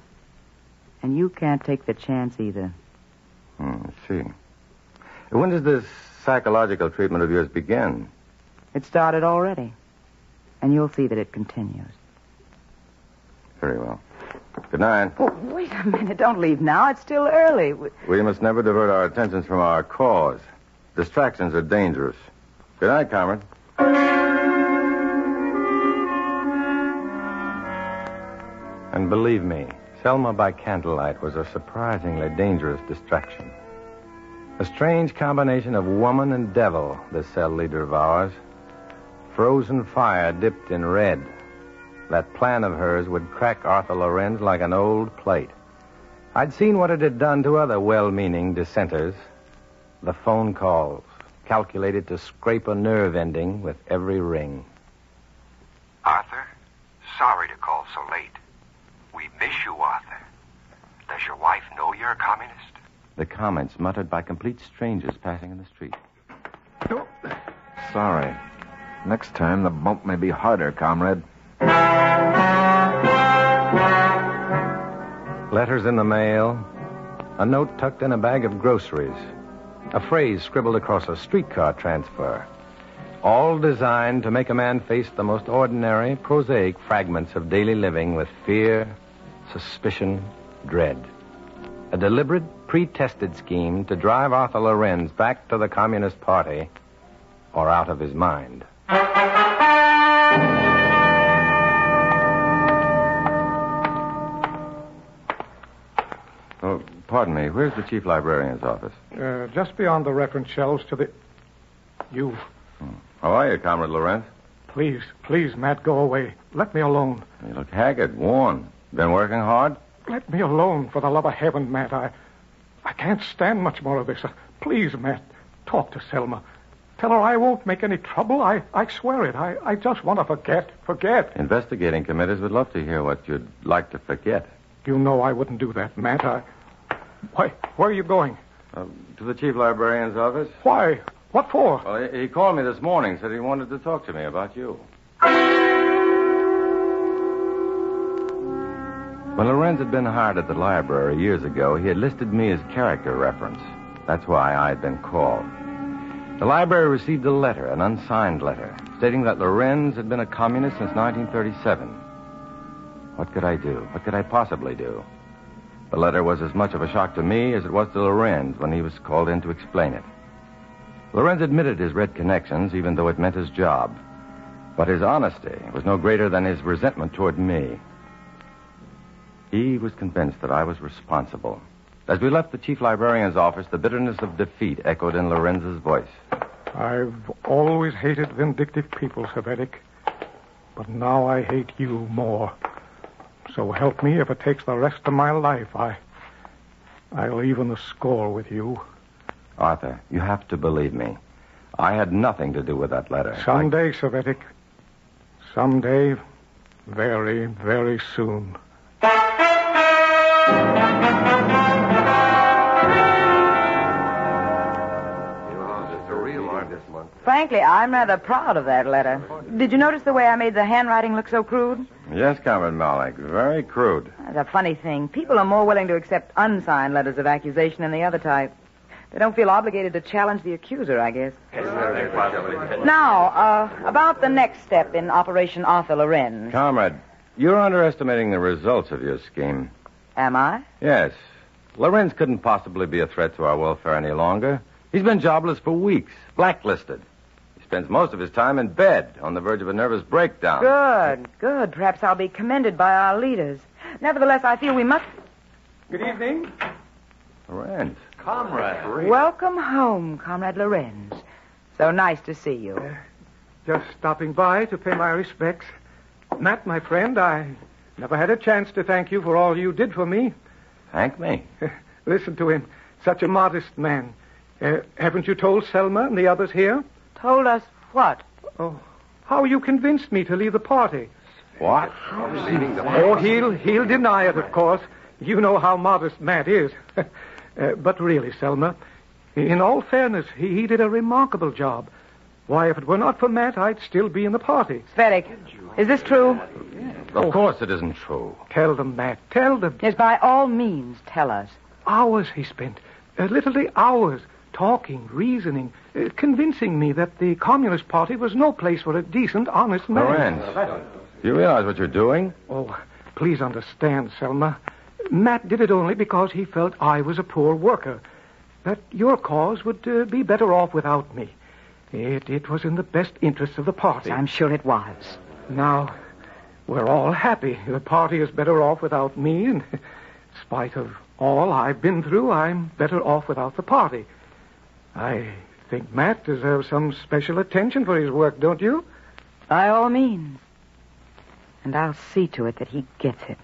And you can't take the chance either. I see. When does this psychological treatment of yours begin? It started already. And you'll see that it continues. Very well. Good night. Oh, wait a minute. Don't leave now. It's still early. We must never divert our attentions from our cause. Distractions are dangerous. Good night, comrade. And believe me, Selma by candlelight was a surprisingly dangerous distraction. A strange combination of woman and devil, this cell leader of ours. Frozen fire dipped in red. That plan of hers would crack Arthur Lorenz like an old plate. I'd seen what it had done to other well-meaning dissenters. The phone calls, calculated to scrape a nerve ending with every ring. Arthur, sorry to call so late. We miss you, Arthur. Does your wife know you're a communist? The comments muttered by complete strangers passing in the street. Sorry. Next time, the bump may be harder, comrade. Letters in the mail, a note tucked in a bag of groceries, a phrase scribbled across a streetcar transfer, all designed to make a man face the most ordinary, prosaic fragments of daily living with fear, suspicion, dread. A deliberate, pre-tested scheme to drive Arthur Lorenz back to the Communist Party or out of his mind. Oh, pardon me. Where's the chief librarian's office? Just beyond the reference shelves to the... You. How are you, Comrade Lorenz? Please, Matt, go away. Let me alone. You look haggard, worn. Been working hard? Let me alone, for the love of heaven, Matt. I can't stand much more of this. Please, Matt, talk to Selma. Tell her I won't make any trouble. I swear it. I just want to forget. Investigating committees would love to hear what you'd like to forget. You know I wouldn't do that, Matt. Why, where are you going? To the chief librarian's office. Why? What for? Well, he called me this morning, said he wanted to talk to me about you. When Lorenz had been hired at the library years ago, he had listed me as character reference. That's why I had been called. The library received a letter, an unsigned letter, stating that Lorenz had been a communist since 1937. What could I do? What could I possibly do? The letter was as much of a shock to me as it was to Lorenz when he was called in to explain it. Lorenz admitted his red connections, even though it meant his job. But his honesty was no greater than his resentment toward me. He was convinced that I was responsible. As we left the chief librarian's office, the bitterness of defeat echoed in Lorenz's voice. I've always hated vindictive people, Savetic. But now I hate you more. So help me if it takes the rest of my life. I'll even the score with you. Arthur, you have to believe me. I had nothing to do with that letter. Someday, Savetic. Someday, very, very soon. Frankly, I'm rather proud of that letter. Did you notice the way I made the handwriting look so crude? Yes, Comrade Malik. Very crude. That's a funny thing. People are more willing to accept unsigned letters of accusation than the other type. They don't feel obligated to challenge the accuser, I guess. Now, about the next step in Operation Arthur Lorenz. Comrade, you're underestimating the results of your scheme. Am I? Yes. Lorenz couldn't possibly be a threat to our welfare any longer. He's been jobless for weeks, blacklisted. He spends most of his time in bed, on the verge of a nervous breakdown. Good. Perhaps I'll be commended by our leaders. Nevertheless, I feel we must... Good evening. Lorenz. Comrade. Welcome home, Comrade Lorenz. So nice to see you. Just stopping by to pay my respects. Matt, my friend, I never had a chance to thank you for all you did for me. Thank me? Listen to him. Such a modest man. Haven't you told Selma and the others here? Told us what? Oh, how you convinced me to leave the party. What? Oh, he'll deny it, of course. You know how modest Matt is. But really, Selma, in all fairness, he did a remarkable job. Why, if it were not for Matt, I'd still be in the party. Svetic, is this true? Of course it isn't true. Tell them, Matt. Tell them. Yes, by all means, tell us. Hours he spent. Literally hours. Talking, reasoning, convincing me that the Communist Party was no place for a decent, honest man. Lorenz, do you realize what you're doing? Oh, please understand, Selma. Matt did it only because he felt I was a poor worker. That your cause would be better off without me. It was in the best interests of the party. I'm sure it was. Now, we're all happy. The party is better off without me, and in spite of all I've been through, I'm better off without the party. I think Matt deserves some special attention for his work, don't you? By all means. And I'll see to it that he gets it.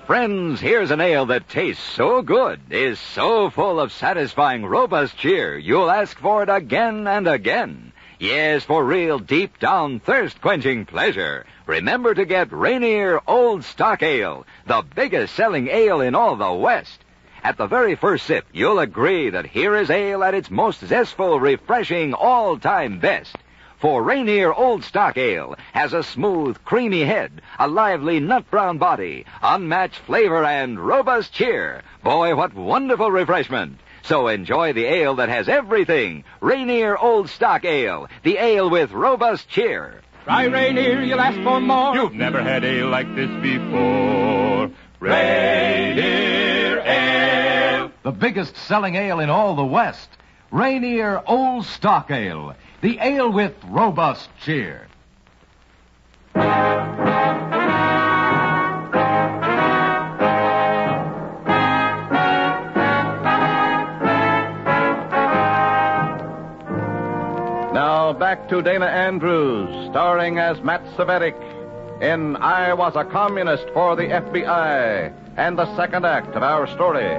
Friends, here's an ale that tastes so good, is so full of satisfying, robust cheer, you'll ask for it again and again. Yes, for real deep-down thirst-quenching pleasure. Remember to get Rainier Old Stock Ale, the biggest-selling ale in all the West. At the very first sip, you'll agree that here is ale at its most zestful, refreshing, all-time best. For Rainier Old Stock Ale has a smooth, creamy head, a lively nut-brown body, unmatched flavor, and robust cheer. Boy, what wonderful refreshment. So enjoy the ale that has everything. Rainier Old Stock Ale, the ale with robust cheer. Try Rainier, you'll ask for more. You've never had ale like this before. Rainier Ale. The biggest selling ale in all the West. Rainier Old Stock Ale. The ale with robust cheer. Now back to Dana Andrews, starring as Matt Savetic in I Was a Communist for the FBI, and the second act of our story.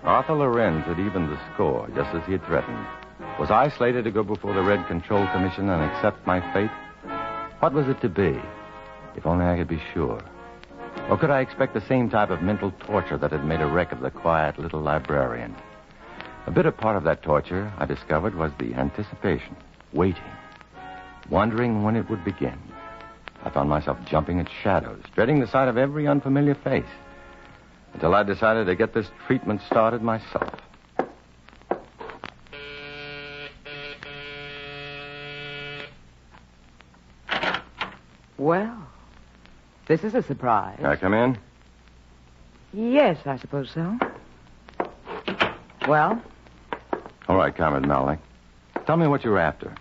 Arthur Lorenz had evened the score, just as he had threatened. Was I slated to go before the Red Control Commission and accept my fate? What was it to be? If only I could be sure. Or could I expect the same type of mental torture that had made a wreck of the quiet little librarian? A bitter part of that torture, I discovered, was the anticipation, waiting, wondering when it would begin. I found myself jumping at shadows, dreading the sight of every unfamiliar face. until I decided to get this treatment started myself. Well, this is a surprise. Can I come in? Yes, I suppose so. Well? All right, Comrade Malnick. Tell me what you're after.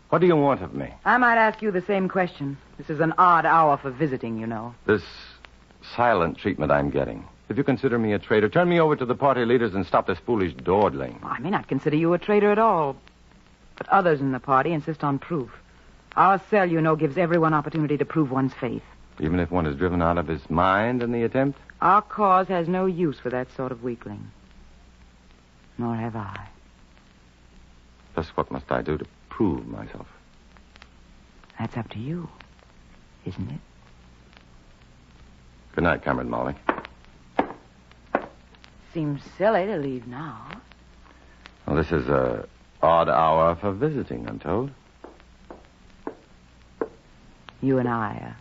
What do you want of me? I might ask you the same question. This is an odd hour for visiting, you know. This silent treatment I'm getting. If you consider me a traitor, turn me over to the party leaders and stop this foolish dawdling. I may not consider you a traitor at all, but others in the party insist on proof. Our cell, you know, gives everyone opportunity to prove one's faith. Even if one is driven out of his mind in the attempt? Our cause has no use for that sort of weakling. Nor have I. Just what must I do to prove myself? That's up to you, isn't it? Good night, Comrade Molly. Seems silly to leave now. Well, this is a odd hour for visiting, I'm told. You and I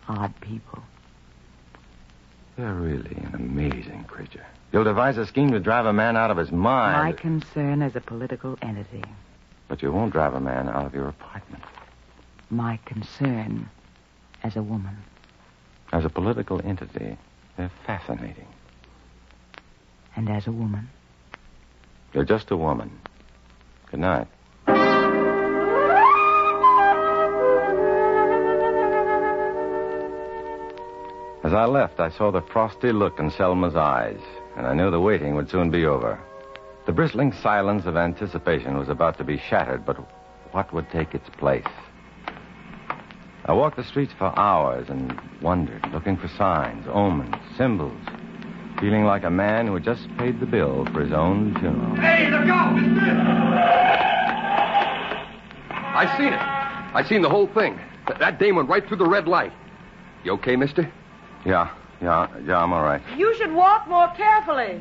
are odd people. You're really an amazing creature. You'll devise a scheme to drive a man out of his mind. My concern is a political entity. But you won't drive a man out of your apartment. My concern as a woman. As a political entity, they're fascinating. And as a woman? You're just a woman. Good night. As I left, I saw the frosty look in Selma's eyes, and I knew the waiting would soon be over. The bristling silence of anticipation was about to be shattered, but what would take its place? I walked the streets for hours and wondered, looking for signs, omens, symbols, feeling like a man who had just paid the bill for his own funeral. Hey, look out! I seen it. I seen the whole thing. That dame went right through the red light. You okay, mister? Yeah, I'm all right. You should walk more carefully.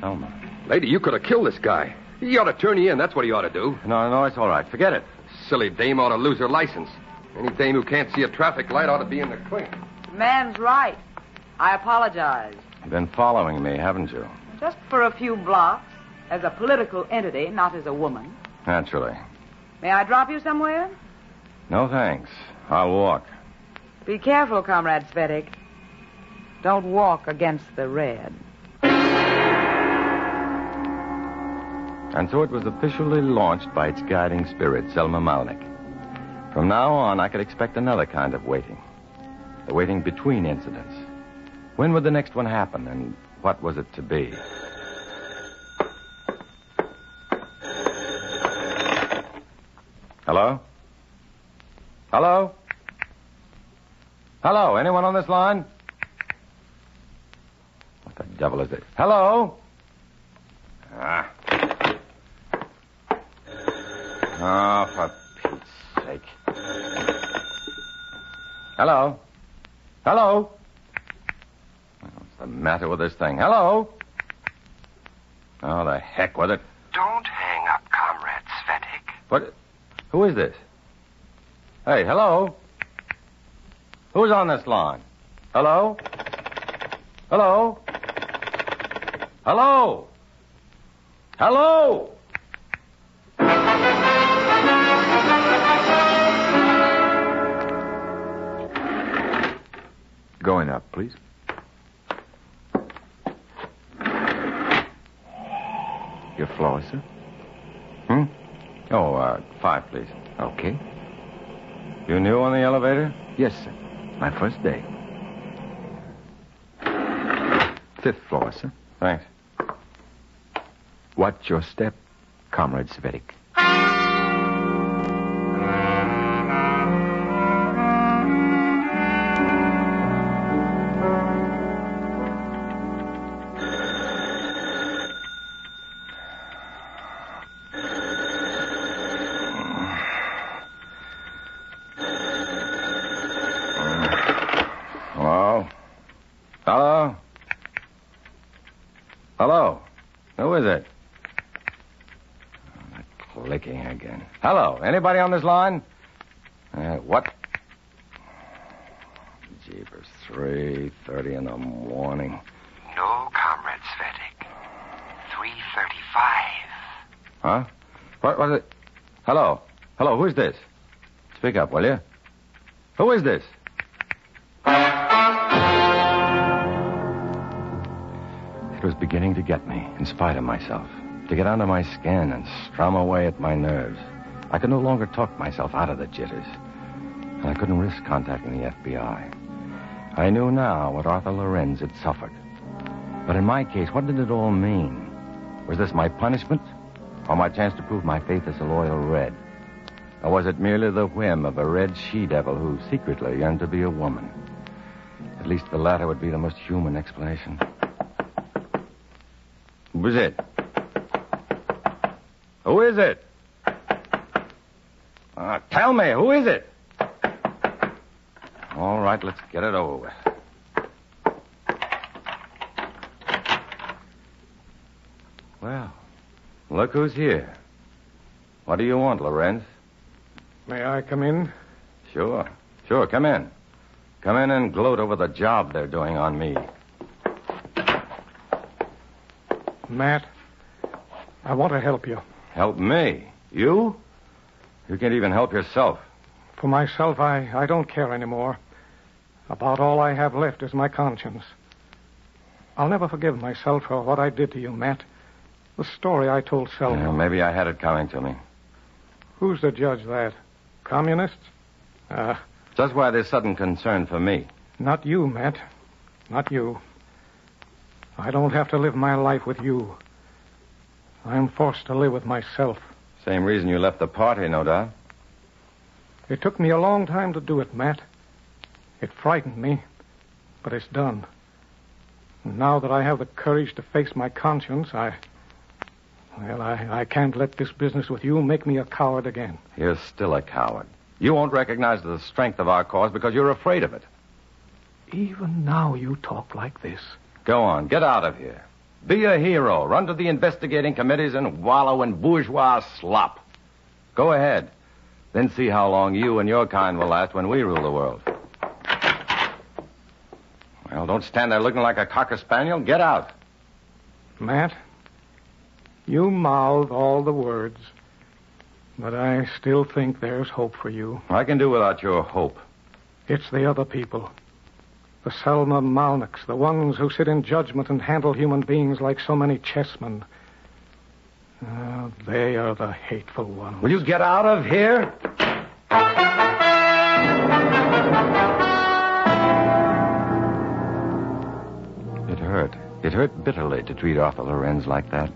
Selma. Lady, you could have killed this guy. He ought to turn you in. That's what he ought to do. No, it's all right. Forget it. Silly dame ought to lose her license. Any dame who can't see a traffic light ought to be in the clink. Man's right. I apologize. You've been following me, haven't you? Just for a few blocks, as a political entity, not as a woman. Naturally. May I drop you somewhere? No, thanks. I'll walk. Be careful, Comrade Svetic. Don't walk against the red. And so it was officially launched by its guiding spirit, Selma Malnick. From now on, I could expect another kind of waiting. The waiting between incidents. When would the next one happen, and what was it to be? Hello? Hello? Hello? Anyone on this line? What the devil is it? Hello? Ah. Oh, for Pete's sake. Hello? Hello? What's the matter with this thing? Hello? Oh, the heck with it. Don't hang up, Comrade Svetic. What? Who is this? Hey, hello? Who's on this line? Hello? Hello? Hello? Hello? Going up, please. Your floor, sir? Oh, 5, please. Okay. You new on the elevator? Yes, sir. My first day. 5th floor, sir. Thanks. Watch your step, Comrade Svetic. Hello? Hello? Hello? Who is it? Clicking again. Hello? Anybody on this line? What? Jeepers, 3:30 in the morning. Huh? What was it? Hello? Hello, who's this? Speak up, will you? Who is this? It was beginning to get me, in spite of myself, to get under my skin and strum away at my nerves. I could no longer talk myself out of the jitters, and I couldn't risk contacting the FBI. I knew now what Arthur Lorenz had suffered. But in my case, what did it all mean? Was this my punishment, or my chance to prove my faith as a loyal Red? Or was it merely the whim of a red she-devil who secretly yearned to be a woman? At least the latter would be the most human explanation. Who is it? Who is it? Tell me, who is it? All right, let's get it over with. Well, look who's here. What do you want, Lorenz? May I come in? Sure, come in. Come in and gloat over the job they're doing on me. Matt, I want to help you. Help me? You? You can't even help yourself. For myself, I don't care anymore. About all I have left is my conscience. I'll never forgive myself for what I did to you, Matt. The story I told Selma. Yeah, maybe I had it coming to me. Who's to judge that? Communists? Just why this sudden concern for me? Not you, Matt. Not you. I don't have to live my life with you. I'm forced to live with myself. Same reason you left the party, no doubt. It took me a long time to do it, Matt. It frightened me, but it's done. And now that I have the courage to face my conscience, I can't let this business with you make me a coward again. You're still a coward. You won't recognize the strength of our cause because you're afraid of it. Even now you talk like this. Go on, get out of here. Be a hero. Run to the investigating committees and wallow in bourgeois slop. Go ahead. Then see how long you and your kind will last when we rule the world. Well, don't stand there looking like a cocker spaniel. Get out. Matt, you mouth all the words, but I still think there's hope for you. I can do without your hope. It's the other people. The Selma Malniks, the ones who sit in judgment and handle human beings like so many chessmen. They are the hateful ones. Will you get out of here? It hurt. It hurt bitterly to treat Arthur Lorenz like that.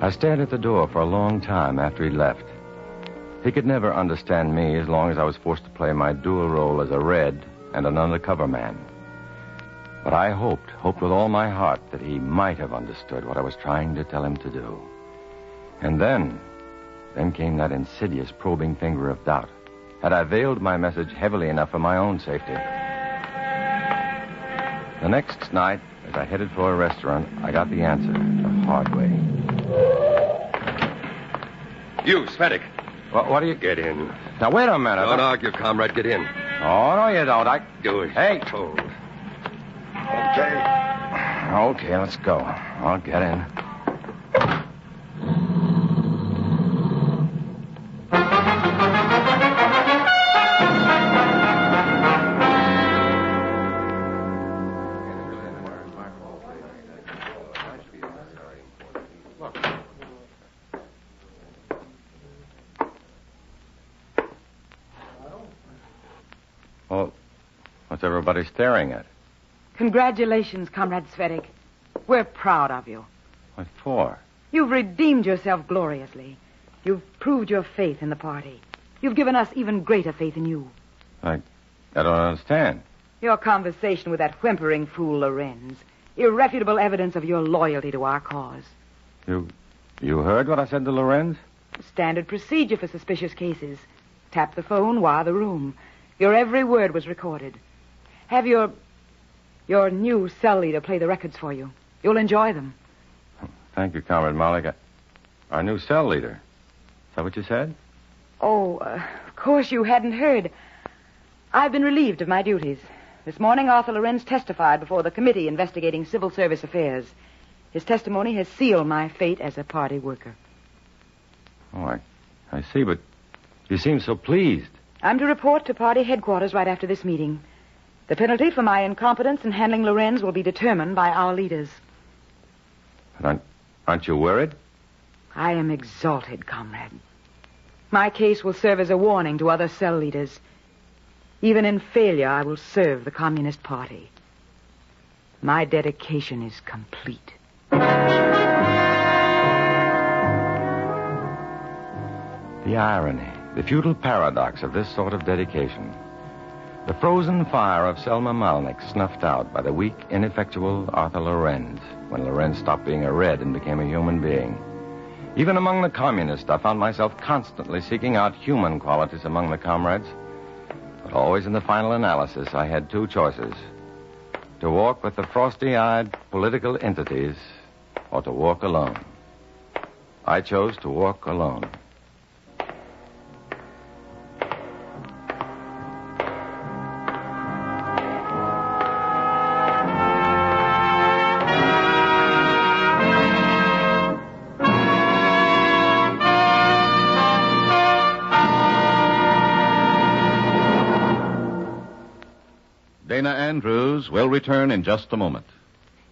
I stared at the door for a long time after he left. He could never understand me as long as I was forced to play my dual role as a Red and an undercover man. But I hoped with all my heart that he might have understood what I was trying to tell him to do. And then came that insidious probing finger of doubt. Had I veiled my message heavily enough for my own safety? The next night, as I headed for a restaurant, I got the answer the hard way. You, Svetic. What do you... Get in. Now, wait a minute. Don't argue, comrade. Get in. Oh, no, you don't. Do it. Hey. Told. Okay, let's go. I'll get in. Well, what's everybody staring at? Congratulations, Comrade Svetic. We're proud of you. What for? You've redeemed yourself gloriously. You've proved your faith in the party. You've given us even greater faith in you. I don't understand. Your conversation with that whimpering fool Lorenz. Irrefutable evidence of your loyalty to our cause. You heard what I said to Lorenz? Standard procedure for suspicious cases. Tap the phone, wire the room. Your every word was recorded. Have your new cell leader play the records for you. You'll enjoy them. Thank you, Comrade Malik. Our new cell leader. Is that what you said? Oh, of course you hadn't heard. I've been relieved of my duties. This morning, Arthur Lorenz testified before the committee investigating civil service affairs. His testimony has sealed my fate as a party worker. Oh, I see, but you seem so pleased. I'm to report to party headquarters right after this meeting. The penalty for my incompetence in handling Lorenz will be determined by our leaders. But aren't you worried? I am exalted, comrade. My case will serve as a warning to other cell leaders. Even in failure, I will serve the Communist Party. My dedication is complete. The irony, the futile paradox of this sort of dedication. The frozen fire of Selma Malnick snuffed out by the weak, ineffectual Arthur Lorenz when Lorenz stopped being a Red and became a human being. Even among the communists, I found myself constantly seeking out human qualities among the comrades. But always in the final analysis, I had two choices. To walk with the frosty-eyed political entities or to walk alone. I chose to walk alone. Dana Andrews will return in just a moment.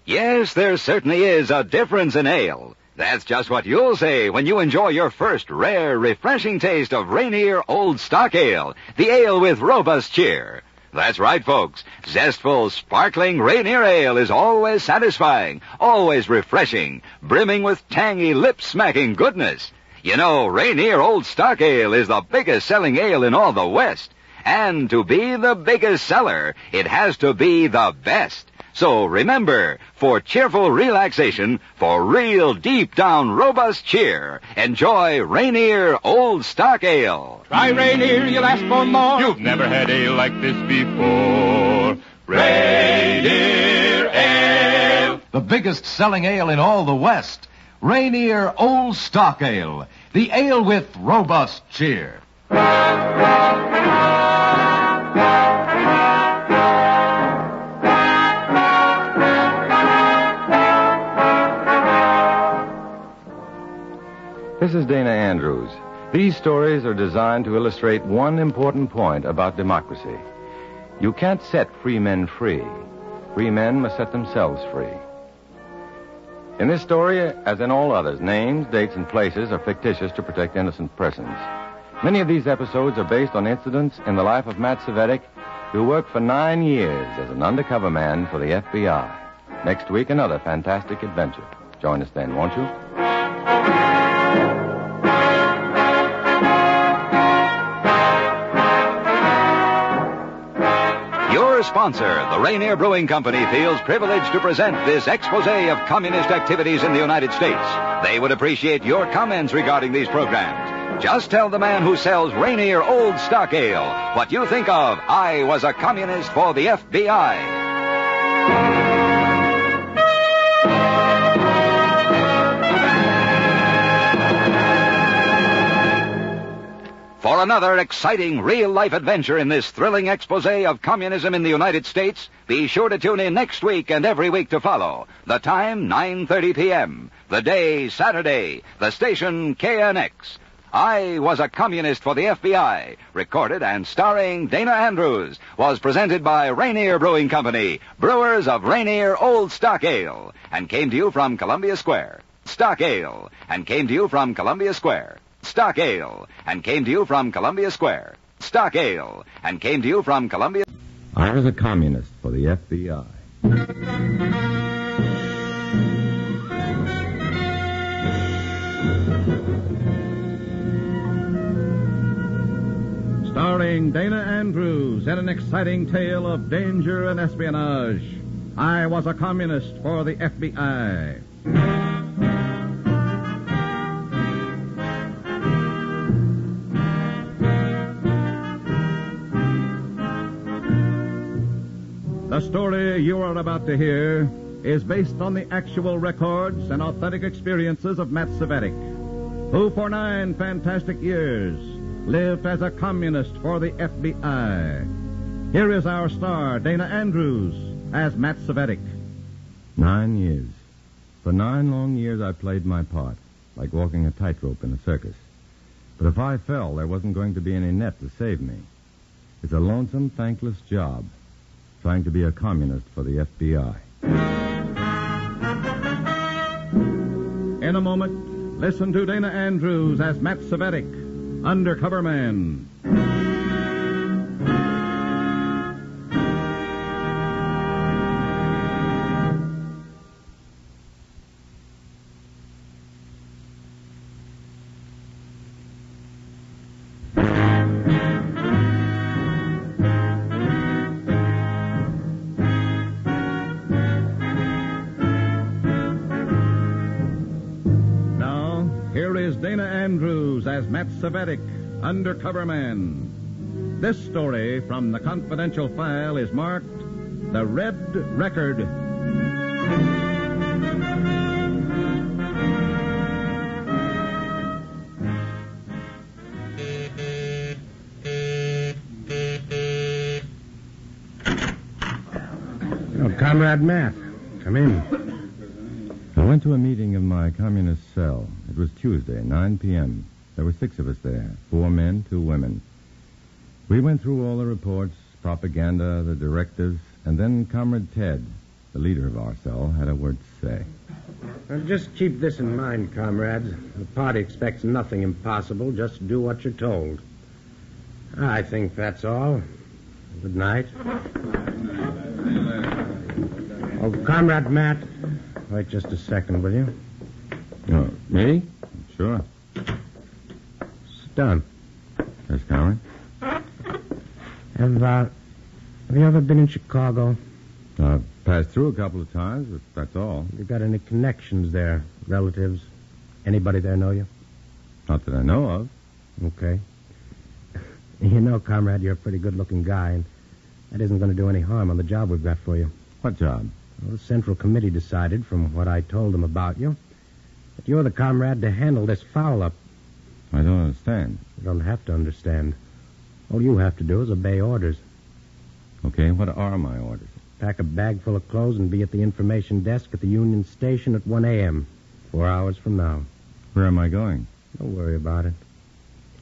Yes, there certainly is a difference in ale. That's just what you'll say when you enjoy your first rare, refreshing taste of Rainier Old Stock Ale, the ale with robust cheer. That's right, folks. Zestful, sparkling Rainier Ale is always satisfying, always refreshing, brimming with tangy, lip-smacking goodness. You know, Rainier Old Stock Ale is the biggest selling ale in all the West. And to be the biggest seller, it has to be the best. So remember, for cheerful relaxation, for real deep-down robust cheer, enjoy Rainier Old Stock Ale. Try Rainier, you'll ask for more. You've never had ale like this before. Rainier Ale. The biggest selling ale in all the West. Rainier Old Stock Ale. The ale with robust cheer. This is Dana Andrews. These stories are designed to illustrate one important point about democracy. You can't set free men free. Free men must set themselves free. In this story, as in all others, names, dates, and places are fictitious to protect innocent persons. Many of these episodes are based on incidents in the life of Matt Cvetic, who worked for 9 years as an undercover man for the FBI. Next week, another fantastic adventure. Join us then, won't you? Your sponsor, the Rainier Brewing Company, feels privileged to present this expose of communist activities in the United States. They would appreciate your comments regarding these programs. Just tell the man who sells Rainier Old Stock Ale what you think of I Was a Communist for the FBI. For another exciting real-life adventure in this thrilling expose of communism in the United States, be sure to tune in next week and every week to follow. The time, 9:30 p.m. The day, Saturday. The station, KNX. I Was a Communist for the FBI, recorded and starring Dana Andrews, was presented by Rainier Brewing Company, brewers of Rainier Old Stock Ale, and came to you from Columbia Square. Stock Ale, and came to you from Columbia Square. Stock Ale, and came to you from Columbia Square. Stock Ale, and came to you from Columbia... I was a communist for the FBI. Starring Dana Andrews in an exciting tale of danger and espionage. I Was a Communist for the FBI. The story you are about to hear is based on the actual records and authentic experiences of Matt Cvetic, who for 9 fantastic years lived as a communist for the FBI. Here is our star, Dana Andrews, as Matt Cvetic. 9 years. For 9 long years I played my part, like walking a tightrope in a circus. But if I fell, there wasn't going to be any net to save me. It's a lonesome, thankless job, trying to be a communist for the FBI. In a moment, listen to Dana Andrews as Matt Cvetic, Undercover Man. Dana Andrews as Matt Cvetic, Undercover Man. This story from the confidential file is marked The Red Record. Oh, Comrade Matt, come in. I went to a meeting of my communist cell. It was Tuesday, 9 p.m. There were 6 of us there, 4 men, 2 women. We went through all the reports, propaganda, the directives, and then Comrade Ted, the leader of our cell, had a word to say. Well, just keep this in mind, comrades. The party expects nothing impossible. Just do what you're told. I think that's all. Good night. Oh, Comrade Matt, wait just a second, will you? Oh, me? Sure. Sit down. Yes, Comrade. Have you ever been in Chicago? I've passed through a couple of times, but that's all. You got any connections there? Relatives? Anybody there know you? Not that I know of. Okay. You know, comrade, you're a pretty good-looking guy, and that isn't going to do any harm on the job we've got for you. What job? Well, the Central Committee decided, from what I told them about you, that you're the comrade to handle this foul-up. I don't understand. You don't have to understand. All you have to do is obey orders. Okay, what are my orders? Pack a bag full of clothes and be at the information desk at the Union Station at 1 a.m., 4 hours from now. Where am I going? Don't worry about it.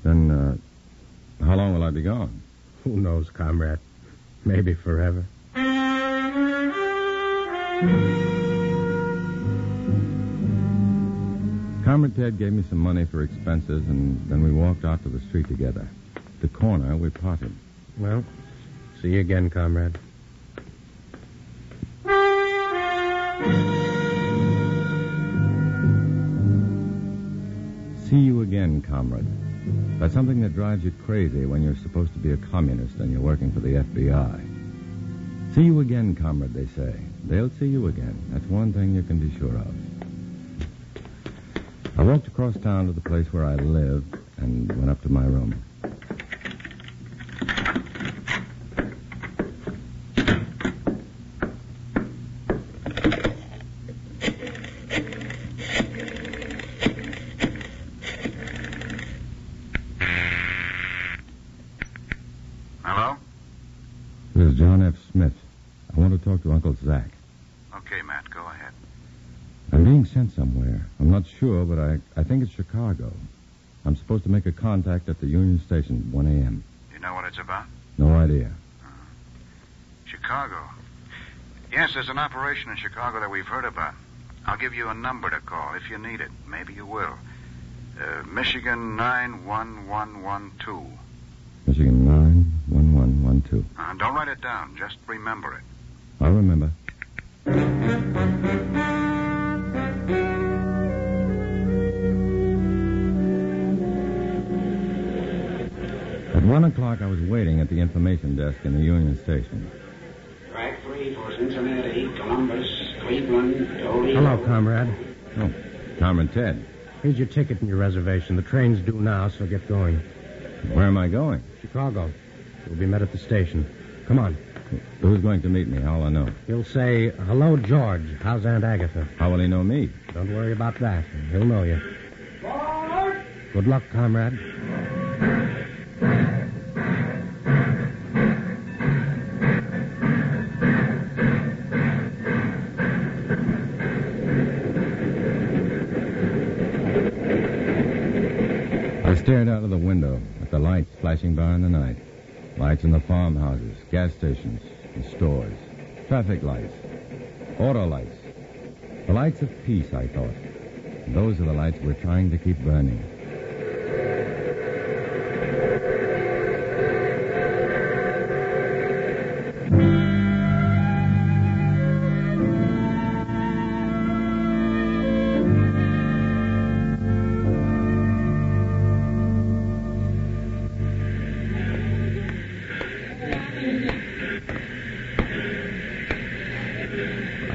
Then, how long will I be gone? Who knows, comrade? Maybe forever. Comrade Ted gave me some money for expenses, and then we walked out to the street together. At the corner, we parted. Well, see you again, comrade. See you again, comrade. That's something that drives you crazy when you're supposed to be a communist and you're working for the FBI. See you again, comrade, they say. They'll see you again. That's one thing you can be sure of. I walked across town to the place where I live and went up to my room. Hello? This is John F. Smith. I want to talk to Uncle Zach. Okay, Matt, go ahead. I'm being sent somewhere. I'm not sure, but I think it's Chicago. I'm supposed to make a contact at the Union Station at 1 a.m. You know what it's about? No idea. Chicago. Yes, there's an operation in Chicago that we've heard about. I'll give you a number to call if you need it. Maybe you will. Michigan 91112. Michigan 91112. Don't write it down. Just remember it. I'll remember. At 1 o'clock, I was waiting at the information desk in the Union Station. Track 3 for Cincinnati, Columbus, Cleveland, Toledo. Hello, comrade. Oh, Comrade Ted. Here's your ticket and your reservation. The train's due now, so get going. Where am I going? Chicago. We'll be met at the station. Come on. Who's going to meet me? How'll I know? He'll say, hello, George. How's Aunt Agatha? How will he know me? Don't worry about that. He'll know you. Good luck, comrade. stared out of the window at the lights flashing by in the night. Lights in the farmhouses, gas stations, and stores. Traffic lights. Auto lights. The lights of peace, I thought. And those are the lights we're trying to keep burning.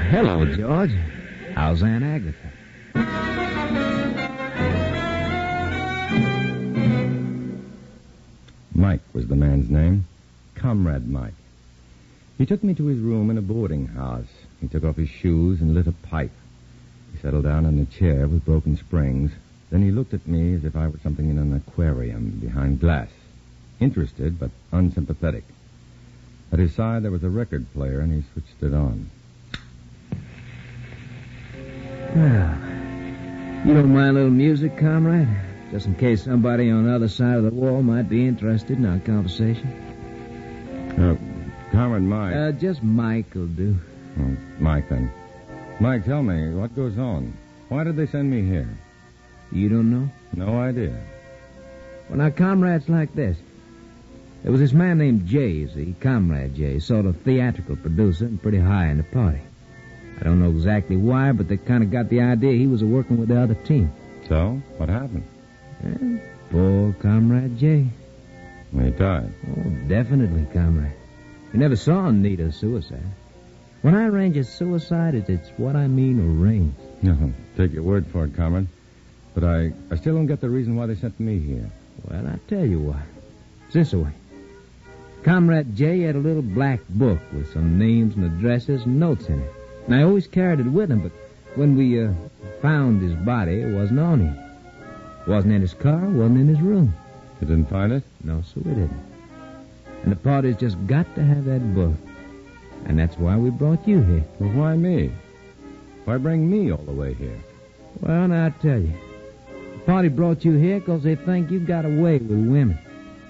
Hello, George. How's Aunt Agatha? Mike was the man's name. Comrade Mike. He took me to his room in a boarding house. He took off his shoes and lit a pipe. He settled down in a chair with broken springs. Then he looked at me as if I were something in an aquarium behind glass. Interested, but unsympathetic. At his side, there was a record player, and he switched it on. Well, you don't mind a little music, comrade? Just in case somebody on the other side of the wall might be interested in our conversation. Comrade Mike. Just Mike will do. Oh, Mike, then. Mike, tell me, what goes on? Why did they send me here? You don't know? No idea. Well, now, comrade's like this. There was this man named Jay-Z, Comrade Jay, sort of theatrical producer and pretty high in the party. I don't know exactly why, but they kind of got the idea he was working with the other team. So, what happened? Well, poor Comrade Jay. He died. Oh, definitely, comrade. You never saw him need a suicide. When I arrange a suicide, it's what I mean arranged. No, take your word for it, comrade. But I still don't get the reason why they sent me here. Well, I'll tell you why. It's this way. Comrade Jay had a little black book with some names and addresses and notes in it. And I always carried it with him, but when we found his body, it wasn't on him. It wasn't in his car, it wasn't in his room. You didn't find it? No, sir, we didn't. And the party's just got to have that book. And that's why we brought you here. Well, why me? Why bring me all the way here? Well, now, I'll tell you. The party brought you here because they think you got away with women.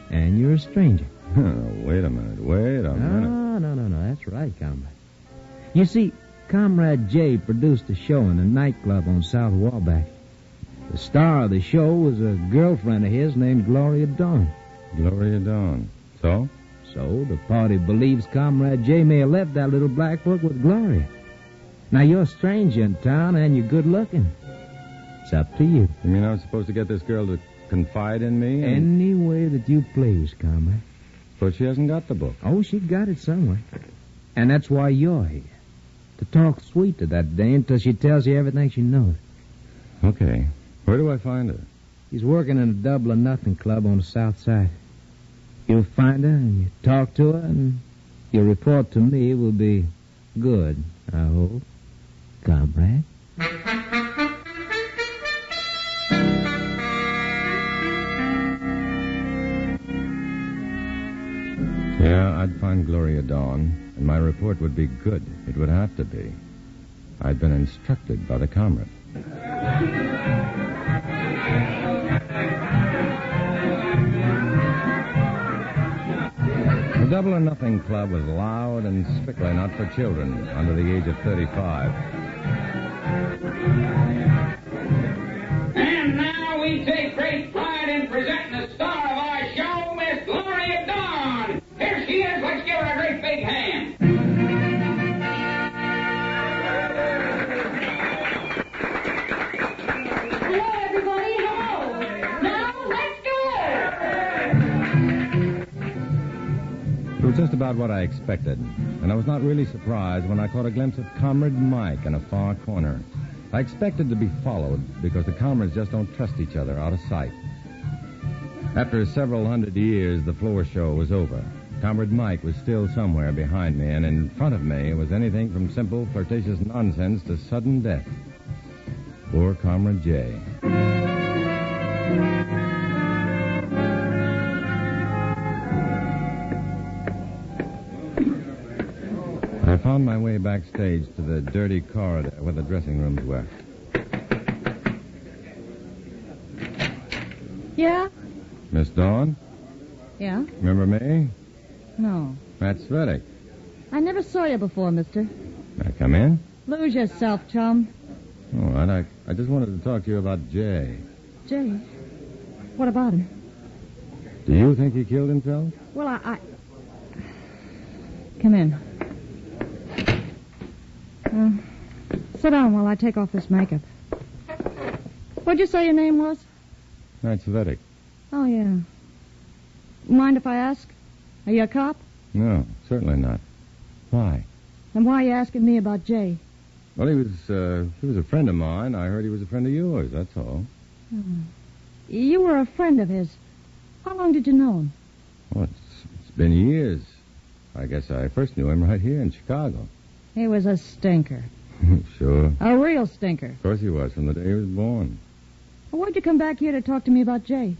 And you're a stranger. Wait a minute. No, that's right, comrade. You see, Comrade Jay produced a show in a nightclub on South Wabash. The star of the show was a girlfriend of his named Gloria Dawn. Gloria Dawn. So? So the party believes Comrade Jay may have left that little black book with Gloria. Now, you're a stranger in town and you're good looking. It's up to you. You mean I'm supposed to get this girl to confide in me? Any way that you please, comrade. But she hasn't got the book. Oh, she got it somewhere. And that's why you're here. To talk sweet to that dame till she tells you everything she knows. Okay. Where do I find her? She's working in a Double or Nothing club on the south side. You'll find her and you talk to her and your report to me will be good, I hope. Comrade? Yeah, I'd find Gloria Dawn, and my report would be good. It would have to be. I'd been instructed by the comrade. The Double or Nothing Club was loud and strictly not for children under the age of 35. And now we take great pride in presenting the star of our show, Miss Gloria Dawn. Here she is. Let's give her a great big hand. Hello, everybody. Hello. Now, let's go. It was just about what I expected, and I was not really surprised when I caught a glimpse of Comrade Mike in a far corner. I expected to be followed because the comrades just don't trust each other out of sight. After several hundred years, the floor show was over. Comrade Mike was still somewhere behind me, and in front of me was anything from simple, flirtatious nonsense to sudden death. Poor Comrade Jay. I found my way backstage to the dirty corridor where the dressing rooms were. Yeah? Miss Dawn? Yeah? Remember me? No. Matt Svetic. I never saw you before, mister. May I come in? Lose yourself, chum. All right. I just wanted to talk to you about Jay. Jay? What about him? Do you think he killed himself? Well, I... Come in. Sit down while I take off this makeup. What'd you say your name was? Matt Svetic. Oh, yeah. Mind if I ask? Are you a cop? No, certainly not. Why? Then why are you asking me about Jay? Well, he was a friend of mine. I heard he was a friend of yours, that's all. You were a friend of his. How long did you know him? Well, it's been years. I guess I first knew him right here in Chicago. He was a stinker. Sure. A real stinker. Of course he was, from the day he was born. Well, why'd you come back here to talk to me about Jay?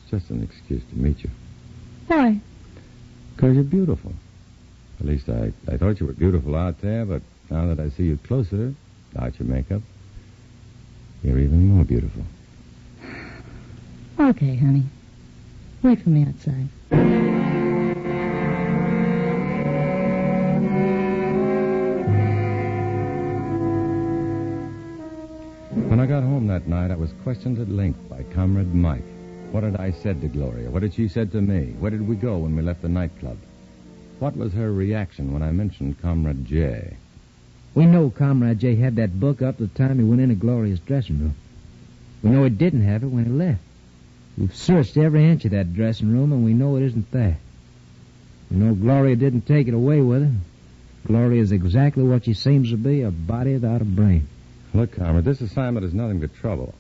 It's just an excuse to meet you. Why? Because you're beautiful. At least I thought you were beautiful out there, but now that I see you closer, without your makeup, you're even more beautiful. Okay, honey. Wait for me outside. When I got home that night, I was questioned at length by Comrade Mike. What had I said to Gloria? What had she said to me? Where did we go when we left the nightclub? What was her reaction when I mentioned Comrade Jay? We know Comrade Jay had that book up the time he went into Gloria's dressing room. We know he didn't have it when he left. We've searched every inch of that dressing room, and we know it isn't there. We know Gloria didn't take it away with her. Gloria is exactly what she seems to be, a body without a brain. Look, Comrade, this assignment is nothing but trouble.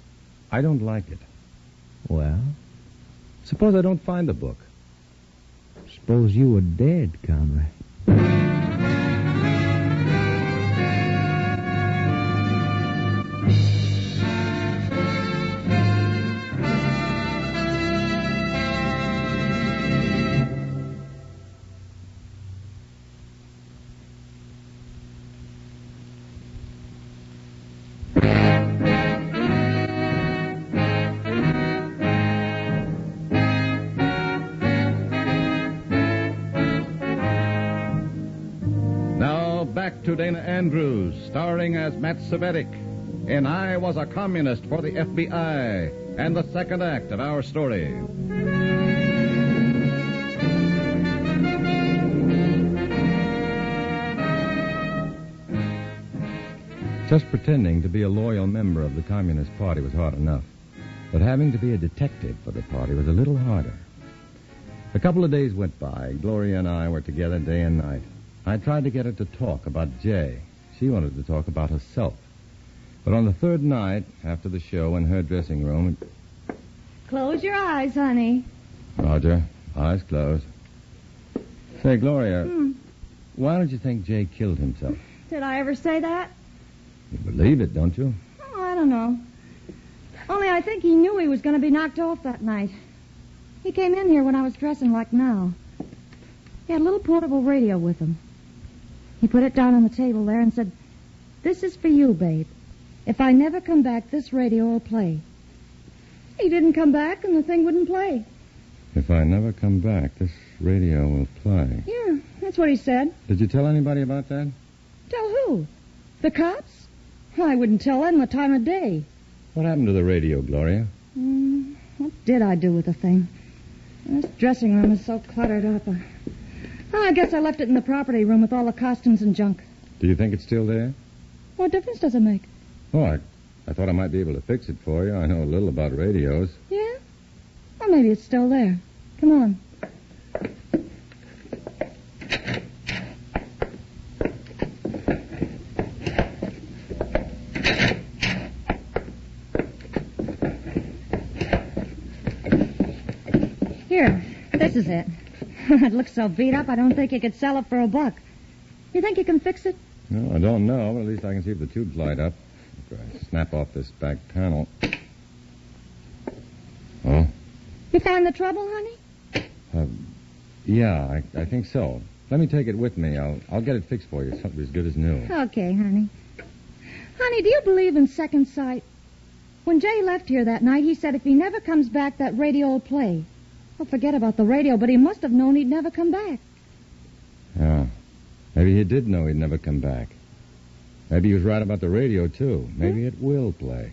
I don't like it. Well? Suppose I don't find the book. Suppose you were dead, Comrade. Back to Dana Andrews, starring as Matt Svetic in I Was a Communist for the FBI, and the second act of our story. Just pretending to be a loyal member of the Communist Party was hard enough, but having to be a detective for the party was a little harder. A couple of days went by. Gloria and I were together day and night. I tried to get her to talk about Jay. She wanted to talk about herself. But on the third night, after the show in her dressing room... Close your eyes, honey. Roger. Eyes closed. Say, Gloria, why don't you think Jay killed himself? Did I ever say that? You believe it, don't you? Oh, I don't know. Only I think he knew he was going to be knocked off that night. He came in here when I was dressing like now. He had a little portable radio with him. He put it down on the table there and said, "This is for you, babe. If I never come back, this radio will play." He didn't come back, and the thing wouldn't play. If I never come back, this radio will play. Yeah, that's what he said. Did you tell anybody about that? Tell who? The cops? I wouldn't tell them the time of day. What happened to the radio, Gloria? What did I do with the thing? This dressing room is so cluttered up. I guess I left it in the property room with all the costumes and junk. Do you think it's still there? What difference does it make? Oh, I thought I might be able to fix it for you. I know a little about radios. Yeah? Well, maybe it's still there. Come on. Here, this is it. It looks so beat up, I don't think you could sell it for $1. You think you can fix it? No, I don't know, but at least I can see if the tubes light up. If I snap off this back panel. Oh? You find the trouble, honey? Yeah, I think so. Let me take it with me. I'll get it fixed for you. Something as good as new. Okay, honey. Honey, do you believe in second sight? When Jay left here that night, he said if he never comes back, that radio will play. Well, forget about the radio, but he must have known he'd never come back. Yeah. Maybe he did know he'd never come back. Maybe he was right about the radio, too. Maybe it will play.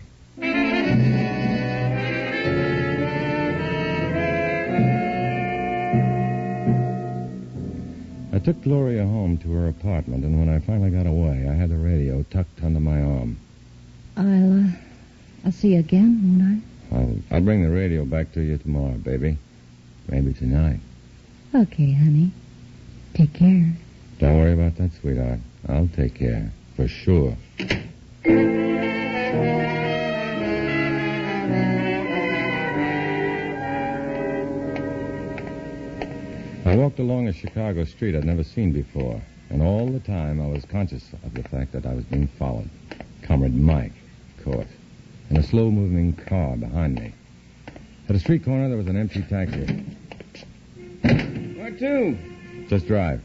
I took Gloria home to her apartment, and when I finally got away, I had the radio tucked under my arm. I'll see you again, won't I'll bring the radio back to you tomorrow, baby. Maybe tonight. I? Okay, honey. Take care. Don't worry about that, sweetheart. I'll take care. For sure. I walked along a Chicago street I'd never seen before, and all the time I was conscious of the fact that I was being followed. Comrade Mike, of course, and a slow-moving car behind me. At a street corner, there was an empty taxi. Where to? Just drive.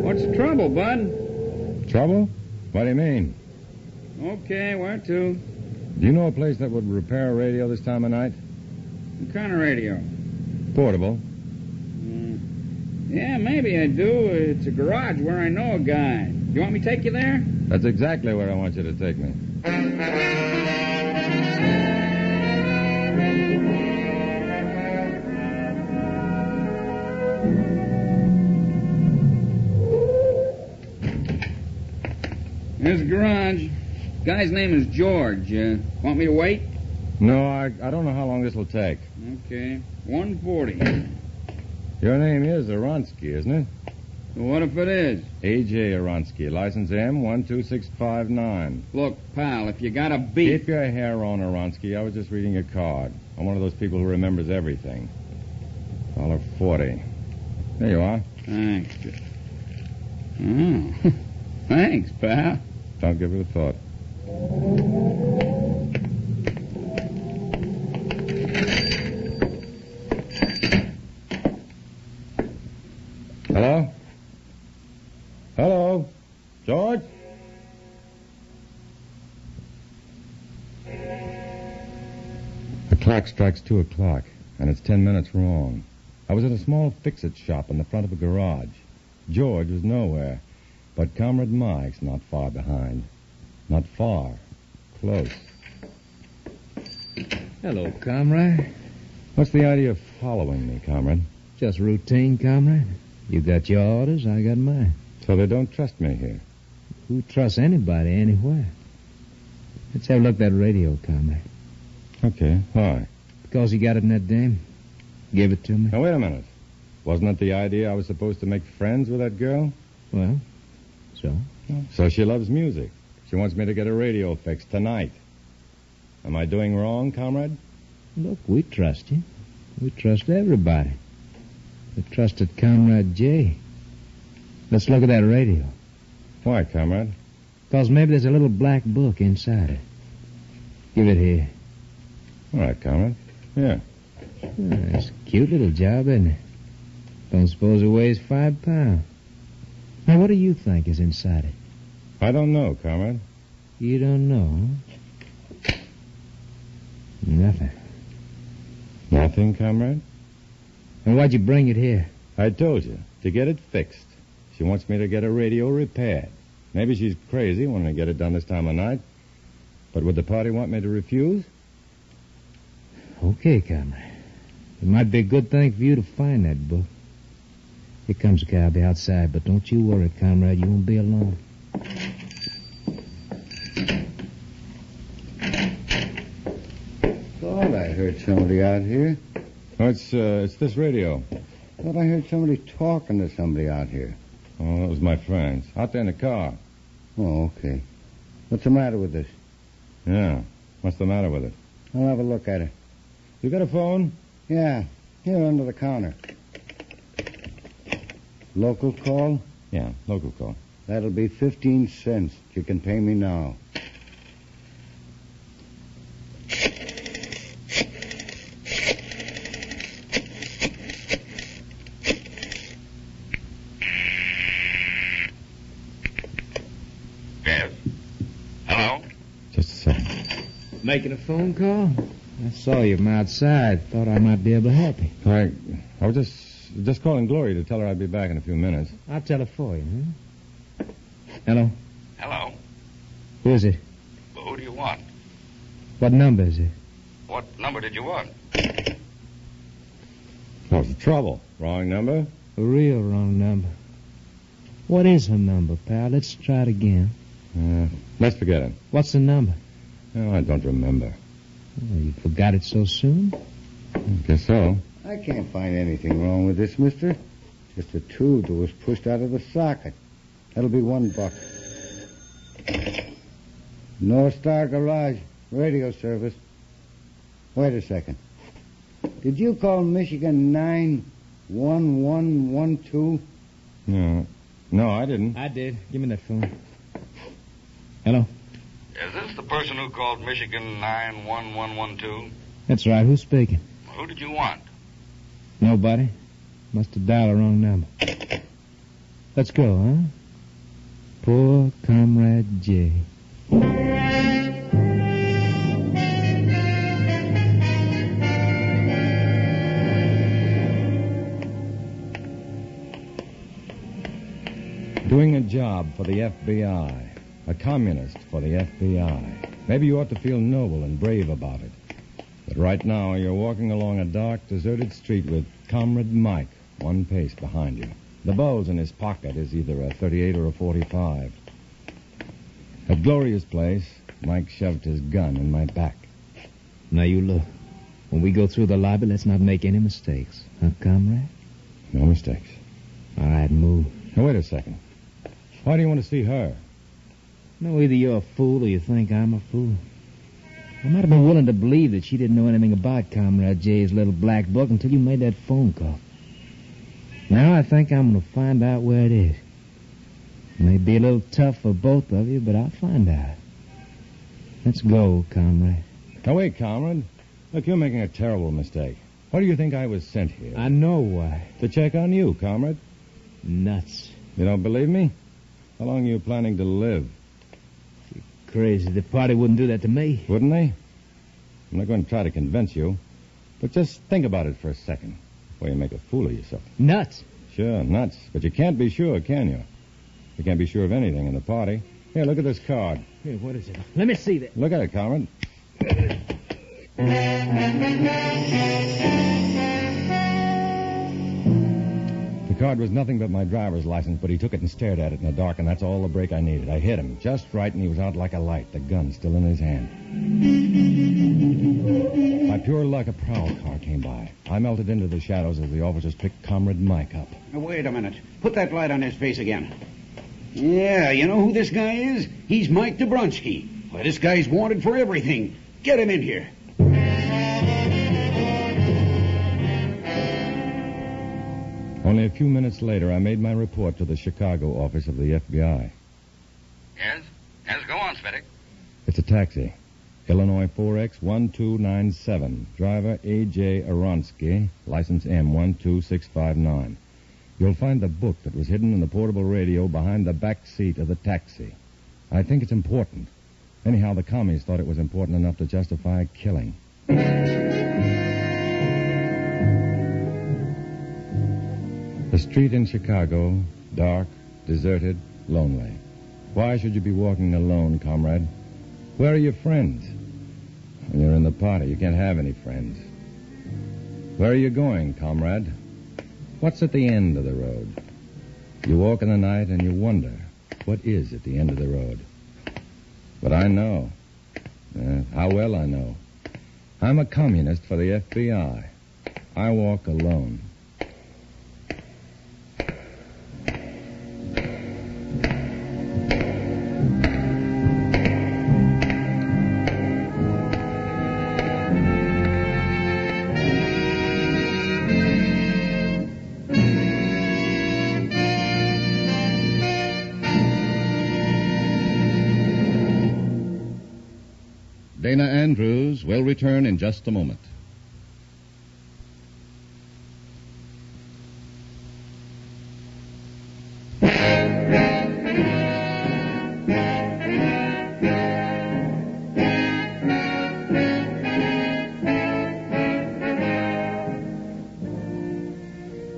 What's the trouble, Bud? Trouble? What do you mean? Okay, where to? Do you know a place that would repair a radio this time of night? What kind of radio? Portable. Yeah, maybe I do. It's a garage where I know a guy. You want me to take you there? That's exactly where I want you to take me. Here's the garage. Guy's name is George. Want me to wait? No, I don't know how long this will take. Okay. 140. Your name is Aronsky, isn't it? What if it is? A.J. Aronsky, license M12659. Look, pal, if you got a beef... Keep your hair on, Aronsky. I was just reading a card. I'm one of those people who remembers everything. $1.40. There you are. Thanks. Oh. Thanks, pal. Don't give it a thought. Hello? Hello? George? The clock strikes 2 o'clock, and it's 10 minutes wrong. I was at a small fix-it shop in the front of a garage. George was nowhere, but Comrade Mike's not far behind. Not far. Close. Hello, comrade. What's the idea of following me, comrade? Just routine, comrade. You got your orders, I got mine. So they don't trust me here? Who trusts anybody anywhere? Let's have a look at that radio, comrade. Okay, why? Because you got it in that dame. Give it to me. Now, wait a minute. Wasn't it the idea I was supposed to make friends with that girl? Well, so? So she loves music. She wants me to get a radio fixed tonight. Am I doing wrong, comrade? Look, we trust you. We trust everybody. We trusted Comrade Jay. Let's look at that radio. Why, comrade? Because maybe there's a little black book inside it. Give it here. All right, comrade. Yeah. It's a cute little job, isn't it? Don't suppose it weighs 5 pounds. Now, what do you think is inside it? I don't know, comrade. You don't know, huh? Nothing. Nothing, comrade? And why'd you bring it here? I told you, to get it fixed. She wants me to get a radio repaired. Maybe she's crazy wanting to get it done this time of night. But would the party want me to refuse? Okay, comrade. It might be a good thing for you to find that book. Here comes the cowboy outside, but don't you worry, comrade. You won't be alone. Thought I heard somebody out here. Oh, it's this radio. Thought I heard somebody talking to somebody out here. Oh, that was my friends. Out there in the car. Oh, okay. What's the matter with this? Yeah. What's the matter with it? I'll have a look at it. You got a phone? Yeah. Here under the counter. Local call? Yeah, local call. That'll be 15 cents. You can pay me now. Making a phone call? I saw you from outside. Thought I might be able to help you. I was just calling Gloria to tell her I'd be back in a few minutes. I'll tell her for you, huh? Hello? Hello. Who is it? Well, who do you want? What number is it? What number did you want? What's the trouble? Wrong number? A real wrong number. What is her number, pal? Let's try it again. Let's forget it. What's the number? Oh, I don't remember. Oh, you forgot it so soon? I guess so. I can't find anything wrong with this, mister. Just a tube that was pushed out of the socket. That'll be $1. North Star Garage, radio service. Wait a second. Did you call Michigan 91112? No, I didn't. I did. Give me that phone. Hello? Is this the person who called Michigan 91112? That's right. Who's speaking? Who did you want? Nobody. Must have dialed the wrong number. Let's go, huh? Poor Comrade J. Doing a job for the FBI. A communist for the FBI. Maybe you ought to feel noble and brave about it. But right now, you're walking along a dark, deserted street with Comrade Mike 1 pace behind you. The bulge in his pocket is either a 38 or a 45. At Gloria's place, Mike shoved his gun in my back. Now you look. When we go through the lobby, let's not make any mistakes. Huh, Comrade? No mistakes. All right, move. Now, wait a second. Why do you want to see her? No, either you're a fool or you think I'm a fool. I might have been willing to believe that she didn't know anything about Comrade J's little black book until you made that phone call. Now I think I'm going to find out where it is. It may be a little tough for both of you, but I'll find out. Let's go, Comrade. Now, wait, Comrade. Look, you're making a terrible mistake. Why do you think I was sent here? I know why. To check on you, Comrade. Nuts. You don't believe me? How long are you planning to live? Crazy. The party wouldn't do that to me. Wouldn't they? I'm not going to try to convince you, but just think about it for a second before you make a fool of yourself. Nuts. Sure, nuts. But you can't be sure, can you? You can't be sure of anything in the party. Here, look at this card. Here, what is it? Let me see that. Look at it, Comrade. The card was nothing but my driver's license, but he took it and stared at it in the dark, and that's all the break I needed. I hit him just right, and he was out like a light, the gun still in his hand. By pure luck, a prowl car came by. I melted into the shadows as the officers picked Comrade Mike up. Now, wait a minute. Put that light on his face again. Yeah, you know who this guy is? He's Mike Dobronsky. Well, this guy's wanted for everything. Get him in here. Only a few minutes later, I made my report to the Chicago office of the FBI. Yes? Yes, go on, Svettik. It's a taxi. Illinois 4X1297. Driver A.J. Aronsky. License M12659. You'll find the book that was hidden in the portable radio behind the back seat of the taxi. I think it's important. Anyhow, the commies thought it was important enough to justify killing. The street in Chicago, dark, deserted, lonely. Why should you be walking alone, comrade? Where are your friends? When you're in the party, you can't have any friends. Where are you going, comrade? What's at the end of the road? You walk in the night and you wonder, what is at the end of the road? But I know. How well I know. I'm a communist for the FBI. I walk alone. Dana Andrews will return in just a moment.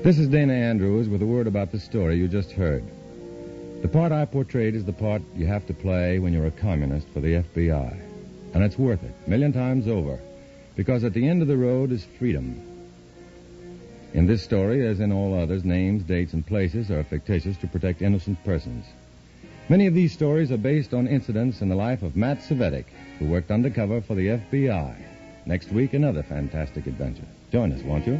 This is Dana Andrews with a word about the story you just heard. The part I portrayed is the part you have to play when you're a communist for the FBI. And it's worth it, a million times over, because at the end of the road is freedom. In this story, as in all others, names, dates, and places are fictitious to protect innocent persons. Many of these stories are based on incidents in the life of Matt Cvetic, who worked undercover for the FBI. Next week, another fantastic adventure. Join us, won't you?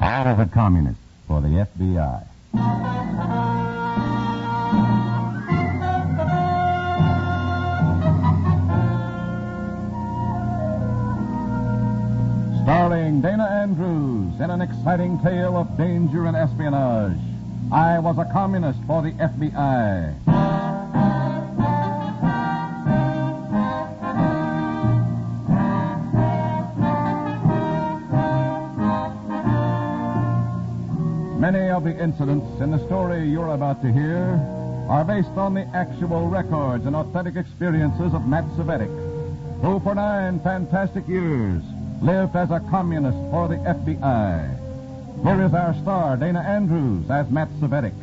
All of the communists for the FBI. Starring Dana Andrews in an exciting tale of danger and espionage. I was a communist for the FBI. Many of the incidents in the story you're about to hear are based on the actual records and authentic experiences of Matt Cvetic, who for 9 fantastic years lived as a communist for the FBI. Here is our star, Dana Andrews, as Matt Cvetic.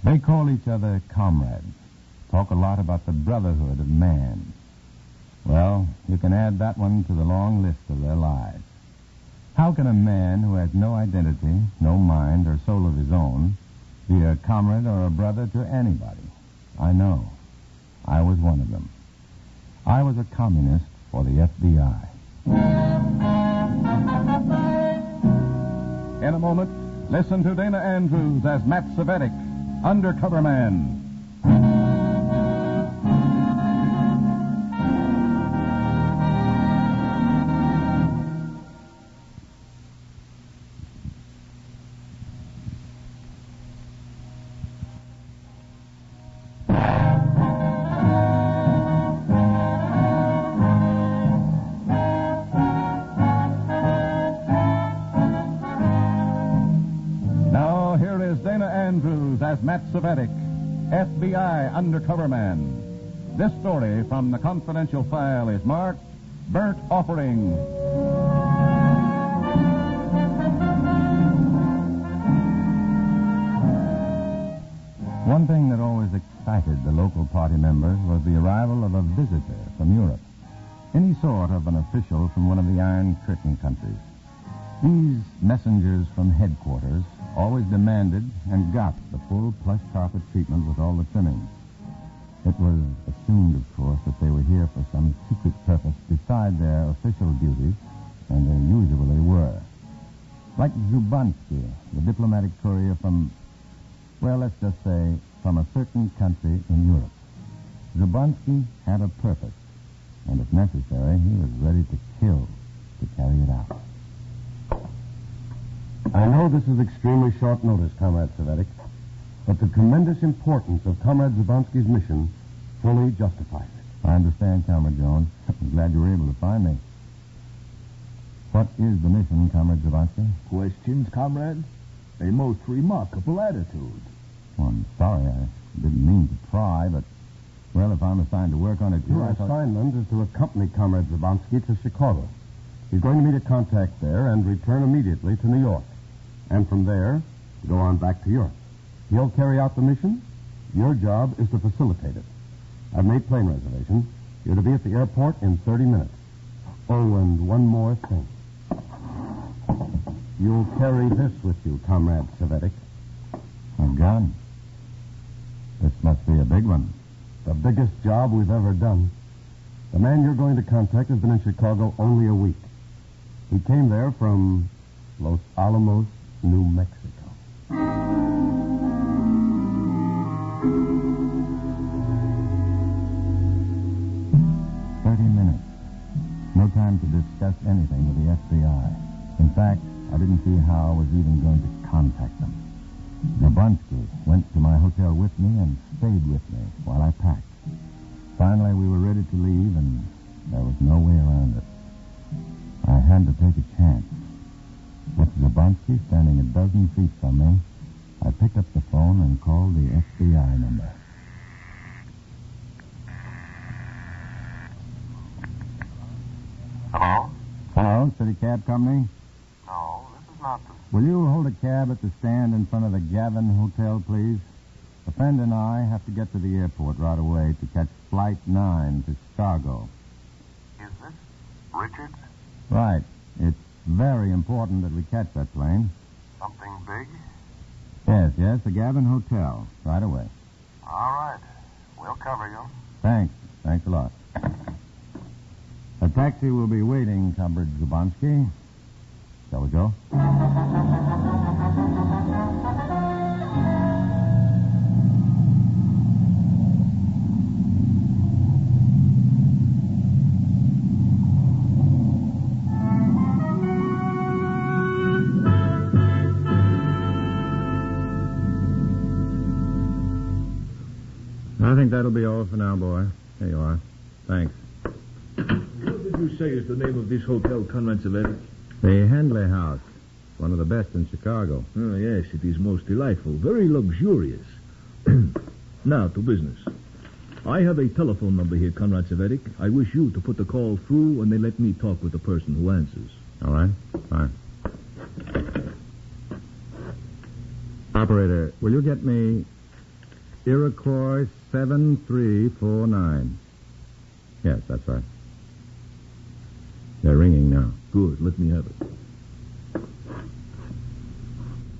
They call each other comrades. Talk a lot about the brotherhood of man. Well, you can add that one to the long list of their lives. How can a man who has no identity, no mind or soul of his own, be a comrade or a brother to anybody? I know. I was one of them. I was a communist for the FBI. In a moment, listen to Dana Andrews as Matt Cvetic, Undercover Man. As Matt Cvetic, FBI Undercover Man. This story from the confidential file is marked Burnt Offering. One thing that always excited the local party members was the arrival of a visitor from Europe. Any sort of an official from one of the Iron Curtain countries. These messengers from headquarters always demanded and got the full plush carpet treatment with all the trimmings. It was assumed, of course, that they were here for some secret purpose beside their official duties, and they usually were. Like Zubansky, the diplomatic courier from, well, let's just say, from a certain country in Europe. Zubansky had a purpose, and if necessary, he was ready to kill to carry it out. I know this is extremely short notice, Comrade Cvetic, but the tremendous importance of Comrade Zubansky's mission fully justifies it. I understand, Comrade Jones. I'm glad you were able to find me. What is the mission, Comrade Zubansky? Questions, comrade? A most remarkable attitude. Well, I'm sorry. I didn't mean to pry, but, well, if I'm assigned to work on it, too, Your assignment is to accompany Comrade Zubansky to Chicago. He's going to meet a contact there and return immediately to New York. And from there, go on back to Europe. He'll carry out the mission. Your job is to facilitate it. I've made plane reservations. You're to be at the airport in 30 minutes. Oh, and one more thing. You'll carry this with you, Comrade Cvetic. A gun. This must be a big one. The biggest job we've ever done. The man you're going to contact has been in Chicago only a week. He came there from Los Alamos, New Mexico. discuss anything with the FBI. In fact, I didn't see how I was even going to contact them. Zabronsky went to my hotel with me and stayed with me while I packed. Finally, we were ready to leave, and there was no way around it. I had to take a chance. With Zabronsky standing a dozen feet from me, I picked up the phone and called the FBI number. Hello? Hello, City Cab Company? No, this is not the... Will you hold a cab at the stand in front of the Gavin Hotel, please? A friend and I have to get to the airport right away to catch Flight 9 to Chicago. Is this Richards? Right. It's very important that we catch that plane. Something big? Yes, the Gavin Hotel. Right away. All right. We'll cover you. Thanks a lot. A taxi will be waiting, Comrade Zabronsky. Shall we go? I think that'll be all for now, boy. Here you are. Thanks. What did you say is the name of this hotel, Conrad Zavetic? The Handley House. One of the best in Chicago. Oh, yes, it is most delightful. Very luxurious. Now, to business. I have a telephone number here, Conrad Zavetic. I wish you to put the call through and then let me talk with the person who answers. All right. Fine. Operator, will you get me Iroquois 7349? Yes, that's right. They're ringing now. Good. Let me have it.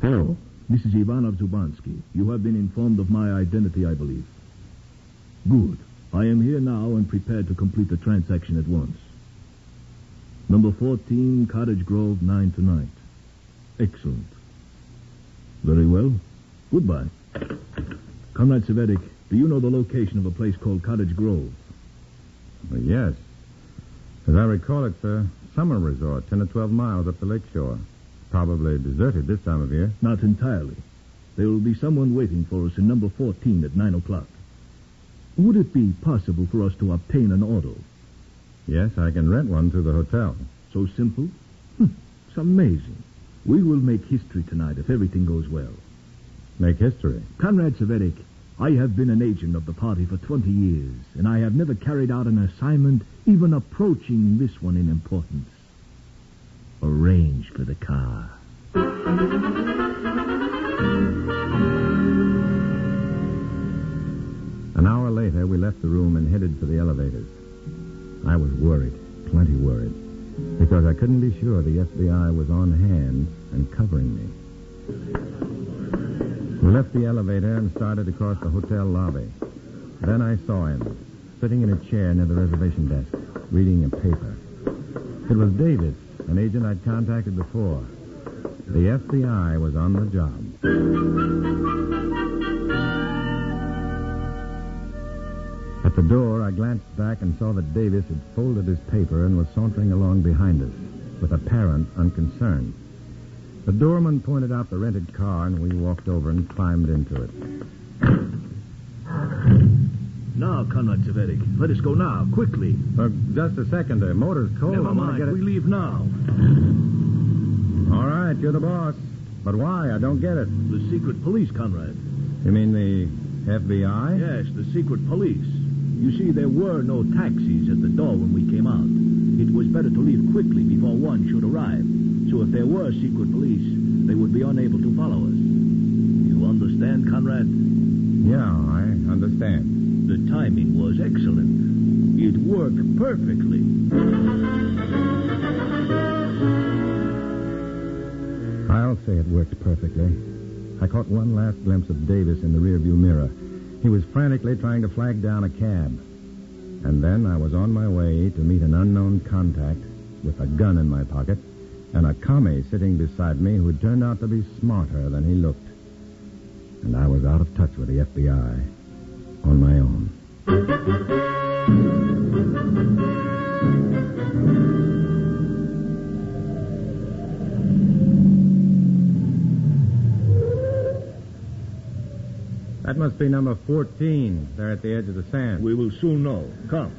Hello. This is Ivanov Zubansky. You have been informed of my identity, I believe. Good. I am here now and prepared to complete the transaction at once. Number 14, Cottage Grove, 9 tonight. Excellent. Very well. Goodbye. Conrad Zavetic, do you know the location of a place called Cottage Grove? Well, yes. As I recall, it's a summer resort, 10 or 12 miles up the lakeshore. Probably deserted this time of year. Not entirely. There will be someone waiting for us in number 14 at 9 o'clock. Would it be possible for us to obtain an auto? Yes, I can rent one through the hotel. So simple? It's amazing. We will make history tonight if everything goes well. Make history? Conrad Zavetic, I have been an agent of the party for 20 years, and I have never carried out an assignment even approaching this one in importance. Arrange for the car. An hour later, we left the room and headed for the elevators. I was worried, plenty worried, because I couldn't be sure the FBI was on hand and covering me. We left the elevator and started across the hotel lobby. Then I saw him, sitting in a chair near the reservation desk, reading a paper. It was Davis, an agent I'd contacted before. The FBI was on the job. At the door, I glanced back and saw that Davis had folded his paper and was sauntering along behind us, with apparent unconcern. The doorman pointed out the rented car, and we walked over and climbed into it. Now, Conrad Zavetic, let us go now, quickly. Just a second. The motor's cold. Never mind, we leave now. All right, you're the boss. But why? I don't get it. The secret police, Conrad. You mean the FBI? Yes, the secret police. You see, there were no taxis at the door when we came out. It was better to leave quickly before one should arrive. So if there were secret police, they would be unable to follow us. You understand, Conrad? Yeah, I understand. The timing was excellent. It worked perfectly. I'll say it worked perfectly. I caught one last glimpse of Davis in the rearview mirror. He was frantically trying to flag down a cab. And then I was on my way to meet an unknown contact with a gun in my pocket and a commie sitting beside me who had turned out to be smarter than he looked. And I was out of touch with the FBI on my own. Must be number 14, there at the edge of the sand. We will soon know. Come.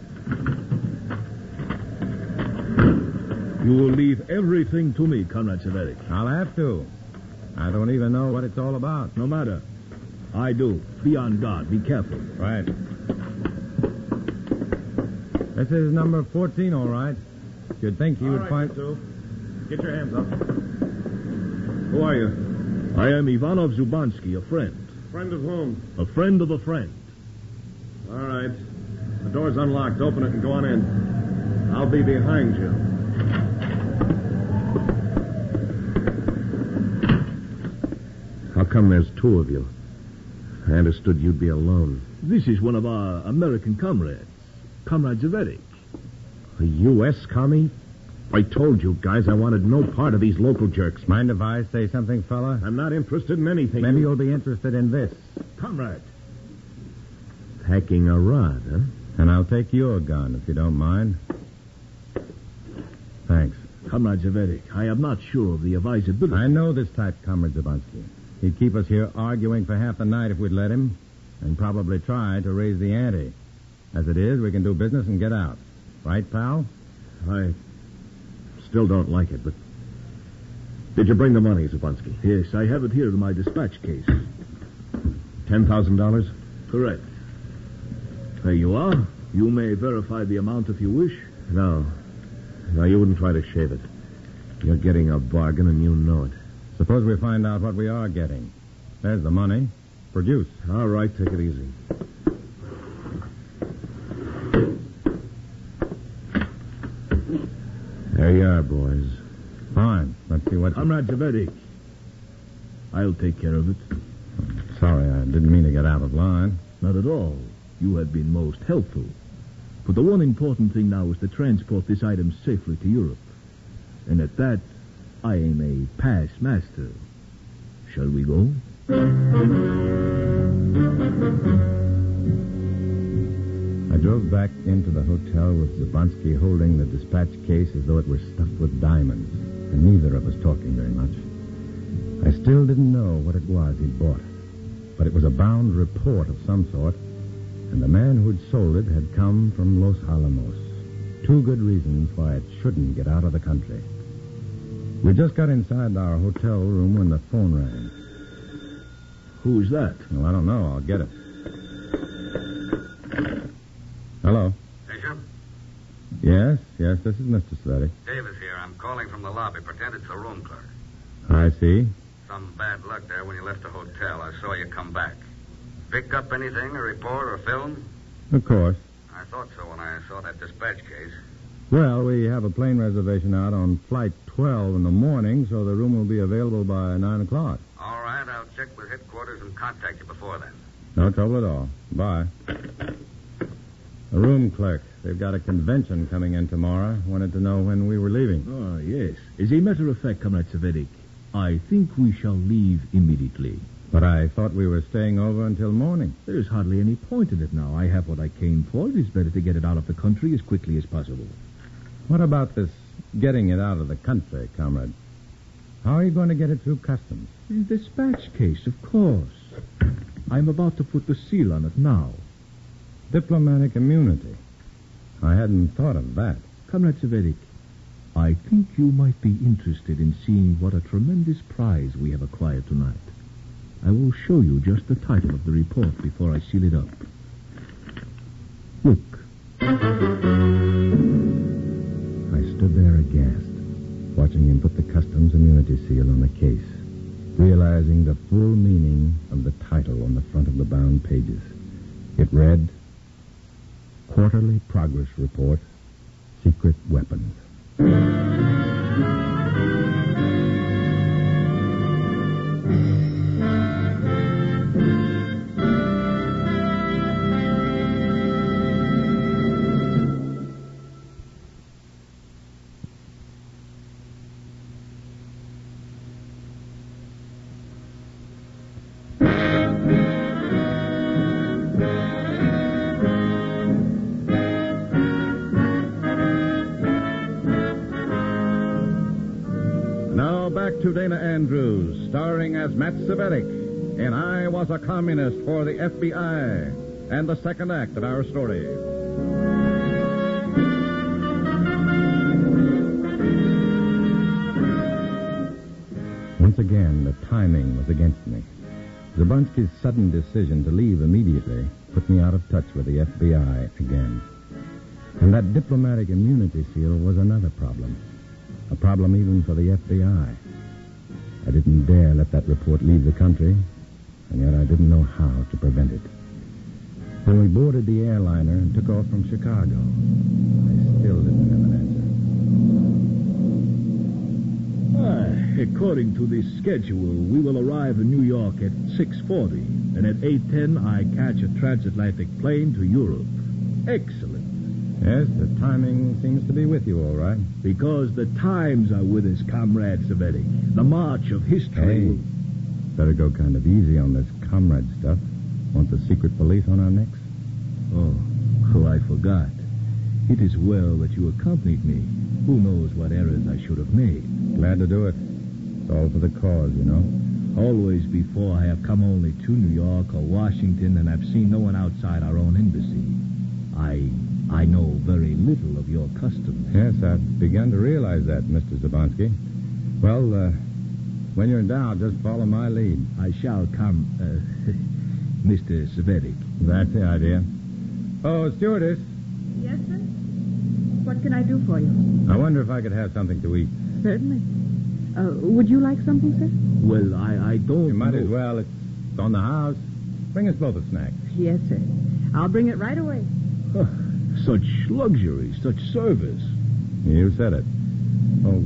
You will leave everything to me, Comrade Severik. I'll have to. I don't even know what it's all about. No matter. I do. Be on guard. Be careful. Right. This is number 14, all right. You'd think you would find... Sue. Get your hands up. Who are you? I am Ivanov Zubansky, a friend. Friend of whom? A friend of a friend. All right. The door's unlocked. Open it and go on in. I'll be behind you. How come there's two of you? I understood you'd be alone. This is one of our American comrades, Comrade Severik. A U.S. commie? I told you guys I wanted no part of these local jerks. Mind if I say something, fella? I'm not interested in anything. Maybe you'll be interested in this. Comrade. Packing a rod, huh? And I'll take your gun, if you don't mind. Thanks. Comrade Severik, I am not sure of the advisability. I know this type, Comrade Zabansky. He'd keep us here arguing for half the night if we'd let him, and probably try to raise the ante. As it is, we can do business and get out. Right, pal? I still don't like it, but... Did you bring the money, Zubansky? Yes, I have it here in my dispatch case. $10,000? Correct. There you are. You may verify the amount if you wish. No. No, you wouldn't try to shave it. You're getting a bargain, and you know it. Suppose we find out what we are getting. There's the money. Produce. All right, take it easy. There you are, boys. Fine. Let's see what... Comrade Severik. I'll take care of it. Sorry, I didn't mean to get out of line. Not at all. You have been most helpful. But the one important thing now is to transport this item safely to Europe. And at that, I am a past master. Shall we go? I drove back into the hotel with Zabansky holding the dispatch case as though it were stuffed with diamonds, and neither of us talking very much. I still didn't know what it was he'd bought, but it was a bound report of some sort, and the man who'd sold it had come from Los Alamos. Two good reasons why it shouldn't get out of the country. We just got inside our hotel room when the phone rang. Who's that? Well, I don't know. I'll get it. Hello. Bishop? Yes, this is Mr. Svetty. Davis here. I'm calling from the lobby. Pretend it's the room clerk. I see. Some bad luck there when you left the hotel. I saw you come back. Pick up anything, a report or film? Of course. I thought so when I saw that dispatch case. Well, we have a plane reservation out on flight 12 in the morning, so the room will be available by 9 o'clock. All right, I'll check with headquarters and contact you before then. No trouble at all. Bye. The room clerk. They've got a convention coming in tomorrow. Wanted to know when we were leaving. Oh, yes. As a matter of fact, Comrade Severik, I think we shall leave immediately. But I thought we were staying over until morning. There's hardly any point in it now. I have what I came for. It is better to get it out of the country as quickly as possible. What about this getting it out of the country, comrade? How are you going to get it through customs? In dispatch case, of course. I'm about to put the seal on it now. Diplomatic immunity. I hadn't thought of that. Comrade Severik, I think you might be interested in seeing what a tremendous prize we have acquired tonight. I will show you just the title of the report before I seal it up. Look. I stood there aghast, watching him put the customs immunity seal on the case, realizing the full meaning of the title on the front of the bound pages. It read, Quarterly Progress Report, Secret Weapons. To Dana Andrews, starring as Matt Severik in I Was a Communist for the FBI, and the second act of our story. Once again, the timing was against me. Zabunsky's sudden decision to leave immediately put me out of touch with the FBI again. And that diplomatic immunity seal was another problem. A problem even for the FBI. I didn't dare let that report leave the country, and yet I didn't know how to prevent it. When we boarded the airliner and took off from Chicago, I still didn't have an answer. According to the schedule, we will arrive in New York at 6:40, and at 8:10 I catch a transatlantic plane to Europe. Excellent. Yes, the timing seems to be with you, all right. Because the times are with us, Comrade Savetic. The march of history... Hey, better go kind of easy on this comrade stuff. Want the secret police on our necks? Oh, I forgot. It is well that you accompanied me. Who knows what errors I should have made. Glad to do it. It's all for the cause, you know. Always before I have come only to New York or Washington, and I've seen no one outside our own embassy. I know very little of your customs. Yes, I've begun to realize that, Mr. Zabansky. Well, when you're in doubt, just follow my lead. I shall come, Mr. Savetic. That's the idea. Oh, stewardess. Yes, sir? What can I do for you? I wonder if I could have something to eat. Certainly. Would you like something, sir? Well, I don't You might know. as well. It's on the house. Bring us both a snack. Yes, sir. I'll bring it right away. Such luxury, such service. You said it. Oh,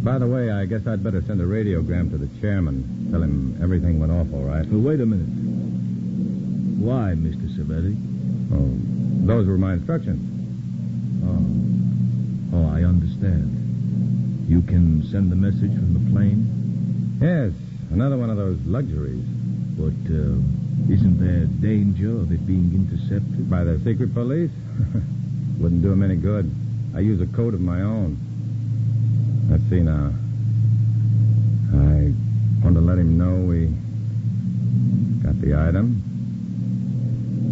by the way, I guess I'd better send a radiogram to the chairman. Tell him everything went off all right. Wait a minute. Why, Mr. Savetic? Oh, those were my instructions. Oh, I understand. You can send the message from the plane? Yes, another one of those luxuries. But isn't there danger of it being intercepted? By the secret police? Wouldn't do them any good. I use a code of my own. Let's see now. I want to let him know we got the item,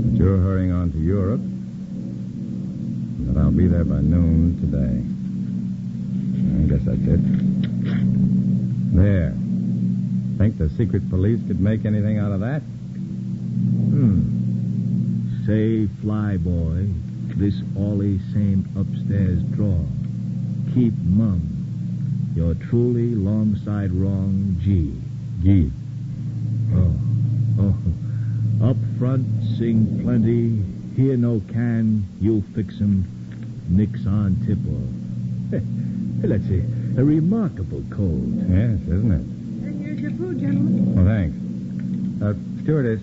that you're hurrying on to Europe, and that I'll be there by noon today. I guess that's it. There. Think the secret police could make anything out of that? Say, flyboy, this Ollie same upstairs drawer. Keep mum. You're truly long side wrong, G. G. Oh. Up front, sing plenty. Here no can, you'll fix 'em. Nix on tipple. Let's see. A remarkable code. Yes, isn't it? Here's your food, gentlemen. Well, thanks. Stewardess,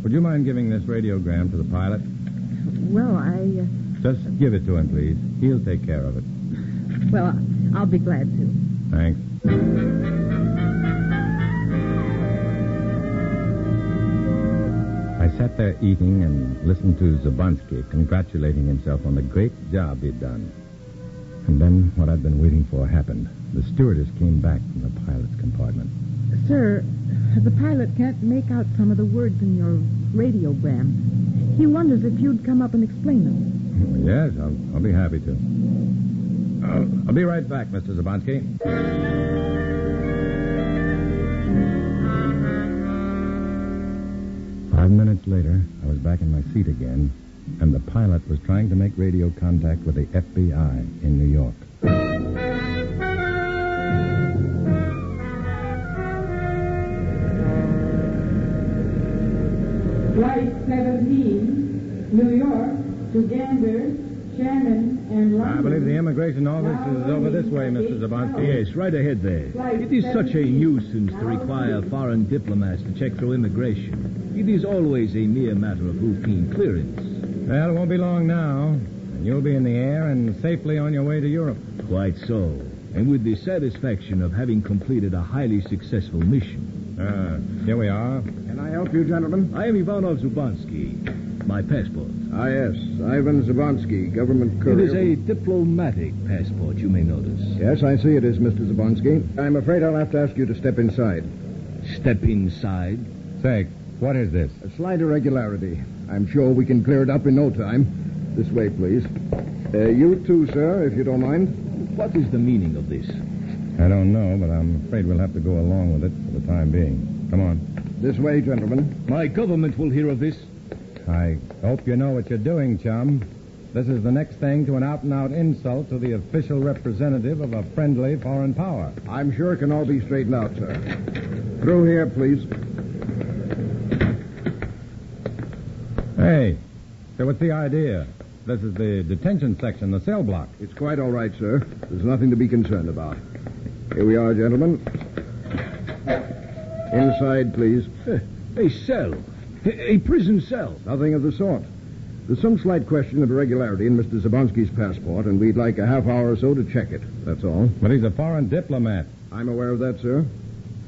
would you mind giving this radiogram to the pilot? Well, Just give it to him, please. He'll take care of it. Well, I'll be glad to. Thanks. I sat there eating and listened to Zabansky congratulating himself on the great job he'd done. And then what I'd been waiting for happened. The stewardess came back from the pilot's compartment. Sir, the pilot can't make out some of the words in your radiogram. He wonders if you'd come up and explain them. Yes, I'll be happy to. I'll be right back, Mr. Zabansky. 5 minutes later, I was back in my seat again, and the pilot was trying to make radio contact with the FBI in New York. Flight 17, New York to Gander, Shannon, and London. I believe the immigration office is over this way, Mr. Zabansky. Yes, right ahead there. It is such a nuisance to require foreign diplomats to check through immigration. It is always a mere matter of routine clearance. Well, it won't be long now, and you'll be in the air and safely on your way to Europe. Quite so. And with the satisfaction of having completed a highly successful mission. Here we are. Can I help you, gentlemen? I am Ivanov Zubansky. My passport. Ah, yes. Ivan Zabansky, government courier. It is a diplomatic passport, you may notice. Yes, I see it is, Mr. Zabansky. I'm afraid I'll have to ask you to step inside. Step inside? Say, what is this? A slight irregularity. I'm sure we can clear it up in no time. This way, please. You too, sir, if you don't mind. What is the meaning of this? I don't know, but I'm afraid we'll have to go along with it for the time being. Come on. This way, gentlemen. My government will hear of this. I hope you know what you're doing, chum. This is the next thing to an out-and-out insult to the official representative of a friendly foreign power. I'm sure it can all be straightened out, sir. Through here, please. Hey, so what's the idea? This is the detention section, the cell block. It's quite all right, sir. There's nothing to be concerned about. Here we are, gentlemen. Inside, please. A cell. A prison cell. Nothing of the sort. There's some slight question of irregularity in Mr. Zabonsky's passport, and we'd like a half hour or so to check it. That's all. But he's a foreign diplomat. I'm aware of that, sir.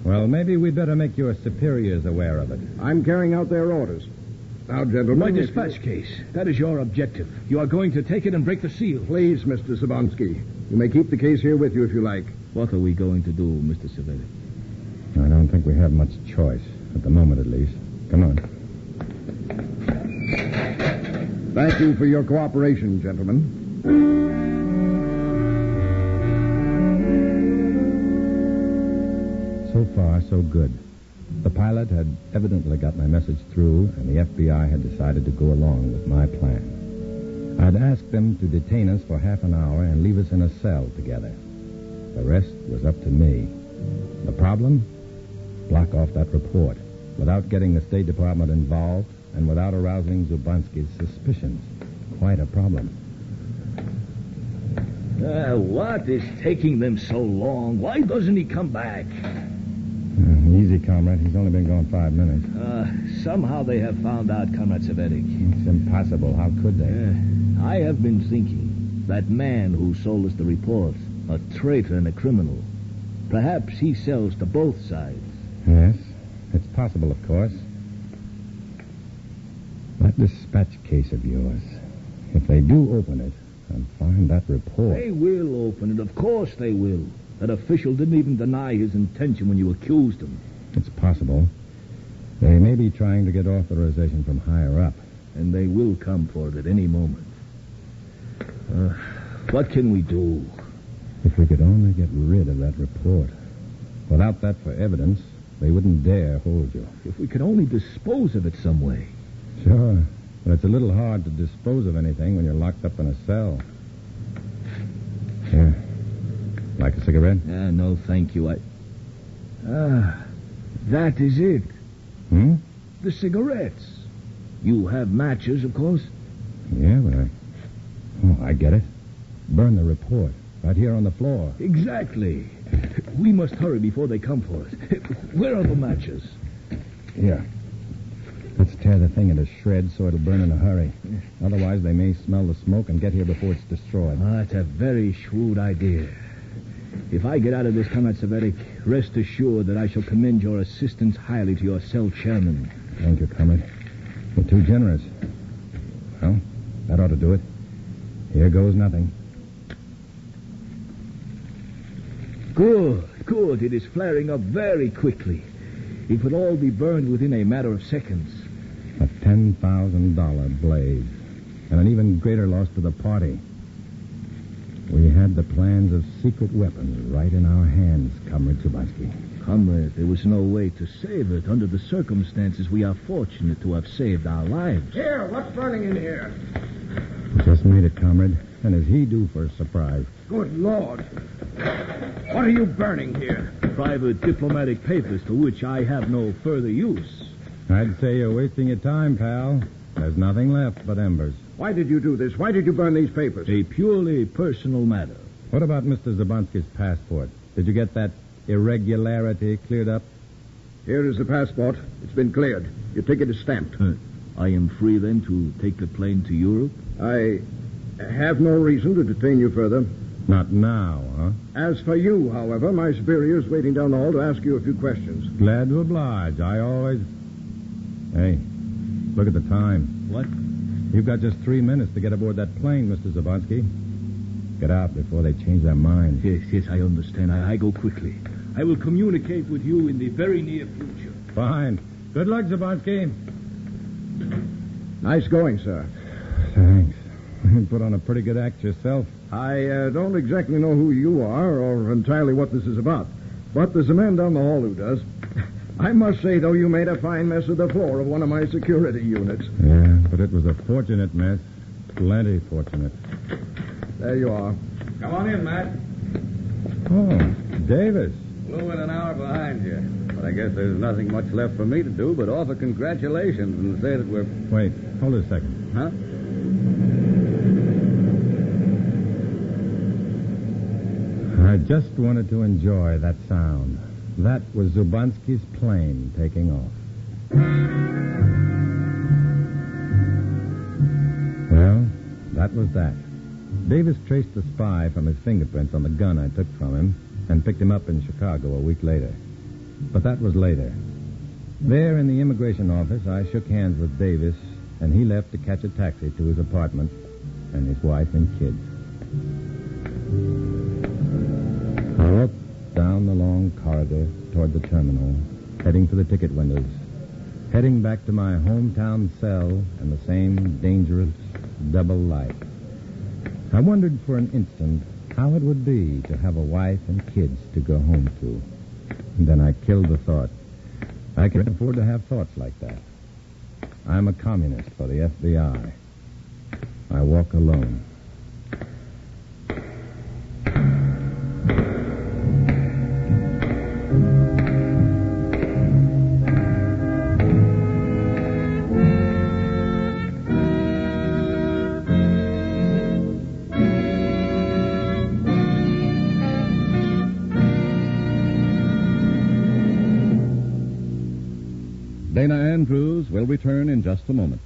Well, maybe we'd better make your superiors aware of it. I'm carrying out their orders. Now, gentlemen... My dispatch case. That is your objective. You are going to take it and break the seal. Please, Mr. Zabonsky. You may keep the case here with you if you like. What are we going to do, Mr. Savetti? I don't think we have much choice, at the moment at least. Come on. Thank you for your cooperation, gentlemen. So far, so good. The pilot had evidently got my message through, and the FBI had decided to go along with my plan. I'd asked them to detain us for half an hour and leave us in a cell together. The rest was up to me. The problem? Block off that report without getting the State Department involved and without arousing Zubansky's suspicions. Quite a problem. What is taking them so long? Why doesn't he come back? Easy, comrade. He's only been gone 5 minutes. Somehow they have found out, Comrade Savetic. It's impossible. How could they? I have been thinking. That man who sold us the report, a traitor and a criminal. Perhaps he sells to both sides. Yes, it's possible, of course. That dispatch case of yours, if they do open it and find that report... They will open it. Of course they will. That official didn't even deny his intention when you accused him. It's possible. They may be trying to get authorization from higher up. And they will come for it at any moment. What can we do? If we could only get rid of that report. Without that for evidence, they wouldn't dare hold you. If we could only dispose of it some way. Sure, but it's a little hard to dispose of anything when you're locked up in a cell. Here. Like a cigarette? No, thank you. That is it. Hmm? The cigarettes. You have matches, of course? Yeah, but I get it. Burn the report. Right here on the floor. Exactly. We must hurry before they come for us. Where are the matches? Here. Let's tear the thing into shreds so it'll burn in a hurry. Otherwise, they may smell the smoke and get here before it's destroyed. That's a very shrewd idea. If I get out of this, Comrade Savetic, rest assured that I shall commend your assistance highly to your cell chairman. Thank you, Comrade. You're too generous. Well, that ought to do it. Here goes nothing. Good. It is flaring up very quickly. It would all be burned within a matter of seconds. A $10,000 blaze. And an even greater loss to the party. We had the plans of secret weapons right in our hands, Comrade Zubansky. Comrade, there was no way to save it. Under the circumstances, we are fortunate to have saved our lives. Here, what's burning in here? We just made it, Comrade. And is he due for a surprise? Good Lord. What are you burning here? Private diplomatic papers to which I have no further use. I'd say you're wasting your time, pal. There's nothing left but embers. Why did you do this? Why did you burn these papers? A purely personal matter. What about Mr. Zabansky's passport? Did you get that irregularity cleared up? Here is the passport. It's been cleared. Your ticket is stamped. I am free, then, to take the plane to Europe? I have no reason to detain you further. Not now, huh? As for you, however, my superior is waiting down the hall to ask you a few questions. Glad to oblige. I always... Hey, look at the time. What? You've got just 3 minutes to get aboard that plane, Mr. Zabansky. Get out before they change their minds. Yes, I understand. I go quickly. I will communicate with you in the very near future. Fine. Good luck, Zabansky. Nice going, sir. Thanks. You put on a pretty good act yourself. I don't exactly know who you are or entirely what this is about, but there's a man down the hall who does. I must say, though, you made a fine mess of the floor of one of my security units. Yeah, but it was a fortunate mess. Plenty fortunate. There you are. Come on in, Matt. Oh, Davis. Flew in an hour behind you. But I guess there's nothing much left for me to do but offer congratulations and say that we're... Wait, hold it a second. Huh? I just wanted to enjoy that sound. That was Zubansky's plane taking off. Well, that was that. Davis traced the spy from his fingerprints on the gun I took from him and picked him up in Chicago a week later. But that was later. There in the immigration office, I shook hands with Davis, and he left to catch a taxi to his apartment and his wife and kids. I walked down the long corridor toward the terminal, heading for the ticket windows, heading back to my hometown cell and the same dangerous double life. I wondered for an instant how it would be to have a wife and kids to go home to. And then I killed the thought. I can't afford to have thoughts like that. I'm a communist for the FBI. I walk alone. Dana Andrews will return in just a moment.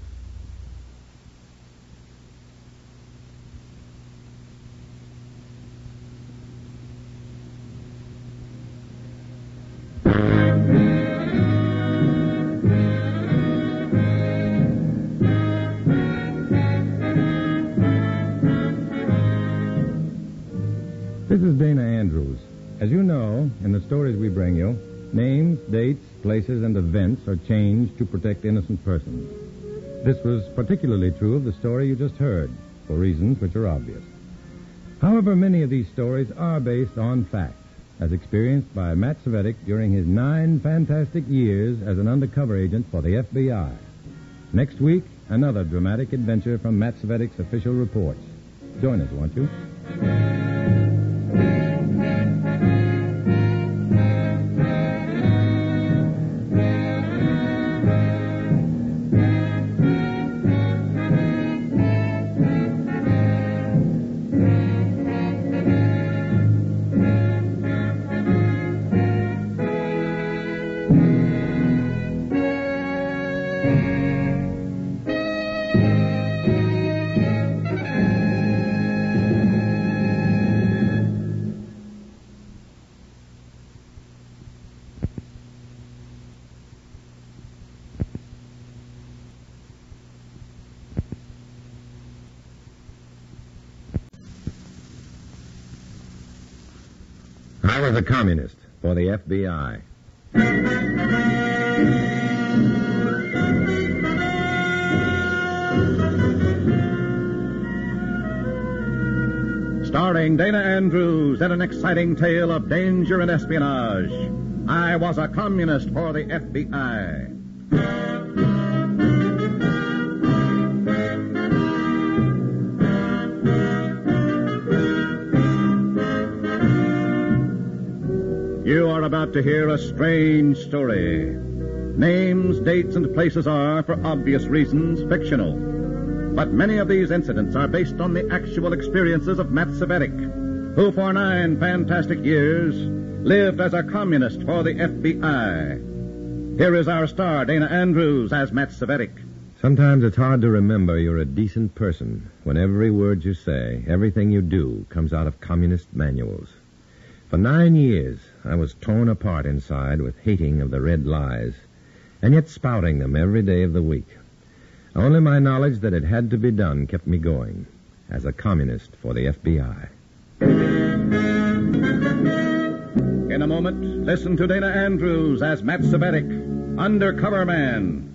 This is Dana Andrews. As you know, in the stories we bring you, names, dates, places, and events are changed to protect innocent persons. This was particularly true of the story you just heard, for reasons which are obvious. However, many of these stories are based on facts, as experienced by Matt Cvetic during his 9 fantastic years as an undercover agent for the FBI. Next week, another dramatic adventure from Matt Cvetic's official reports. Join us, won't you? I was a communist for the FBI. Starring Dana Andrews in an exciting tale of danger and espionage. I was a communist for the FBI. You are about to hear a strange story. Names, dates, and places are, for obvious reasons, fictional. But many of these incidents are based on the actual experiences of Matt Cvetic, who for 9 fantastic years lived as a communist for the FBI. Here is our star, Dana Andrews, as Matt Cvetic. Sometimes it's hard to remember you're a decent person when every word you say, everything you do, comes out of communist manuals. For 9 years, I was torn apart inside with hating of the red lies, and yet spouting them every day of the week. Only my knowledge that it had to be done kept me going, as a communist for the FBI. In a moment, listen to Dana Andrews as Matt Cvetic, Undercover Man.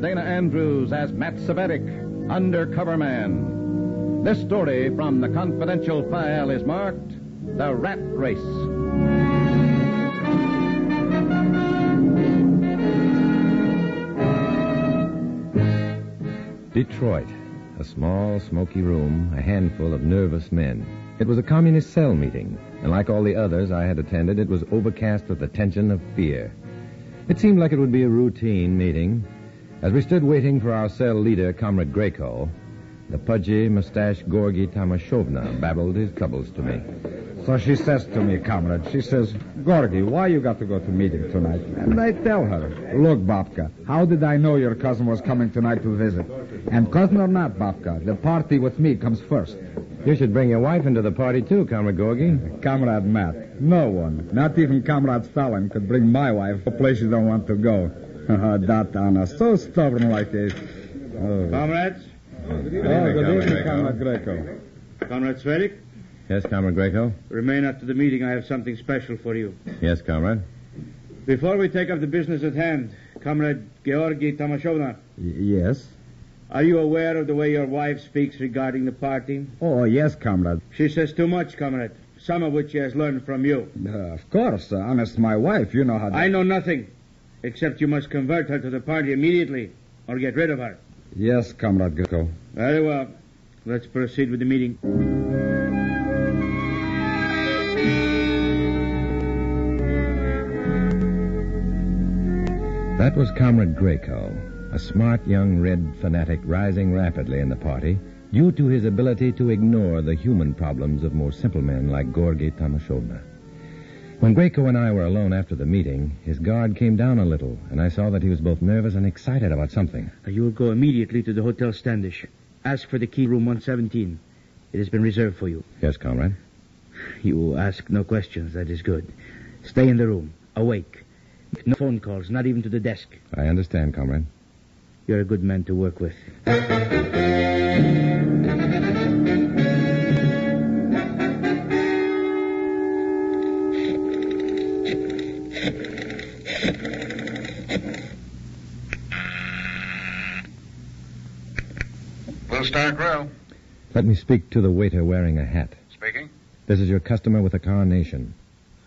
Dana Andrews as Matt Cvetic, Undercover Man. This story from the confidential file is marked The Rat Race. Detroit. A small, smoky room, a handful of nervous men. It was a communist cell meeting, and like all the others I had attended, it was overcast with the tension of fear. It seemed like it would be a routine meeting. As we stood waiting for our cell leader, Comrade Grayko, the pudgy, mustached Gorgi Tamashovna babbled his troubles to me. So she says to me, comrade, she says, Gorgi, why you got to go to meeting tonight? And I tell her, look, Babka, how did I know your cousin was coming tonight to visit? And cousin or not, Babka, the party with me comes first. You should bring your wife into the party, too, Comrade Gorgi. Comrade Matt, no one, not even Comrade Stalin, could bring my wife to a place she don't want to go. That Anna, so stubborn like this. Oh. Comrades? Good evening, Comrade Grayko. Comrade Cvetic? Yes, Comrade Grayko? Remain after the meeting. I have something special for you. Yes, Comrade. Before we take up the business at hand, Comrade Georgi Tamashovna. Yes? Are you aware of the way your wife speaks regarding the party? Oh, yes, Comrade. She says too much, Comrade. Some of which she has learned from you. Of course. Honest, my wife, you know how to... I know nothing. Except you must convert her to the party immediately, or get rid of her. Yes, Comrade Grayko. Very well. Let's proceed with the meeting. That was Comrade Grayko, a smart young red fanatic rising rapidly in the party due to his ability to ignore the human problems of more simple men like Gorgi Tamashovna. When Grayko and I were alone after the meeting, his guard came down a little, and I saw that he was both nervous and excited about something. You will go immediately to the Hotel Standish. Ask for the key, room 117. It has been reserved for you. Yes, Comrade. You ask no questions. That is good. Stay in the room, awake. No phone calls, not even to the desk. I understand, Comrade. You're a good man to work with. Blue Star Grill. Let me speak to the waiter wearing a hat. Speaking. This is your customer with a carnation.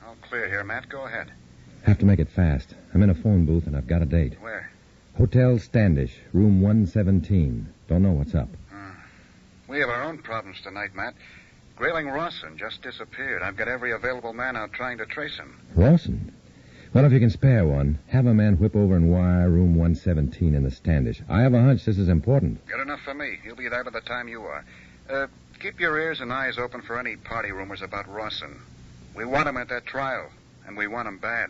All clear here, Matt. Go ahead. Have to make it fast. I'm in a phone booth and I've got a date. Where? Hotel Standish, room 117. Don't know what's up. We have our own problems tonight, Matt. Grayling Rawson just disappeared. I've got every available man out trying to trace him. Rawson? Well, if you can spare one, have a man whip over and wire room 117 in the Standish. I have a hunch this is important. Good enough for me. He'll be there by the time you are. Keep your ears and eyes open for any party rumors about Rawson. We want him at that trial, and we want him bad.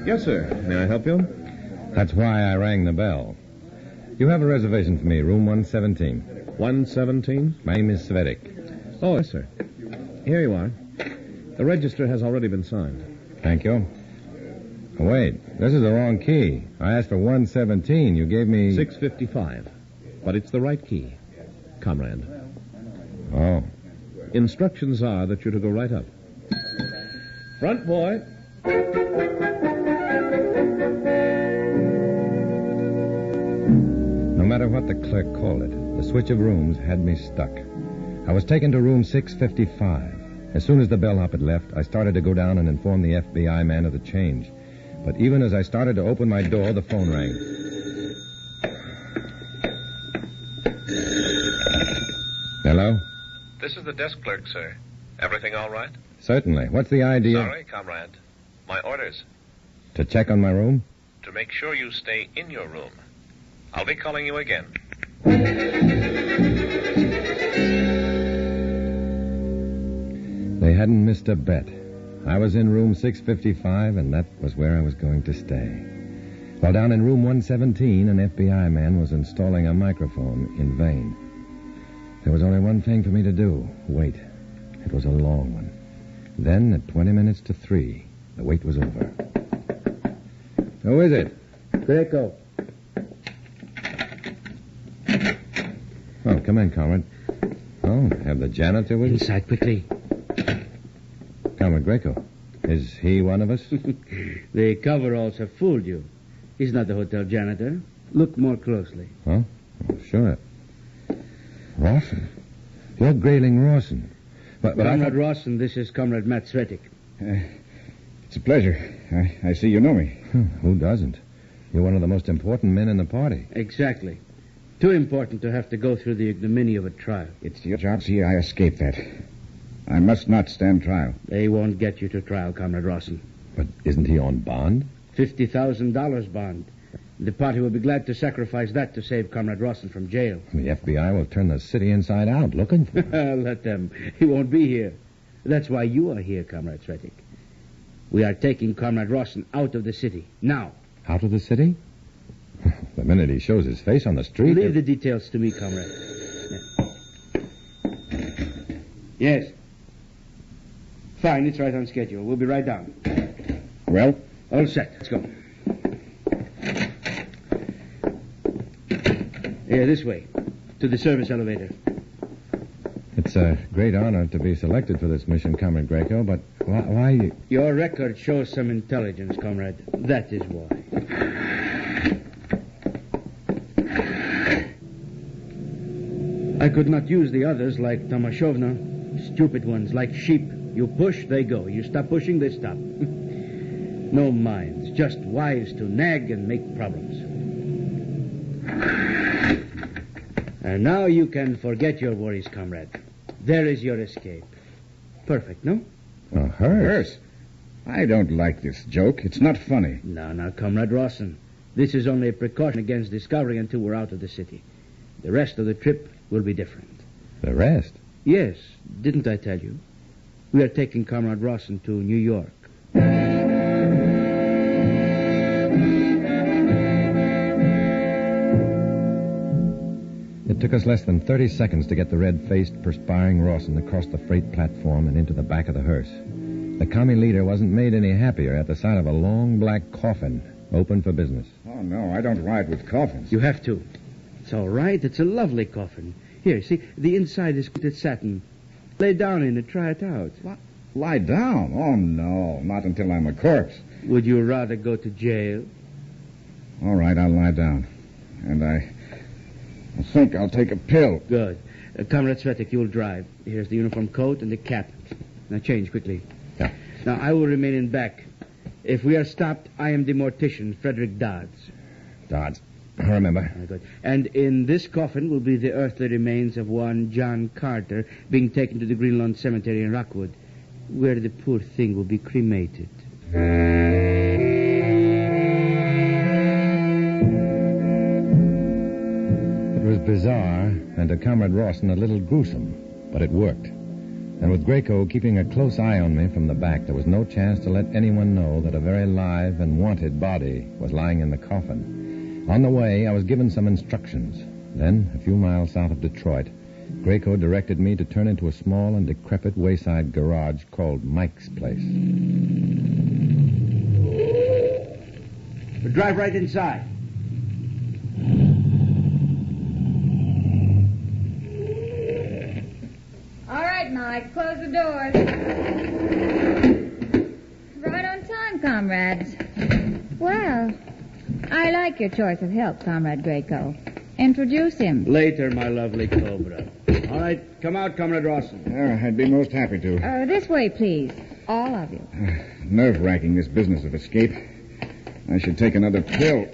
Yes, sir. May I help you? That's why I rang the bell. You have a reservation for me, room 117. 117? My name is Cvetic. Oh, yes, sir. Here you are. The register has already been signed. Thank you. Oh, wait, this is the wrong key. I asked for 117. You gave me... 655. But it's the right key. Comrade. Oh. Instructions are that you're to go right up. Front, boy. No matter what the clerk called it, the switch of rooms had me stuck. I was taken to room 655. As soon as the bellhop had left, I started to go down and inform the FBI man of the change. But even as I started to open my door, the phone rang. Hello? This is the desk clerk, sir. Everything all right? Certainly. What's the idea? Sorry, comrade. My orders. To check on my room? To make sure you stay in your room. I'll be calling you again. They hadn't missed a bet. I was in room 655, and that was where I was going to stay. While down in room 117, an FBI man was installing a microphone in vain. There was only one thing for me to do. Wait. It was a long one. Then, at 20 minutes to 3, the wait was over. Who is it? Greco. Oh, come in, Comrade. Oh, have the janitor with you? Inside, quickly. Comrade Greco. Is he one of us? The coveralls have fooled you. He's not the hotel janitor. Look more closely. Huh? Oh, sure. Rawson. You're Grayling Rawson. But Comrade Rawson, this is Comrade Matt Svetic. It's a pleasure. I see you know me. Who doesn't? You're one of the most important men in the party. Exactly. Too important to have to go through the ignominy of a trial. It's your job. See, I escaped that. I must not stand trial. They won't get you to trial, Comrade Rawson. But isn't he on bond? $50,000 bond. The party will be glad to sacrifice that to save Comrade Rawson from jail. The FBI will turn the city inside out looking for him. Let them. He won't be here. That's why you are here, Comrade Svetic. We are taking Comrade Rawson out of the city. Now. Out of the city? The minute he shows his face on the street... Leave the details to me, Comrade. Yes. Fine, it's right on schedule. We'll be right down. Well? All set. Let's go. Here, this way. To the service elevator. It's a great honor to be selected for this mission, Comrade Greco, but why... Your record shows some intelligence, Comrade. That is why. I could not use the others like Tomashovna. Stupid ones, like sheep. You push, they go. You stop pushing, they stop. No minds, just wives to nag and make problems. And now you can forget your worries, comrade. There is your escape. Perfect, no? A hearse? I don't like this joke. It's not funny. No, Comrade Rawson. This is only a precaution against discovery until we're out of the city. The rest of the trip will be different. The rest? Yes. Didn't I tell you? We are taking Comrade Rawson to New York. It took us less than 30 seconds to get the red-faced, perspiring Rawson across the freight platform and into the back of the hearse. The commie leader wasn't made any happier at the sight of a long black coffin open for business. Oh, no, I don't ride with coffins. You have to. It's all right. It's a lovely coffin. Here, see, the inside is coated satin. Lay down in it, try it out. What? Lie down? Oh, no, not until I'm a corpse. Would you rather go to jail? All right, I'll lie down. And I think I'll take a pill. Good. Comrade Svetic, you'll drive. Here's the uniform coat and the cap. Now change quickly. Yeah. Now, I will remain in back. If we are stopped, I am the mortician, Frederick Dodds. Dodds. I remember. Good. And in this coffin will be the earthly remains of one John Carter being taken to the Green Lawn Cemetery in Rockwood, where the poor thing will be cremated. It was bizarre, and to Comrade Rawson a little gruesome, but it worked. And with Greco keeping a close eye on me from the back, there was no chance to let anyone know that a very live and wanted body was lying in the coffin. On the way, I was given some instructions. Then, a few miles south of Detroit, Greco directed me to turn into a small and decrepit wayside garage called Mike's Place. We'll drive right inside. All right, Mike, close the doors. Right on time, comrades. Well, I like your choice of help, Comrade Greco. Introduce him. Later, my lovely Cobra. All right, come out, Comrade Rawson. I'd be most happy to. This way, please. All of you. Nerve-wracking, this business of escape. I should take another pill.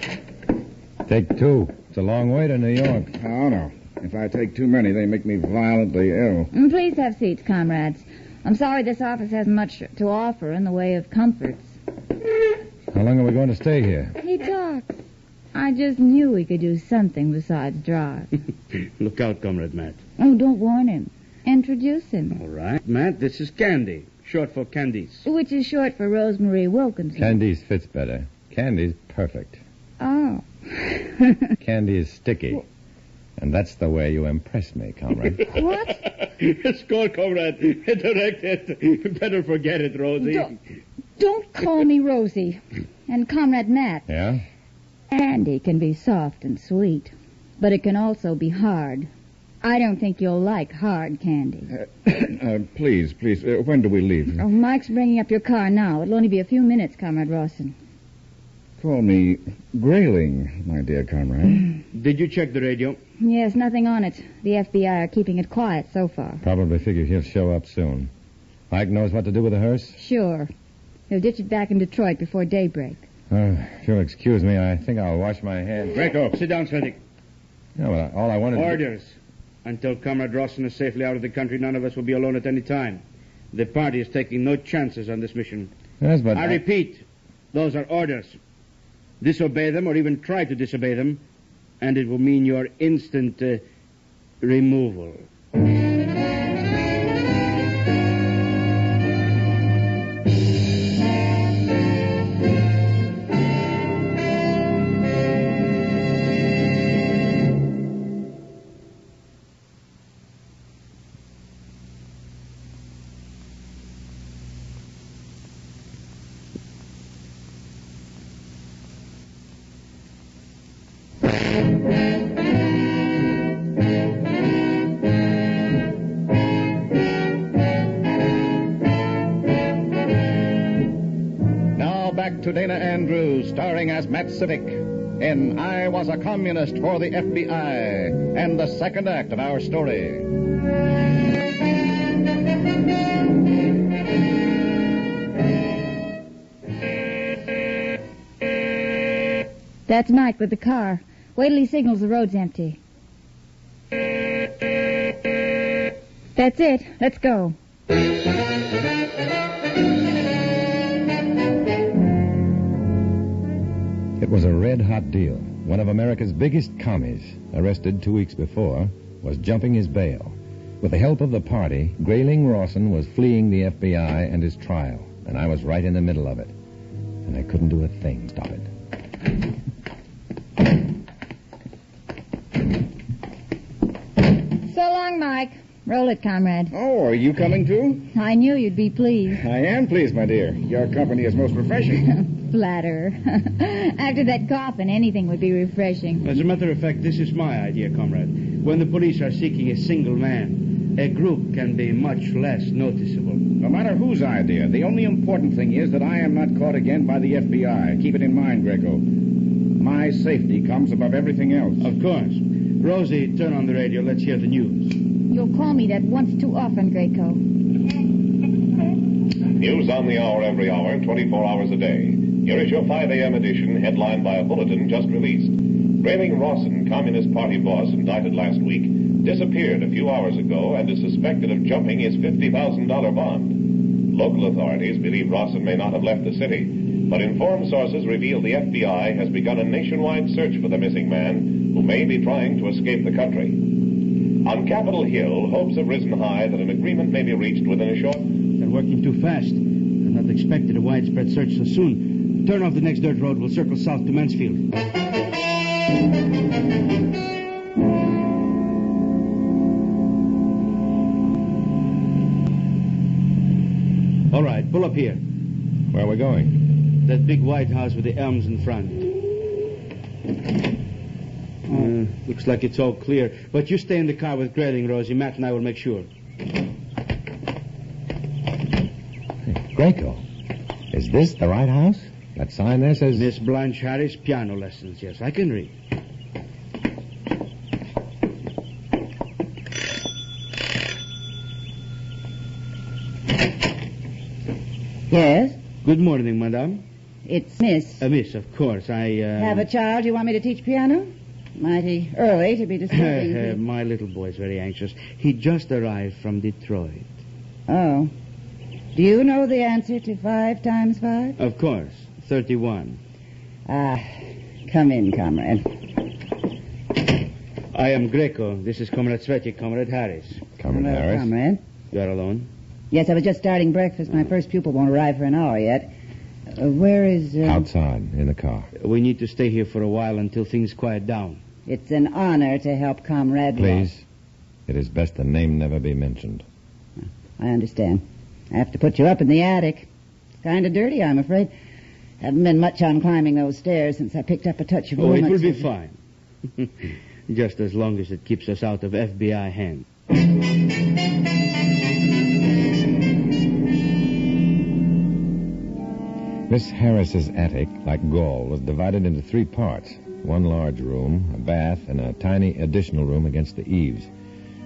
Take 2. It's a long way to New York. Oh, no. If I take too many, they make me violently ill. Please have seats, comrades. I'm sorry this office hasn't much to offer in the way of comforts. How long are we going to stay here? He talks. I just knew he could do something besides drive. Look out, Comrade Matt. Oh, don't warn him. Introduce him. All right. Matt, this is Candy. short for Candice. Which is short for Rosemary Wilkinson. Candice fits better. Candy's perfect. Oh. Candy is sticky. And that's the way you impress me, comrade. What? Score, comrade. Direct it. Better forget it, Rosie. Don't call me Rosie. And Comrade Matt. Yeah? Candy can be soft and sweet, but it can also be hard. I don't think you'll like hard candy. Please, when do we leave? Oh, Mike's bringing up your car now. It'll only be a few minutes, Comrade Rawson. Call me Grayling, my dear comrade. Did you check the radio? Yes, nothing on it. The FBI are keeping it quiet so far. Probably figure he'll show up soon. Mike knows what to do with the hearse? Sure. He'll ditch it back in Detroit before daybreak. If you'll excuse me, I think I'll wash my hands. Greco, sit down, Svendik. No, but all I wanted to... Orders. Until Comrade Rawson is safely out of the country, none of us will be alone at any time. The party is taking no chances on this mission. Yes, but... I repeat, those are orders. Disobey them or even try to disobey them, and it will mean your instant removal. To Dana Andrews, starring as Matt Civic in I Was a Communist for the FBI, and the second act of our story. That's Mike with the car. Wait till he signals the road's empty. That's it. Let's go. It was a red-hot deal. One of America's biggest commies, arrested 2 weeks before, was jumping his bail. With the help of the party, Grayling Rawson was fleeing the FBI and his trial, and I was right in the middle of it. And I couldn't do a thing to stop it. So long, Mike. Roll it, comrade. Oh, are you coming too? I knew you'd be pleased. I am pleased, my dear. Your company is most refreshing. Flatterer. After that coffin, anything would be refreshing. As a matter of fact, this is my idea, comrade. When the police are seeking a single man, a group can be much less noticeable. No matter whose idea, the only important thing is that I am not caught again by the FBI. Keep it in mind, Greco. My safety comes above everything else. Of course. Rosie, turn on the radio. Let's hear the news. You'll call me that once too often, Greco. News on the hour every hour, 24 hours a day. Here is your 5 a.m. edition, headlined by a bulletin just released. Grayling Rawson, Communist Party boss indicted last week, disappeared a few hours ago and is suspected of jumping his $50,000 bond. Local authorities believe Rawson may not have left the city, but informed sources reveal the FBI has begun a nationwide search for the missing man, who may be trying to escape the country. On Capitol Hill, hopes have risen high that an agreement may be reached within a short... They're working too fast. I've not expected a widespread search so soon. Turn off the next dirt road. We'll circle south to Mansfield. All right, pull up here. Where are we going? That big white house with the elms in front. Looks like it's all clear. But you stay in the car with Grayling, Rosie. Matt and I will make sure. Hey, Greco, is this the right house? That sign there says... Miss Blanche Harris, piano lessons. Yes, I can read. Yes? Good morning, madame. It's Miss. Miss, of course. Have a child you want me to teach piano? Mighty early to be disturbing. My little boy's very anxious. He just arrived from Detroit. Oh. Do you know the answer to 5 times 5? Of course. 31. Come in, comrade. I am Greco. This is Comrade Svetic, Comrade Harris. Comrade Harris. Comrade. You are alone? Yes, I was just starting breakfast. My first pupil won't arrive for an hour yet. Where is... Outside, in the car. We need to stay here for a while until things quiet down. It's an honor to help Comrade... Please. It is best the name never be mentioned. I understand. I have to put you up in the attic. It's kind of dirty, I'm afraid. Haven't been much on climbing those stairs since I picked up a touch of it will be fine. Just as long as it keeps us out of FBI hands. Miss Harris's attic, like Gaul, was divided into 3 parts. One large room, a bath, and a tiny additional room against the eaves.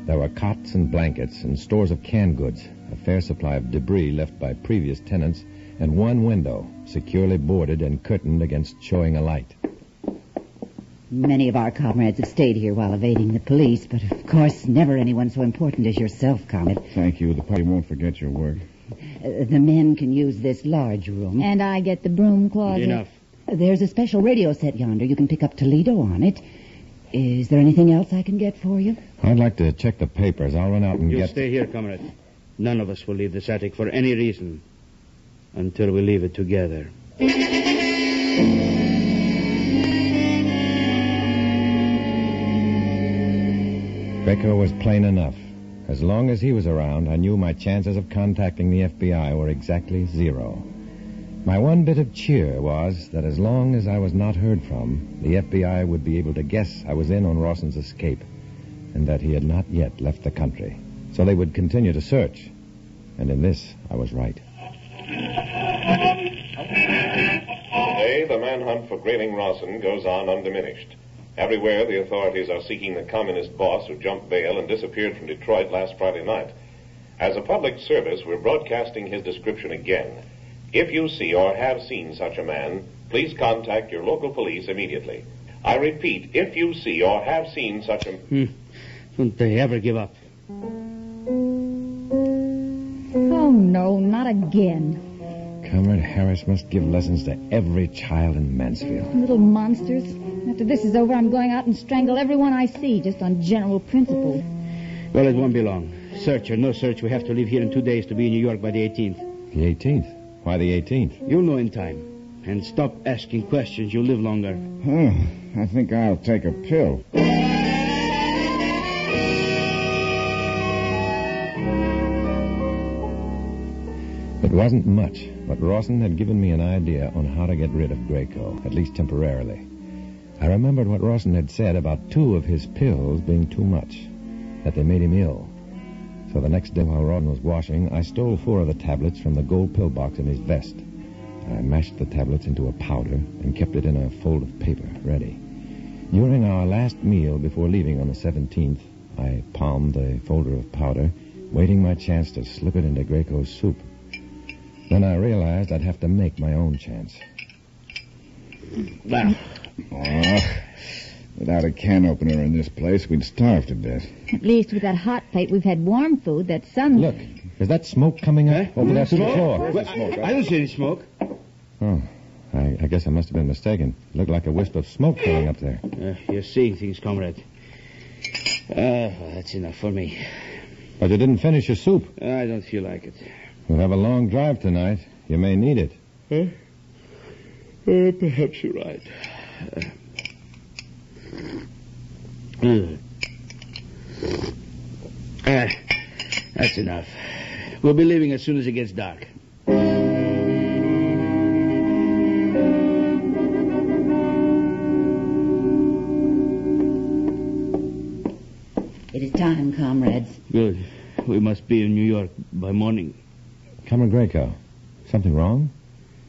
There were cots and blankets and stores of canned goods, a fair supply of debris left by previous tenants, and one window, securely boarded and curtained against showing a light. Many of our comrades have stayed here while evading the police, but of course never anyone so important as yourself, Comet. Thank you. The party won't forget your work. The men can use this large room. And I get the broom closet. Enough. There's a special radio set yonder. You can pick up Toledo on it. Is there anything else I can get for you? I'd like to check the papers. I'll run out and You get... stay here, comrade. None of us will leave this attic for any reason until we leave it together. Greco was plain enough. As long as he was around, I knew my chances of contacting the FBI were exactly 0. My one bit of cheer was that as long as I was not heard from, the FBI would be able to guess I was in on Rawson's escape and that he had not yet left the country. So they would continue to search. And in this, I was right. Today, the manhunt for Grayling Rawson goes on undiminished. Everywhere, the authorities are seeking the communist boss who jumped bail and disappeared from Detroit last Friday night. As a public service, we're broadcasting his description again. If you see or have seen such a man, please contact your local police immediately. I repeat, if you see or have seen such a... Don't they ever give up? Oh, no, not again. Comrade Harris must give lessons to every child in Mansfield. Little monsters. After this is over, I'm going out and strangle everyone I see, just on general principles. Well, it won't be long. Search or no search, we have to leave here in 2 days to be in New York by the 18th. The 18th? Why the 18th? You'll know in time. And stop asking questions. You'll live longer. I think I'll take a pill. It wasn't much, but Rawson had given me an idea on how to get rid of Greco, at least temporarily. I remembered what Rawson had said about 2 of his pills being too much, that they made him ill. So the next day while Rawson was washing, I stole 4 of the tablets from the gold pill box in his vest. I mashed the tablets into a powder and kept it in a fold of paper, ready. During our last meal before leaving on the 17th, I palmed the folder of powder, waiting my chance to slip it into Greco's soup. Then I realized I'd have to make my own chance. Now. Without a can opener in this place, we'd starve to death. At least with that hot plate, we've had warm food. That sun... Look, is that smoke coming up over there through the floor? I don't see any smoke. Oh, I guess I must have been mistaken. It looked like a wisp of smoke coming up there. You're seeing things, comrade. Well, that's enough for me. But you didn't finish your soup. I don't feel like it. We'll have a long drive tonight. You may need it. Huh? Perhaps you're right. That's enough. We'll be leaving as soon as it gets dark. It is time, comrades. Good. We must be in New York by morning. Comrade Greco, something wrong?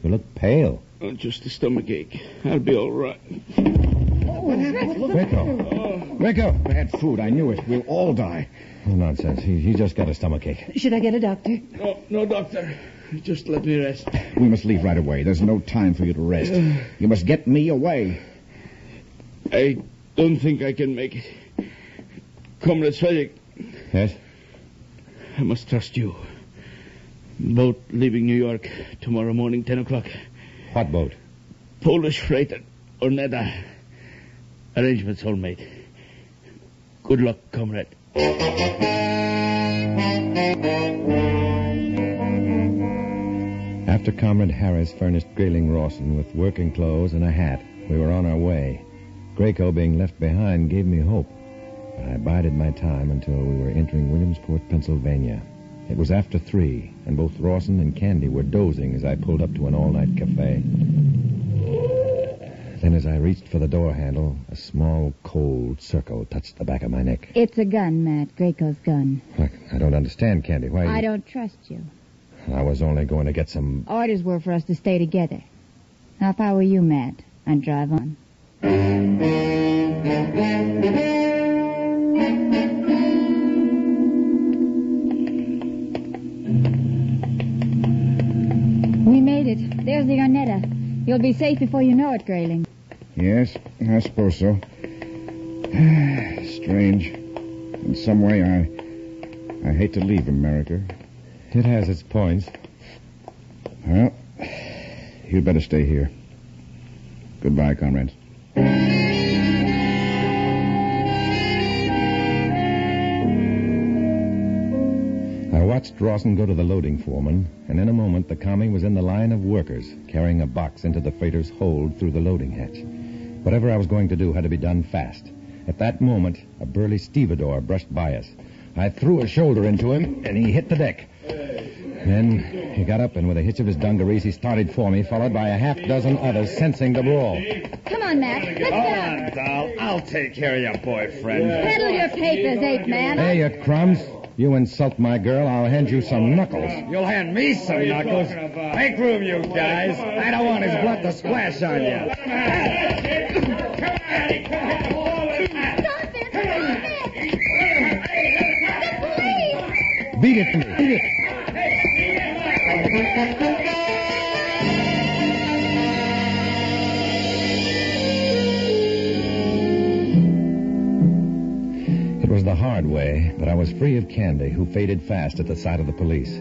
You look pale. Oh, just a stomachache. I'll be all right. Greco! Bad food, I knew it. We'll all die. Oh, nonsense. He just got a stomachache. Should I get a doctor? No, doctor. Just let me rest. We must leave right away. There's no time for you to rest. You must get me away. I don't think I can make it. Comrade Frederick. Yes? I must trust you. Boat leaving New York tomorrow morning, 10 o'clock. What boat? Polish freighter, Ornetta. Arrangements all made. Good luck, comrade. After Comrade Harris furnished Grayling Rawson with working clothes and a hat, we were on our way. Grayco being left behind gave me hope, but I bided my time until we were entering Williamsport, Pennsylvania. It was after 3, and both Rawson and Candy were dozing as I pulled up to an all-night cafe. Then as I reached for the door handle, a small, cold circle touched the back of my neck. It's a gun, Matt. Grayco's gun. Look, I don't understand, Candy. Why... I don't trust you. I was only going to get some... Orders were for us to stay together. Now, if I were you, Matt, I'd drive on. We made it. There's the Arnetta. You'll be safe before you know it, Grayling. Yes, I suppose so. Strange. In some way, I hate to leave America. It has its points. Well, you'd better stay here. Goodbye, comrades. I watched Rawson go to the loading foreman, and in a moment the commie was in the line of workers, carrying a box into the freighter's hold through the loading hatch. Whatever I was going to do had to be done fast. At that moment, a burly stevedore brushed by us. I threw a shoulder into him, and he hit the deck. Then he got up, and with a hitch of his dungarees, he started for me, followed by a half-dozen others sensing the brawl. Come on, Matt. Let's go. Hold on, doll. I'll take care of your boyfriend. Peddle your papers, ape man. Hey, you crumbs. You insult my girl, I'll hand you some knuckles. You'll hand me some knuckles. Make room, you guys. I don't want his blood to splash on you. Beat it to me. Beat it. It was the hard way, but I was free of Candy, who faded fast at the sight of the police.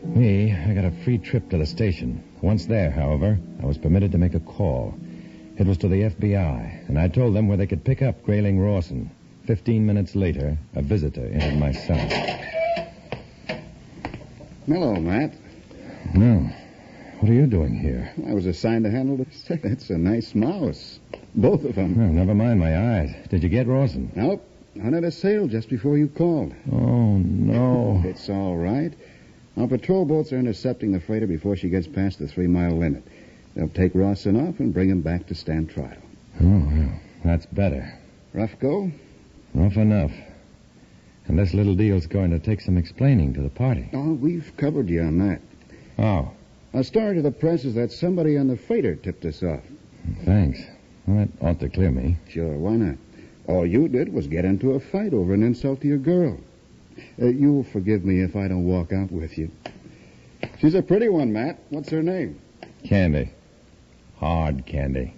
Me, I got a free trip to the station. Once there, however, I was permitted to make a call. It was to the FBI, and I told them where they could pick up Grayling Rawson. 15 minutes later, a visitor entered my cell. Hello, Matt. No. What are you doing here? I was assigned to handle this. It's a nice mouse. Both of them. Oh, never mind my eyes. Did you get Rawson? Nope. I had a sail just before you called. Oh, no. It's all right. Our patrol boats are intercepting the freighter before she gets past the 3-mile limit. They'll take Rawson off and bring him back to stand trial. Oh, well, that's better. Rough go? Rough enough. And this little deal's going to take some explaining to the party. Oh, we've covered you on that. Oh. Our story to the press is that somebody on the freighter tipped us off. Thanks. Well, that ought to clear me. Sure, why not? All you did was get into a fight over an insult to your girl. You'll forgive me if I don't walk out with you. She's a pretty one, Matt. What's her name? Candy. Hard Candy.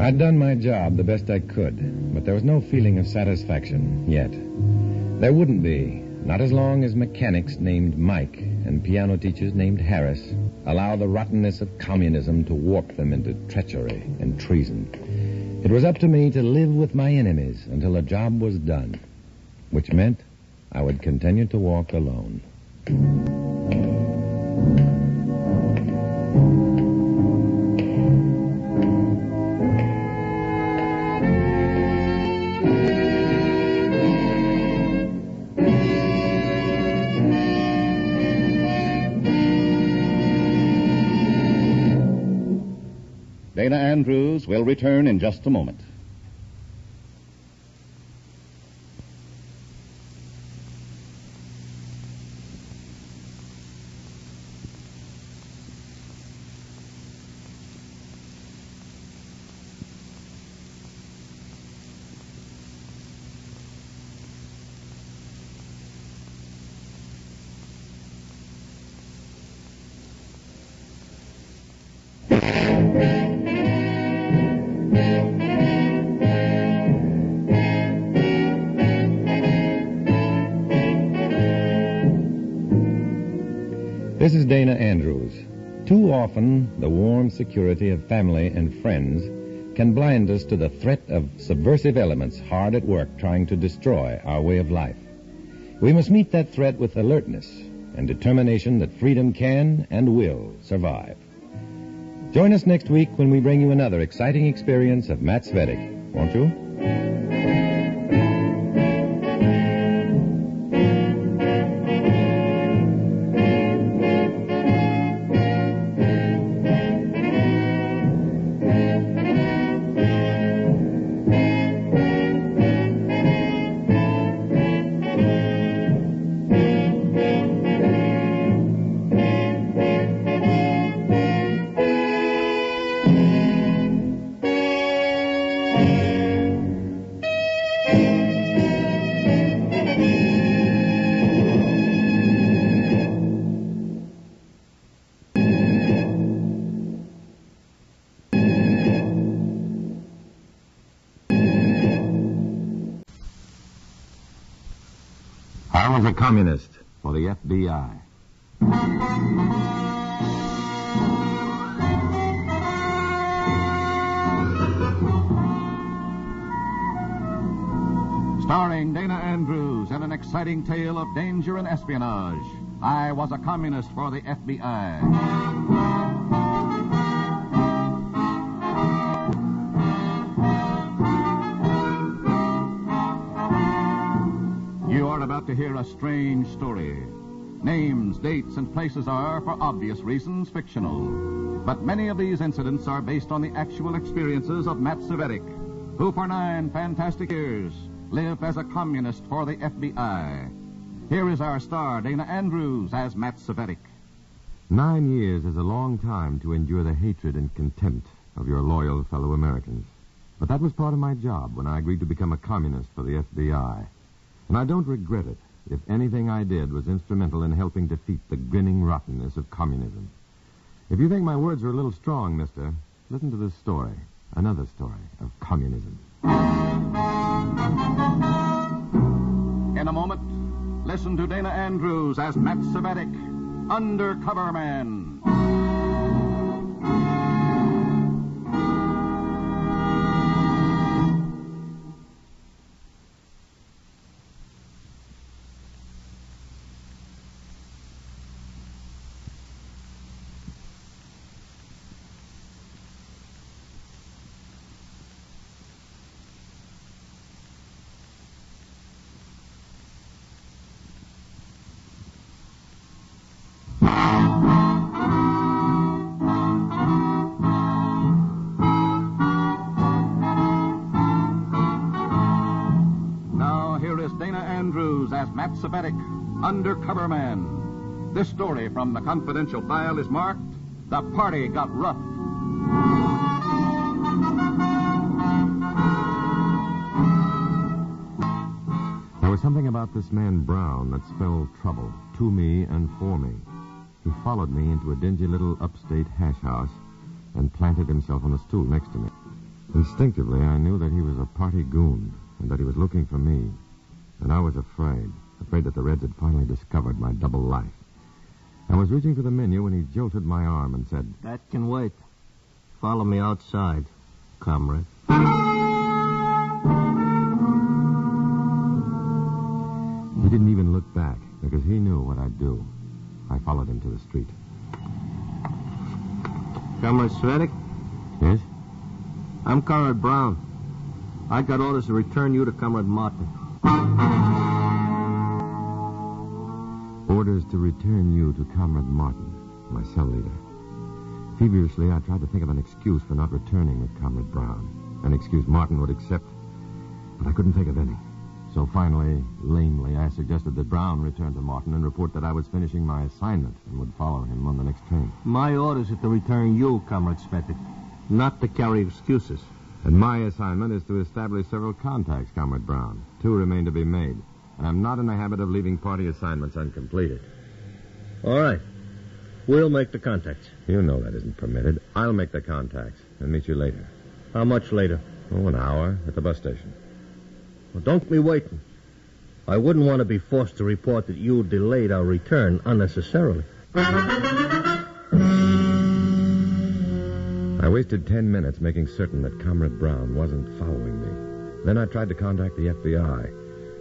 I'd done my job the best I could, but there was no feeling of satisfaction yet. There wouldn't be, not as long as mechanics named Mike and piano teachers named Harris allow the rottenness of communism to warp them into treachery and treason. It was up to me to live with my enemies until the job was done, which meant I would continue to walk alone. Dana Andrews will return in just a moment. This is Dana Andrews. Too often, the warm security of family and friends can blind us to the threat of subversive elements hard at work trying to destroy our way of life. We must meet that threat with alertness and determination that freedom can and will survive. Join us next week when we bring you another exciting experience of Matt Svedek, won't you? I was a communist for the FBI. Starring Dana Andrews in an exciting tale of danger and espionage. I was a communist for the FBI. You are about to hear a strange story. Names, dates, and places are, for obvious reasons, fictional. But many of these incidents are based on the actual experiences of Matt Svedek, who for 9 fantastic years lived as a communist for the FBI. Here is our star, Dana Andrews, as Matt Svedek. 9 years is a long time to endure the hatred and contempt of your loyal fellow Americans. But that was part of my job when I agreed to become a communist for the FBI. And I don't regret it, if anything I did was instrumental in helping defeat the grinning rottenness of communism. If you think my words are a little strong, mister, listen to this story, another story of communism. In a moment, listen to Dana Andrews as Matt Svedek, Undercover Man. As Matt Svedek, Undercover Man. This story from the confidential file is marked, The Party Got Rough. There was something about this man Brown that spelled trouble to me and for me. He followed me into a dingy little upstate hash house and planted himself on the stool next to me. Instinctively, I knew that he was a party goon and that he was looking for me. And I was afraid that the Reds had finally discovered my double life. I was reaching for the menu when he jolted my arm and said, "That can wait. Follow me outside, comrade." He didn't even look back because he knew what I'd do. I followed him to the street. Comrade Svedek? Yes? I'm Comrade Brown. I got orders to return you to Comrade Martin. Orders to return you to Comrade Martin, my cell leader. Feverishly, I tried to think of an excuse for not returning with Comrade Brown. An excuse Martin would accept, but I couldn't think of any. So finally, lamely, I suggested that Brown return to Martin and report that I was finishing my assignment and would follow him on the next train. My orders are to return you, Comrade Svedek, not to carry excuses. And my assignment is to establish several contacts, Comrade Brown. 2 remain to be made. And I'm not in the habit of leaving party assignments uncompleted. All right. We'll make the contacts. You know that isn't permitted. I'll make the contacts and meet you later. How much later? Oh, an hour at the bus station. Well, don't be waiting. I wouldn't want to be forced to report that you delayed our return unnecessarily. I wasted 10 minutes making certain that Comrade Brown wasn't following me. Then I tried to contact the FBI.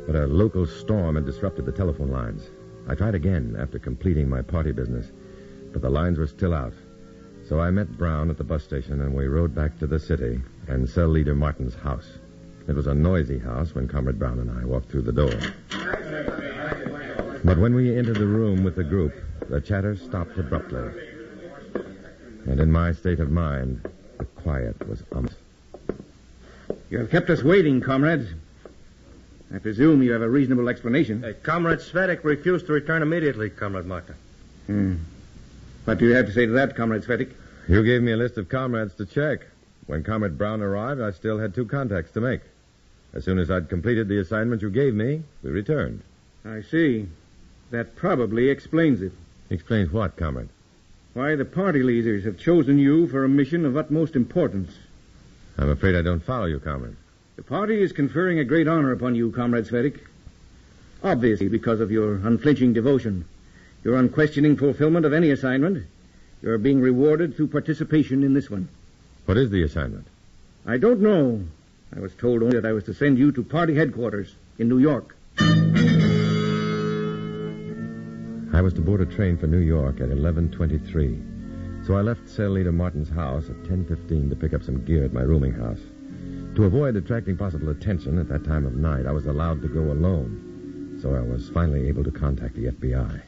but a local storm had disrupted the telephone lines. I tried again after completing my party business, but the lines were still out. So I met Brown at the bus station, and we rode back to the city and cell leader Martin's house. It was a noisy house when Comrade Brown and I walked through the door. But when we entered the room with the group, the chatter stopped abruptly. And in my state of mind, the quiet was ominous. You have kept us waiting, comrades. I presume you have a reasonable explanation. Comrade Svetic refused to return immediately, Comrade Martin. What do you have to say to that, Comrade Svetic? You gave me a list of comrades to check. When Comrade Brown arrived, I still had 2 contacts to make. As soon as I'd completed the assignment you gave me, we returned. I see. That probably explains it. Explains what, comrade? Why the party leaders have chosen you for a mission of utmost importance. I'm afraid I don't follow you, comrade. The party is conferring a great honor upon you, Comrade Svetic. Obviously, because of your unflinching devotion, your unquestioning fulfillment of any assignment, you're being rewarded through participation in this one. What is the assignment? I don't know. I was told only that I was to send you to party headquarters in New York. I was to board a train for New York at 11:23. So I left cell leader Martin's house at 10:15 to pick up some gear at my rooming house. To avoid attracting possible attention at that time of night, I was allowed to go alone. So I was finally able to contact the FBI.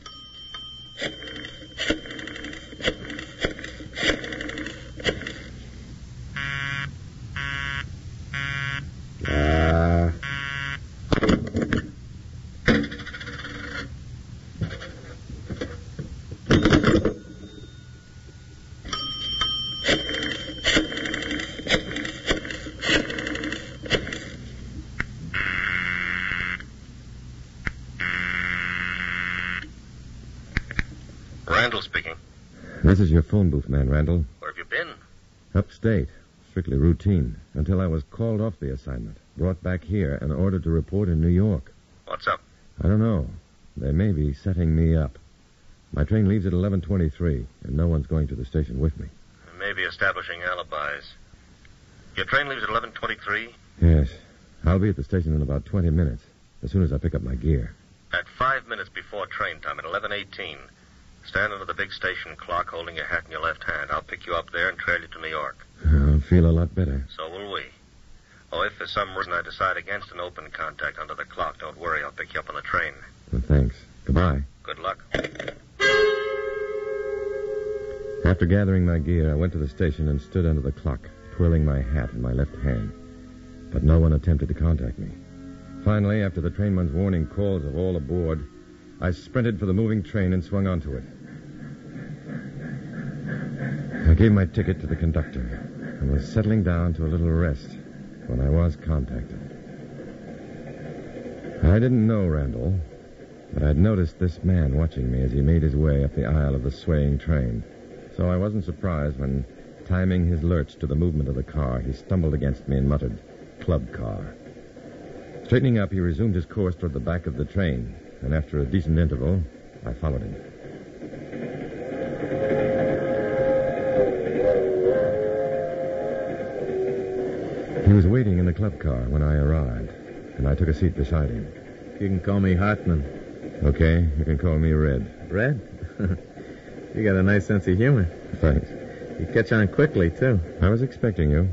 Randall speaking. This is your phone booth, man, Randall. Where have you been? Upstate. Strictly routine. Until I was called off the assignment, brought back here, and ordered to report in New York. What's up? I don't know. They may be setting me up. My train leaves at 11:23, and no one's going to the station with me. Maybe establishing alibis. Your train leaves at 11:23? Yes. I'll be at the station in about 20 minutes, as soon as I pick up my gear. At 5 minutes before train time, at 11:18, stand under the big station clock holding your hat in your left hand. I'll pick you up there and trail you to New York. I'll feel a lot better. So will we. Oh, if for some reason I decide against an open contact under the clock, don't worry. I'll pick you up on the train. Well, thanks. Goodbye. Good luck. After gathering my gear, I went to the station and stood under the clock, twirling my hat in my left hand. But no one attempted to contact me. Finally, after the trainman's warning calls of all aboard, I sprinted for the moving train and swung onto it. I gave my ticket to the conductor and was settling down to a little rest when I was contacted. I didn't know Randall, but I'd noticed this man watching me as he made his way up the aisle of the swaying train. So I wasn't surprised when, timing his lurch to the movement of the car, he stumbled against me and muttered, "Club car." Straightening up, he resumed his course toward the back of the train, and after a decent interval, I followed him. He was waiting in the club car when I arrived, and I took a seat beside him. You can call me Hartman. Okay, you can call me Red. Red? You got a nice sense of humor. Thanks. You catch on quickly, too. I was expecting you.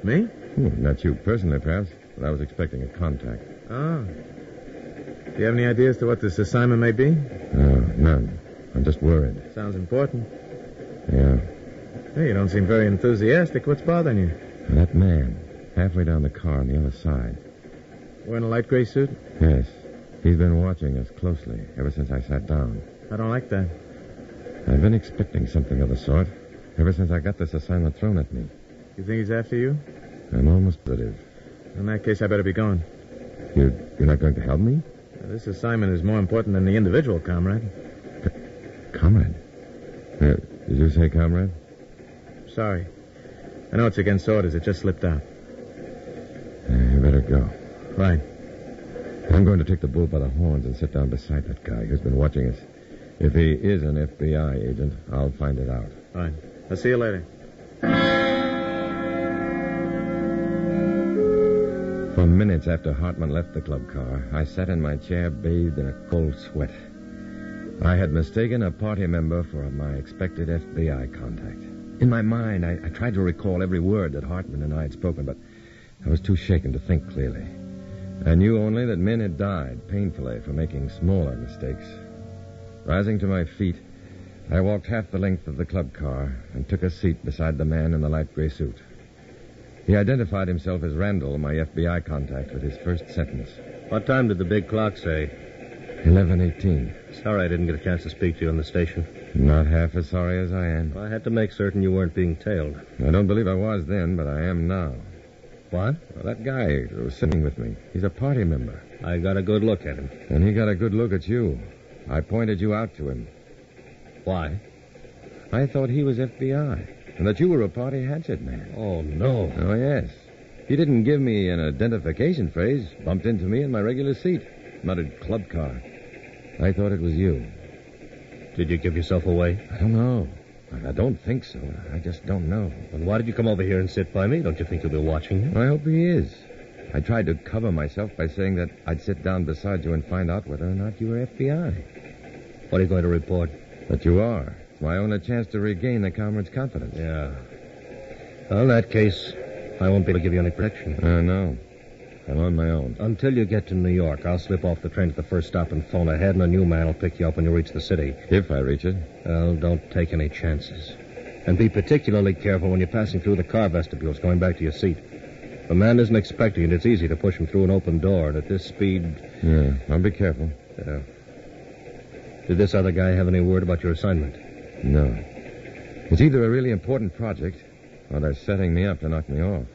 Me? Not you personally, perhaps, but I was expecting a contact. Oh. Do you have any idea as to what this assignment may be? No, none. I'm just worried. Sounds important. Yeah. Hey, you don't seem very enthusiastic. What's bothering you? That man, halfway down the car on the other side. Wearing a light gray suit? Yes. He's been watching us closely ever since I sat down. I don't like that. I've been expecting something of the sort ever since I got this assignment thrown at me. You think he's after you? I'm almost positive. In that case, I better be going. You're not going to help me? This assignment is more important than the individual, comrade. Comrade? Did you say comrade? Sorry. I know it's against orders. It just slipped out. You better go. Right. I'm going to take the bull by the horns and sit down beside that guy who's been watching us. If he is an FBI agent, I'll find it out. Fine. I'll see you later. For minutes, minutes after Hartman left the club car, I sat in my chair bathed in a cold sweat. I had mistaken a party member for my expected FBI contact. In my mind, I tried to recall every word that Hartman and I had spoken, but I was too shaken to think clearly. I knew only that men had died painfully for making smaller mistakes. Rising to my feet, I walked half the length of the club car and took a seat beside the man in the light gray suit. He identified himself as Randall, my FBI contact, with his first sentence. What time did the big clock say? 11:18. Sorry I didn't get a chance to speak to you on the station. Not half as sorry as I am. I had to make certain you weren't being tailed. I don't believe I was then, but I am now. What? Well, that guy who was sitting with me, he's a party member. I got a good look at him. And he got a good look at you. I pointed you out to him. Why? I thought he was FBI, and that you were a party hatchet man. Oh, no. Oh, yes. He didn't give me an identification phrase, bumped into me in my regular seat, muttered club car. I thought it was you. Did you give yourself away? I don't know. I don't think so. I just don't know. Then why did you come over here and sit by me? Don't you think he'll be watching you? I hope he is. I tried to cover myself by saying that I'd sit down beside you and find out whether or not you were FBI. What are you going to report? That you are. It's my only chance to regain the comrade's confidence. Yeah. Well, in that case, I won't be able to give you any protection. No. I'm on my own. Until you get to New York, I'll slip off the train at the first stop and phone ahead, and a new man will pick you up when you reach the city. If I reach it? Well, don't take any chances. And be particularly careful when you're passing through the car vestibules, going back to your seat. If a man isn't expecting it, it's easy to push him through an open door, and at this speed... Yeah, I'll be careful. Yeah. Did this other guy have any word about your assignment? No. It's either a really important project, or they're setting me up to knock me off.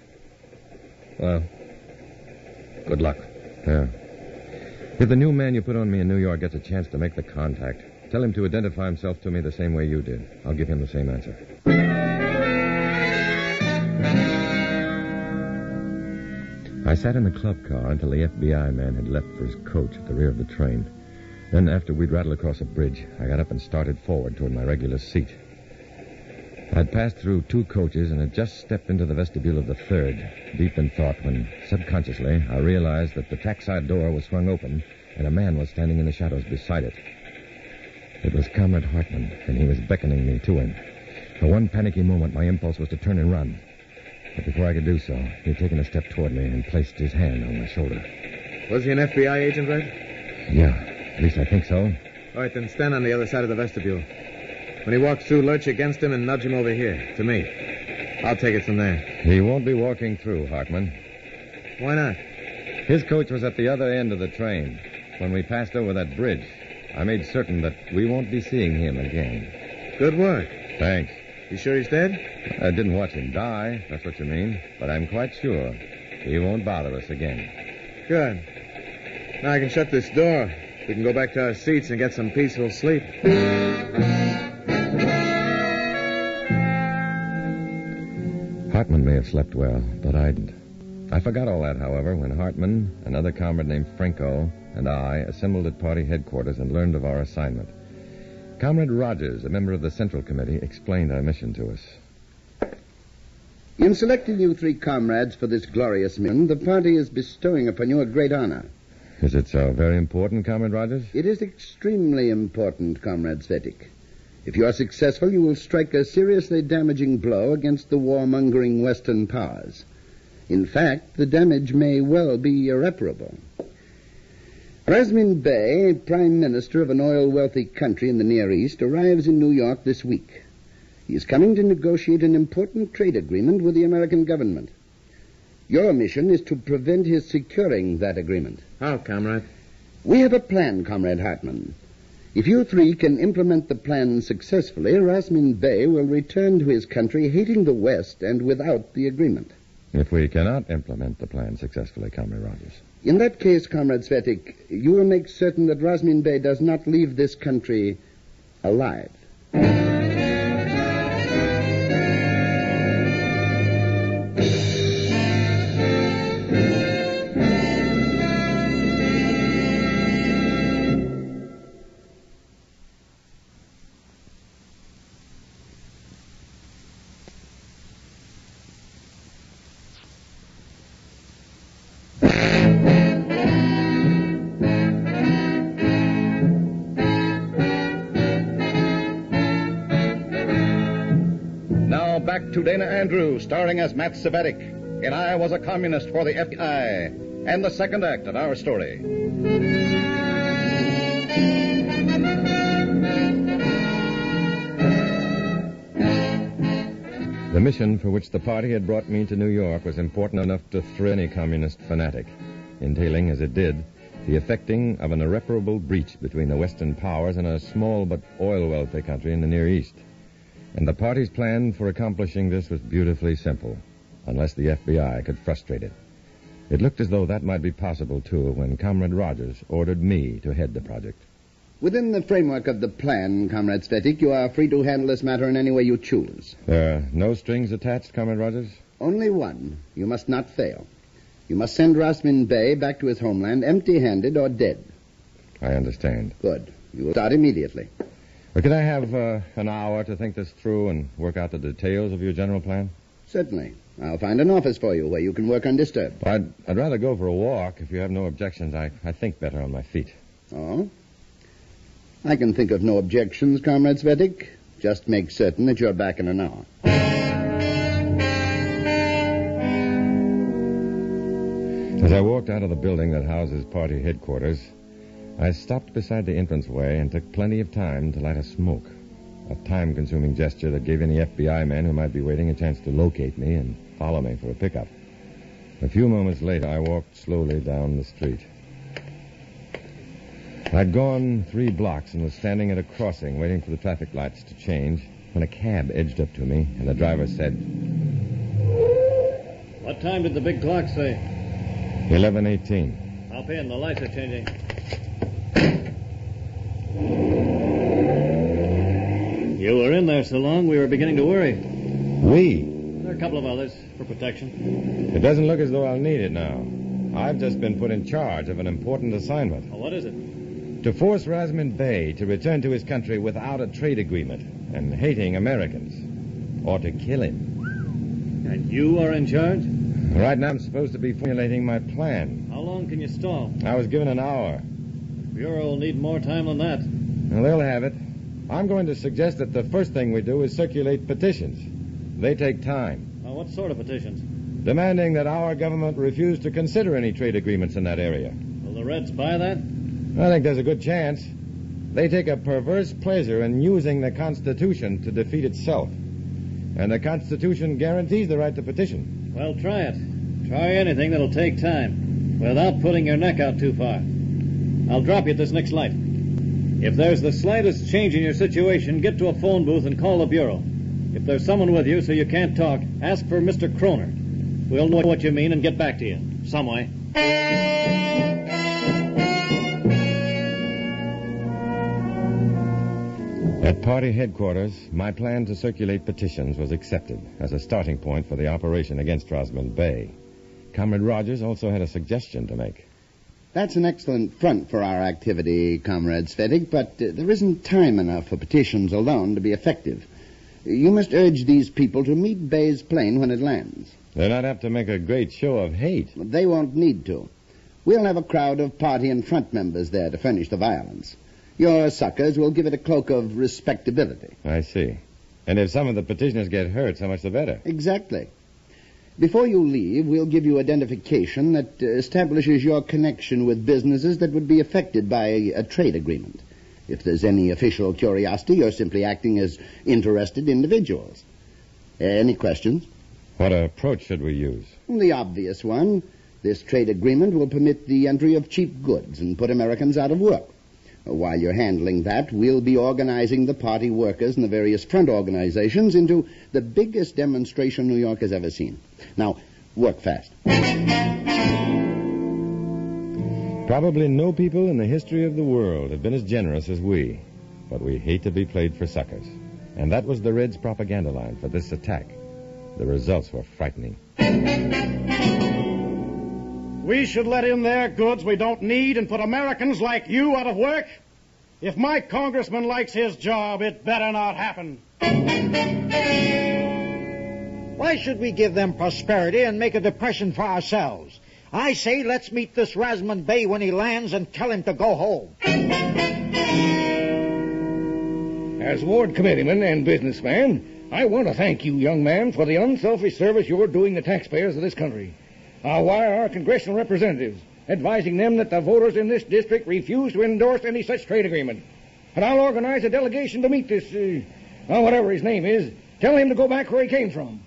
Well, good luck. Yeah. If the new man you put on me in New York gets a chance to make the contact, tell him to identify himself to me the same way you did. I'll give him the same answer. I sat in the club car until the FBI man had left for his coach at the rear of the train. Then, after we'd rattled across a bridge, I got up and started forward toward my regular seat. I'd passed through 2 coaches and had just stepped into the vestibule of the third, deep in thought, when, subconsciously, I realized that the trackside door was swung open and a man was standing in the shadows beside it. It was Comrade Hartman, and he was beckoning me to him. For one panicky moment, my impulse was to turn and run. But before I could do so, he had taken a step toward me and placed his hand on my shoulder. Was he an FBI agent, Red? Yeah, at least I think so. All right, then stand on the other side of the vestibule. When he walks through, lurch against him and nudge him over here, to me. I'll take it from there. He won't be walking through, Hartman. Why not? His coach was at the other end of the train. When we passed over that bridge, I made certain that we won't be seeing him again. Good work. Thanks. You sure he's dead? I didn't watch him die, if that's what you mean. But I'm quite sure he won't bother us again. Good. Now I can shut this door. We can go back to our seats and get some peaceful sleep. Hartman may have slept well, but I didn't. I forgot all that, however, when Hartman, another comrade named Franco, and I assembled at party headquarters and learned of our assignment. Comrade Rogers, a member of the Central Committee, explained our mission to us. In selecting you 3 comrades for this glorious mission, the party is bestowing upon you a great honor. Is it so very important, Comrade Rogers? It is extremely important, Comrade Svetik. If you are successful, you will strike a seriously damaging blow against the warmongering Western powers. In fact, the damage may well be irreparable. Razmin Bey, Prime Minister of an oil-wealthy country in the Near East, arrives in New York this week. He is coming to negotiate an important trade agreement with the American government. Your mission is to prevent his securing that agreement. How, Comrade? We have a plan, Comrade Hartman. If you 3 can implement the plan successfully, Razmin Bey will return to his country hating the West and without the agreement. If we cannot implement the plan successfully, Comrade Rogers. In that case, Comrade Svetik, you will make certain that Razmin Bey does not leave this country alive. to Dana Andrews, starring as Matt Cvetic in I Was a Communist for the FBI, and the second act of our story. The mission for which the party had brought me to New York was important enough to thrill any communist fanatic, entailing, as it did, the effecting of an irreparable breach between the Western powers and a small but oil-wealthy country in the Near East. And the party's plan for accomplishing this was beautifully simple, unless the FBI could frustrate it. It looked as though that might be possible, too, when Comrade Rogers ordered me to head the project. Within the framework of the plan, Comrade Cvetic, you are free to handle this matter in any way you choose. There are no strings attached, Comrade Rogers? Only one. You must not fail. You must send Rasmin Bey back to his homeland empty-handed or dead. I understand. Good. You will start immediately. Well, could I have an hour to think this through and work out the details of your general plan? Certainly. I'll find an office for you where you can work undisturbed. I'd rather go for a walk. If you have no objections, I think better on my feet. Oh? I can think of no objections, Comrade Cvetic. Just make certain that you're back in an hour. As I walked out of the building that houses party headquarters, I stopped beside the entranceway and took plenty of time to light a smoke. A time-consuming gesture that gave any FBI man who might be waiting a chance to locate me and follow me for a pickup. A few moments later, I walked slowly down the street. I'd gone 3 blocks and was standing at a crossing waiting for the traffic lights to change when a cab edged up to me and the driver said, What time did the big clock say? 11:18. Hop in, the lights are changing. You were in there so long, we were beginning to worry. We? There are a couple of others for protection. It doesn't look as though I'll need it now. I've just been put in charge of an important assignment. Well, what is it? To force Rasmin Bey to return to his country without a trade agreement and hating Americans. Or to kill him. And you are in charge? Right now I'm supposed to be formulating my plan. How long can you stall? I was given an hour. The Bureau will need more time than that. Well, they'll have it. I'm going to suggest that the first thing we do is circulate petitions. They take time. Now, what sort of petitions? Demanding that our government refuse to consider any trade agreements in that area. Will the Reds buy that? I think there's a good chance. They take a perverse pleasure in using the Constitution to defeat itself. And the Constitution guarantees the right to petition. Well, try it. Try anything that'll take time, without putting your neck out too far. I'll drop you at this next light. If there's the slightest change in your situation, get to a phone booth and call the Bureau. If there's someone with you so you can't talk, ask for Mr. Kroner. We'll know what you mean and get back to you. Some way. At party headquarters, my plan to circulate petitions was accepted as a starting point for the operation against Rasmin Bey. Comrade Rogers also had a suggestion to make. That's an excellent front for our activity, Comrade Cvetic, but there isn't time enough for petitions alone to be effective. You must urge these people to meet Bey's plane when it lands. They'll not have to make a great show of hate. They won't need to. We'll have a crowd of party and front members there to furnish the violence. Your suckers will give it a cloak of respectability. I see. And if some of the petitioners get hurt, so much the better. Exactly. Before you leave, we'll give you identification that establishes your connection with businesses that would be affected by a trade agreement. If there's any official curiosity, you're simply acting as interested individuals. Any questions? What approach should we use? The obvious one. This trade agreement will permit the entry of cheap goods and put Americans out of work. While you're handling that, we'll be organizing the party workers and the various front organizations into the biggest demonstration New York has ever seen. Now, work fast. Probably no people in the history of the world have been as generous as we. But we hate to be played for suckers. And that was the Reds' propaganda line for this attack. The results were frightening. We should let in their goods we don't need and put Americans like you out of work? If my congressman likes his job, it better not happen. Why should we give them prosperity and make a depression for ourselves? I say let's meet this Rasmin Bey when he lands and tell him to go home. As ward committeeman and businessman, I want to thank you, young man, for the unselfish service you're doing the taxpayers of this country. I'll wire our congressional representatives, advising them that the voters in this district refuse to endorse any such trade agreement. And I'll organize a delegation to meet this, whatever his name is. Tell him to go back where he came from.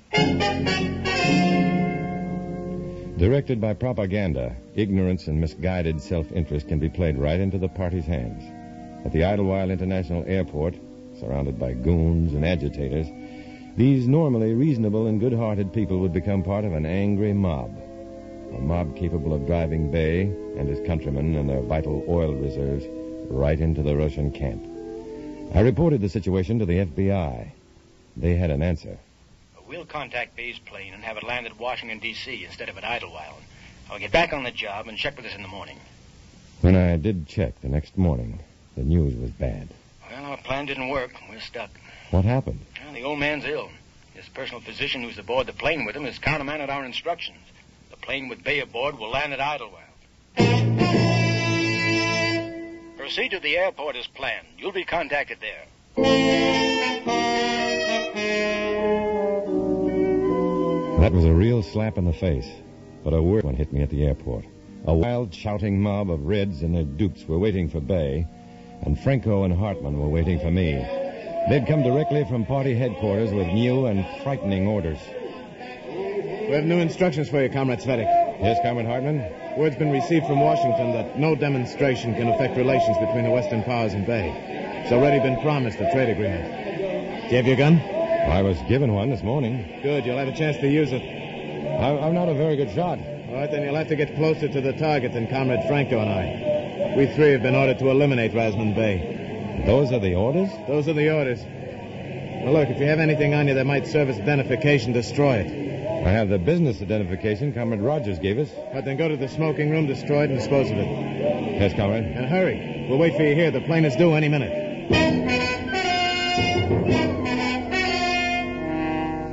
Directed by propaganda, ignorance and misguided self-interest can be played right into the party's hands. At the Idlewild International Airport, surrounded by goons and agitators, these normally reasonable and good-hearted people would become part of an angry mob. A mob capable of driving Bay and his countrymen and their vital oil reserves right into the Russian camp. I reported the situation to the FBI. They had an answer. We'll contact Bay's plane and have it land at Washington, D.C. instead of at Idlewild. I'll get back on the job and check with us in the morning. When I did check the next morning, the news was bad. Well, our plan didn't work. We're stuck. What happened? Well, the old man's ill. His personal physician who's aboard the plane with him has countermanded our instructions. The plane with Bay aboard will land at Idlewild. Proceed to the airport as planned. You'll be contacted there. That was a real slap in the face, but a worse one hit me at the airport. A wild, shouting mob of Reds and their dupes were waiting for Bay, and Franco and Hartman were waiting for me. They'd come directly from party headquarters with new and frightening orders. We have new instructions for you, Comrade Svetic. Yes, Comrade Hartman? Word's been received from Washington that no demonstration can affect relations between the Western powers and Bay. It's already been promised a trade agreement. Do you have your gun? I was given one this morning. Good, you'll have a chance to use it. I'm not a very good shot. All right, then you'll have to get closer to the target than Comrade Franco and I. We three have been ordered to eliminate Rasmund Bay. Those are the orders? Those are the orders. Now, look, if you have anything on you that might serve as identification, destroy it. I have the business identification Comrade Rogers gave us. But then go to the smoking room, destroy it, and dispose of it. Yes, Comrade. And hurry. We'll wait for you here. The plane is due any minute.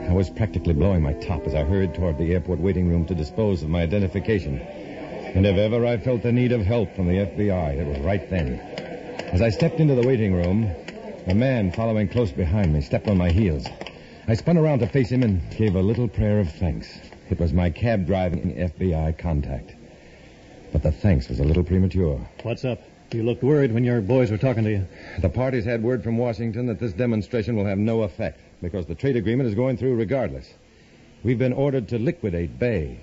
I was practically blowing my top as I hurried toward the airport waiting room to dispose of my identification. And if ever I felt the need of help from the FBI, it was right then. As I stepped into the waiting room, a man following close behind me stepped on my heels. I spun around to face him and gave a little prayer of thanks. It was my cab-driving FBI contact. But the thanks was a little premature. What's up? You looked worried when your boys were talking to you. The party's had word from Washington that this demonstration will have no effect because the trade agreement is going through regardless. We've been ordered to liquidate Bay.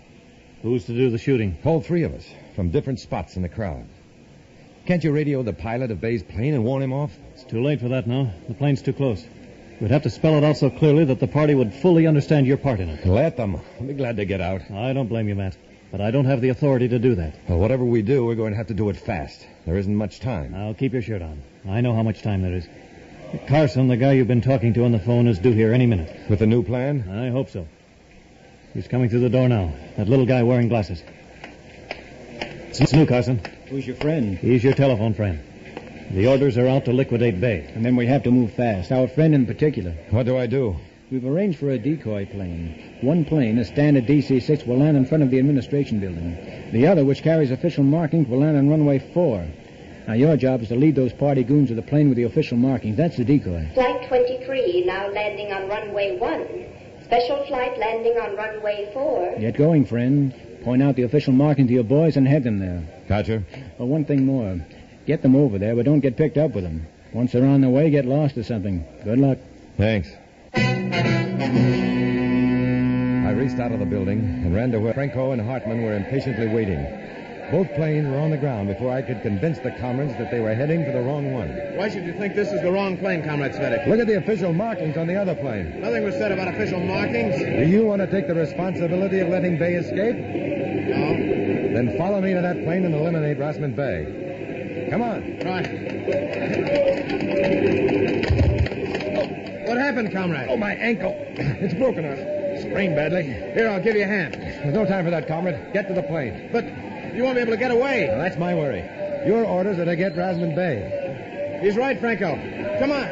Who's to do the shooting? All three of us, from different spots in the crowd. Can't you radio the pilot of Bay's plane and warn him off? It's too late for that now. The plane's too close. We'd have to spell it out so clearly that the party would fully understand your part in it. Let them. I'll be glad to get out. I don't blame you, Matt. But I don't have the authority to do that. Well, whatever we do, we're going to have to do it fast. There isn't much time. I'll keep your shirt on. I know how much time there is. Carson, the guy you've been talking to on the phone, is due here any minute. With the new plan? I hope so. He's coming through the door now. That little guy wearing glasses. It's new, Carson. Who's your friend? He's your telephone friend. The orders are out to liquidate Bay. And then we have to move fast. Our friend in particular. What do I do? We've arranged for a decoy plane. One plane, a standard DC-6, will land in front of the administration building. The other, which carries official markings, will land on runway 4. Now, your job is to lead those party goons to the plane with the official markings. That's the decoy. Flight 23, now landing on runway 1. Special flight landing on runway 4. Get going, friend. Point out the official marking to your boys and head them there. Gotcha. Well, one thing more. Get them over there, but don't get picked up with them. Once they're on their way, get lost or something. Good luck. Thanks. I raced out of the building and ran to where Franco and Hartman were impatiently waiting. Both planes were on the ground before I could convince the comrades that they were heading for the wrong one. Why should you think this is the wrong plane, Comrade Svetic? Look at the official markings on the other plane. Nothing was said about official markings. Do you want to take the responsibility of letting Bay escape? No. Then follow me to that plane and eliminate Rasmund Bay. Come on. Right. Oh, what happened, Comrade? Oh, my ankle. It's broken off. Sprained badly. Here, I'll give you a hand. There's no time for that, comrade. Get to the plane. But you won't be able to get away. Well, that's my worry. Your orders are to get Rasmund Bay. He's right, Franco. Come on.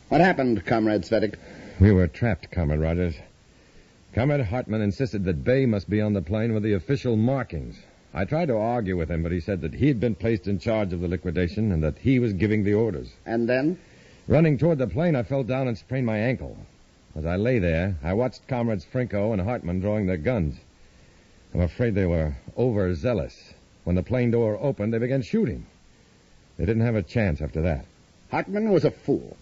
What happened, Comrade Svetic? We were trapped, Comrade Rogers. Comrade Hartman insisted that Bay must be on the plane with the official markings. I tried to argue with him, but he said that he had been placed in charge of the liquidation and that he was giving the orders. And then? Running toward the plane, I fell down and sprained my ankle. As I lay there, I watched Comrades Frinko and Hartman drawing their guns. I'm afraid they were overzealous. When the plane door opened, they began shooting. They didn't have a chance after that. Hartman was a fool.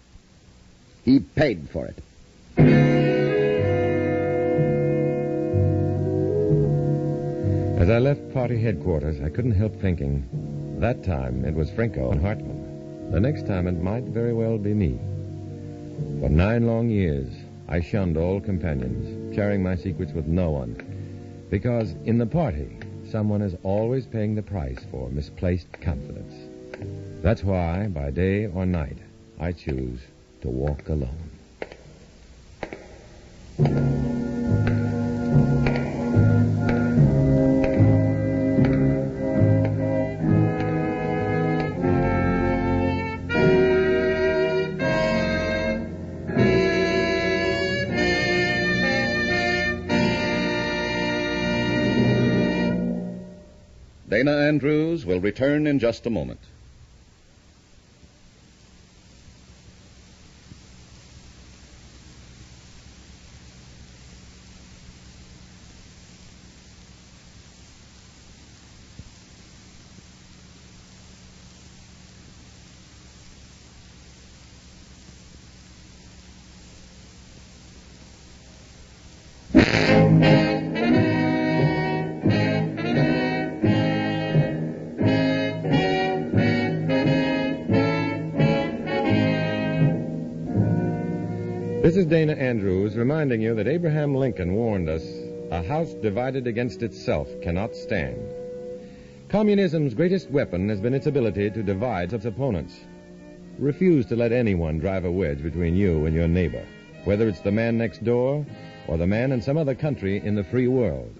He paid for it. As I left party headquarters, I couldn't help thinking, that time it was Frinko and Hartman. The next time it might very well be me. For 9 long years, I shunned all companions, sharing my secrets with no one. Because in the party, someone is always paying the price for misplaced confidence. That's why, by day or night, I choose to walk alone. Dana Andrews will return in just a moment. This is Dana Andrews reminding you that Abraham Lincoln warned us, a house divided against itself cannot stand. Communism's greatest weapon has been its ability to divide its opponents. Refuse to let anyone drive a wedge between you and your neighbor, whether it's the man next door or the man in some other country in the free world.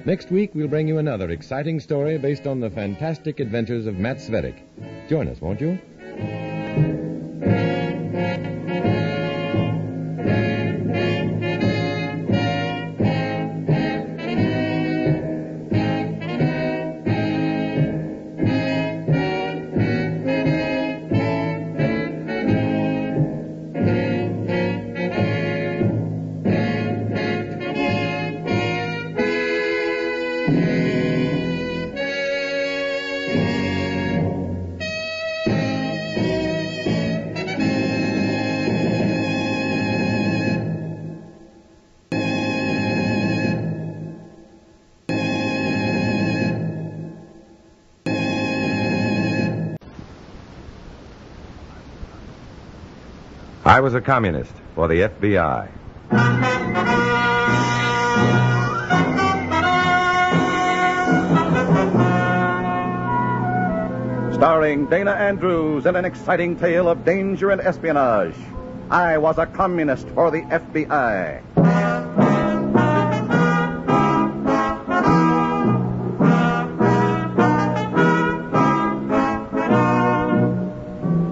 Next week, we'll bring you another exciting story based on the fantastic adventures of Matt Svetich. Join us, won't you? I was a communist for the FBI. Starring Dana Andrews in an exciting tale of danger and espionage. I was a communist for the FBI.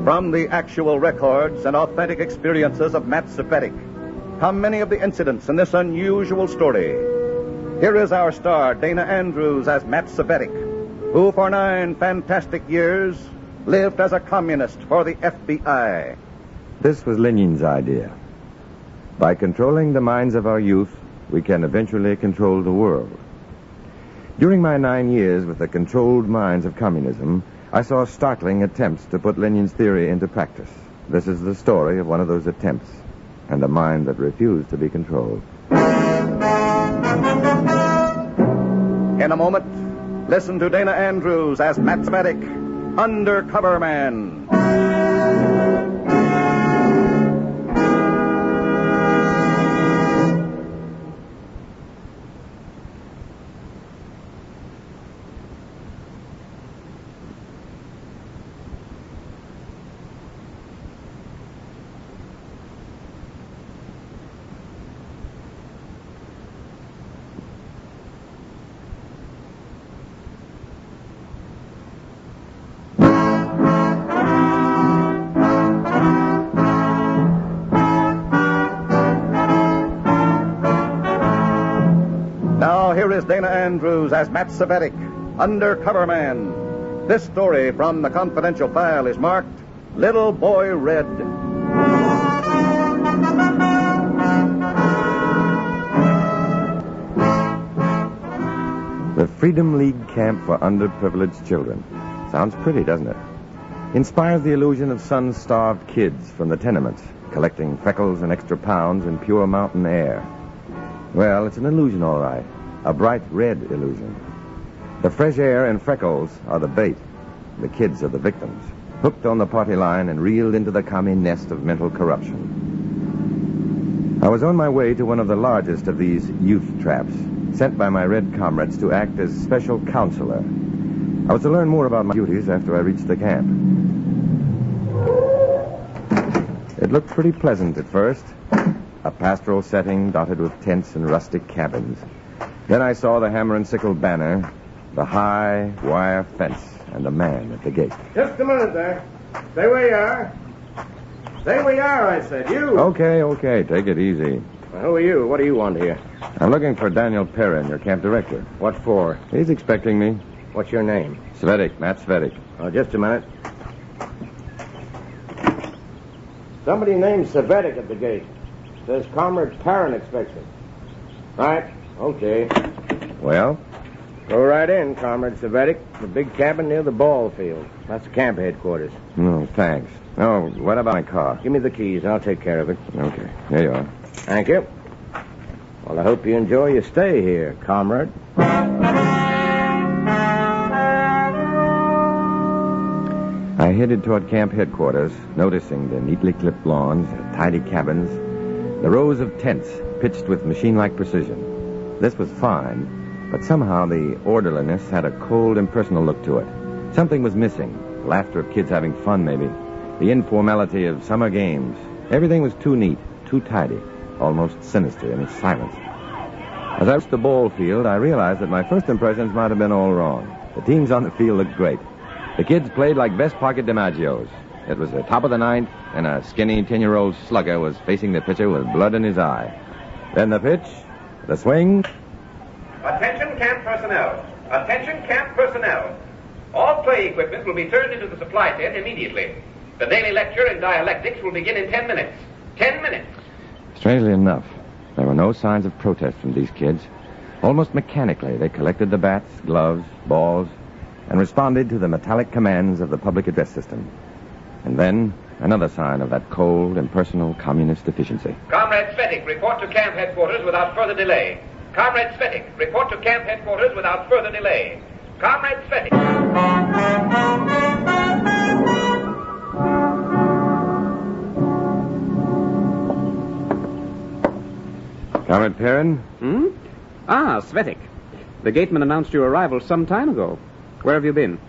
From the actual records and authentic experiences of Matt Svetich come many of the incidents in this unusual story. Here is our star, Dana Andrews, as Matt Svetich, who for 9 fantastic years lived as a communist for the FBI. This was Lenin's idea. By controlling the minds of our youth, we can eventually control the world. During my 9 years with the controlled minds of communism, I saw startling attempts to put Lenin's theory into practice. This is the story of one of those attempts, and a mind that refused to be controlled. In a moment, listen to Dana Andrews as Matt Svetich, Undercover Man. Andrews as Matt Cvetic, Undercover Man. This story from the confidential file is marked Little Boy Red. The Freedom League Camp for Underprivileged Children. Sounds pretty, doesn't it? Inspires the illusion of sun-starved kids from the tenements, collecting freckles and extra pounds in pure mountain air. Well, it's an illusion, all right. A bright red illusion. The fresh air and freckles are the bait. The kids are the victims, hooked on the party line and reeled into the commie nest of mental corruption. I was on my way to one of the largest of these youth traps, sent by my red comrades to act as special counselor. I was to learn more about my duties after I reached the camp. It looked pretty pleasant at first. A pastoral setting dotted with tents and rustic cabins. Then I saw the hammer and sickle banner, the high wire fence, and a man at the gate. Just a minute there. Stay where you are. Stay where you are, I said. You. Okay. Take it easy. Well, who are you? What do you want here? I'm looking for Daniel Perrin, your camp director. What for? He's expecting me. What's your name? Cvetic, Matt Cvetic. Oh, just a minute. Somebody named Cvetic at the gate. Says Comrade Perrin expects him. Right. Okay. Well? Go right in, Comrade Cvetic. The big cabin near the ball field. That's the camp headquarters. No, thanks. Oh, what about my car? Give me the keys. I'll take care of it. Okay. Here you are. Thank you. Well, I hope you enjoy your stay here, comrade. I headed toward camp headquarters, noticing the neatly clipped lawns, the tidy cabins, the rows of tents pitched with machine-like precision. This was fine, but somehow the orderliness had a cold, impersonal look to it. Something was missing. Laughter of kids having fun, maybe. The informality of summer games. Everything was too neat, too tidy, almost sinister in its silence. As I reached the ball field, I realized that my first impressions might have been all wrong. The teams on the field looked great. The kids played like best pocket DiMaggios. It was the top of the ninth, and a skinny 10-year-old slugger was facing the pitcher with blood in his eye. Then the pitch, the swing. Attention, camp personnel. Attention, camp personnel. All play equipment will be turned into the supply tent immediately. The daily lecture in dialectics will begin in 10 minutes. 10 minutes. Strangely enough, there were no signs of protest from these kids. Almost mechanically, they collected the bats, gloves, balls, and responded to the metallic commands of the public address system. And then, another sign of that cold, impersonal communist efficiency. Comrade Cvetic, report to camp headquarters without further delay. Comrade Cvetic, report to camp headquarters without further delay. Comrade Cvetic. Comrade Perrin? Cvetic. The gateman announced your arrival some time ago. Where have you been?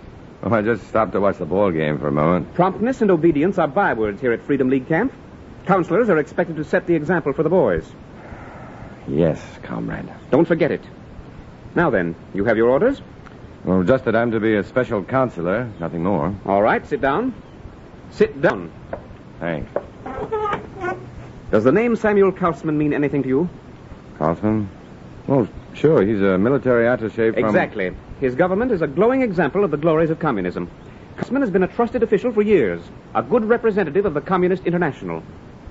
Oh, I just stopped to watch the ball game for a moment. Promptness and obedience are bywords here at Freedom League Camp. Counselors are expected to set the example for the boys. Yes, comrade. Don't forget it. Now then, you have your orders? Well, just that I'm to be a special counselor, nothing more. All right, sit down. Sit down. Thanks. Does the name Samuel Kaufman mean anything to you? Kaufman? Oh, sure. He's a military attaché from... Exactly. His government is a glowing example of the glories of communism. Kaufman has been a trusted official for years, a good representative of the Communist International,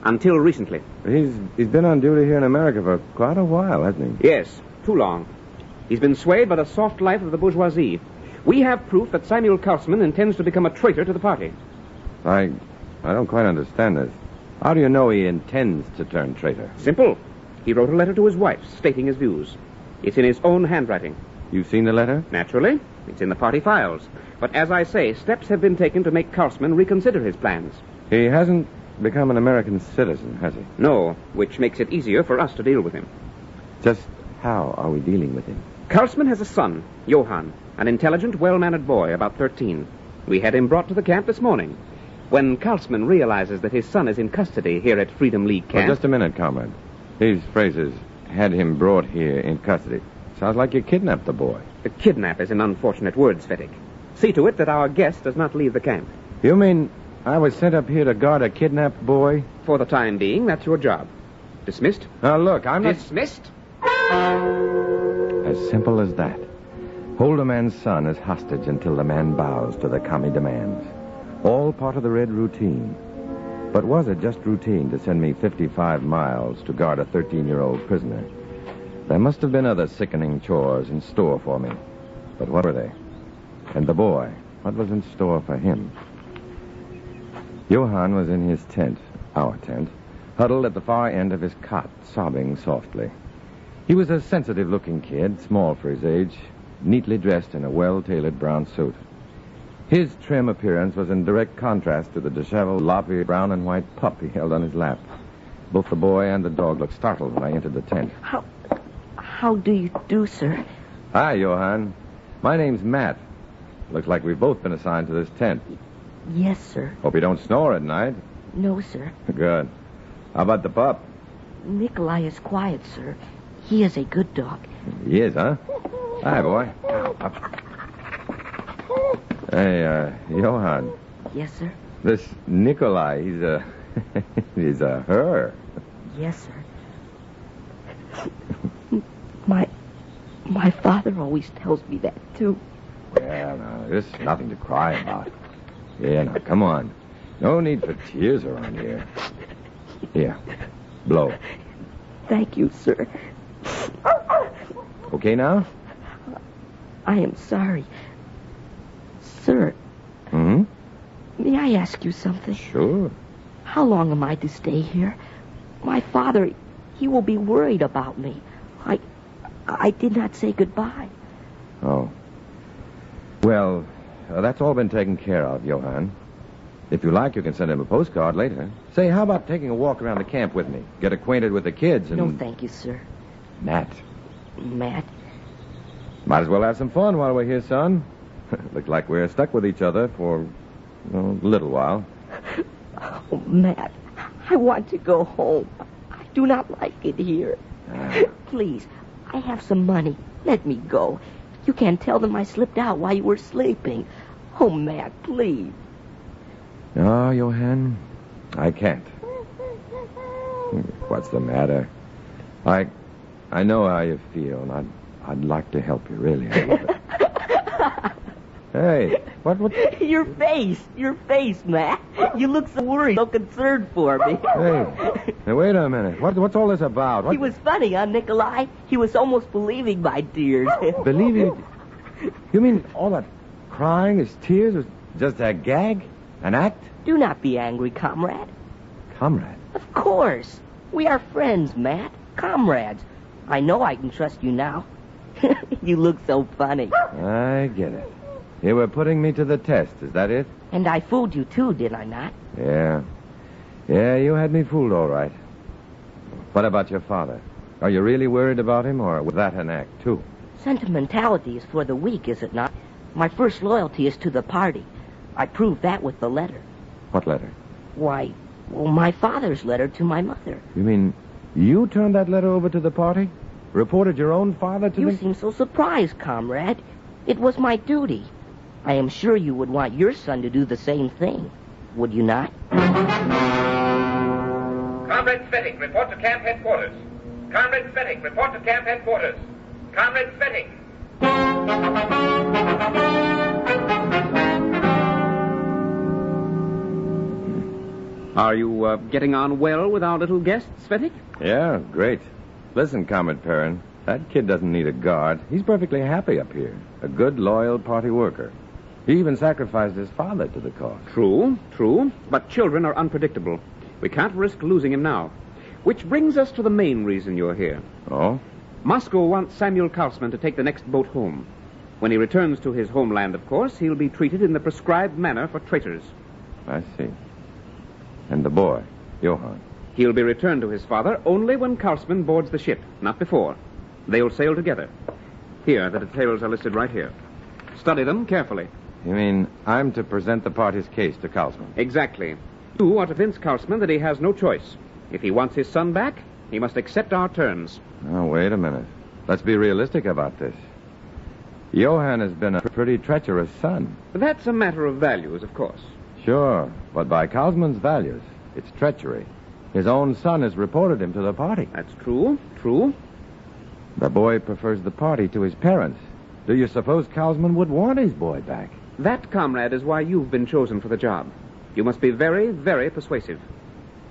until recently. He's been on duty here in America for quite a while, hasn't he? Yes, too long. He's been swayed by the soft life of the bourgeoisie. We have proof that Samuel Kaufman intends to become a traitor to the party. I don't quite understand this. How do you know he intends to turn traitor? Simple. He wrote a letter to his wife stating his views. It's in his own handwriting. You've seen the letter? Naturally. It's in the party files. But as I say, steps have been taken to make Kaufman reconsider his plans. He hasn't become an American citizen, has he? No, which makes it easier for us to deal with him. Just how are we dealing with him? Kaufman has a son, Johann, an intelligent, well-mannered boy, about 13. We had him brought to the camp this morning. When Kaufman realizes that his son is in custody here at Freedom League Camp... Well, just a minute, comrade. These phrases, had him brought here in custody, sounds like you kidnapped the boy. Kidnap is an unfortunate word, Cvetic. See to it that our guest does not leave the camp. You mean I was sent up here to guard a kidnapped boy? For the time being, that's your job. Dismissed? Now, look, I'm not... Dismissed? As simple as that. Hold a man's son as hostage until the man bows to the commie demands. All part of the Red routine. But was it just routine to send me 55 miles to guard a 13-year-old prisoner? There must have been other sickening chores in store for me. But what were they? And the boy, what was in store for him? Johann was in his tent, our tent, huddled at the far end of his cot, sobbing softly. He was a sensitive-looking kid, small for his age, neatly dressed in a well-tailored brown suit. His trim appearance was in direct contrast to the disheveled, loppy brown and white pup he held on his lap. Both the boy and the dog looked startled when I entered the tent. How do you do, sir? Hi, Johann. My name's Matt. Looks like we've both been assigned to this tent. Yes, sir. Hope you don't snore at night. No, sir. Good. How about the pup? Nikolai is quiet, sir. He is a good dog. He is, huh? Hi, boy. Up. Hey, Johann. Yes, sir? This Nikolai, he's a... he's a her. Yes, sir. My father always tells me that, too. Yeah, no, there's nothing to cry about. Yeah, now, come on. No need for tears around here. Here, blow. Thank you, sir. Okay now? I am sorry. Sir. Hmm? May I ask you something? Sure. How long am I to stay here? My father, he will be worried about me. I did not say goodbye. Oh. Well, that's all been taken care of, Johann. If you like, you can send him a postcard later. Say, how about taking a walk around the camp with me? Get acquainted with the kids and... No, thank you, sir. Matt. Matt? Might as well have some fun while we're here, son. Looks like we're stuck with each other for a little while. Oh, Matt, I want to go home. I do not like it here. Please, I have some money. Let me go. You can't tell them I slipped out while you were sleeping. Oh, Matt, please. No, Johann, I can't. What's the matter? I know how you feel, and I'd like to help you, really. I love it. Hey, what? Your face, Matt. You look so worried, so concerned for me. Hey, wait a minute. What's all this about? He was funny, huh, Nikolai? He was almost believing my tears. Believing? You mean all that crying, his tears, was just a gag? An act? Do not be angry, comrade. Comrade? Of course. We are friends, Matt. Comrades. I know I can trust you now. You look so funny. I get it. You were putting me to the test, is that it? And I fooled you, too, did I not? Yeah. Yeah, you had me fooled, all right. What about your father? Are you really worried about him, or was that an act, too? Sentimentality is for the weak, is it not? My first loyalty is to the party. I proved that with the letter. What letter? Why, my father's letter to my mother. You mean you turned that letter over to the party? Reported your own father to You seem so surprised, comrade. It was my duty. I am sure you would want your son to do the same thing. Would you not? Comrade Svettik, report to camp headquarters. Comrade Svettik, report to camp headquarters. Comrade Svettik. Are you getting on well with our little guest, Svettik? Yeah, great. Listen, Comrade Perrin, that kid doesn't need a guard. He's perfectly happy up here. A good, loyal party worker. He even sacrificed his father to the cause. True. But children are unpredictable. We can't risk losing him now. Which brings us to the main reason you're here. Oh? Moscow wants Samuel Kaufman to take the next boat home. When he returns to his homeland, of course, he'll be treated in the prescribed manner for traitors. I see. And the boy, Johann? He'll be returned to his father only when Kaufman boards the ship, not before. They'll sail together. Here, the details are listed right here. Study them carefully. You mean I'm to present the party's case to Kaufman? Exactly. You are to convince Kaufman that he has no choice. If he wants his son back, he must accept our terms. Now, wait a minute. Let's be realistic about this. Johann has been a pretty treacherous son. That's a matter of values, of course. Sure, but by Kaufman's values, it's treachery. His own son has reported him to the party. That's true. The boy prefers the party to his parents. Do you suppose Kaufman would want his boy back? That, comrade, is why you've been chosen for the job. You must be very, very persuasive.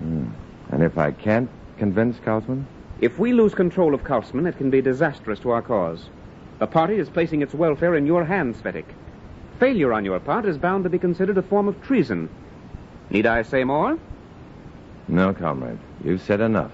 And if I can't convince Kaufman? If we lose control of Kaufman, it can be disastrous to our cause. The party is placing its welfare in your hands, Svetik. Failure on your part is bound to be considered a form of treason. Need I say more? No, comrade. You've said enough.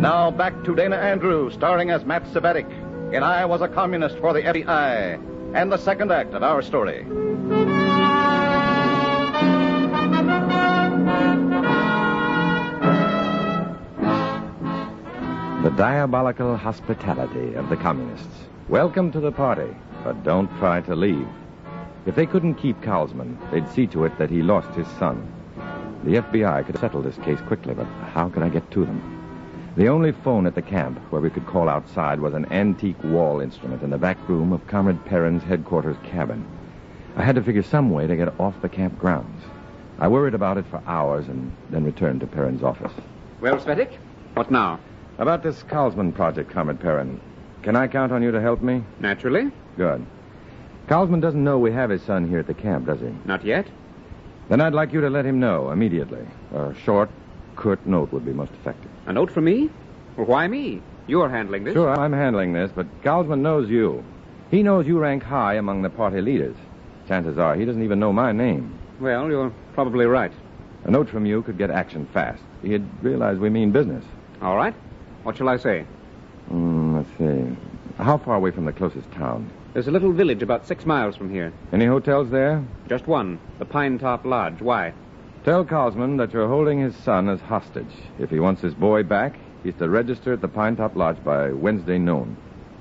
Now back to Dana Andrews, starring as Matt Cvetic in I Was a Communist for the FBI, and the second act of our story. The diabolical hospitality of the communists. Welcome to the party, but don't try to leave. If they couldn't keep Kaufman, they'd see to it that he lost his son. The FBI could settle this case quickly, but how could I get to them? The only phone at the camp where we could call outside was an antique wall instrument in the back room of Comrade Perrin's headquarters cabin. I had to figure some way to get off the camp grounds. I worried about it for hours and then returned to Perrin's office. Well, Svetik, what now? About this Kaufman project, Comrade Perrin. Can I count on you to help me? Naturally. Good. Kaufman doesn't know we have his son here at the camp, does he? Not yet. Then I'd like you to let him know immediately. A short, curt note would be most effective. A note from me? Well, why me? You're handling this. Sure, I'm handling this, but Kaufman knows you. He knows you rank high among the party leaders. Chances are he doesn't even know my name. Well, you're probably right. A note from you could get action fast. He'd realize we mean business. All right. What shall I say? Let's see. How far away from the closest town? There's a little village about 6 miles from here. Any hotels there? Just one. The Pine Top Lodge. Why? Tell Kaufman that you're holding his son as hostage. If he wants his boy back, he's to register at the Pine Top Lodge by Wednesday noon.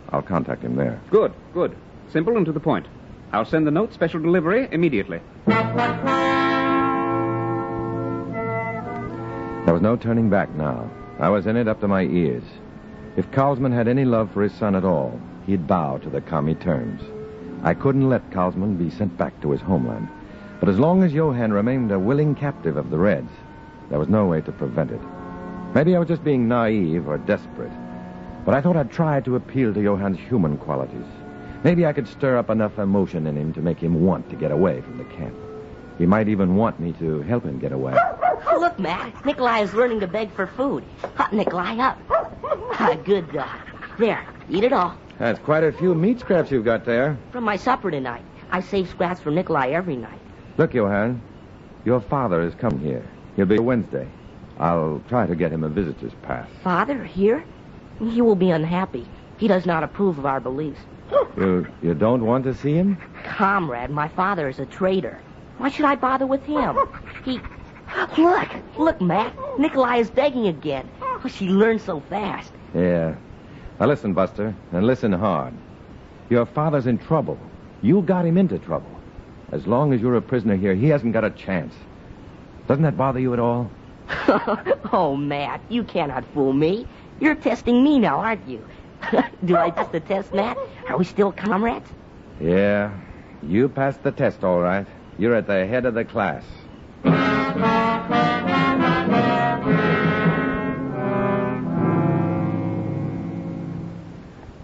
I'll contact him there. Good, good. Simple and to the point. I'll send the note, special delivery, immediately. There was no turning back now. I was in it up to my ears. If Kaufman had any love for his son at all, he'd bow to the commie terms. I couldn't let Kaufman be sent back to his homeland. But as long as Johann remained a willing captive of the Reds, there was no way to prevent it. Maybe I was just being naive or desperate. But I thought I'd try to appeal to Johann's human qualities. Maybe I could stir up enough emotion in him to make him want to get away from the camp. He might even want me to help him get away. Oh, look, Matt. Nikolai is learning to beg for food. Hot Nikolai up. Good dog. There, eat it all. That's quite a few meat scraps you've got there. From my supper tonight. I save scraps for Nikolai every night. Look, Johann, your father is coming here. He'll be Wednesday. I'll try to get him a visitor's pass. Father, here? He will be unhappy. He does not approve of our beliefs. You don't want to see him? Comrade, my father is a traitor. Why should I bother with him? He... Look, Matt. Nikolai is begging again. Oh, she learns so fast. Yeah. Now listen, Buster, and listen hard. Your father's in trouble. You got him into trouble. As long as you're a prisoner here, he hasn't got a chance. Doesn't that bother you at all? Oh, Matt, you cannot fool me. You're testing me now, aren't you? Do I pass the test, Matt? Are we still comrades? Yeah. You passed the test, all right. You're at the head of the class.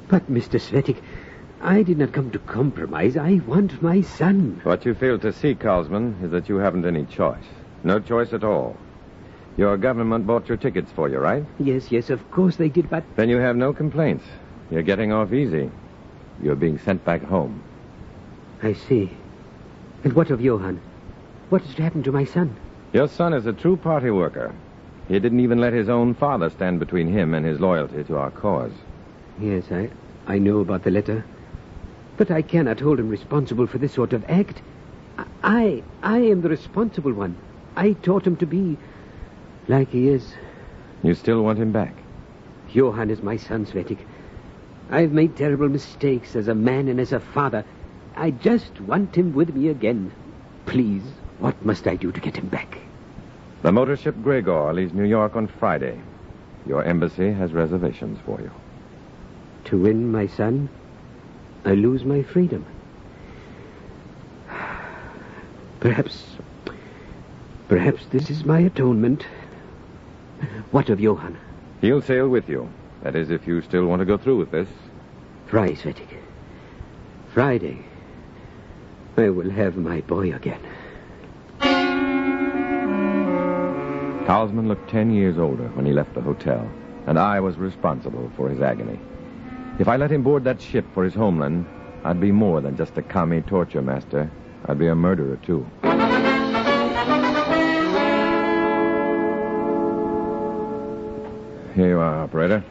But, Mr. Svetik, I did not come to compromise. I want my son. What you fail to see, Kaufman, is that you haven't any choice. No choice at all. Your government bought your tickets for you, right? Yes, of course they did, but... Then you have no complaints. You're getting off easy. You're being sent back home. I see. And what of Johann? What has happened to my son? Your son is a true party worker. He didn't even let his own father stand between him and his loyalty to our cause. Yes, I know about the letter. But I cannot hold him responsible for this sort of act. I am the responsible one. I taught him to be like he is. You still want him back? Johann is my son, Svetik. I've made terrible mistakes as a man and as a father. I just want him with me again. Please, what must I do to get him back? The motor ship Gregor leaves New York on Friday. Your embassy has reservations for you. To win my son, I lose my freedom. Perhaps this is my atonement. What of Johann? He'll sail with you. That is, if you still want to go through with this. Friday, Svetik. Friday, I will have my boy again. Karlsman looked 10 years older when he left the hotel, and I was responsible for his agony. If I let him board that ship for his homeland, I'd be more than just a commie torture master. I'd be a murderer, too. Here you are, operator.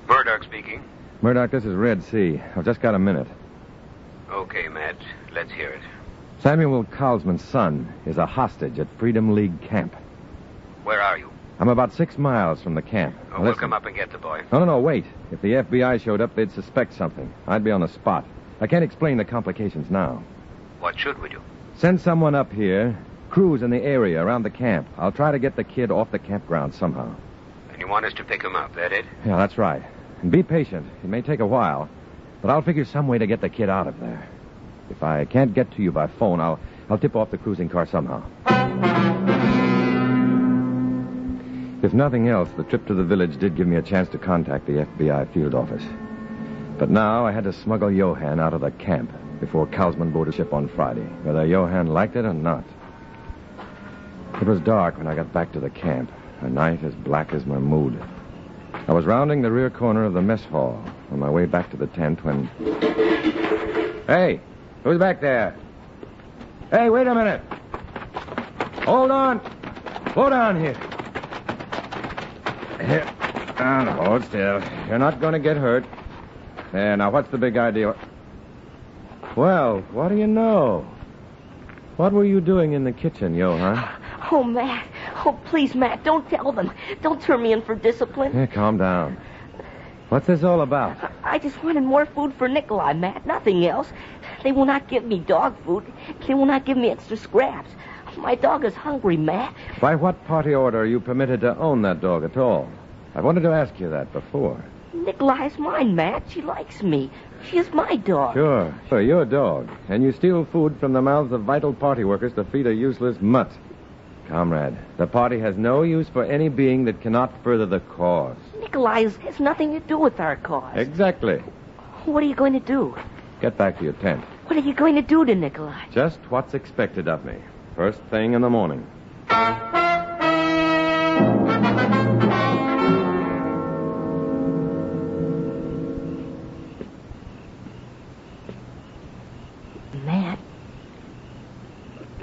Murdoch speaking. Murdoch, this is Red Sea. I've just got a minute. Okay, Matt. Let's hear it. Samuel Karlsman's son is a hostage at Freedom League camp. Where are you? I'm about 6 miles from the camp. Oh, we'll come up and get the boy. No, wait. If the FBI showed up, they'd suspect something. I'd be on the spot. I can't explain the complications now. What should we do? Send someone up here, cruise in the area around the camp. I'll try to get the kid off the campground somehow. And you want us to pick him up, that it? Yeah, that's right. And be patient. It may take a while, but I'll figure some way to get the kid out of there. If I can't get to you by phone, I'll tip off the cruising car somehow. If nothing else, the trip to the village did give me a chance to contact the FBI field office. But now I had to smuggle Johann out of the camp before Karlsman boarded the ship on Friday, whether Johann liked it or not. It was dark when I got back to the camp, a night as black as my mood. I was rounding the rear corner of the mess hall on my way back to the tent when... Hey, who's back there? Hey, wait a minute. Hold on. Slow down here. Here. Now, hold still. You're not going to get hurt. There, now, what's the big idea? Well, what do you know? What were you doing in the kitchen, Johann? Oh, Matt. Oh, please, Matt, don't tell them. Don't turn me in for discipline. Here, calm down. What's this all about? I just wanted more food for Nikolai, Matt. Nothing else. They will not give me dog food. They will not give me extra scraps. My dog is hungry, Matt. By what party order are you permitted to own that dog at all? I wanted to ask you that before. Nikolai's mine, Matt. She likes me. She is my dog. Sure, your dog. And you steal food from the mouths of vital party workers to feed a useless mutt. Comrade, the party has no use for any being that cannot further the cause. Nikolai has nothing to do with our cause. Exactly. What are you going to do? Get back to your tent. What are you going to do to Nikolai? Just what's expected of me. First thing in the morning.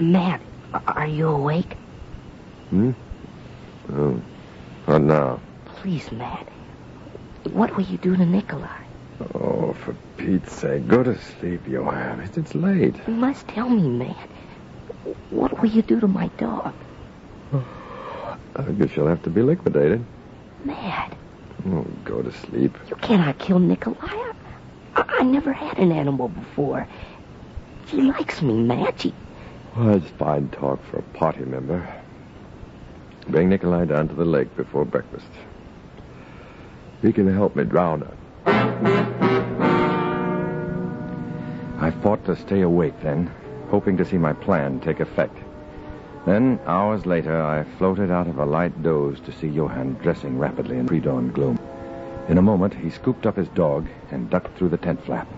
Matt, are you awake? Oh, what now? Please, Matt. What will you do to Nikolai? Oh, for Pete's sake, go to sleep, Johann. It's late. You must tell me, Matt. What will you do to my dog? I guess she'll have to be liquidated. Matt. Oh, go to sleep. You cannot kill Nikolai. I never had an animal before. She likes me, Matt. Well, it's fine talk for a party member. Bring Nikolai down to the lake before breakfast. He can help me drown her. I fought to stay awake then, hoping to see my plan take effect. Then, hours later, I floated out of a light doze to see Johann dressing rapidly in pre-dawn gloom. In a moment, he scooped up his dog and ducked through the tent flap.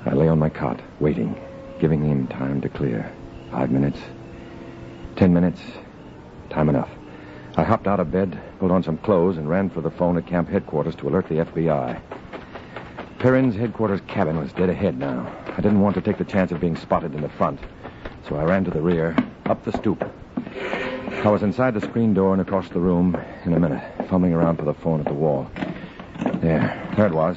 I lay on my cot, waiting, giving him time to clear. 5 minutes, 10 minutes, time enough. I hopped out of bed, pulled on some clothes, and ran for the phone at camp headquarters to alert the FBI. Perrin's headquarters cabin was dead ahead now. I didn't want to take the chance of being spotted in the front. So I ran to the rear, up the stoop. I was inside the screen door and across the room in a minute, fumbling around for the phone at the wall. There it was.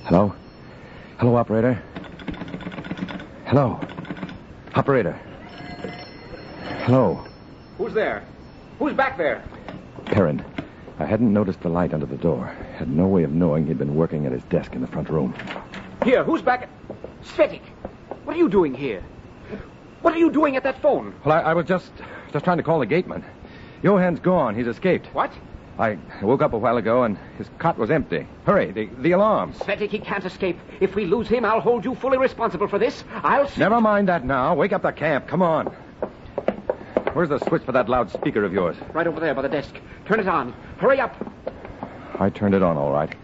Hello? Hello, operator? Hello? Operator? Hello? Who's there? Who's back there? Perrin. I hadn't noticed the light under the door. Had no way of knowing he'd been working at his desk in the front room. Here, who's back? Svetik, what are you doing here? What are you doing at that phone? Well, I was just trying to call the gateman. Johan's gone. He's escaped. What? I woke up a while ago and his cot was empty. Hurry, the alarm. Svetik, he can't escape. If we lose him, I'll hold you fully responsible for this. Never mind that now. Wake up the camp. Come on. Where's the switch for that loudspeaker of yours? Right over there by the desk. Turn it on. Hurry up. I turned it on, all right.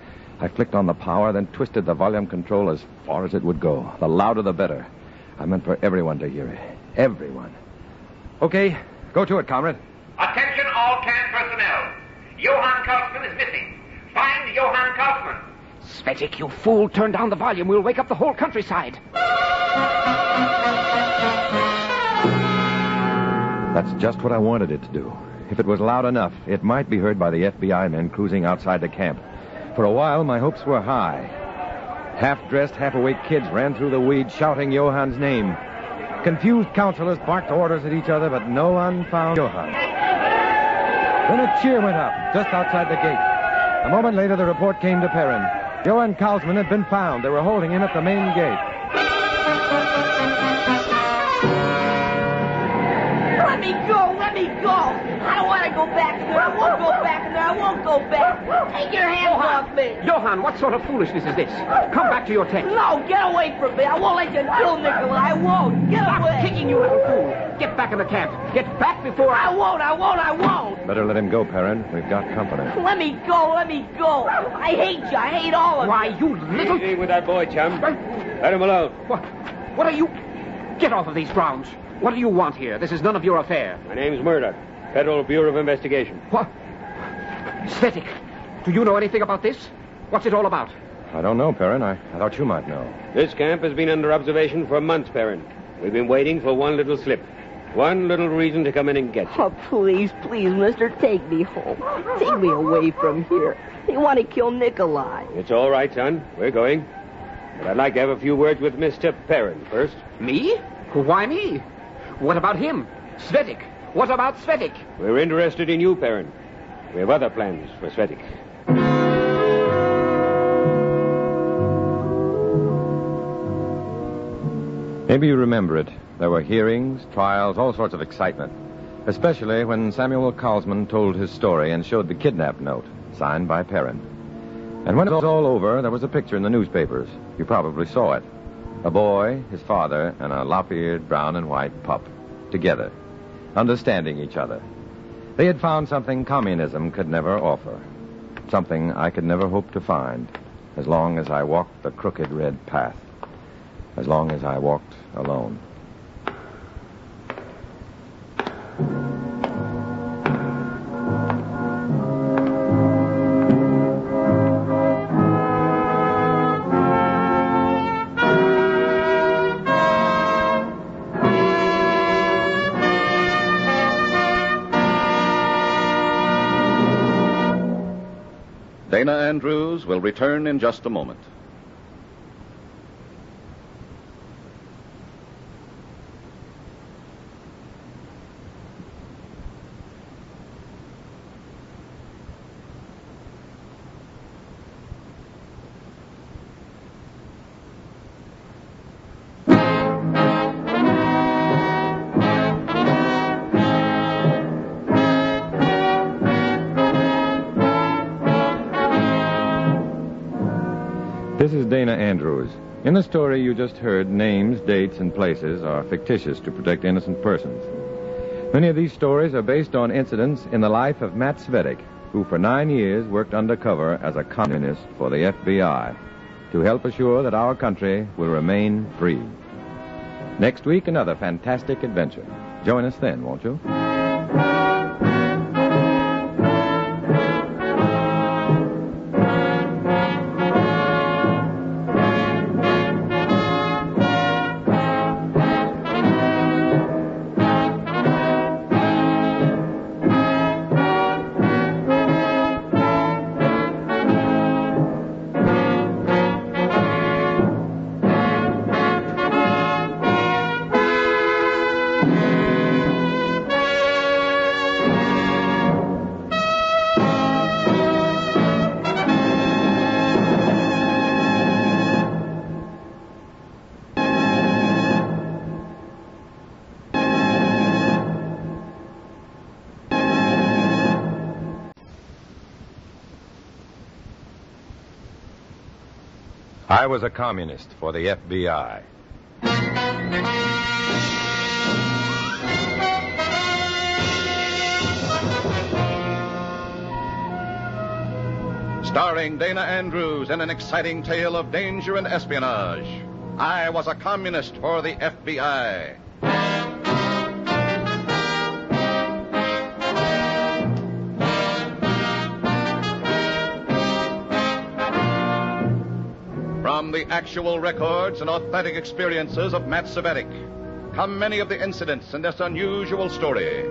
I flicked on the power, then twisted the volume control as far as it would go. The louder, the better. I meant for everyone to hear it. Everyone. Okay, go to it, comrade. Attention all camp personnel. Johann Kaufman is missing. Find Johann Kaufman. Svetik, you fool. Turn down the volume. We'll wake up the whole countryside. That's just what I wanted it to do. If it was loud enough, it might be heard by the FBI men cruising outside the camp. For a while, my hopes were high. Half-dressed, half-awake kids ran through the weeds shouting Johann's name. Confused counselors barked orders at each other, but no one found Johann. Then a cheer went up just outside the gate. A moment later, the report came to Perrin. Johann Kaufman had been found. They were holding him at the main gate. Let me go! Let me go! I don't want to go back there. I won't go back there. I won't go back. Take your hands off me. Johann, what sort of foolishness is this? Come back to your tent. No, get away from me. I won't let you kill Nikolai. I won't. Get Stop away. kicking, you little fool. Get back in the camp. Get back before I won't. Better let him go, Perrin. We've got company. Let me go. I hate you. I hate all of you. Why, you little... Easy with that boy, chum. Let him alone. What are you... Get off of these grounds. What do you want here? This is none of your affair. My name's Murdoch, Federal Bureau of Investigation. What? Svetik, do you know anything about this? What's it all about? I don't know, Perrin. I thought you might know. This camp has been under observation for months, Perrin. We've been waiting for one little slip. One little reason to come in and get you. Oh, please, mister, take me home. Take me away from here. They want to kill Nikolai. It's all right, son. We're going. But I'd like to have a few words with Mr. Perrin first. Me? Why me? What about him? Svetik. What about Svetik? We're interested in you, Perrin. We have other plans for Svetik. Maybe you remember it. There were hearings, trials, all sorts of excitement. Especially when Samuel Kaufman told his story and showed the kidnap note, signed by Perrin. And when it was all over, there was a picture in the newspapers. You probably saw it. A boy, his father, and a lop-eared brown and white pup. Together. Understanding each other. They had found something communism could never offer. Something I could never hope to find. As long as I walked the crooked red path. As long as I walked alone. Dana Andrews will return in just a moment. This is Dana Andrews. In the story you just heard, names, dates, and places are fictitious to protect innocent persons. Many of these stories are based on incidents in the life of Matt Svetik, who for 9 years worked undercover as a communist for the FBI to help assure that our country will remain free. Next week, another fantastic adventure. Join us then, won't you? I was a communist for the FBI. Starring Dana Andrews in an exciting tale of danger and espionage. I was a communist for the FBI. From the actual records and authentic experiences of Matt Cvetic come many of the incidents in this unusual story.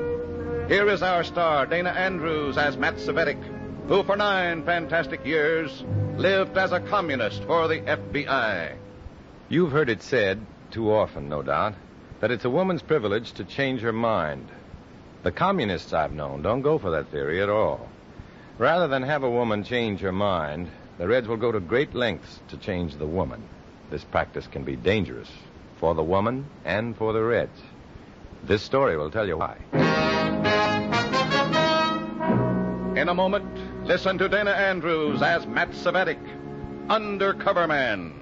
Here is our star, Dana Andrews, as Matt Cvetic, who for 9 fantastic years lived as a communist for the FBI. You've heard it said, too often, no doubt, that it's a woman's privilege to change her mind. The communists I've known don't go for that theory at all. Rather than have a woman change her mind, the Reds will go to great lengths to change the woman. This practice can be dangerous for the woman and for the Reds. This story will tell you why. In a moment, listen to Dana Andrews as Matt Cvetic, Undercover Man.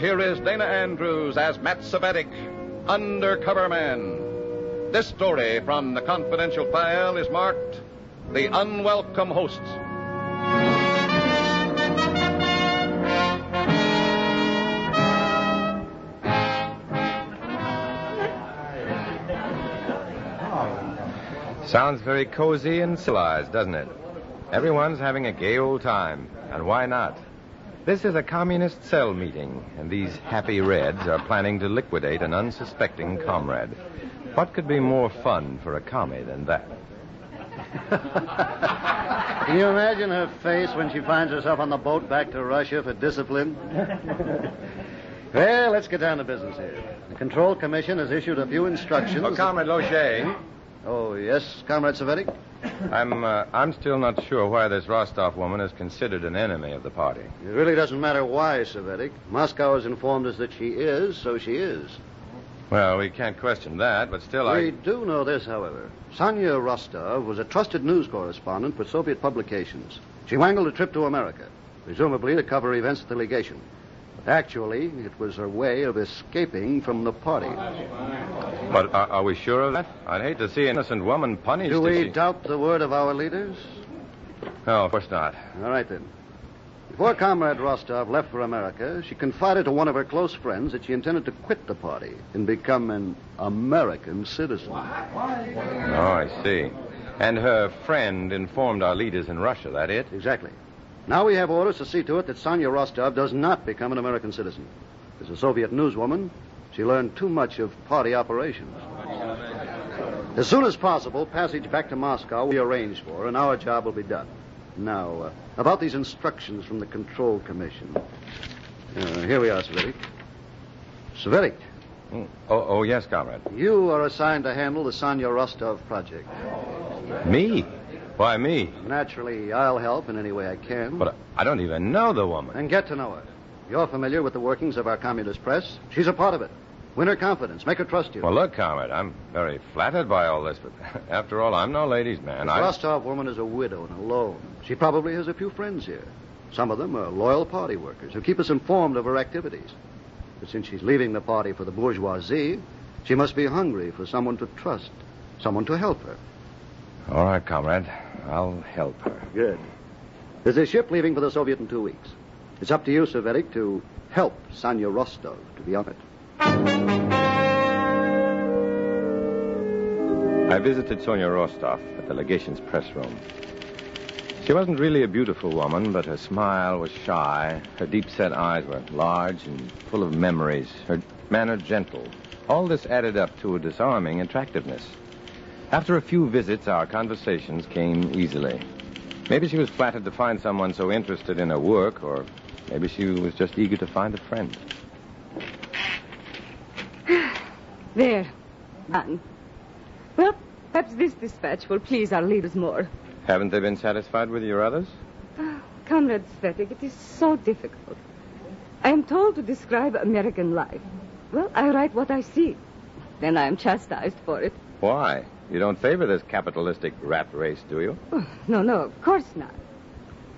Here is Dana Andrews as Matt Cvetic, Undercover Man. This story from the confidential file is marked The Unwelcome Hosts. Sounds very cozy and civilized, doesn't it? Everyone's having a gay old time, and why not? This is a communist cell meeting, and these happy Reds are planning to liquidate an unsuspecting comrade. What could be more fun for a commie than that? Can you imagine her face when she finds herself on the boat back to Russia for discipline? Well, let's get down to business here. The Control Commission has issued a few instructions. Oh, Comrade Loche. Oh, yes, Comrade Cvetic? I'm still not sure why this Rostov woman is considered an enemy of the party. It really doesn't matter why, Cvetic. Moscow has informed us that she is, so she is. Well, we can't question that, but still We do know this, however. Sonia Rostov was a trusted news correspondent for Soviet publications. She wangled a trip to America, presumably to cover events at the legation. But actually, it was her way of escaping from the party. But are we sure of that? I'd hate to see an innocent woman punished. Do we doubt the word of our leaders? No, of course not. All right, then. Before Comrade Rostov left for America, she confided to one of her close friends that she intended to quit the party and become an American citizen. Oh, I see. And her friend informed our leaders in Russia, that it? Exactly. Now we have orders to see to it that Sonia Rostov does not become an American citizen. As a Soviet newswoman, she learned too much of party operations. As soon as possible, passage back to Moscow will be arranged for, and our job will be done. Now, about these instructions from the Control Commission. Here we are, Cvetic. Cvetic. Oh, yes, Comrade. You are assigned to handle the Sonia Rostov project. Me? Why me? Naturally, I'll help in any way I can. But I don't even know the woman. And get to know her. You're familiar with the workings of our communist press. She's a part of it. Win her confidence. Make her trust you. Well, look, Comrade, I'm very flattered by all this, but after all, I'm no ladies' man. The Rostov woman is a widow and alone. She probably has a few friends here. Some of them are loyal party workers who keep us informed of her activities. But since she's leaving the party for the bourgeoisie, she must be hungry for someone to trust, someone to help her. All right, Comrade. I'll help her. Good. There's a ship leaving for the Soviet in 2 weeks. It's up to you, Cvetic, to help Sonia Rostov to be on it. I visited Sonia Rostov at the legation's press room. She wasn't really a beautiful woman, but her smile was shy. Her deep-set eyes were large and full of memories. Her manner gentle. All this added up to a disarming attractiveness. After a few visits, our conversations came easily. Maybe she was flattered to find someone so interested in her work, or Maybe she was just eager to find a friend. There. Done. Well, perhaps this dispatch will please our leaders more. Haven't they been satisfied with your others? Comrade Svetic, it is so difficult. I am told to describe American life. Well, I write what I see. Then I am chastised for it. Why? You don't favor this capitalistic rat race, do you? Oh, no, of course not.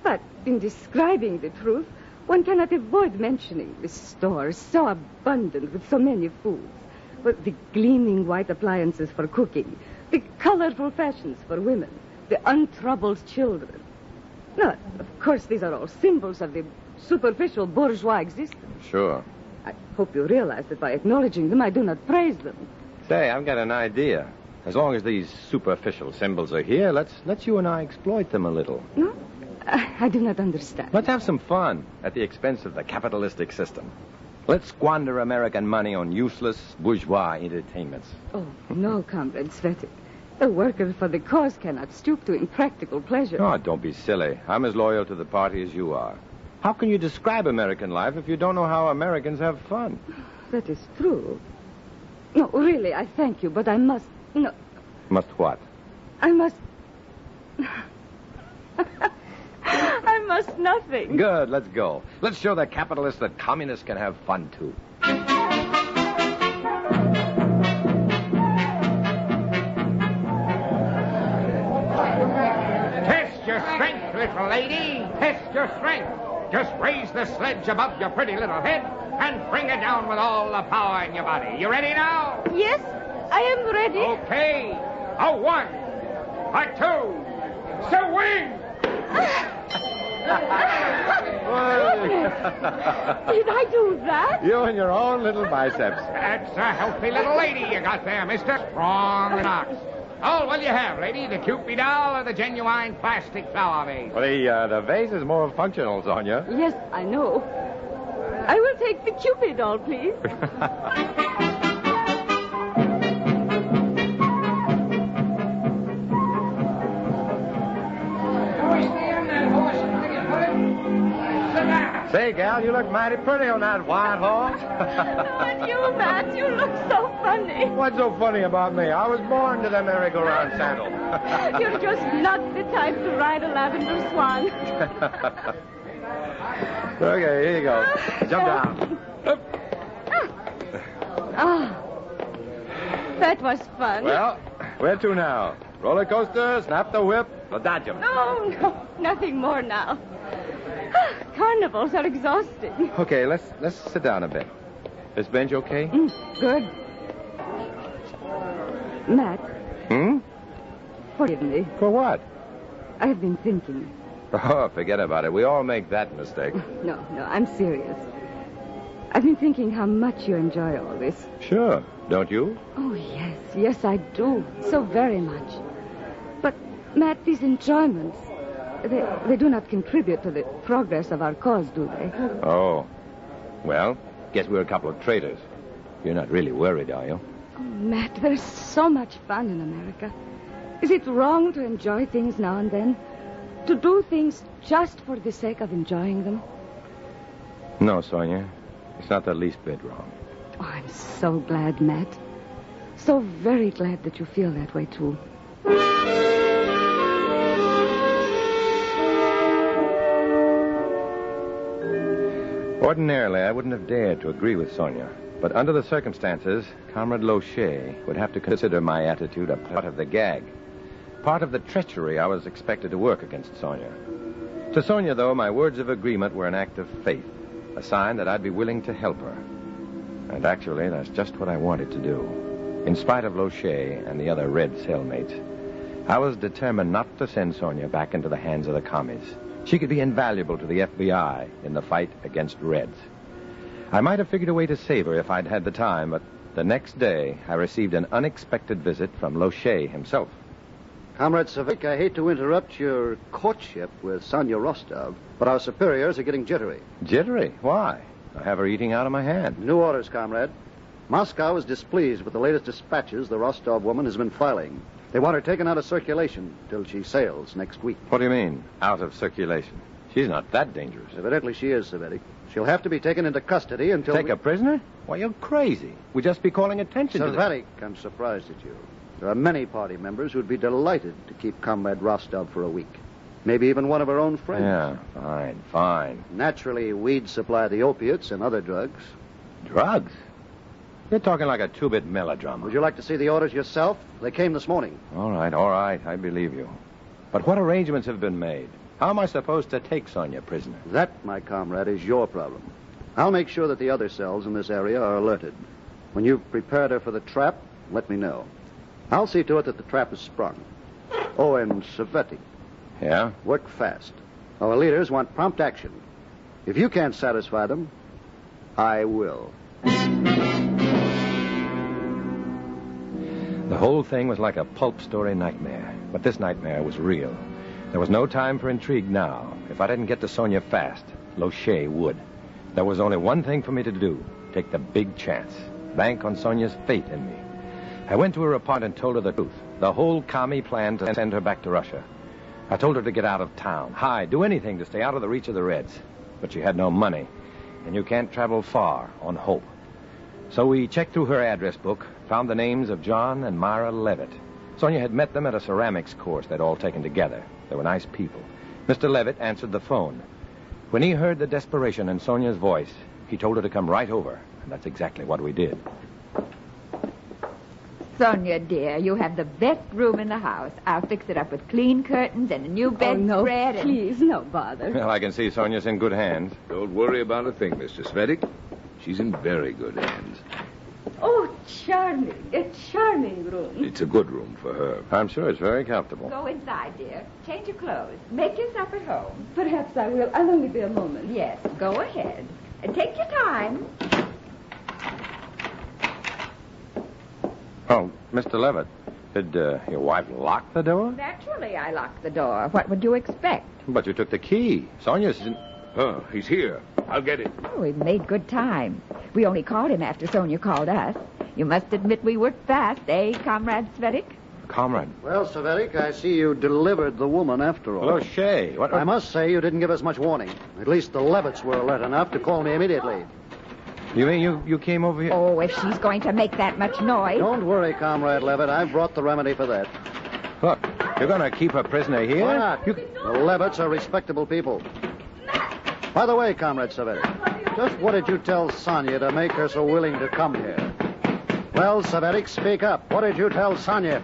But in describing the truth, one cannot avoid mentioning the stores so abundant with so many foods. With the gleaming white appliances for cooking, the colorful fashions for women, the untroubled children. No, of course, these are all symbols of the superficial bourgeois existence. Sure. I hope you realize that by acknowledging them, I do not praise them. Say, I've got an idea. As long as these superficial symbols are here, let's you and I exploit them a little. No? I do not understand. Let's have some fun at the expense of the capitalistic system. Let's squander American money on useless bourgeois entertainments. Oh, no, Comrade Svetic. A worker for the cause cannot stoop to impractical pleasure. Oh, don't be silly. I'm as loyal to the party as you are. How can you describe American life if you don't know how Americans have fun? That is true. No, really, I thank you, but I must... No. Must what? I must... I must nothing. Good, let's go. Let's show the capitalists that communists can have fun, too. Test your strength, little lady. Test your strength. Just raise the sledge above your pretty little head and bring it down with all the power in your body. You ready now? Yes, I am ready. Okay. A 1, a 2, swing! Did I do that? You and your own little biceps. That's a healthy little lady you got there, mister. Strong and ox. Oh, what'll you have, lady? The Cupid doll or the genuine plastic flower vase? Well, the vase is more functional, Sonia. Yes, I know. I will take the Cupid doll, please. Say, gal, you look mighty pretty on that white horse. And you, Matt, you look so funny. What's so funny about me? I was born to the merry-go-round saddle. You're just not the type to ride a lavender swan. Okay, here you go. Jump down. That was fun. Well, where to now? Roller coaster, snap the whip, adagio. No, nothing more now. Carnivals are exhausting. Okay, let's sit down a bit. This bench okay? Good. Matt. Forgive me. For what? I have been thinking. Oh, forget about it. We all make that mistake. No, I'm serious. I've been thinking how much you enjoy all this. Sure. Don't you? Oh, yes, I do. So very much. But, Matt, these enjoyments, they do not contribute to the progress of our cause, do they? Oh. Well, guess we're a couple of traitors. You're not really worried, are you? Oh, Matt, there's so much fun in America. Is it wrong to enjoy things now and then? To do things just for the sake of enjoying them? No, Sonia. It's not the least bit wrong. Oh, I'm so glad, Matt. So very glad that you feel that way, too. Ordinarily, I wouldn't have dared to agree with Sonia. But under the circumstances, Comrade Lochet would have to consider my attitude a part of the gag. Part of the treachery I was expected to work against Sonia. To Sonia, though, my words of agreement were an act of faith. A sign that I'd be willing to help her. And actually, that's just what I wanted to do. In spite of Lochet and the other Red cellmates, I was determined not to send Sonia back into the hands of the commies. She could be invaluable to the FBI in the fight against Reds. I might have figured a way to save her if I'd had the time, but the next day I received an unexpected visit from Lochet himself. Comrade Savick, I hate to interrupt your courtship with Sonia Rostov, but our superiors are getting jittery. Jittery? Why? I have her eating out of my hand. New orders, comrade. Moscow is displeased with the latest dispatches the Rostov woman has been filing. They want her taken out of circulation till she sails next week. What do you mean, out of circulation? She's not that dangerous. Evidently she is, Savetic. She'll have to be taken into custody until Take a prisoner? Why, you're crazy. We'd just be calling attention to Savetic, I'm surprised at you. There are many party members who'd be delighted to keep Comrade Rostov for a week. Maybe even one of her own friends. Yeah, fine. Naturally, we'd supply the opiates and other drugs. Drugs? You're talking like a two-bit melodrama. Would you like to see the orders yourself? They came this morning. All right. I believe you. But what arrangements have been made? How am I supposed to take Sonia prisoner? That, my comrade, is your problem. I'll make sure that the other cells in this area are alerted. When you've prepared her for the trap, let me know. I'll see to it that the trap is sprung. Oh, and Savetic. Yeah? Work fast. Our leaders want prompt action. If you can't satisfy them, I will. The whole thing was like a pulp story nightmare. But this nightmare was real. There was no time for intrigue now. If I didn't get to Sonia fast, Lochet would. There was only one thing for me to do. Take the big chance. Bank on Sonia's faith in me. I went to her apartment and told her the truth. The whole commie plan to send her back to Russia. I told her to get out of town, hide, do anything to stay out of the reach of the Reds. But she had no money, and you can't travel far on hope. So we checked through her address book, found the names of John and Myra Levitt. Sonia had met them at a ceramics course they'd all taken together. They were nice people. Mr. Levitt answered the phone. When he heard the desperation in Sonia's voice, he told her to come right over, and that's exactly what we did. Sonia, dear, you have the best room in the house. I'll fix it up with clean curtains and a new bedspread. Please, no bother. Well, I can see Sonia's in good hands. Don't worry about a thing, Mr. Svedik. She's in very good hands. Oh, charming. A charming room. It's a good room for her. I'm sure it's very comfortable. Go inside, dear. Change your clothes. Make yourself at home. Perhaps I will. I'll only be a moment. Yes, go ahead. And take your time. Oh, Mr. Levitt, did your wife lock the door? Naturally, I locked the door. What would you expect? But you took the key. Sonia's in... Oh, he's here. I'll get it. Oh, we've made good time. We only called him after Sonia called us. You must admit we worked fast, eh, Comrade Svedik? Comrade. Well, Savetic, I see you delivered the woman after all. Lochet, what... I must say you didn't give us much warning. At least the Levitts were alert enough to call me immediately. You mean you came over here? Oh, if she's going to make that much noise... Don't worry, Comrade Levitt. I've brought the remedy for that. Look, you're going to keep her prisoner here? Why not? The Levitts are respectable people. By the way, Comrade Savetic, just what did you tell Sonia to make her so willing to come here? Well, Savetic, speak up. What did you tell Sonia?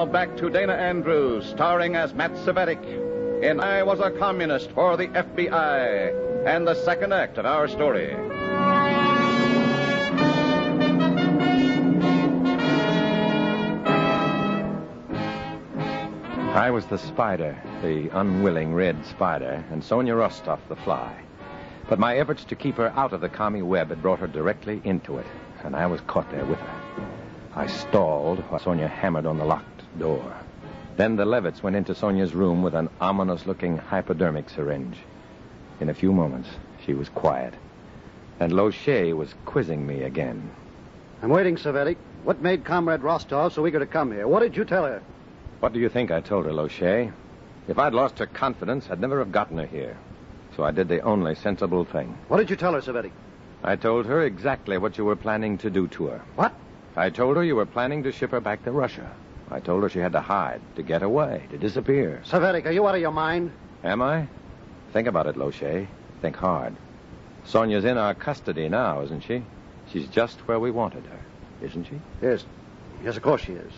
Back to Dana Andrews, starring as Matt Savetic in I Was a Communist for the FBI, and the second act of our story. I was the spider, the unwilling red spider, and Sonia Rostov the fly. But my efforts to keep her out of the commie web had brought her directly into it, and I was caught there with her. I stalled while Sonia hammered on the locked door. Then the Levitts went into Sonia's room with an ominous-looking hypodermic syringe. In a few moments, she was quiet, and Lochet was quizzing me again. I'm waiting, Savetic. What made Comrade Rostov so eager to come here? What did you tell her? What do you think I told her, Lochet? If I'd lost her confidence, I'd never have gotten her here. So I did the only sensible thing. What did you tell her, Savetic? I told her exactly what you were planning to do to her. What? I told her you were planning to ship her back to Russia. I told her she had to hide, to get away, to disappear. Savetic, are you out of your mind? Am I? Think about it, Lochet. Think hard. Sonia's in our custody now, isn't she? She's just where we wanted her, isn't she? Yes. Yes, of course she is.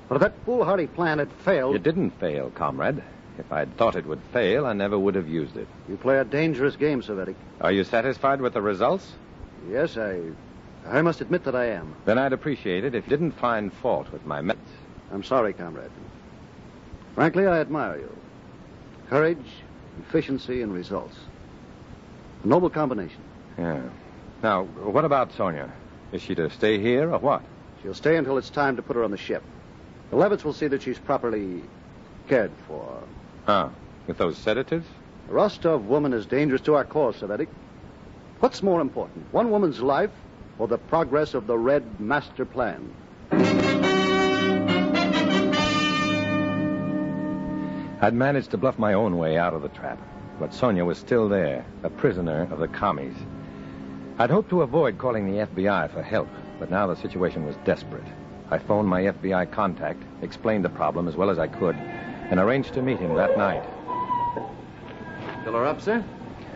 But if that foolhardy plan had failed... It didn't fail, comrade. If I'd thought it would fail, I never would have used it. You play a dangerous game, Cervetic. Are you satisfied with the results? Yes, I must admit that I am. Then I'd appreciate it if you didn't find fault with my methods. I'm sorry, comrade. Frankly, I admire you. Courage, efficiency, and results. A noble combination. Yeah. Now, what about Sonia? Is she to stay here or what? She'll stay until it's time to put her on the ship. The Levitts will see that she's properly cared for. Huh. With those sedatives? The Rostov woman is dangerous to our cause, Cervetic. What's more important, one woman's life or the progress of the Red Master Plan? I'd managed to bluff my own way out of the trap, but Sonia was still there, a prisoner of the commies. I'd hoped to avoid calling the FBI for help, but now the situation was desperate. I phoned my FBI contact, explained the problem as well as I could, and arranged to meet him that night. Fill her up, sir?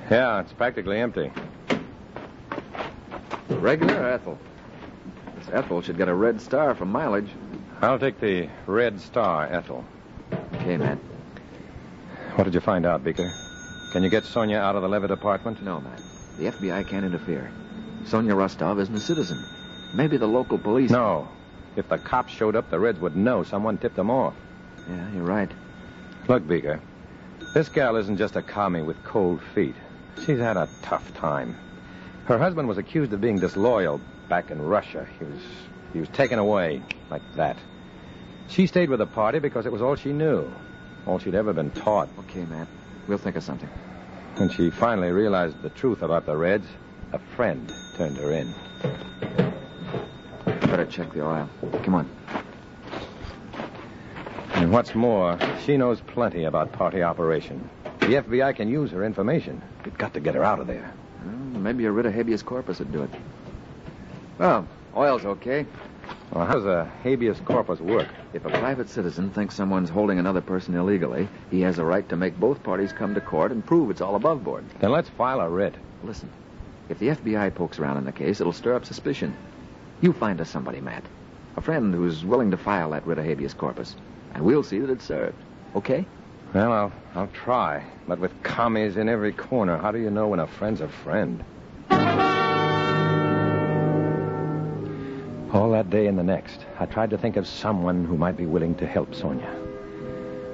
Yeah, it's practically empty. Regular or Ethel? This Ethel should get a red star for mileage. I'll take the red star, Ethel. Okay, Matt. What did you find out, Beaker? Can you get Sonia out of the Levitt apartment? No, Matt. The FBI can't interfere. Sonia Rostov isn't a citizen. Maybe the local police... No. If the cops showed up, the Reds would know someone tipped them off. Yeah, you're right. Look, Beaker, this gal isn't just a commie with cold feet. She's had a tough time. Her husband was accused of being disloyal back in Russia. He was taken away like that. She stayed with the party because it was all she knew, all she'd ever been taught. Okay, Matt. We'll think of something. When she finally realized the truth about the Reds, a friend turned her in. Better check the oil. Come on. And what's more, she knows plenty about party operation. The FBI can use her information. We've got to get her out of there. Well, maybe a writ of habeas corpus would do it. Well, oil's okay. Well, how does a habeas corpus work? If a private citizen thinks someone's holding another person illegally, he has a right to make both parties come to court and prove it's all above board. Then let's file a writ. Listen, if the FBI pokes around in the case, it'll stir up suspicion. You find us somebody, Matt. A friend who's willing to file that writ of habeas corpus. And we'll see that it's served. Okay? Well, I'll try. But with commies in every corner, how do you know when a friend's a friend? All that day and the next, I tried to think of someone who might be willing to help Sonia.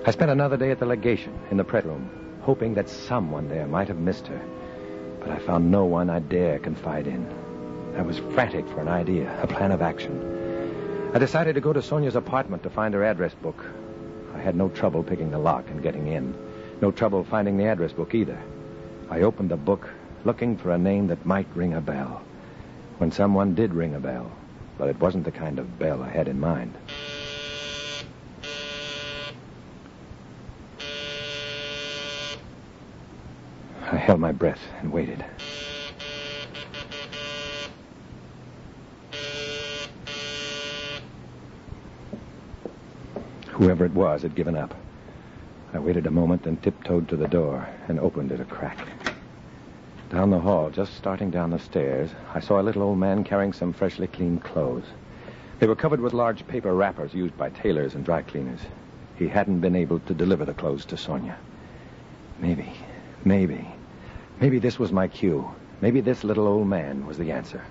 I spent another day at the legation in the press room, hoping that someone there might have missed her. But I found no one I dare confide in. I was frantic for an idea, a plan of action. I decided to go to Sonia's apartment to find her address book. I had no trouble picking the lock and getting in. No trouble finding the address book either. I opened the book, looking for a name that might ring a bell. When someone did ring a bell, but it wasn't the kind of bell I had in mind. I held my breath and waited. Whoever it was had given up. I waited a moment, then tiptoed to the door and opened it a crack. Down the hall, just starting down the stairs, I saw a little old man carrying some freshly cleaned clothes. They were covered with large paper wrappers used by tailors and dry cleaners. He hadn't been able to deliver the clothes to Sonia. Maybe this was my cue. Maybe this little old man was the answer.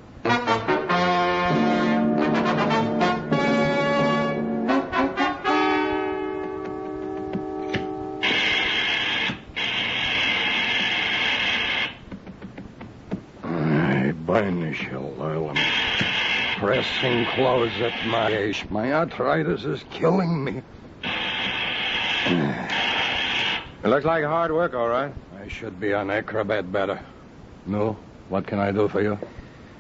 I'm pressing clothes at my age. My arthritis is killing me. It looks like hard work, all right. I should be on acrobat better. No? What can I do for you?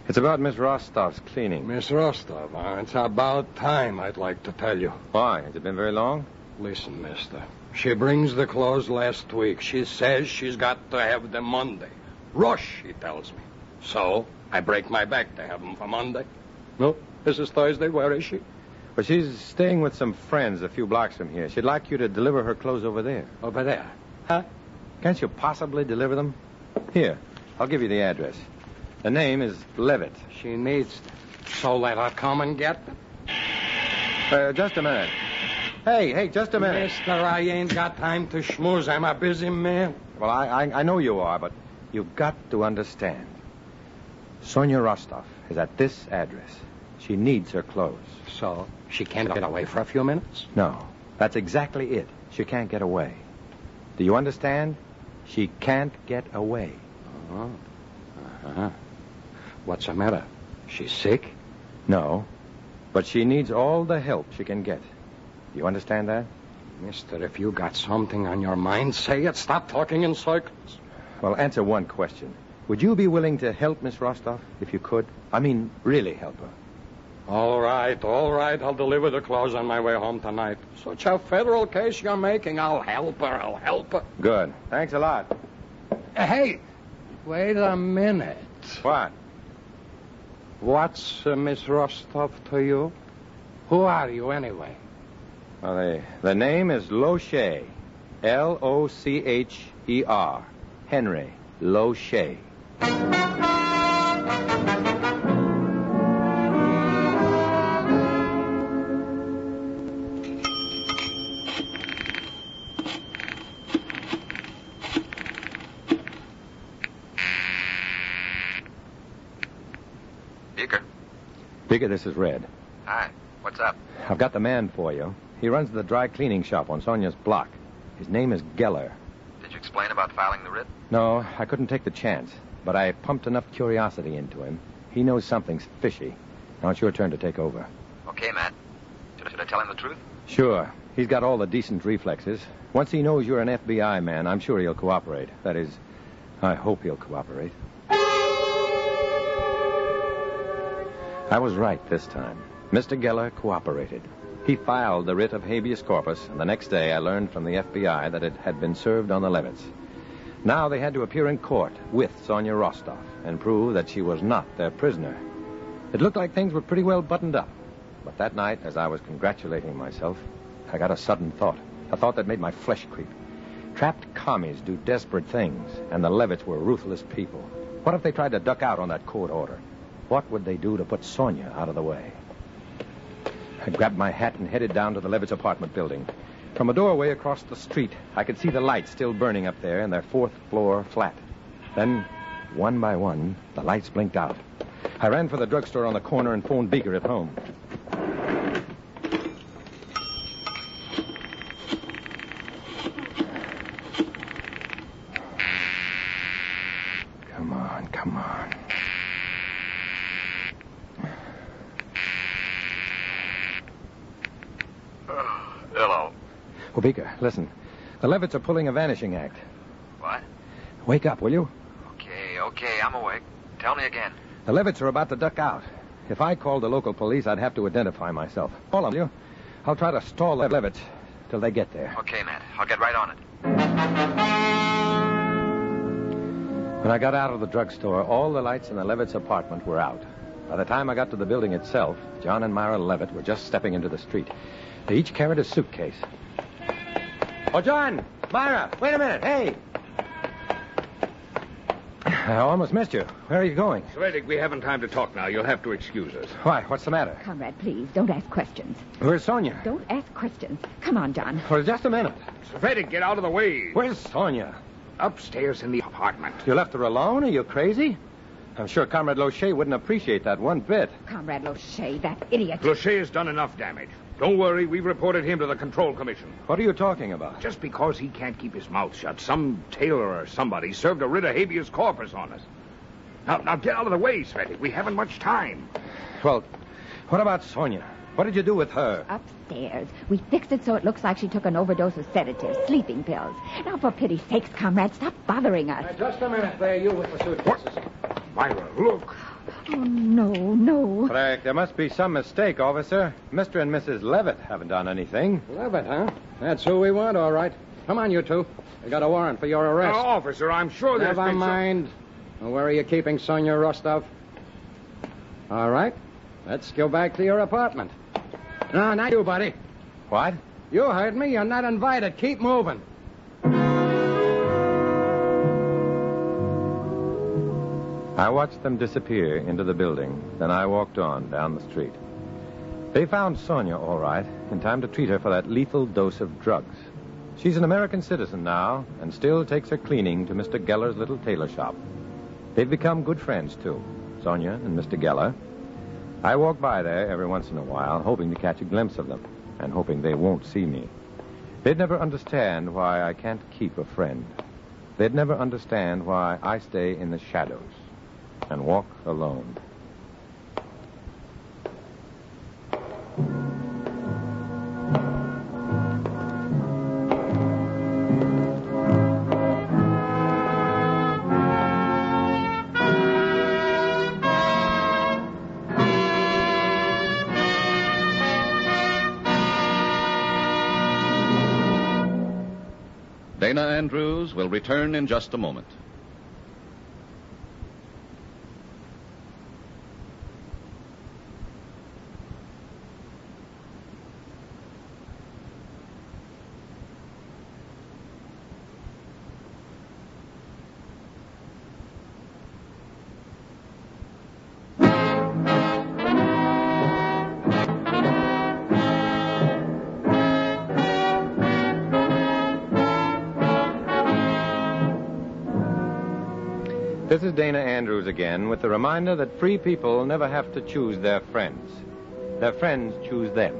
It's about Miss Rostov's cleaning. Miss Rostov, it's about time, I'd like to tell you. Why? Has it been very long? Listen, mister. She brings the clothes last week. She says she's got to have them Monday. Rush, she tells me. So, I break my back to have them for Monday. No, this is Thursday. Where is she? Well, she's staying with some friends a few blocks from here. She'd like you to deliver her clothes over there. Over there? Huh? Can't you possibly deliver them? Here, I'll give you the address. The name is Levitt. She needs them. So let her come and get them? Just a minute. Hey, just a minute. Mister, I ain't got time to schmooze. I'm a busy man. Well, I know you are, but you've got to understand. Sonia Rostov is at this address. She needs her clothes. So, she can't get away for a few minutes? No, that's exactly it. She can't get away. Do you understand? She can't get away. Oh. Uh-huh. What's the matter? She's sick? No, but she needs all the help she can get. Do you understand that? Mister, if you got something on your mind, say it. Stop talking in circles. Well, answer one question. Would you be willing to help Miss Rostov if you could? I mean, really help her. All right. I'll deliver the clothes on my way home tonight. Such a federal case you're making. I'll help her. Good. Thanks a lot. Hey, wait a minute. What? What's Miss Rostov to you? Who are you, anyway? Well, the name is Locher. Locher. Henry Locher. Beaker, this is Red. Hi. What's up? I've got the man for you. He runs the dry cleaning shop on Sonia's block. His name is Geller. Did you explain about filing the writ? No, I couldn't take the chance. But I pumped enough curiosity into him. He knows something's fishy. Now it's your turn to take over. Okay, Matt. Should I tell him the truth? Sure. He's got all the decent reflexes. Once he knows you're an FBI man, I'm sure he'll cooperate. That is, I hope he'll cooperate. I was right this time. Mr. Geller cooperated. He filed the writ of habeas corpus, and the next day I learned from the FBI that it had been served on the Levitts. Now they had to appear in court with Sonia Rostov and prove that she was not their prisoner. It looked like things were pretty well buttoned up. But that night, as I was congratulating myself, I got a sudden thought. A thought that made my flesh creep. Trapped commies do desperate things, and the Levitts were ruthless people. What if they tried to duck out on that court order? What would they do to put Sonia out of the way? I grabbed my hat and headed down to the Levitts' apartment building. From a doorway across the street, I could see the lights still burning up there in their fourth-floor flat. Then, one by one, the lights blinked out. I ran for the drugstore on the corner and phoned Beaker at home. Come on. Hello. Oh, Beaker, listen. The Levitts are pulling a vanishing act. What? Wake up, will you? Okay, I'm awake. Tell me again. The Levitts are about to duck out. If I called the local police, I'd have to identify myself. Call them, will you? I'll try to stall the Levitts till they get there. Okay, Matt. I'll get right on it. When I got out of the drugstore, all the lights in the Levitts' apartment were out. By the time I got to the building itself, John and Myra Levitt were just stepping into the street. They each carried a suitcase. Oh, John! Myra! Wait a minute! Hey! I almost missed you. Where are you going? Svedig, we haven't time to talk now. You'll have to excuse us. Why? What's the matter? Conrad, please, don't ask questions. Where's Sonia? Don't ask questions. Come on, John. For just a minute. Svedig, get out of the way. Where's Sonia? Upstairs in the apartment. You left her alone? Are you crazy? I'm sure Comrade Locher wouldn't appreciate that one bit. Comrade Locher, that idiot. Locher has done enough damage. Don't worry, we've reported him to the Control Commission. What are you talking about? Just because he can't keep his mouth shut, some tailor or somebody served a writ of habeas corpus on us. Now get out of the way, Svedig. We haven't much time. Well, what about Sonia? What did you do with her? Upstairs. We fixed it so it looks like she took an overdose of sedatives, sleeping pills. Now, for pity's sakes, comrade, stop bothering us. Just a minute there, you with the suitcases. Myra, look. Oh, no. Frank, there must be some mistake, officer. Mr. and Mrs. Levitt haven't done anything. Levitt, huh? That's who we want, all right. Come on, you two. We got a warrant for your arrest. Now, officer, I'm sure there's Never been mind. Well, where are you keeping Sonia Rostov? All right. Let's go back to your apartment. No, not you, buddy. What? You heard me. You're not invited. Keep moving. I watched them disappear into the building. Then I walked on down the street. They found Sonia, all right, in time to treat her for that lethal dose of drugs. She's an American citizen now and still takes her cleaning to Mr. Geller's little tailor shop. They've become good friends, too, Sonia and Mr. Geller. I walk by there every once in a while, hoping to catch a glimpse of them and hoping they won't see me. They'd never understand why I can't keep a friend. They'd never understand why I stay in the shadows and walk alone. Dana Andrews will return in just a moment. This is Dana Andrews again with the reminder that free people never have to choose their friends. Their friends choose them.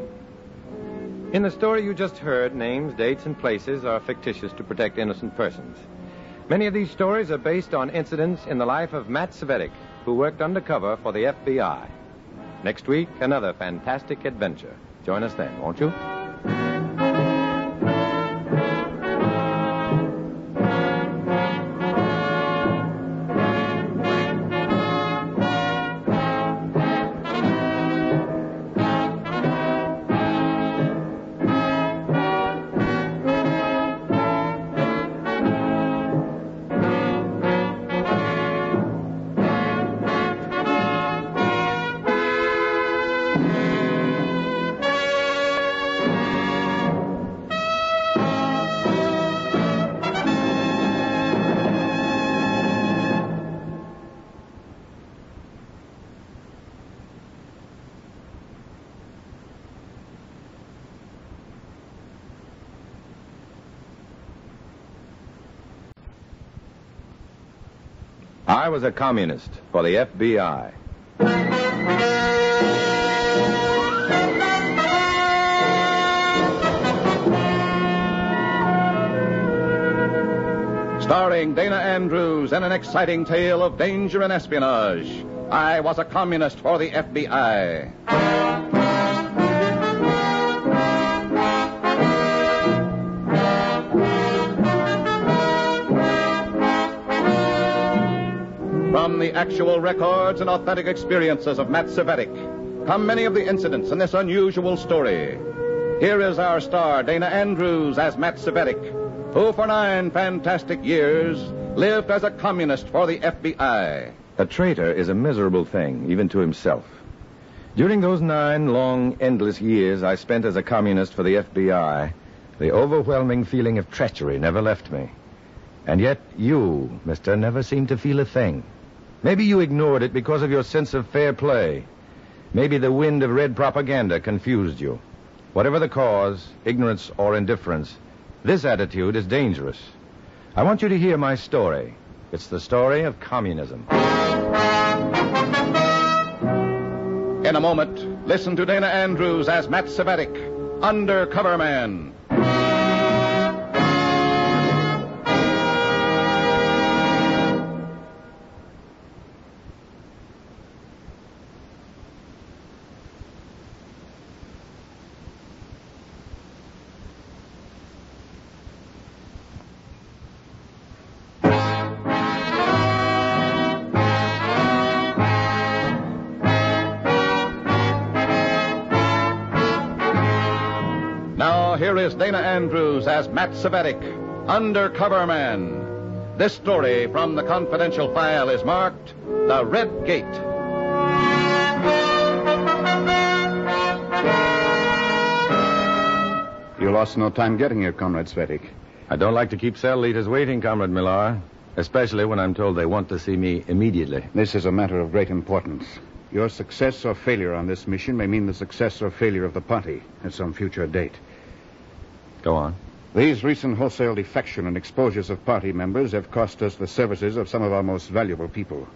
In the story you just heard, names, dates, and places are fictitious to protect innocent persons. Many of these stories are based on incidents in the life of Matt Cvetic, who worked undercover for the FBI. Next week, another fantastic adventure. Join us then, won't you? I was a communist for the FBI. Starring Dana Andrews in an exciting tale of danger and espionage. I was a communist for the FBI. From the actual records and authentic experiences of Matt Cvetic come many of the incidents in this unusual story. Here is our star, Dana Andrews, as Matt Cvetic, who for 9 fantastic years lived as a communist for the FBI. A traitor is a miserable thing, even to himself. During those 9 long, endless years I spent as a communist for the FBI, the overwhelming feeling of treachery never left me. And yet you, mister, never seemed to feel a thing. Maybe you ignored it because of your sense of fair play. Maybe the wind of red propaganda confused you. Whatever the cause, ignorance or indifference, this attitude is dangerous. I want you to hear my story. It's the story of communism. In a moment, listen to Dana Andrews as Matt Cvetic, Undercover Man. Here is Dana Andrews as Matt Cvetic, Undercover Man. This story from the confidential file is marked The Red Gate. You lost no time getting here, Comrade Cvetic. I don't like to keep cell leaders waiting, Comrade Millar, especially when I'm told they want to see me immediately. This is a matter of great importance. Your success or failure on this mission may mean the success or failure of the party at some future date. Go on. These recent wholesale defection and exposures of party members have cost us the services of some of our most valuable people.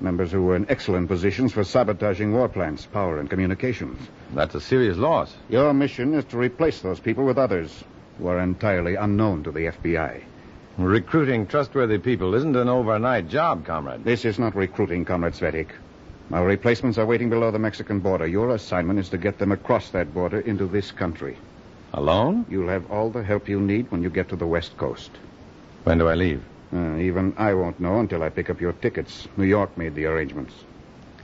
Members who were in excellent positions for sabotaging war plants, power, and communications. That's a serious loss. Your mission is to replace those people with others who are entirely unknown to the FBI. Recruiting trustworthy people isn't an overnight job, Comrade. This is not recruiting, Comrade Svetic. Our replacements are waiting below the Mexican border. Your assignment is to get them across that border into this country. Alone? You'll have all the help you need when you get to the West Coast. When do I leave? Even I won't know until I pick up your tickets. New York made the arrangements.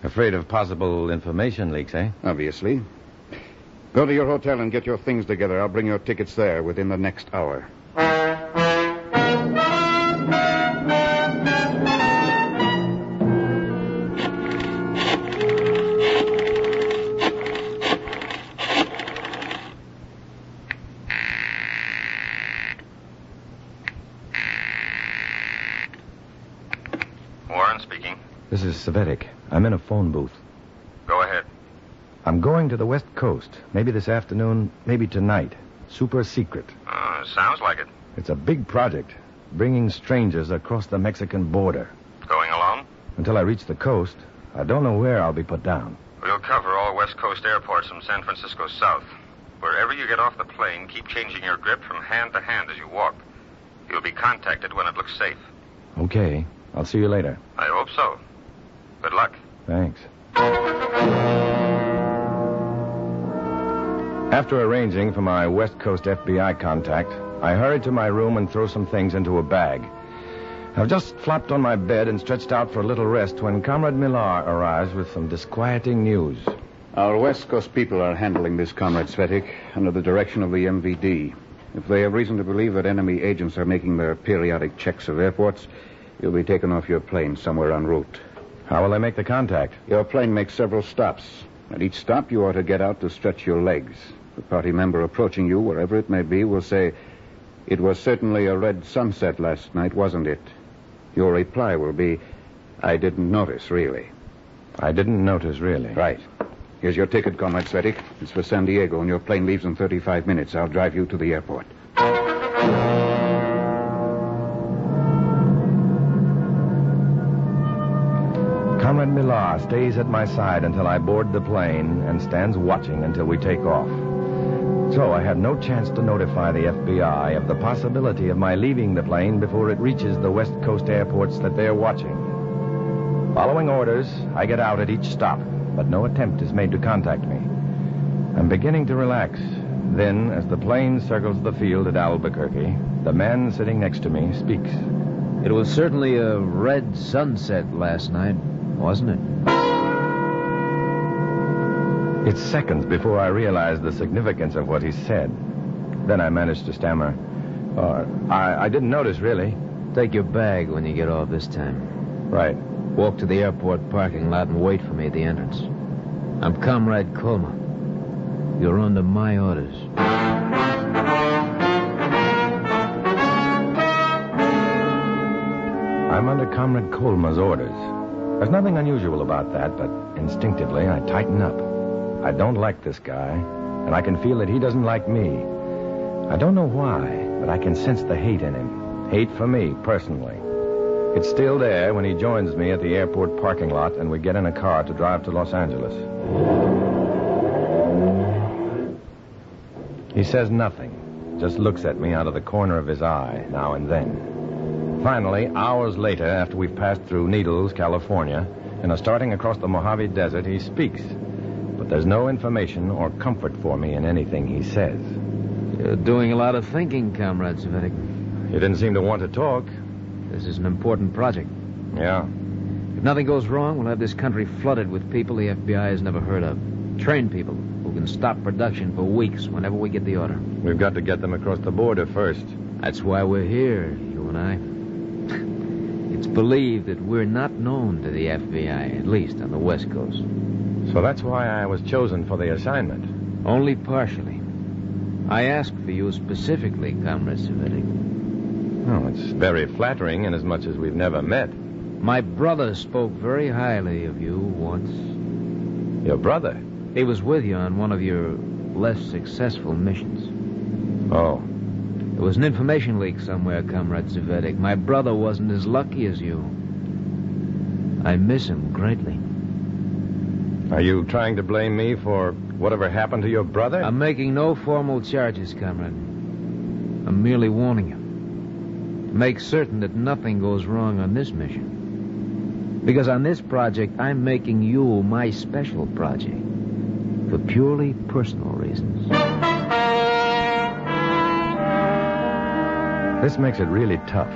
Afraid of possible information leaks, eh? Obviously. Go to your hotel and get your things together. I'll bring your tickets there within the next hour. Warren speaking. This is Svetic. I'm in a phone booth. Go ahead. I'm going to the West Coast. Maybe this afternoon, maybe tonight. Super secret. Sounds like it. It's a big project. Bringing strangers across the Mexican border. Going alone? Until I reach the coast, I don't know where I'll be put down. We'll cover all West Coast airports from San Francisco south. Wherever you get off the plane, keep changing your grip from hand to hand as you walk. You'll be contacted when it looks safe. Okay. I'll see you later. I hope so. Good luck. Thanks. After arranging for my West Coast FBI contact, I hurried to my room and threw some things into a bag. I've just flopped on my bed and stretched out for a little rest when Comrade Millar arrives with some disquieting news. Our West Coast people are handling this, Comrade Svetic, under the direction of the MVD. If they have reason to believe that enemy agents are making their periodic checks of airports, you'll be taken off your plane somewhere en route. How will I make the contact? Your plane makes several stops. At each stop, you ought to get out to stretch your legs. The party member approaching you, wherever it may be, will say, "It was certainly a red sunset last night, wasn't it?" Your reply will be, "I didn't notice, really." I didn't notice, really. Right. Here's your ticket, Comrade Svetic. It's for San Diego, and your plane leaves in 35 minutes. I'll drive you to the airport. Comrade Millar stays at my side until I board the plane and stands watching until we take off. So I have no chance to notify the FBI of the possibility of my leaving the plane before it reaches the West Coast airports that they're watching. Following orders, I get out at each stop, but no attempt is made to contact me. I'm beginning to relax. Then, as the plane circles the field at Albuquerque, the man sitting next to me speaks. It was certainly a red sunset last night, wasn't it? It's seconds before I realize the significance of what he said. Then I managed to stammer. I didn't notice, really. Take your bag when you get off this time. Right. Walk to the airport parking lot and wait for me at the entrance. I'm Comrade Colma. You're under my orders. I'm under Comrade Colma's orders. There's nothing unusual about that, but instinctively I tighten up. I don't like this guy, and I can feel that he doesn't like me. I don't know why, but I can sense the hate in him. Hate for me, personally. It's still there when he joins me at the airport parking lot and we get in a car to drive to Los Angeles. He says nothing, just looks at me out of the corner of his eye now and then. Finally, hours later, after we've passed through Needles, California, and are starting across the Mojave Desert, he speaks. But there's no information or comfort for me in anything he says. You're doing a lot of thinking, Comrade Svetic. You didn't seem to want to talk. This is an important project. Yeah. If nothing goes wrong, we'll have this country flooded with people the FBI has never heard of. Trained people who can stop production for weeks whenever we get the order. We've got to get them across the border first. That's why we're here, you and I. It's believed that we're not known to the FBI, at least on the West Coast. So that's why I was chosen for the assignment. Only partially. I asked for you specifically, Comrade Svetic. Oh, it's very flattering inasmuch as we've never met. My brother spoke very highly of you once. Your brother? He was with you on one of your less successful missions. Oh. There was an information leak somewhere, Comrade Cvetic. My brother wasn't as lucky as you. I miss him greatly. Are you trying to blame me for whatever happened to your brother? I'm making no formal charges, Comrade. I'm merely warning you. Make certain that nothing goes wrong on this mission. Because on this project, I'm making you my special project. For purely personal reasons. This makes it really tough.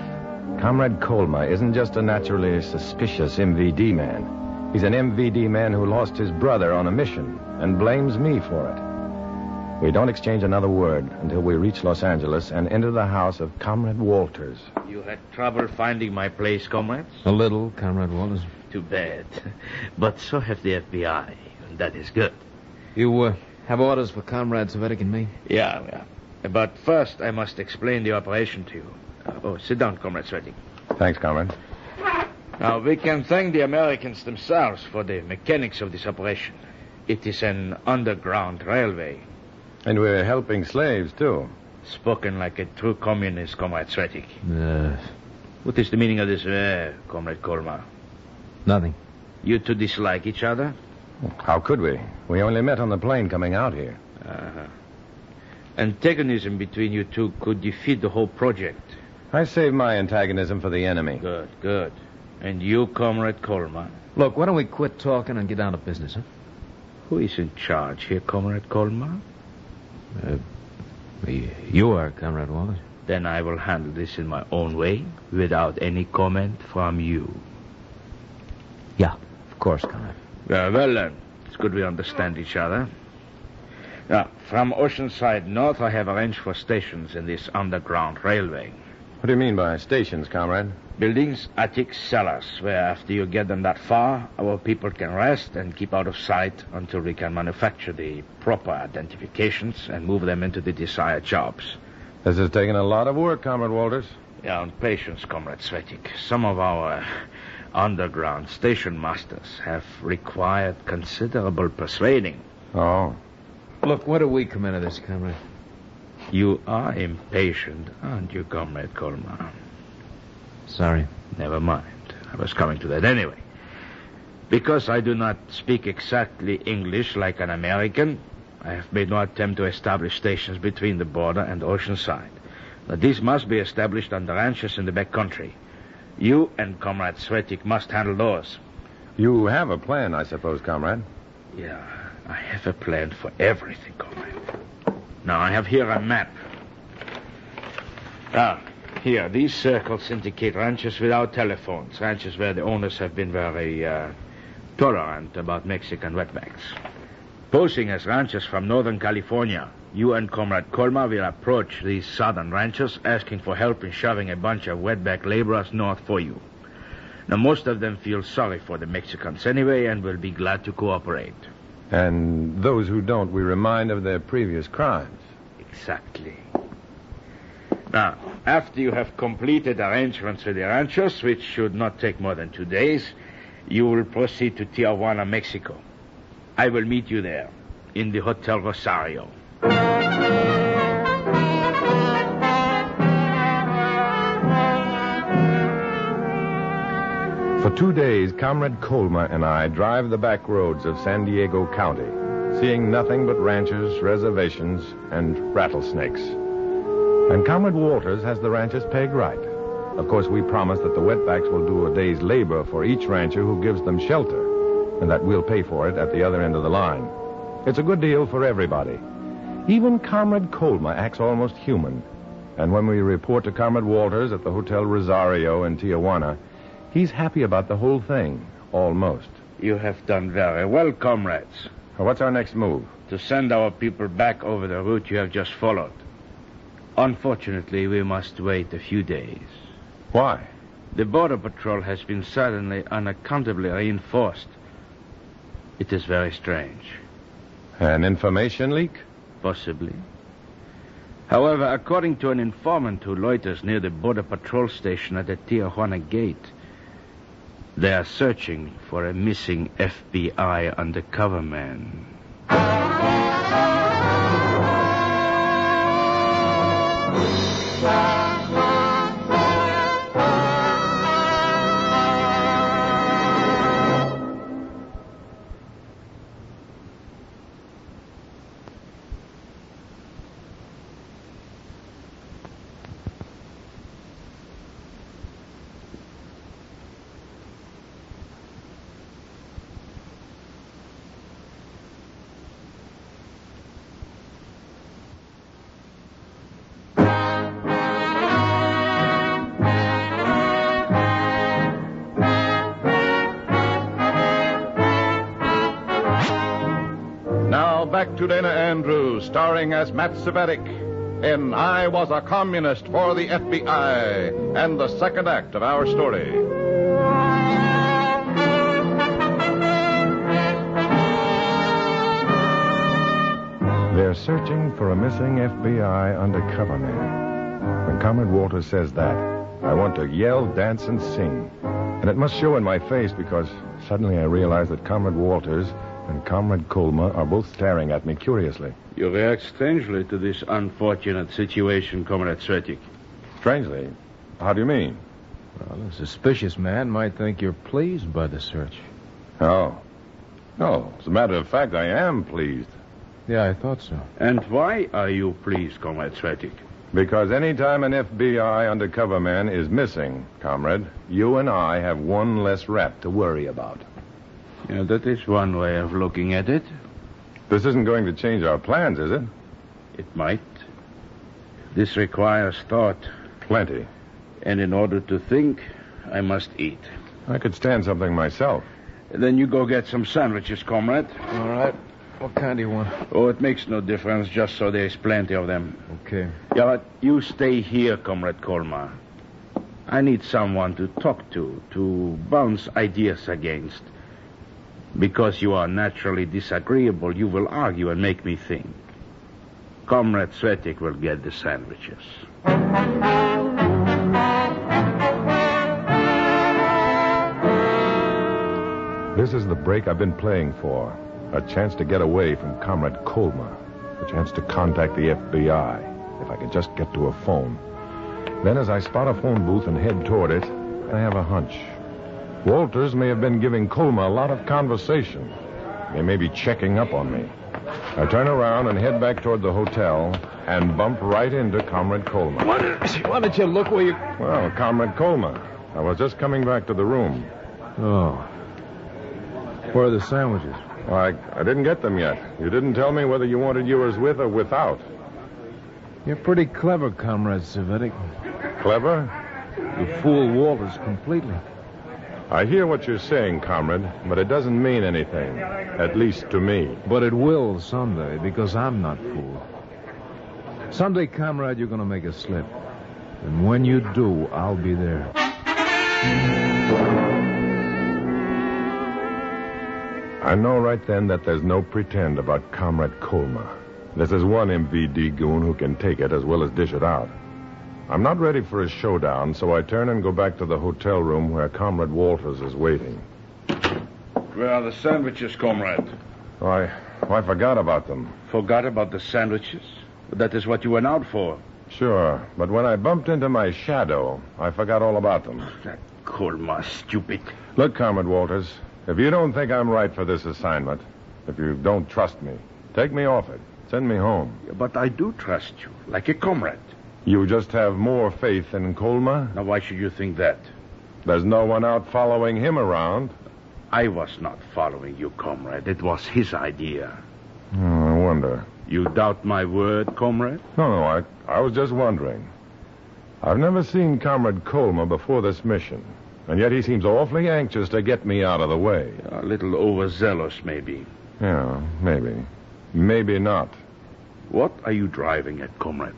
Comrade Colma isn't just a naturally suspicious MVD man. He's an MVD man who lost his brother on a mission and blames me for it. We don't exchange another word until we reach Los Angeles and enter the house of Comrade Walters. You had trouble finding my place, comrades? A little, Comrade Walters. Too bad. But so have the FBI, and that is good. You have orders for Comrade Cvetic and me? Yeah. But first, I must explain the operation to you. Sit down, Comrade Cvetic. Thanks, Comrade. Now, we can thank the Americans themselves for the mechanics of this operation. It is an underground railway. And we're helping slaves, too. Spoken like a true communist, Comrade Cvetic. What is the meaning of this, Comrade Colma? Nothing. You two dislike each other? How could we? We only met on the plane coming out here. Antagonism between you two could defeat the whole project. I save my antagonism for the enemy. Good. And you, Comrade Colma? Look, why don't we quit talking and get down to business, huh? Who is in charge here, Comrade Colma? You are, Comrade Walters. Then I will handle this in my own way, without any comment from you. Yeah, of course, Comrade. Well then, it's good we understand each other. Now, from Oceanside North, I have arranged for stations in this underground railway. What do you mean by stations, Comrade? Buildings, attics, cellars, where after you get them that far, our people can rest and keep out of sight until we can manufacture the proper identifications and move them into the desired jobs. This has taken a lot of work, Comrade Walters. Yeah, and patience, Comrade Cvetic. Some of our underground station masters have required considerable persuading. Oh. Look, what do we come into this, Comrade? You are impatient, aren't you, Comrade Colma? Sorry. Never mind. I was coming to that anyway. Because I do not speak exactly English like an American, I have made no attempt to establish stations between the border and Oceanside. But these must be established on the ranches in the back country. You and Comrade Cvetic must handle those. You have a plan, I suppose, Comrade? Yeah, I have a plan for everything, Comrade. Now, I have here a map. Here, these circles indicate ranches without telephones, ranches where the owners have been very tolerant about Mexican wetbacks. Posing as ranchers from Northern California, you and Comrade Colma will approach these southern ranchers asking for help in shoving a bunch of wetback laborers north for you. Now, most of them feel sorry for the Mexicans anyway and will be glad to cooperate. And those who don't, we remind of their previous crimes. Exactly. Now, after you have completed arrangements with the ranchers, which should not take more than 2 days, you will proceed to Tijuana, Mexico. I will meet you there, in the Hotel Rosario. For 2 days, Comrade Colma and I drive the back roads of San Diego County, seeing nothing but ranches, reservations, and rattlesnakes. And Comrade Walters has the ranchers pegged right. Of course, we promise that the wetbacks will do a day's labor for each rancher who gives them shelter, and that we'll pay for it at the other end of the line. It's a good deal for everybody. Even Comrade Colma acts almost human. And when we report to Comrade Walters at the Hotel Rosario in Tijuana, he's happy about the whole thing, almost. You have done very well, comrades. What's our next move? To send our people back over the route you have just followed. Unfortunately, we must wait a few days. Why? The Border Patrol has been suddenly, unaccountably reinforced. It is very strange. An information leak? Possibly. However, according to an informant who loiters near the Border Patrol station at the Tijuana gate, They are searching for a missing FBI undercover man. Back to Dana Andrews, starring as Matt Cvetic in I Was a Communist for the FBI, and the second act of our story. They're searching for a missing FBI undercover man. When Comrade Walters says that, I want to yell, dance, and sing. And it must show in my face because suddenly I realize that Comrade Walters and Comrade Colma are both staring at me curiously. You react strangely to this unfortunate situation, Comrade Cvetic. Strangely? How do you mean? Well, a suspicious man might think you're pleased by the search. Oh. No, as a matter of fact, I am pleased. Yeah, I thought so. And why are you pleased, Comrade Cvetic? Because any time an FBI undercover man is missing, Comrade, you and I have one less rat to worry about. Yeah, that is one way of looking at it. This isn't going to change our plans, is it? It might. This requires thought. Plenty. And in order to think, I must eat. I could stand something myself. Then you go get some sandwiches, Comrade. All right. What kind do you want? Oh, it makes no difference, just so there's plenty of them. Okay. Yeah, but you stay here, Comrade Colma. I need someone to talk to bounce ideas against. Because you are naturally disagreeable, you will argue and make me think. Comrade Cvetic will get the sandwiches. This is the break I've been playing for. A chance to get away from Comrade Colma. A chance to contact the FBI, if I can just get to a phone. Then as I spot a phone booth and head toward it, I have a hunch. Walters may have been giving Colma a lot of conversation. They may be checking up on me. I turn around and head back toward the hotel and bump right into Comrade Colma. Why don't you look where you... Well, Comrade Colma, I was just coming back to the room. Oh. Where are the sandwiches? Well, I didn't get them yet. You didn't tell me whether you wanted yours with or without. You're pretty clever, Comrade Cvetic. Clever? You fool Walters completely. I hear what you're saying, Comrade, but it doesn't mean anything. At least to me. But it will someday, because I'm not fooled. Someday, Comrade, you're going to make a slip. And when you do, I'll be there. I know right then that there's no pretend about Comrade Colma. This is one MVD goon who can take it as well as dish it out. I'm not ready for a showdown, so I turn and go back to the hotel room where Comrade Walters is waiting. Where are the sandwiches, Comrade? I forgot about them. Forgot about the sandwiches? That is what you went out for. Sure, but when I bumped into my shadow, I forgot all about them. That Colma, stupid. Look, Comrade Walters, if you don't think I'm right for this assignment, if you don't trust me, take me off it. Send me home. But I do trust you, like a comrade. You just have more faith in Colma? Now, why should you think that? There's no one out following him around. I was not following you, comrade. It was his idea. Oh, I wonder. You doubt my word, comrade? No, I was just wondering. I've never seen Comrade Colma before this mission, and yet he seems awfully anxious to get me out of the way. A little overzealous, maybe. Yeah, maybe. Maybe not. What are you driving at, comrade?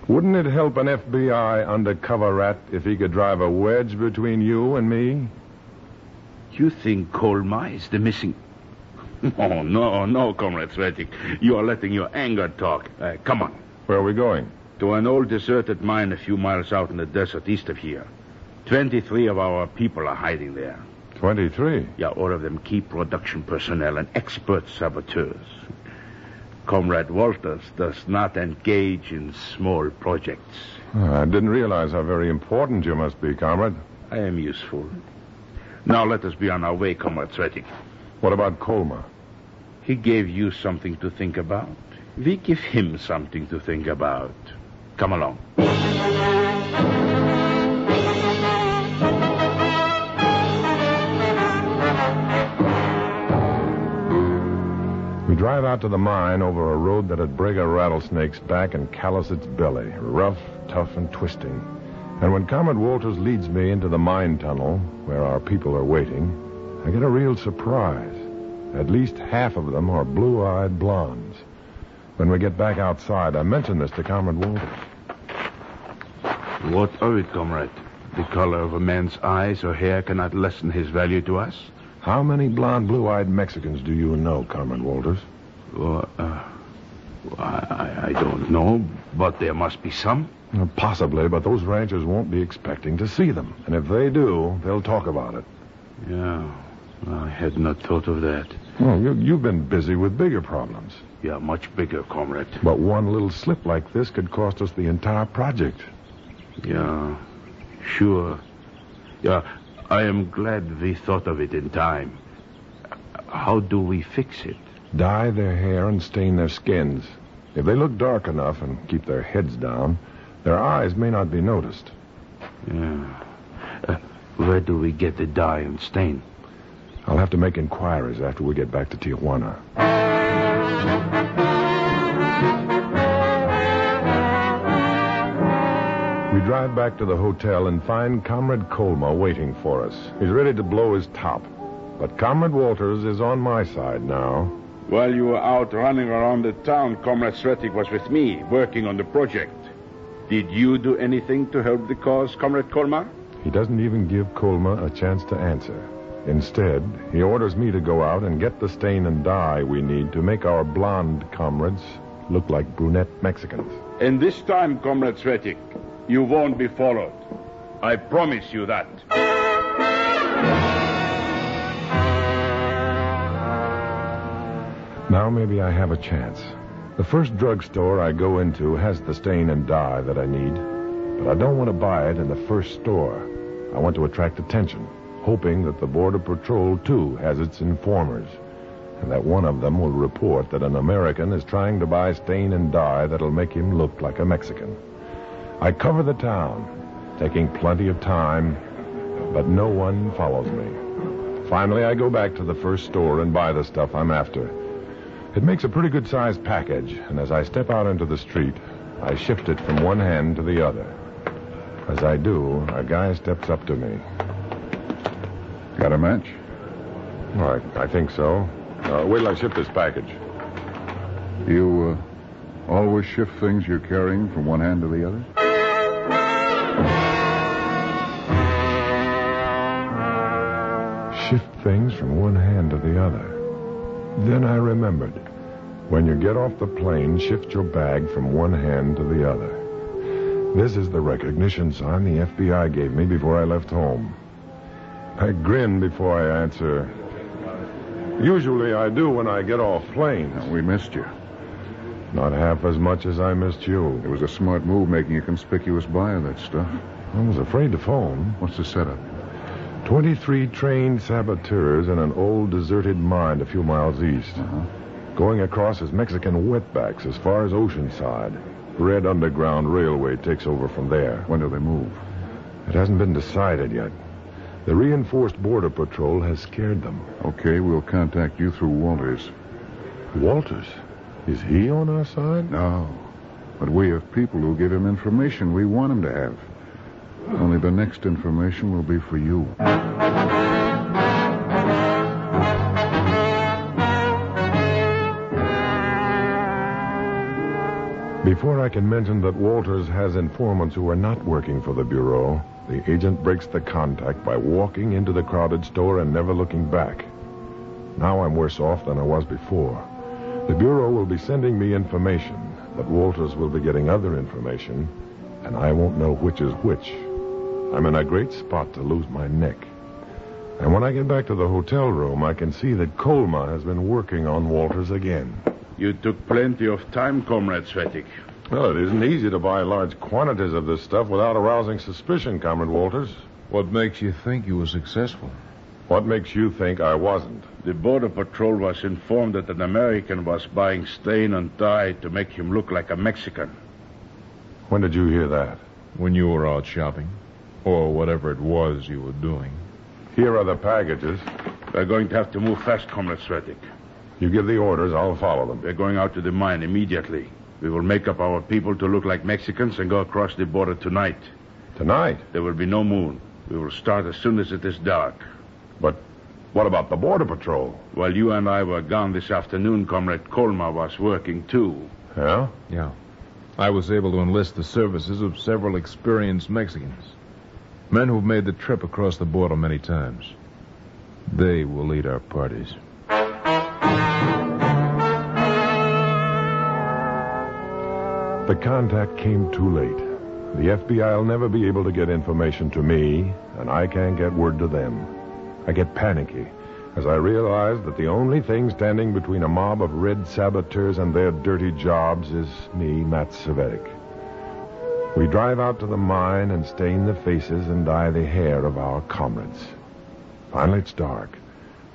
Wouldn't it help an FBI undercover rat if he could drive a wedge between you and me? You think Colma is the missing... Oh, no, Comrade Cvetic. You are letting your anger talk. Come on. Where are we going? To an old deserted mine a few miles out in the desert east of here. 23 of our people are hiding there. 23? Yeah, all of them key production personnel and expert saboteurs. Comrade Walters does not engage in small projects. I didn't realize how very important you must be, Comrade. I am useful. Now let us be on our way, Comrade Sretik. What about Colma? He gave you something to think about. We give him something to think about. Come along. We drive out to the mine over a road that'd break a rattlesnake's back and callous its belly. Rough, tough, and twisting. And when Comrade Walters leads me into the mine tunnel, where our people are waiting, I get a real surprise. At least half of them are blue-eyed blondes. When we get back outside, I mention this to Comrade Walters. What of it, comrade? The color of a man's eyes or hair cannot lessen his value to us? How many blonde, blue-eyed Mexicans do you know, Comrade Walters? Well, I don't know, but there must be some. Possibly, but those ranchers won't be expecting to see them. And if they do, they'll talk about it. Yeah, I had not thought of that. Well, you've been busy with bigger problems. Yeah, much bigger, comrade. But one little slip like this could cost us the entire project. Yeah, sure. Yeah, I am glad we thought of it in time. How do we fix it? Dye their hair and stain their skins. If they look dark enough and keep their heads down, their eyes may not be noticed. Yeah. Where do we get the dye and stain? I'll have to make inquiries after we get back to Tijuana. We drive back to the hotel and find Comrade Colma waiting for us. He's ready to blow his top. But Comrade Walters is on my side now. While you were out running around the town, Comrade Sretik was with me, working on the project. Did you do anything to help the cause, Comrade Colma? He doesn't even give Colma a chance to answer. Instead, he orders me to go out and get the stain and dye we need to make our blonde comrades look like brunette Mexicans. And this time, Comrade Sretik, you won't be followed. I promise you that. Now maybe I have a chance. The first drugstore I go into has the stain and dye that I need, but I don't want to buy it in the first store. I want to attract attention, hoping that the Border Patrol, too, has its informers, and that one of them will report that an American is trying to buy stain and dye that'll make him look like a Mexican. I cover the town, taking plenty of time, but no one follows me. Finally, I go back to the first store and buy the stuff I'm after. It makes a pretty good-sized package, and as I step out into the street, I shift it from one hand to the other. As I do, a guy steps up to me. Got a match? Well, I think so. Wait till I shift this package. You always shift things you're carrying from one hand to the other? Shift things from one hand to the other. Then I remembered. When you get off the plane, shift your bag from one hand to the other. This is the recognition sign the FBI gave me before I left home. I grin before I answer. Usually I do when I get off planes. We missed you. Not half as much as I missed you. It was a smart move making a conspicuous buy of that stuff. I was afraid to phone. What's the setup? 23 trained saboteurs in an old deserted mine a few miles east. Going across as Mexican wetbacks as far as Oceanside. Red Underground Railway takes over from there. When do they move? It hasn't been decided yet. The reinforced Border Patrol has scared them. Okay, we'll contact you through Walters. Walters? Is he on our side? No. But we have people who give him information we want him to have. Only the next information will be for you. Before I can mention that Walters has informants who are not working for the Bureau, the agent breaks the contact by walking into the crowded store and never looking back. Now I'm worse off than I was before. The Bureau will be sending me information, but Walters will be getting other information, and I won't know which is which. I'm in a great spot to lose my neck. And when I get back to the hotel room, I can see that Colma has been working on Walters again. You took plenty of time, Comrade Svetic. Well, it isn't easy to buy large quantities of this stuff without arousing suspicion, Comrade Walters. What makes you think you were successful? What makes you think I wasn't? The Border Patrol was informed that an American was buying stain and dye to make him look like a Mexican. When did you hear that? When you were out shopping. Or whatever it was you were doing. Here are the packages. We're going to have to move fast, Comrade Svetic. You give the orders, I'll follow them. We're going out to the mine immediately. We will make up our people to look like Mexicans and go across the border tonight. Tonight? There will be no moon. We will start as soon as it is dark. But what about the Border Patrol? While you and I were gone this afternoon, Comrade Colma was working too. Yeah? Yeah. I was able to enlist the services of several experienced Mexicans. Men who've made the trip across the border many times. They will lead our parties. The contact came too late. The FBI will never be able to get information to me, and I can't get word to them. I get panicky as I realize that the only thing standing between a mob of red saboteurs and their dirty jobs is me, Matt Svetic. We drive out to the mine and stain the faces and dye the hair of our comrades. Finally, it's dark,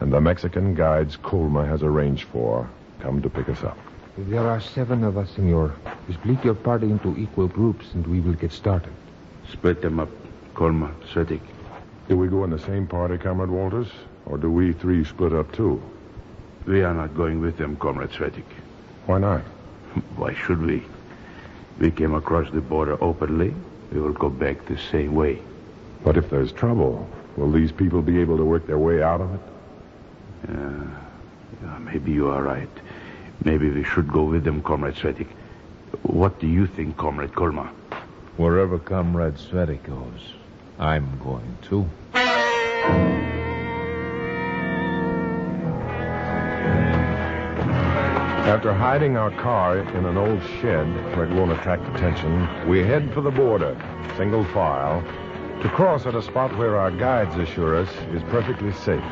and the Mexican guides Colma has arranged for come to pick us up. There are 7 of us, senor. We split your party into equal groups, and we will get started. Split them up, Colma, Svetic. Do we go in the same party, Comrade Walters? Or do we 3 split up, too? We are not going with them, Comrade Svetic. Why not? Why should we? We came across the border openly. We will go back the same way. But if there's trouble, will these people be able to work their way out of it? Maybe you are right. Maybe we should go with them, Comrade Svetic. What do you think, Comrade Colma? Wherever Comrade Svetic goes, I'm going too. After hiding our car in an old shed where it won't attract attention, we head for the border, single file, to cross at a spot where our guides assure us is perfectly safe.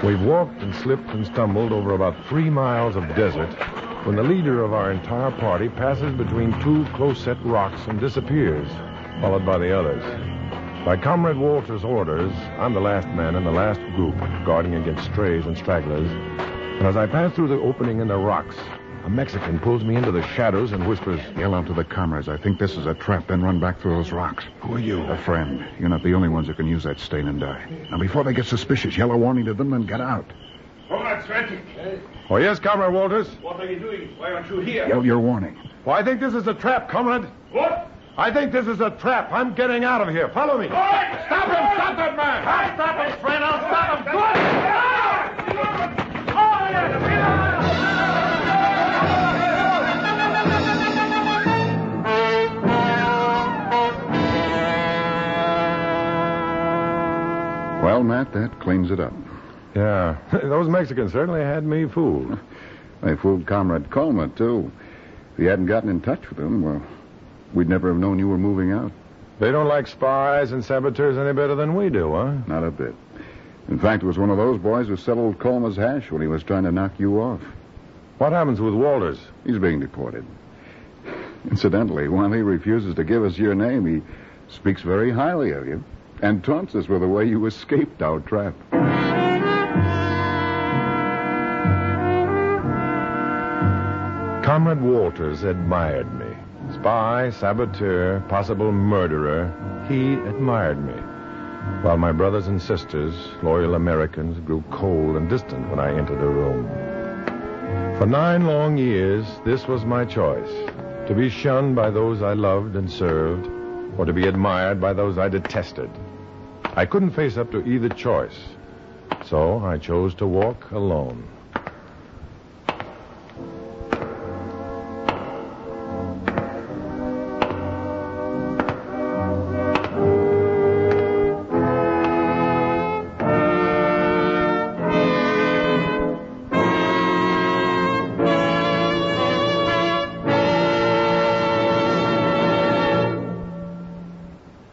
We've walked and slipped and stumbled over about 3 miles of desert when the leader of our entire party passes between 2 close-set rocks and disappears, followed by the others. By Comrade Walters' orders, I'm the last man in the last group, guarding against strays and stragglers. And as I pass through the opening in the rocks, a Mexican pulls me into the shadows and whispers, "Yell out to the comrades. I think this is a trap, then run back through those rocks." "Who are you?" "A friend. You're not the only ones who can use that stain and dye. Now, before they get suspicious, yell a warning to them and get out." Comrade Svetic. Oh, yes, Comrade Walters? What are you doing? Why aren't you here? Yell your warning. Well, I think this is a trap, Comrade. What? I think this is a trap. I'm getting out of here. Follow me. All right, stop him! Stop that man! I'll stop him, friend! I'll stop him! Good! Well, Matt, that cleans it up. Yeah, those Mexicans certainly had me fooled. They fooled Comrade Colma, too. If you hadn't gotten in touch with him, well, we'd never have known you were moving out. They don't like spies and saboteurs any better than we do, huh? Not a bit. In fact, it was one of those boys who settled Colma's hash when he was trying to knock you off. What happens with Walters? He's being deported. Incidentally, while he refuses to give us your name, he speaks very highly of you and taunts us with the way you escaped our trap. Comrade Walters admired me. Spy, saboteur, possible murderer, he admired me. While my brothers and sisters, loyal Americans, grew cold and distant when I entered the room. For 9 long years, this was my choice. To be shunned by those I loved and served, or to be admired by those I detested. I couldn't face up to either choice, so I chose to walk alone.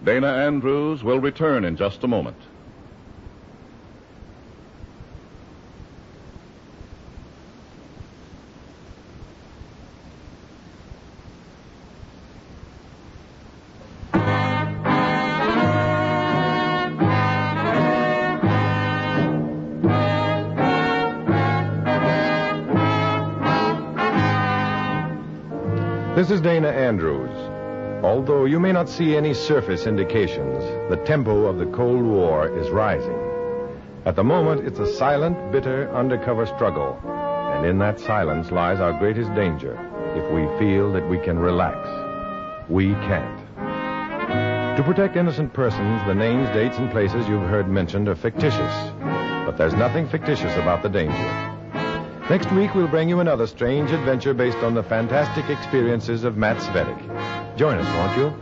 Dana Andrews will return in just a moment. This is Dana Andrews. Although you may not see any surface indications, the tempo of the Cold War is rising. At the moment, it's a silent, bitter, undercover struggle. And in that silence lies our greatest danger. If we feel that we can relax, we can't. To protect innocent persons, the names, dates, and places you've heard mentioned are fictitious. But there's nothing fictitious about the danger. Next week, we'll bring you another strange adventure based on the fantastic experiences of Matt Svetich. Join us, won't you?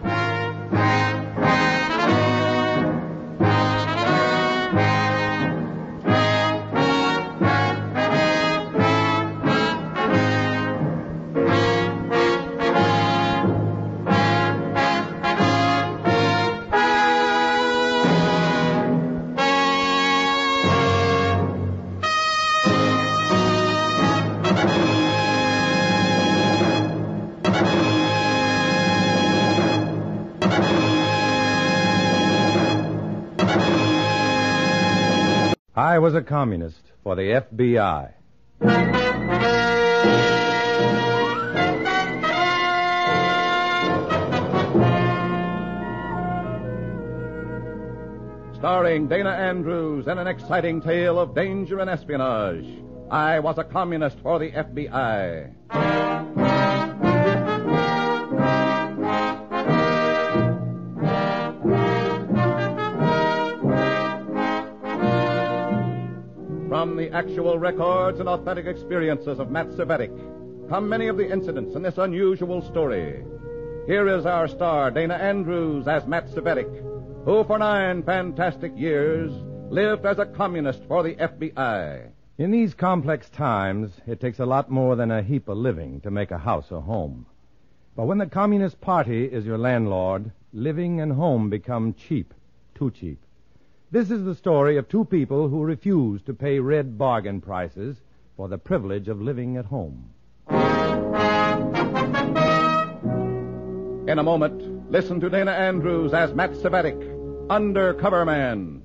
I was a communist for the FBI. Starring Dana Andrews in an exciting tale of danger and espionage. I was a communist for the FBI. From the actual records and authentic experiences of Matt Svetich come many of the incidents in this unusual story. Here is our star, Dana Andrews, as Matt Svetich, who for 9 fantastic years lived as a communist for the FBI. In these complex times, it takes a lot more than a heap of living to make a house a home. But when the Communist Party is your landlord, living and home become cheap, too cheap. This is the story of 2 people who refuse to pay red bargain prices for the privilege of living at home. In a moment, listen to Dana Andrews as Matt Svetich, Undercover Man.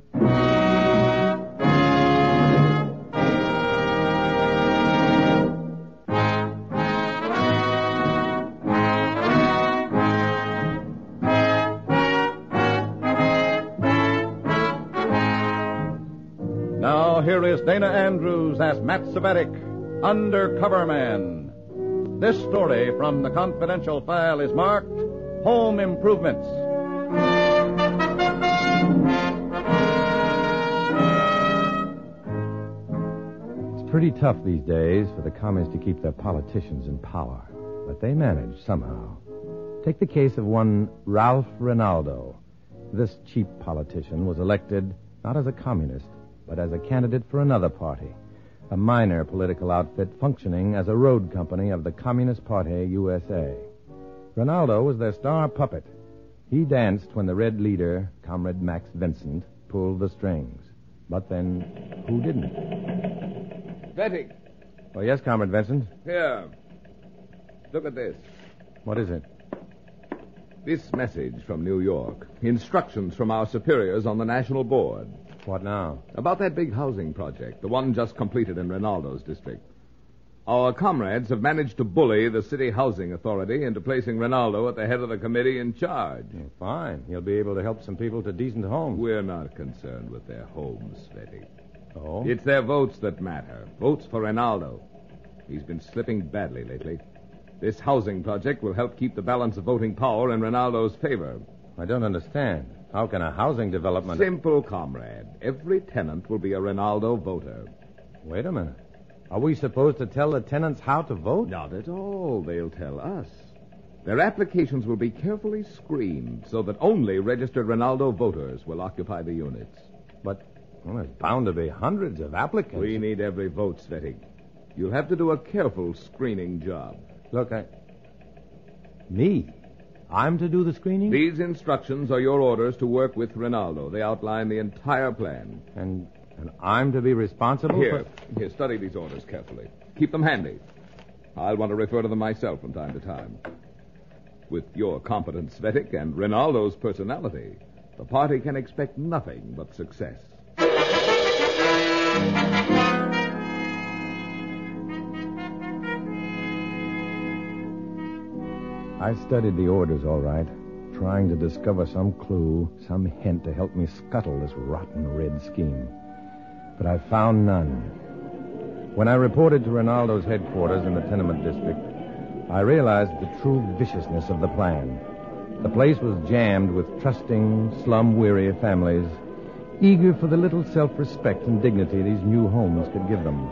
Now, here is Dana Andrews as Matt Svetich, Undercover Man. This story from the confidential file is marked Home Improvements. It's pretty tough these days for the communists to keep their politicians in power, but they manage somehow. Take the case of one Ralph Rinaldo. This cheap politician was elected not as a communist, but as a candidate for another party, a minor political outfit functioning as a road company of the Communist Party USA. Rinaldo was their star puppet. He danced when the Red leader, Comrade Max Vincent, pulled the strings. But then, who didn't? Svetich, Oh, yes, Comrade Vincent? here. Look at this. What is it? This message from New York. Instructions from our superiors on the National Board. What now? About that big housing project, the one just completed in Rinaldo's district. Our comrades have managed to bully the City Housing Authority into placing Rinaldo at the head of the committee in charge. Fine. He'll be able to help some people to decent homes. We're not concerned with their homes, Svetich. Oh? It's their votes that matter. Votes for Rinaldo. He's been slipping badly lately. This housing project will help keep the balance of voting power in Rinaldo's favor. I don't understand. How can a housing development... Simple, comrade. Every tenant will be a Rinaldo voter. Wait a minute. Are we supposed to tell the tenants how to vote? Not at all. They'll tell us. Their applications will be carefully screened so that only registered Rinaldo voters will occupy the units. But there's bound to be hundreds of applicants. We need every vote, Svetich. You'll have to do a careful screening job. Look, Me? I'm to do the screening? These instructions are your orders to work with Rinaldo. They outline the entire plan. And I'm to be responsible Here, study these orders carefully. Keep them handy. I'll want to refer to them myself from time to time. With your competence, Svetich, and Rinaldo's personality, the party can expect nothing but success. I studied the orders all right, trying to discover some clue, some hint to help me scuttle this rotten red scheme. But I found none. When I reported to Rinaldo's headquarters in the tenement district, I realized the true viciousness of the plan. The place was jammed with trusting, slum-weary families, eager for the little self-respect and dignity these new homes could give them.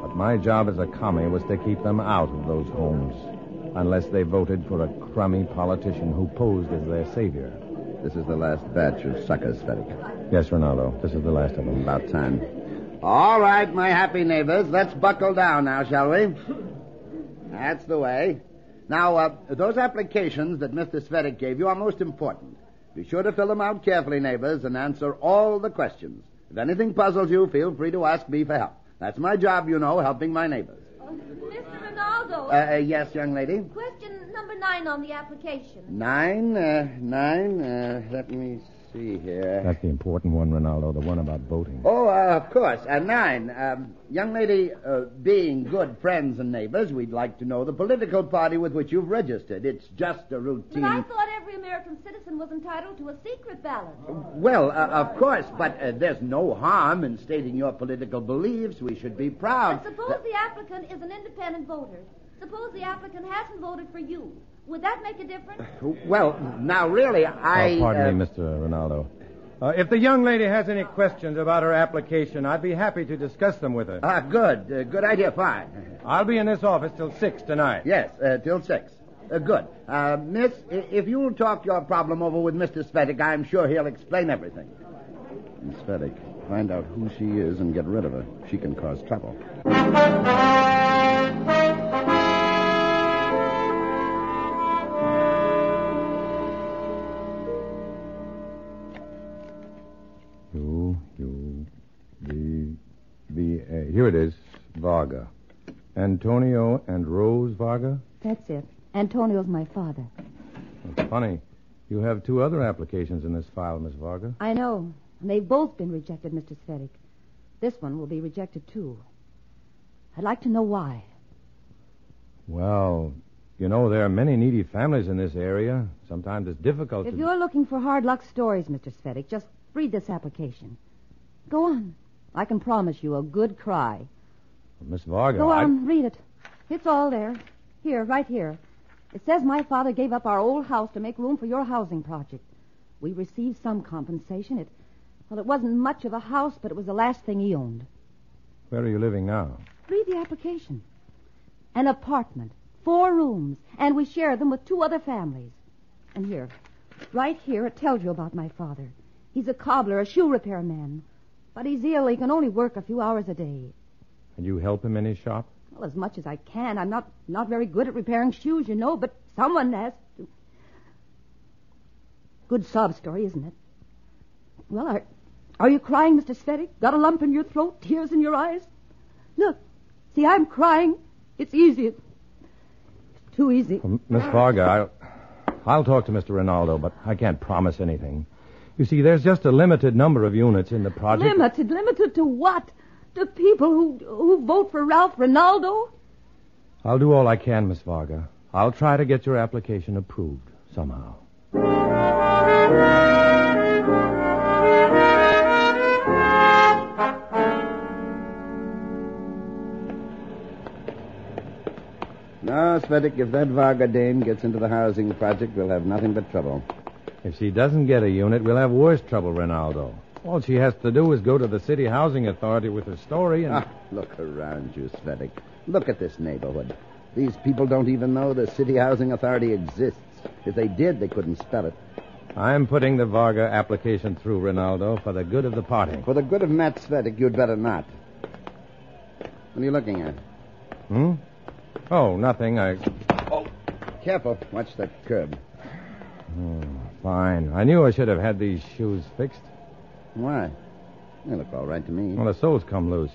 But my job as a commie was to keep them out of those homes, unless they voted for a crummy politician who posed as their savior. This is the last batch of suckers, Frederick. Yes, Rinaldo, this is the last of them. About time. All right, my happy neighbors, let's buckle down now, shall we? That's the way. Now, those applications that Mr. Svetic gave you are most important. Be sure to fill them out carefully, neighbors, and answer all the questions. If anything puzzles you, feel free to ask me for help. That's my job, you know, helping my neighbors. Mr. Rinaldo. Yes, young lady? Question number 9 on the application. 9? Let me see here. That's the important one, Rinaldo, the one about voting. Oh, of course. 9. Young lady, being good friends and neighbors, we'd like to know the political party with which you've registered. It's just a routine... But I thought every American citizen was entitled to a secret ballot. Well, of course, but there's no harm in stating your political beliefs. We should be proud. But suppose the applicant is an independent voter. Suppose the applicant hasn't voted for you. Would that make a difference? Well, now, really, pardon me, Mr. Rinaldo. If the young lady has any questions about her application, I'd be happy to discuss them with her. Good. Good idea. Fine. I'll be in this office till 6 tonight. Yes, till 6. Good. Miss, if you'll talk your problem over with Mr. Svetic, I'm sure he'll explain everything. Miss Svetic, find out who she is and get rid of her. She can cause trouble. Here it is, Varga. Antonio and Rose Varga? That's it. Antonio's my father. It's funny. You have 2 other applications in this file, Miss Varga. I know. And they've both been rejected, Mr. Svetic. This one will be rejected, too. I'd like to know why. Well, you know, there are many needy families in this area. Sometimes it's difficult If you're looking for hard luck stories, Mr. Svetic, just read this application. Go on. I can promise you a good cry. Miss Varga, Go on, read it. It's all there. Here, right here. It says my father gave up our old house to make room for your housing project. We received some compensation. It wasn't much of a house, but it was the last thing he owned. Where are you living now? Read the application. An apartment, 4 rooms, and we share them with 2 other families. And here, right here, it tells you about my father. He's a cobbler, a shoe repair man. But he's ill. He can only work a few hours a day. And you help him in his shop? Well, as much as I can. I'm not very good at repairing shoes, you know, but someone has to. Good sob story, isn't it? Well, are you crying, Mr. Svetic? Got a lump in your throat, tears in your eyes? Look, see, I'm crying. It's easy. It's too easy. Well, Miss Varga, I'll talk to Mr. Rinaldo, but I can't promise anything. You see, there's just a limited number of units in the project. Limited to what? To people who vote for Ralph Rinaldo? I'll do all I can, Miss Varga. I'll try to get your application approved somehow. No, Svetic, if that Varga dame gets into the housing project, we'll have nothing but trouble. If she doesn't get a unit, we'll have worse trouble, Rinaldo. All she has to do is go to the city housing authority with her story and... Look around you, Svetic. Look at this neighborhood. These people don't even know the city housing authority exists. If they did, they couldn't spell it. I'm putting the Varga application through, Rinaldo, for the good of the party. For the good of Matt Svetic, you'd better not. What are you looking at? Oh, nothing. Oh, careful. Watch that curb. Oh, fine. I knew I should have had these shoes fixed. Why? They look all right to me. Well, the soles come loose.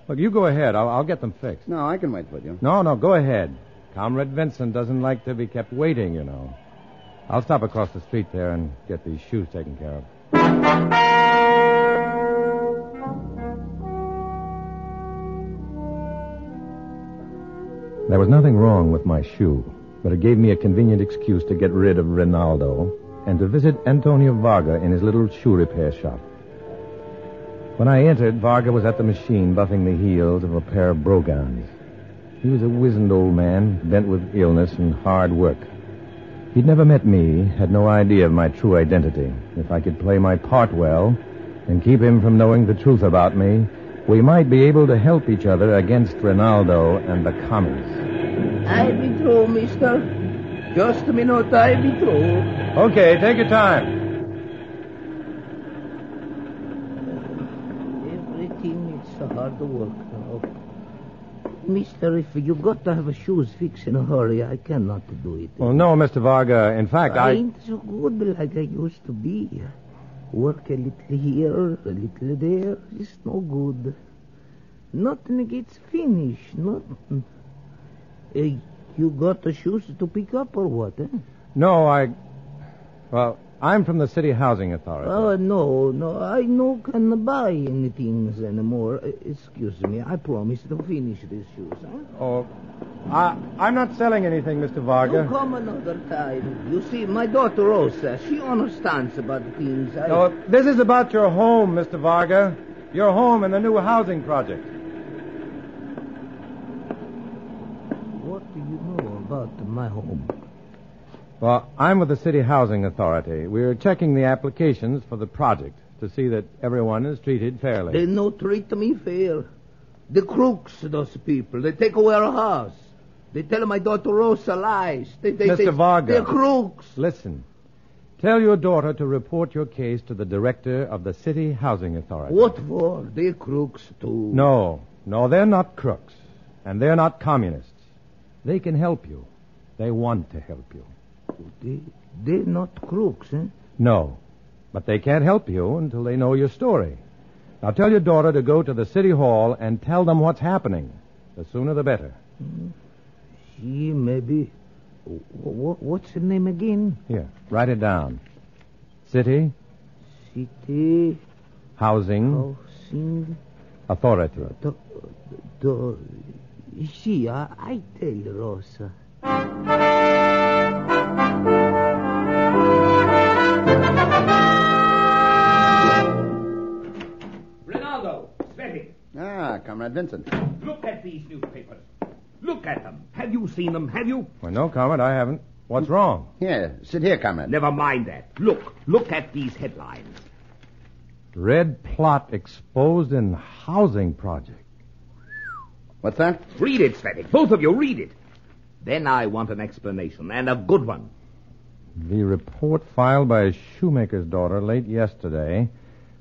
Look, you go ahead. I'll get them fixed. No, I can wait for you. No, go ahead. Comrade Vincent doesn't like to be kept waiting, you know. I'll stop across the street there and get these shoes taken care of. There was nothing wrong with my shoe. but it gave me a convenient excuse to get rid of Rinaldo and to visit Antonio Varga in his little shoe repair shop. When I entered, Varga was at the machine buffing the heels of a pair of brogans. He was a wizened old man, bent with illness and hard work. He'd never met me, had no idea of my true identity. If I could play my part well and keep him from knowing the truth about me, we might be able to help each other against Rinaldo and the commies. I be through, mister. Just a minute, I be through. Okay, take your time. Everything is so hard to work now. Mister, if you got to have a shoes fixed in a hurry, I cannot do it. Well, no, Mr. Varga. In fact, I ain't so good like I used to be. Work a little here, a little there. It's no good. Nothing gets finished. Nothing. You got the shoes to pick up or what, eh? No, Well, I'm from the City Housing Authority. Oh, no, I no can buy anything anymore. Excuse me, I promise to finish these shoes, huh? Oh, I'm not selling anything, Mr. Varga. You come another time. You see, my daughter Rosa, she understands about things. No, this is about your home, Mr. Varga. Your home and the new housing project. What do you know about my home? Well, I'm with the City Housing Authority. We're checking the applications for the project to see that everyone is treated fairly. They no treat me fair. The crooks, those people. They take away our house. They tell my daughter Rosa lies. Mr. Varga. They're crooks. Listen. Tell your daughter to report your case to the director of the City Housing Authority. What for? They're crooks, too. No, they're not crooks. And they're not communists. They can help you. They want to help you. They're not crooks, eh? No, but they can't help you until they know your story. Now tell your daughter to go to the City Hall and tell them what's happening. The sooner the better. She maybe... What's her name again? Here, write it down. City Housing Authority. See, I tell Rosa. Rinaldo, Svetty. Comrade Vincent. Look at these newspapers. Look at them. Have you seen them? Have you? Well, no, comrade, I haven't. What's wrong? Here, sit here, comrade. Never mind that. Look at these headlines. Red plot exposed in housing project. What's that? Read it, Svetty. Both of you, read it. Then I want an explanation, and a good one. The report filed by a shoemaker's daughter late yesterday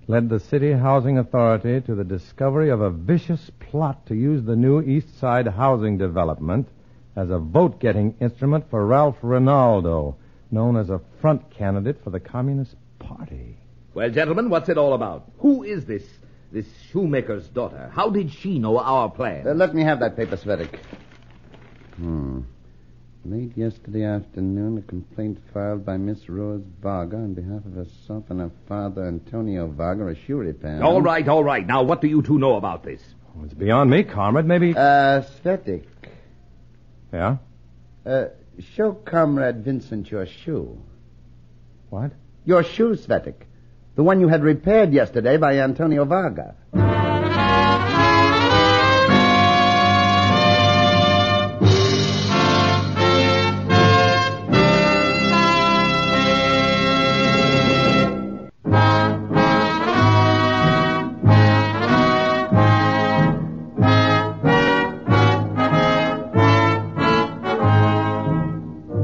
led the City Housing Authority to the discovery of a vicious plot to use the new East Side housing development as a vote-getting instrument for Ralph Rinaldo, known as a front candidate for the Communist Party. Well, gentlemen, what's it all about? Who is this shoemaker's daughter? How did she know our plan? Let me have that paper, Svettik. Late yesterday afternoon, a complaint filed by Miss Rose Varga on behalf of herself and her father, Antonio Varga, a shoe repair. All right. Now, what do you two know about this? Oh, it's beyond me, comrade. Maybe... Svettik. Yeah? Show Comrade Vincent your shoe. What? Your shoe, Svettik. The one you had repaired yesterday by Antonio Varga.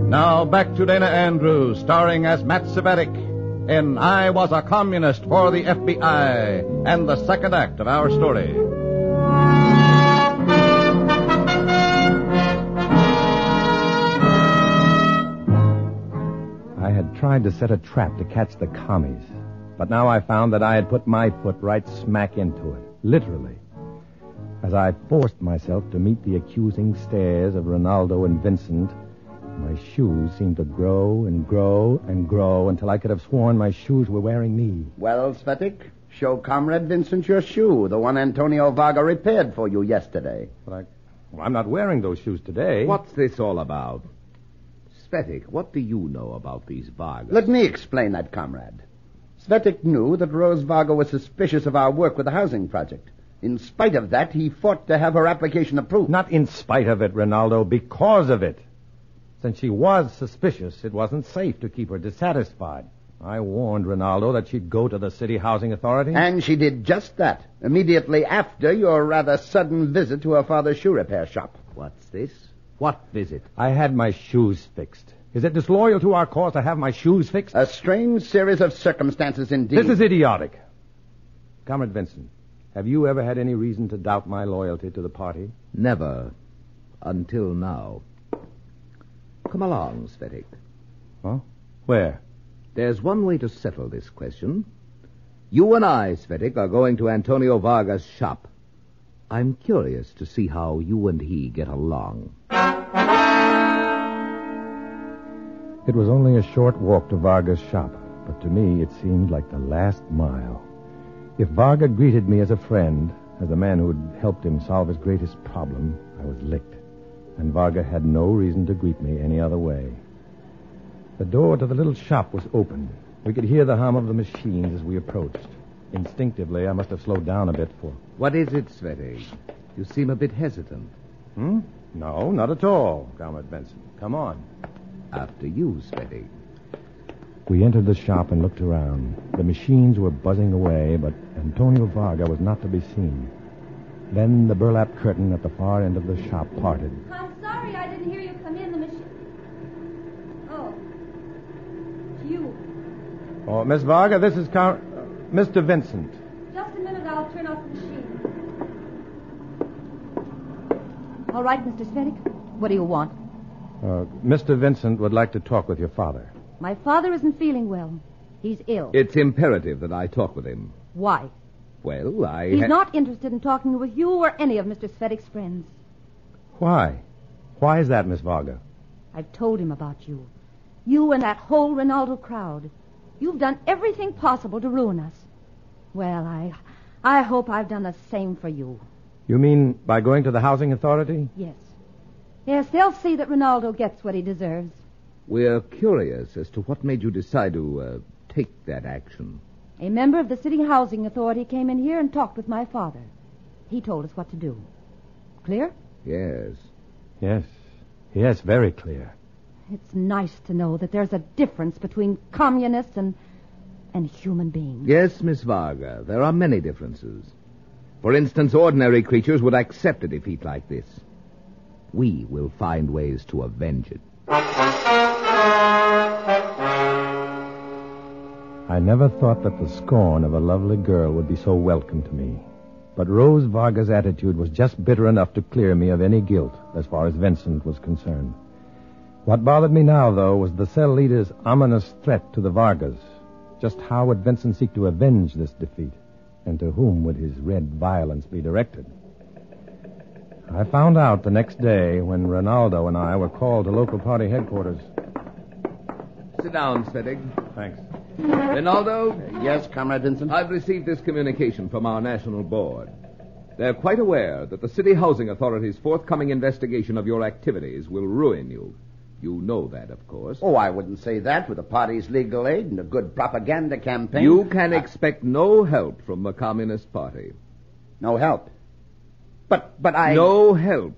Now back to Dana Andrews, starring as Matt Svettik in I Was a Communist for the FBI, and the second act of our story. I had tried to set a trap to catch the commies, but now I found that I had put my foot right smack into it, literally. As I forced myself to meet the accusing stares of Rinaldo and Vincent, my shoes seemed to grow and grow and grow until I could have sworn my shoes were wearing me. Well, Svettik, show Comrade Vincent your shoe, the one Antonio Varga repaired for you yesterday. But I'm not wearing those shoes today. What's this all about? Svetik, what do you know about these Vargas? Let me explain that, comrade. Svetik knew that Rose Varga was suspicious of our work with the housing project. In spite of that, he fought to have her application approved. Not in spite of it, Rinaldo, because of it. Since she was suspicious, it wasn't safe to keep her dissatisfied. I warned Rinaldo that she'd go to the city housing authority. And she did just that, immediately after your rather sudden visit to her father's shoe repair shop. What's this? What visit? I had my shoes fixed. Is it disloyal to our cause to have my shoes fixed? A strange series of circumstances indeed. This is idiotic. Comrade Vincent, have you ever had any reason to doubt my loyalty to the party? Never. Until now. Come along, Svetik. Huh? Where? There's one way to settle this question. You and I, Svetik, are going to Antonio Varga's shop. I'm curious to see how you and he get along. It was only a short walk to Varga's shop, but to me it seemed like the last mile. If Varga greeted me as a friend, as a man who had helped him solve his greatest problem, I was licked. And Varga had no reason to greet me any other way. The door to the little shop was open. We could hear the hum of the machines as we approached. Instinctively, I must have slowed down a bit for... What is it, Svetik? You seem a bit hesitant. No, not at all, Comrade Benson. Come on. After you, Svetik. We entered the shop and looked around. The machines were buzzing away, but Antonio Varga was not to be seen. Then the burlap curtain at the far end of the shop parted. I'm sorry I didn't hear you come in. The machine... Oh. It's you. Oh, Miss Varga, this is Mr. Vincent. Just a minute, I'll turn off the machine. All right, Mr. Svetik. What do you want? Mr. Vincent would like to talk with your father. My father isn't feeling well. He's ill. It's imperative that I talk with him. Why? Well, He's not interested in talking with you or any of Mr. Svetik's friends. Why? Why is that, Miss Varga? I've told him about you. You and that whole Rinaldo crowd. You've done everything possible to ruin us. Well, I hope I've done the same for you. You mean by going to the housing authority? Yes. Yes, they'll see that Rinaldo gets what he deserves. We're curious as to what made you decide to take that action. A member of the city housing authority came in here and talked with my father. He told us what to do. Clear? Yes. Yes, very clear. It's nice to know that there's a difference between communists and human beings. Yes, Miss Varga, there are many differences. For instance, ordinary creatures would accept a defeat like this. We will find ways to avenge it. I never thought that the scorn of a lovely girl would be so welcome to me. But Rose Varga's attitude was just bitter enough to clear me of any guilt as far as Vincent was concerned. What bothered me now, though, was the cell leader's ominous threat to the Vargas. Just how would Vincent seek to avenge this defeat? And to whom would his red violence be directed? I found out the next day when Rinaldo and I were called to local party headquarters. Sit down, Svetik. Thanks. Rinaldo? Yes, Comrade Vincent? I've received this communication from our national board. They're quite aware that the city housing authority's forthcoming investigation of your activities will ruin you. You know that, of course. Oh, I wouldn't say that. With the party's legal aid and a good propaganda campaign... You can expect no help from the Communist Party. No help? But I... No help.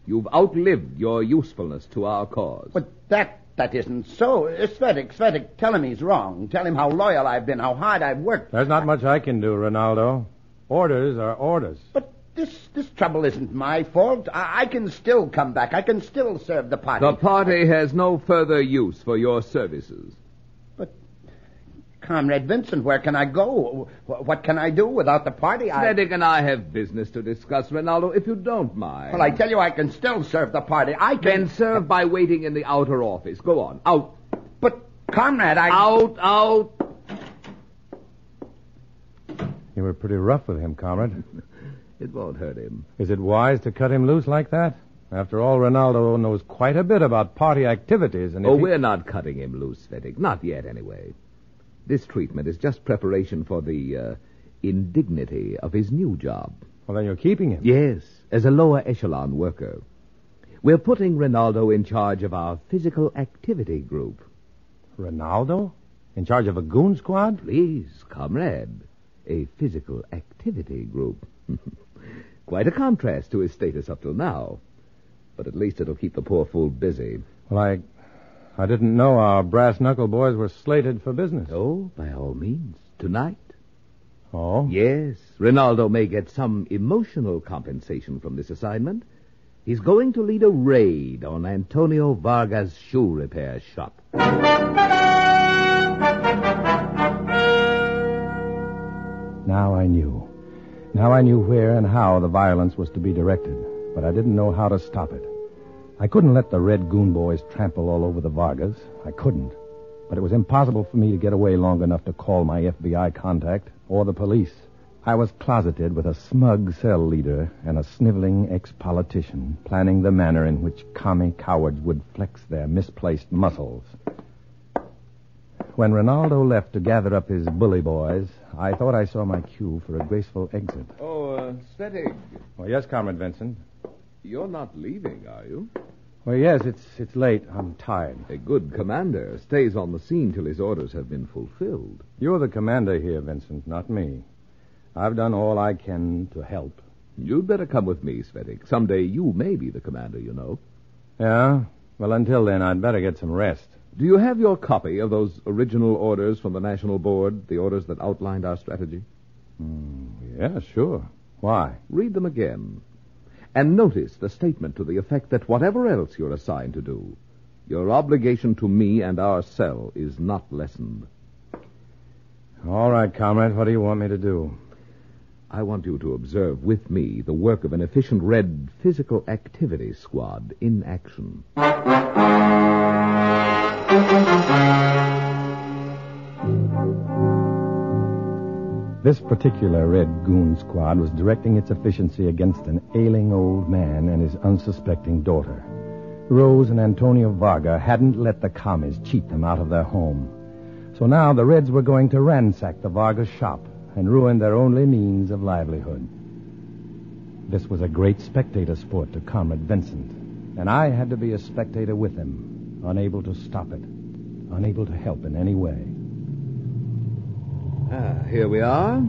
You've outlived your usefulness to our cause. But that isn't so. Svetik, tell him he's wrong. Tell him how loyal I've been, how hard I've worked. There's not much I can do, Rinaldo. Orders are orders. But this trouble isn't my fault. I can still come back. I can still serve the party. The party has no further use for your services. But, Comrade Vincent, where can I go? What can I do without the party? Svetik and I have business to discuss, Rinaldo, if you don't mind. Well, I tell you, I can still serve the party. I can... Then serve by waiting in the outer office. Go on. Out. But, Comrade, Out. You were pretty rough with him, comrade. It won't hurt him. Is it wise to cut him loose like that? After all, Rinaldo knows quite a bit about party activities. And we're not cutting him loose, Svetik. Not yet, anyway. This treatment is just preparation for the indignity of his new job. Well, then you're keeping him. Yes, as a lower echelon worker. We're putting Ronaldo in charge of our physical activity group. Ronaldo? In charge of a goon squad? Please, comrade. A physical activity group. Quite a contrast to his status up till now. But at least it'll keep the poor fool busy. Well, I didn't know our brass-knuckle boys were slated for business. Oh, by all means. Tonight. Oh? Yes. Ronaldo may get some emotional compensation from this assignment. He's going to lead a raid on Antonio Vargas' shoe repair shop. Now I knew. Now I knew where and how the violence was to be directed, but I didn't know how to stop it. I couldn't let the Red Goon boys trample all over the Vargas. I couldn't. But it was impossible for me to get away long enough to call my FBI contact or the police. I was closeted with a smug cell leader and a sniveling ex-politician, planning the manner in which commie cowards would flex their misplaced muscles. When Ronaldo left to gather up his bully boys, I thought I saw my cue for a graceful exit. Oh, Svetig. Well, yes, Comrade Vincent. You're not leaving, are you? Well, yes, it's late. I'm tired. A good commander stays on the scene till his orders have been fulfilled. You're the commander here, Vincent, not me. I've done all I can to help. You'd better come with me, Svetig. Someday you may be the commander, you know. Yeah? Well, until then, I'd better get some rest. Do you have your copy of those original orders from the National Board, the orders that outlined our strategy? Yeah, sure. Why? Read them again. And notice the statement to the effect that whatever else you're assigned to do, your obligation to me and our cell is not lessened. All right, comrade, what do you want me to do? I want you to observe with me the work of an efficient Red Physical Activity Squad in action. This particular Red Goon Squad was directing its efficiency against an ailing old man and his unsuspecting daughter. Rose and Antonio Varga hadn't let the commies cheat them out of their home. So now the Reds were going to ransack the Varga shop and ruin their only means of livelihood. This was a great spectator sport to Comrade Vincent, and I had to be a spectator with him, unable to stop it, unable to help in any way. Here we are.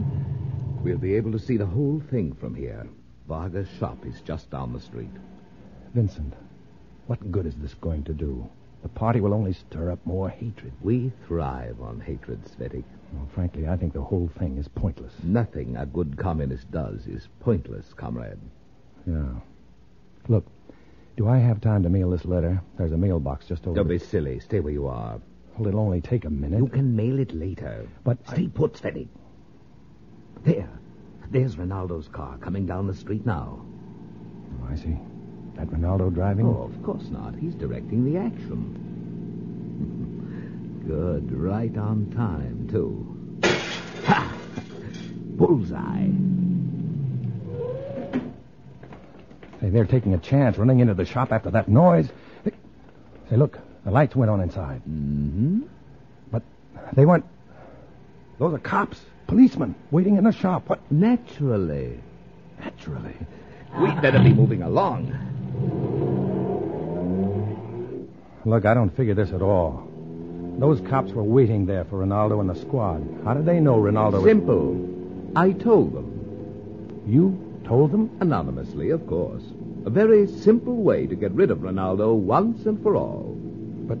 We'll be able to see the whole thing from here. Varga's shop is just down the street. Vincent, what good is this going to do? The party will only stir up more hatred. We thrive on hatred, Svetig. Well, frankly, I think the whole thing is pointless. Nothing a good communist does is pointless, comrade. Yeah. Look, do I have time to mail this letter? There's a mailbox just over... Don't be silly. Stay where you are. Well, it'll only take a minute. You can mail it later. But Stay put, Svetig. There's Ronaldo's car coming down the street now. Oh, I see. That Ronaldo driving? Oh, of course not. He's directing the action. Good. Right on time, too. Ha! Bullseye. Hey, they're taking a chance running into the shop after that noise. Say, look, the lights went on inside. Mm-hmm. But they weren't... Those are cops, policemen, waiting in the shop. What? Naturally. We'd better be moving along. Look, I don't figure this at all. Those cops were waiting there for Ronaldo and the squad. How did they know Ronaldo... Simple. I told them. You told them? Anonymously, of course. A very simple way to get rid of Ronaldo once and for all. But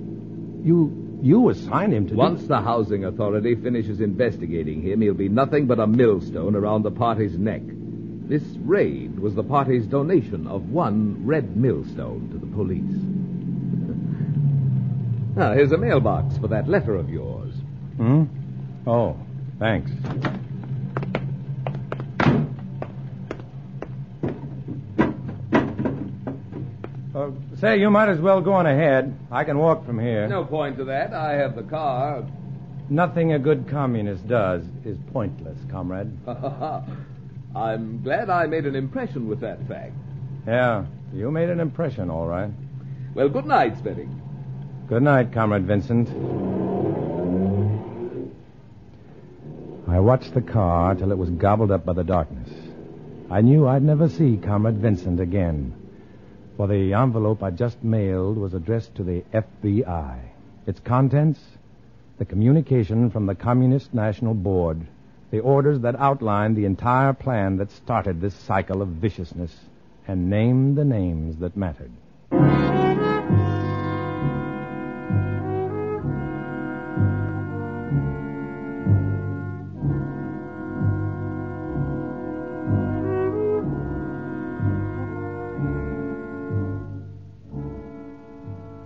you assigned him to... Once the housing authority finishes investigating him, he'll be nothing but a millstone around the party's neck. This raid was the party's donation of one red millstone to the police. Now, here's a mailbox for that letter of yours. Oh, thanks. Say, you might as well go on ahead. I can walk from here. No point to that. I have the car. Nothing a good communist does is pointless, comrade. I'm glad I made an impression with that fact. Yeah, you made an impression, all right. Well, good night, Svetig. Good night, Comrade Vincent. I watched the car till it was gobbled up by the darkness. I knew I'd never see Comrade Vincent again. For the envelope I just mailed was addressed to the FBI. Its contents, the communication from the Communist National Board, the orders that outlined the entire plan that started this cycle of viciousness and named the names that mattered.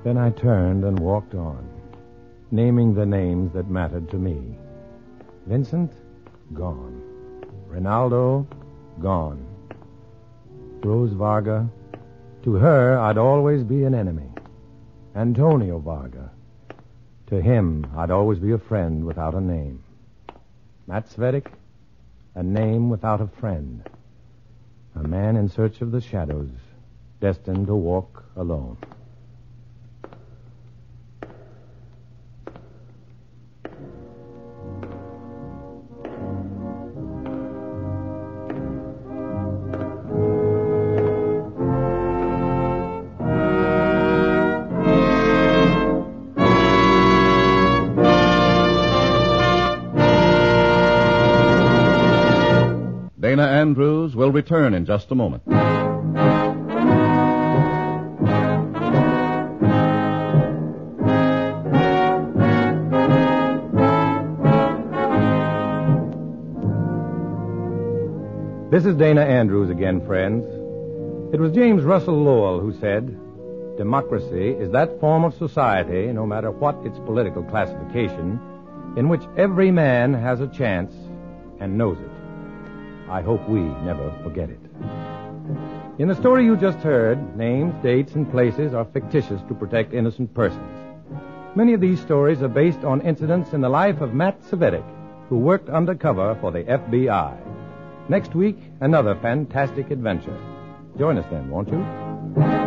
Then I turned and walked on, naming the names that mattered to me. Vincent, gone. Rinaldo, gone. Rose Varga, to her I'd always be an enemy. Antonio Varga, to him I'd always be a friend without a name. Matt Svedek, a name without a friend. A man in search of the shadows, destined to walk alone. Dana Andrews will return in just a moment. This is Dana Andrews again, friends. It was James Russell Lowell who said, "Democracy is that form of society, no matter what its political classification, in which every man has a chance and knows it." I hope we never forget it. In the story you just heard, names, dates, and places are fictitious to protect innocent persons. Many of these stories are based on incidents in the life of Matt Svedek, who worked undercover for the FBI. Next week, another fantastic adventure. Join us then, won't you?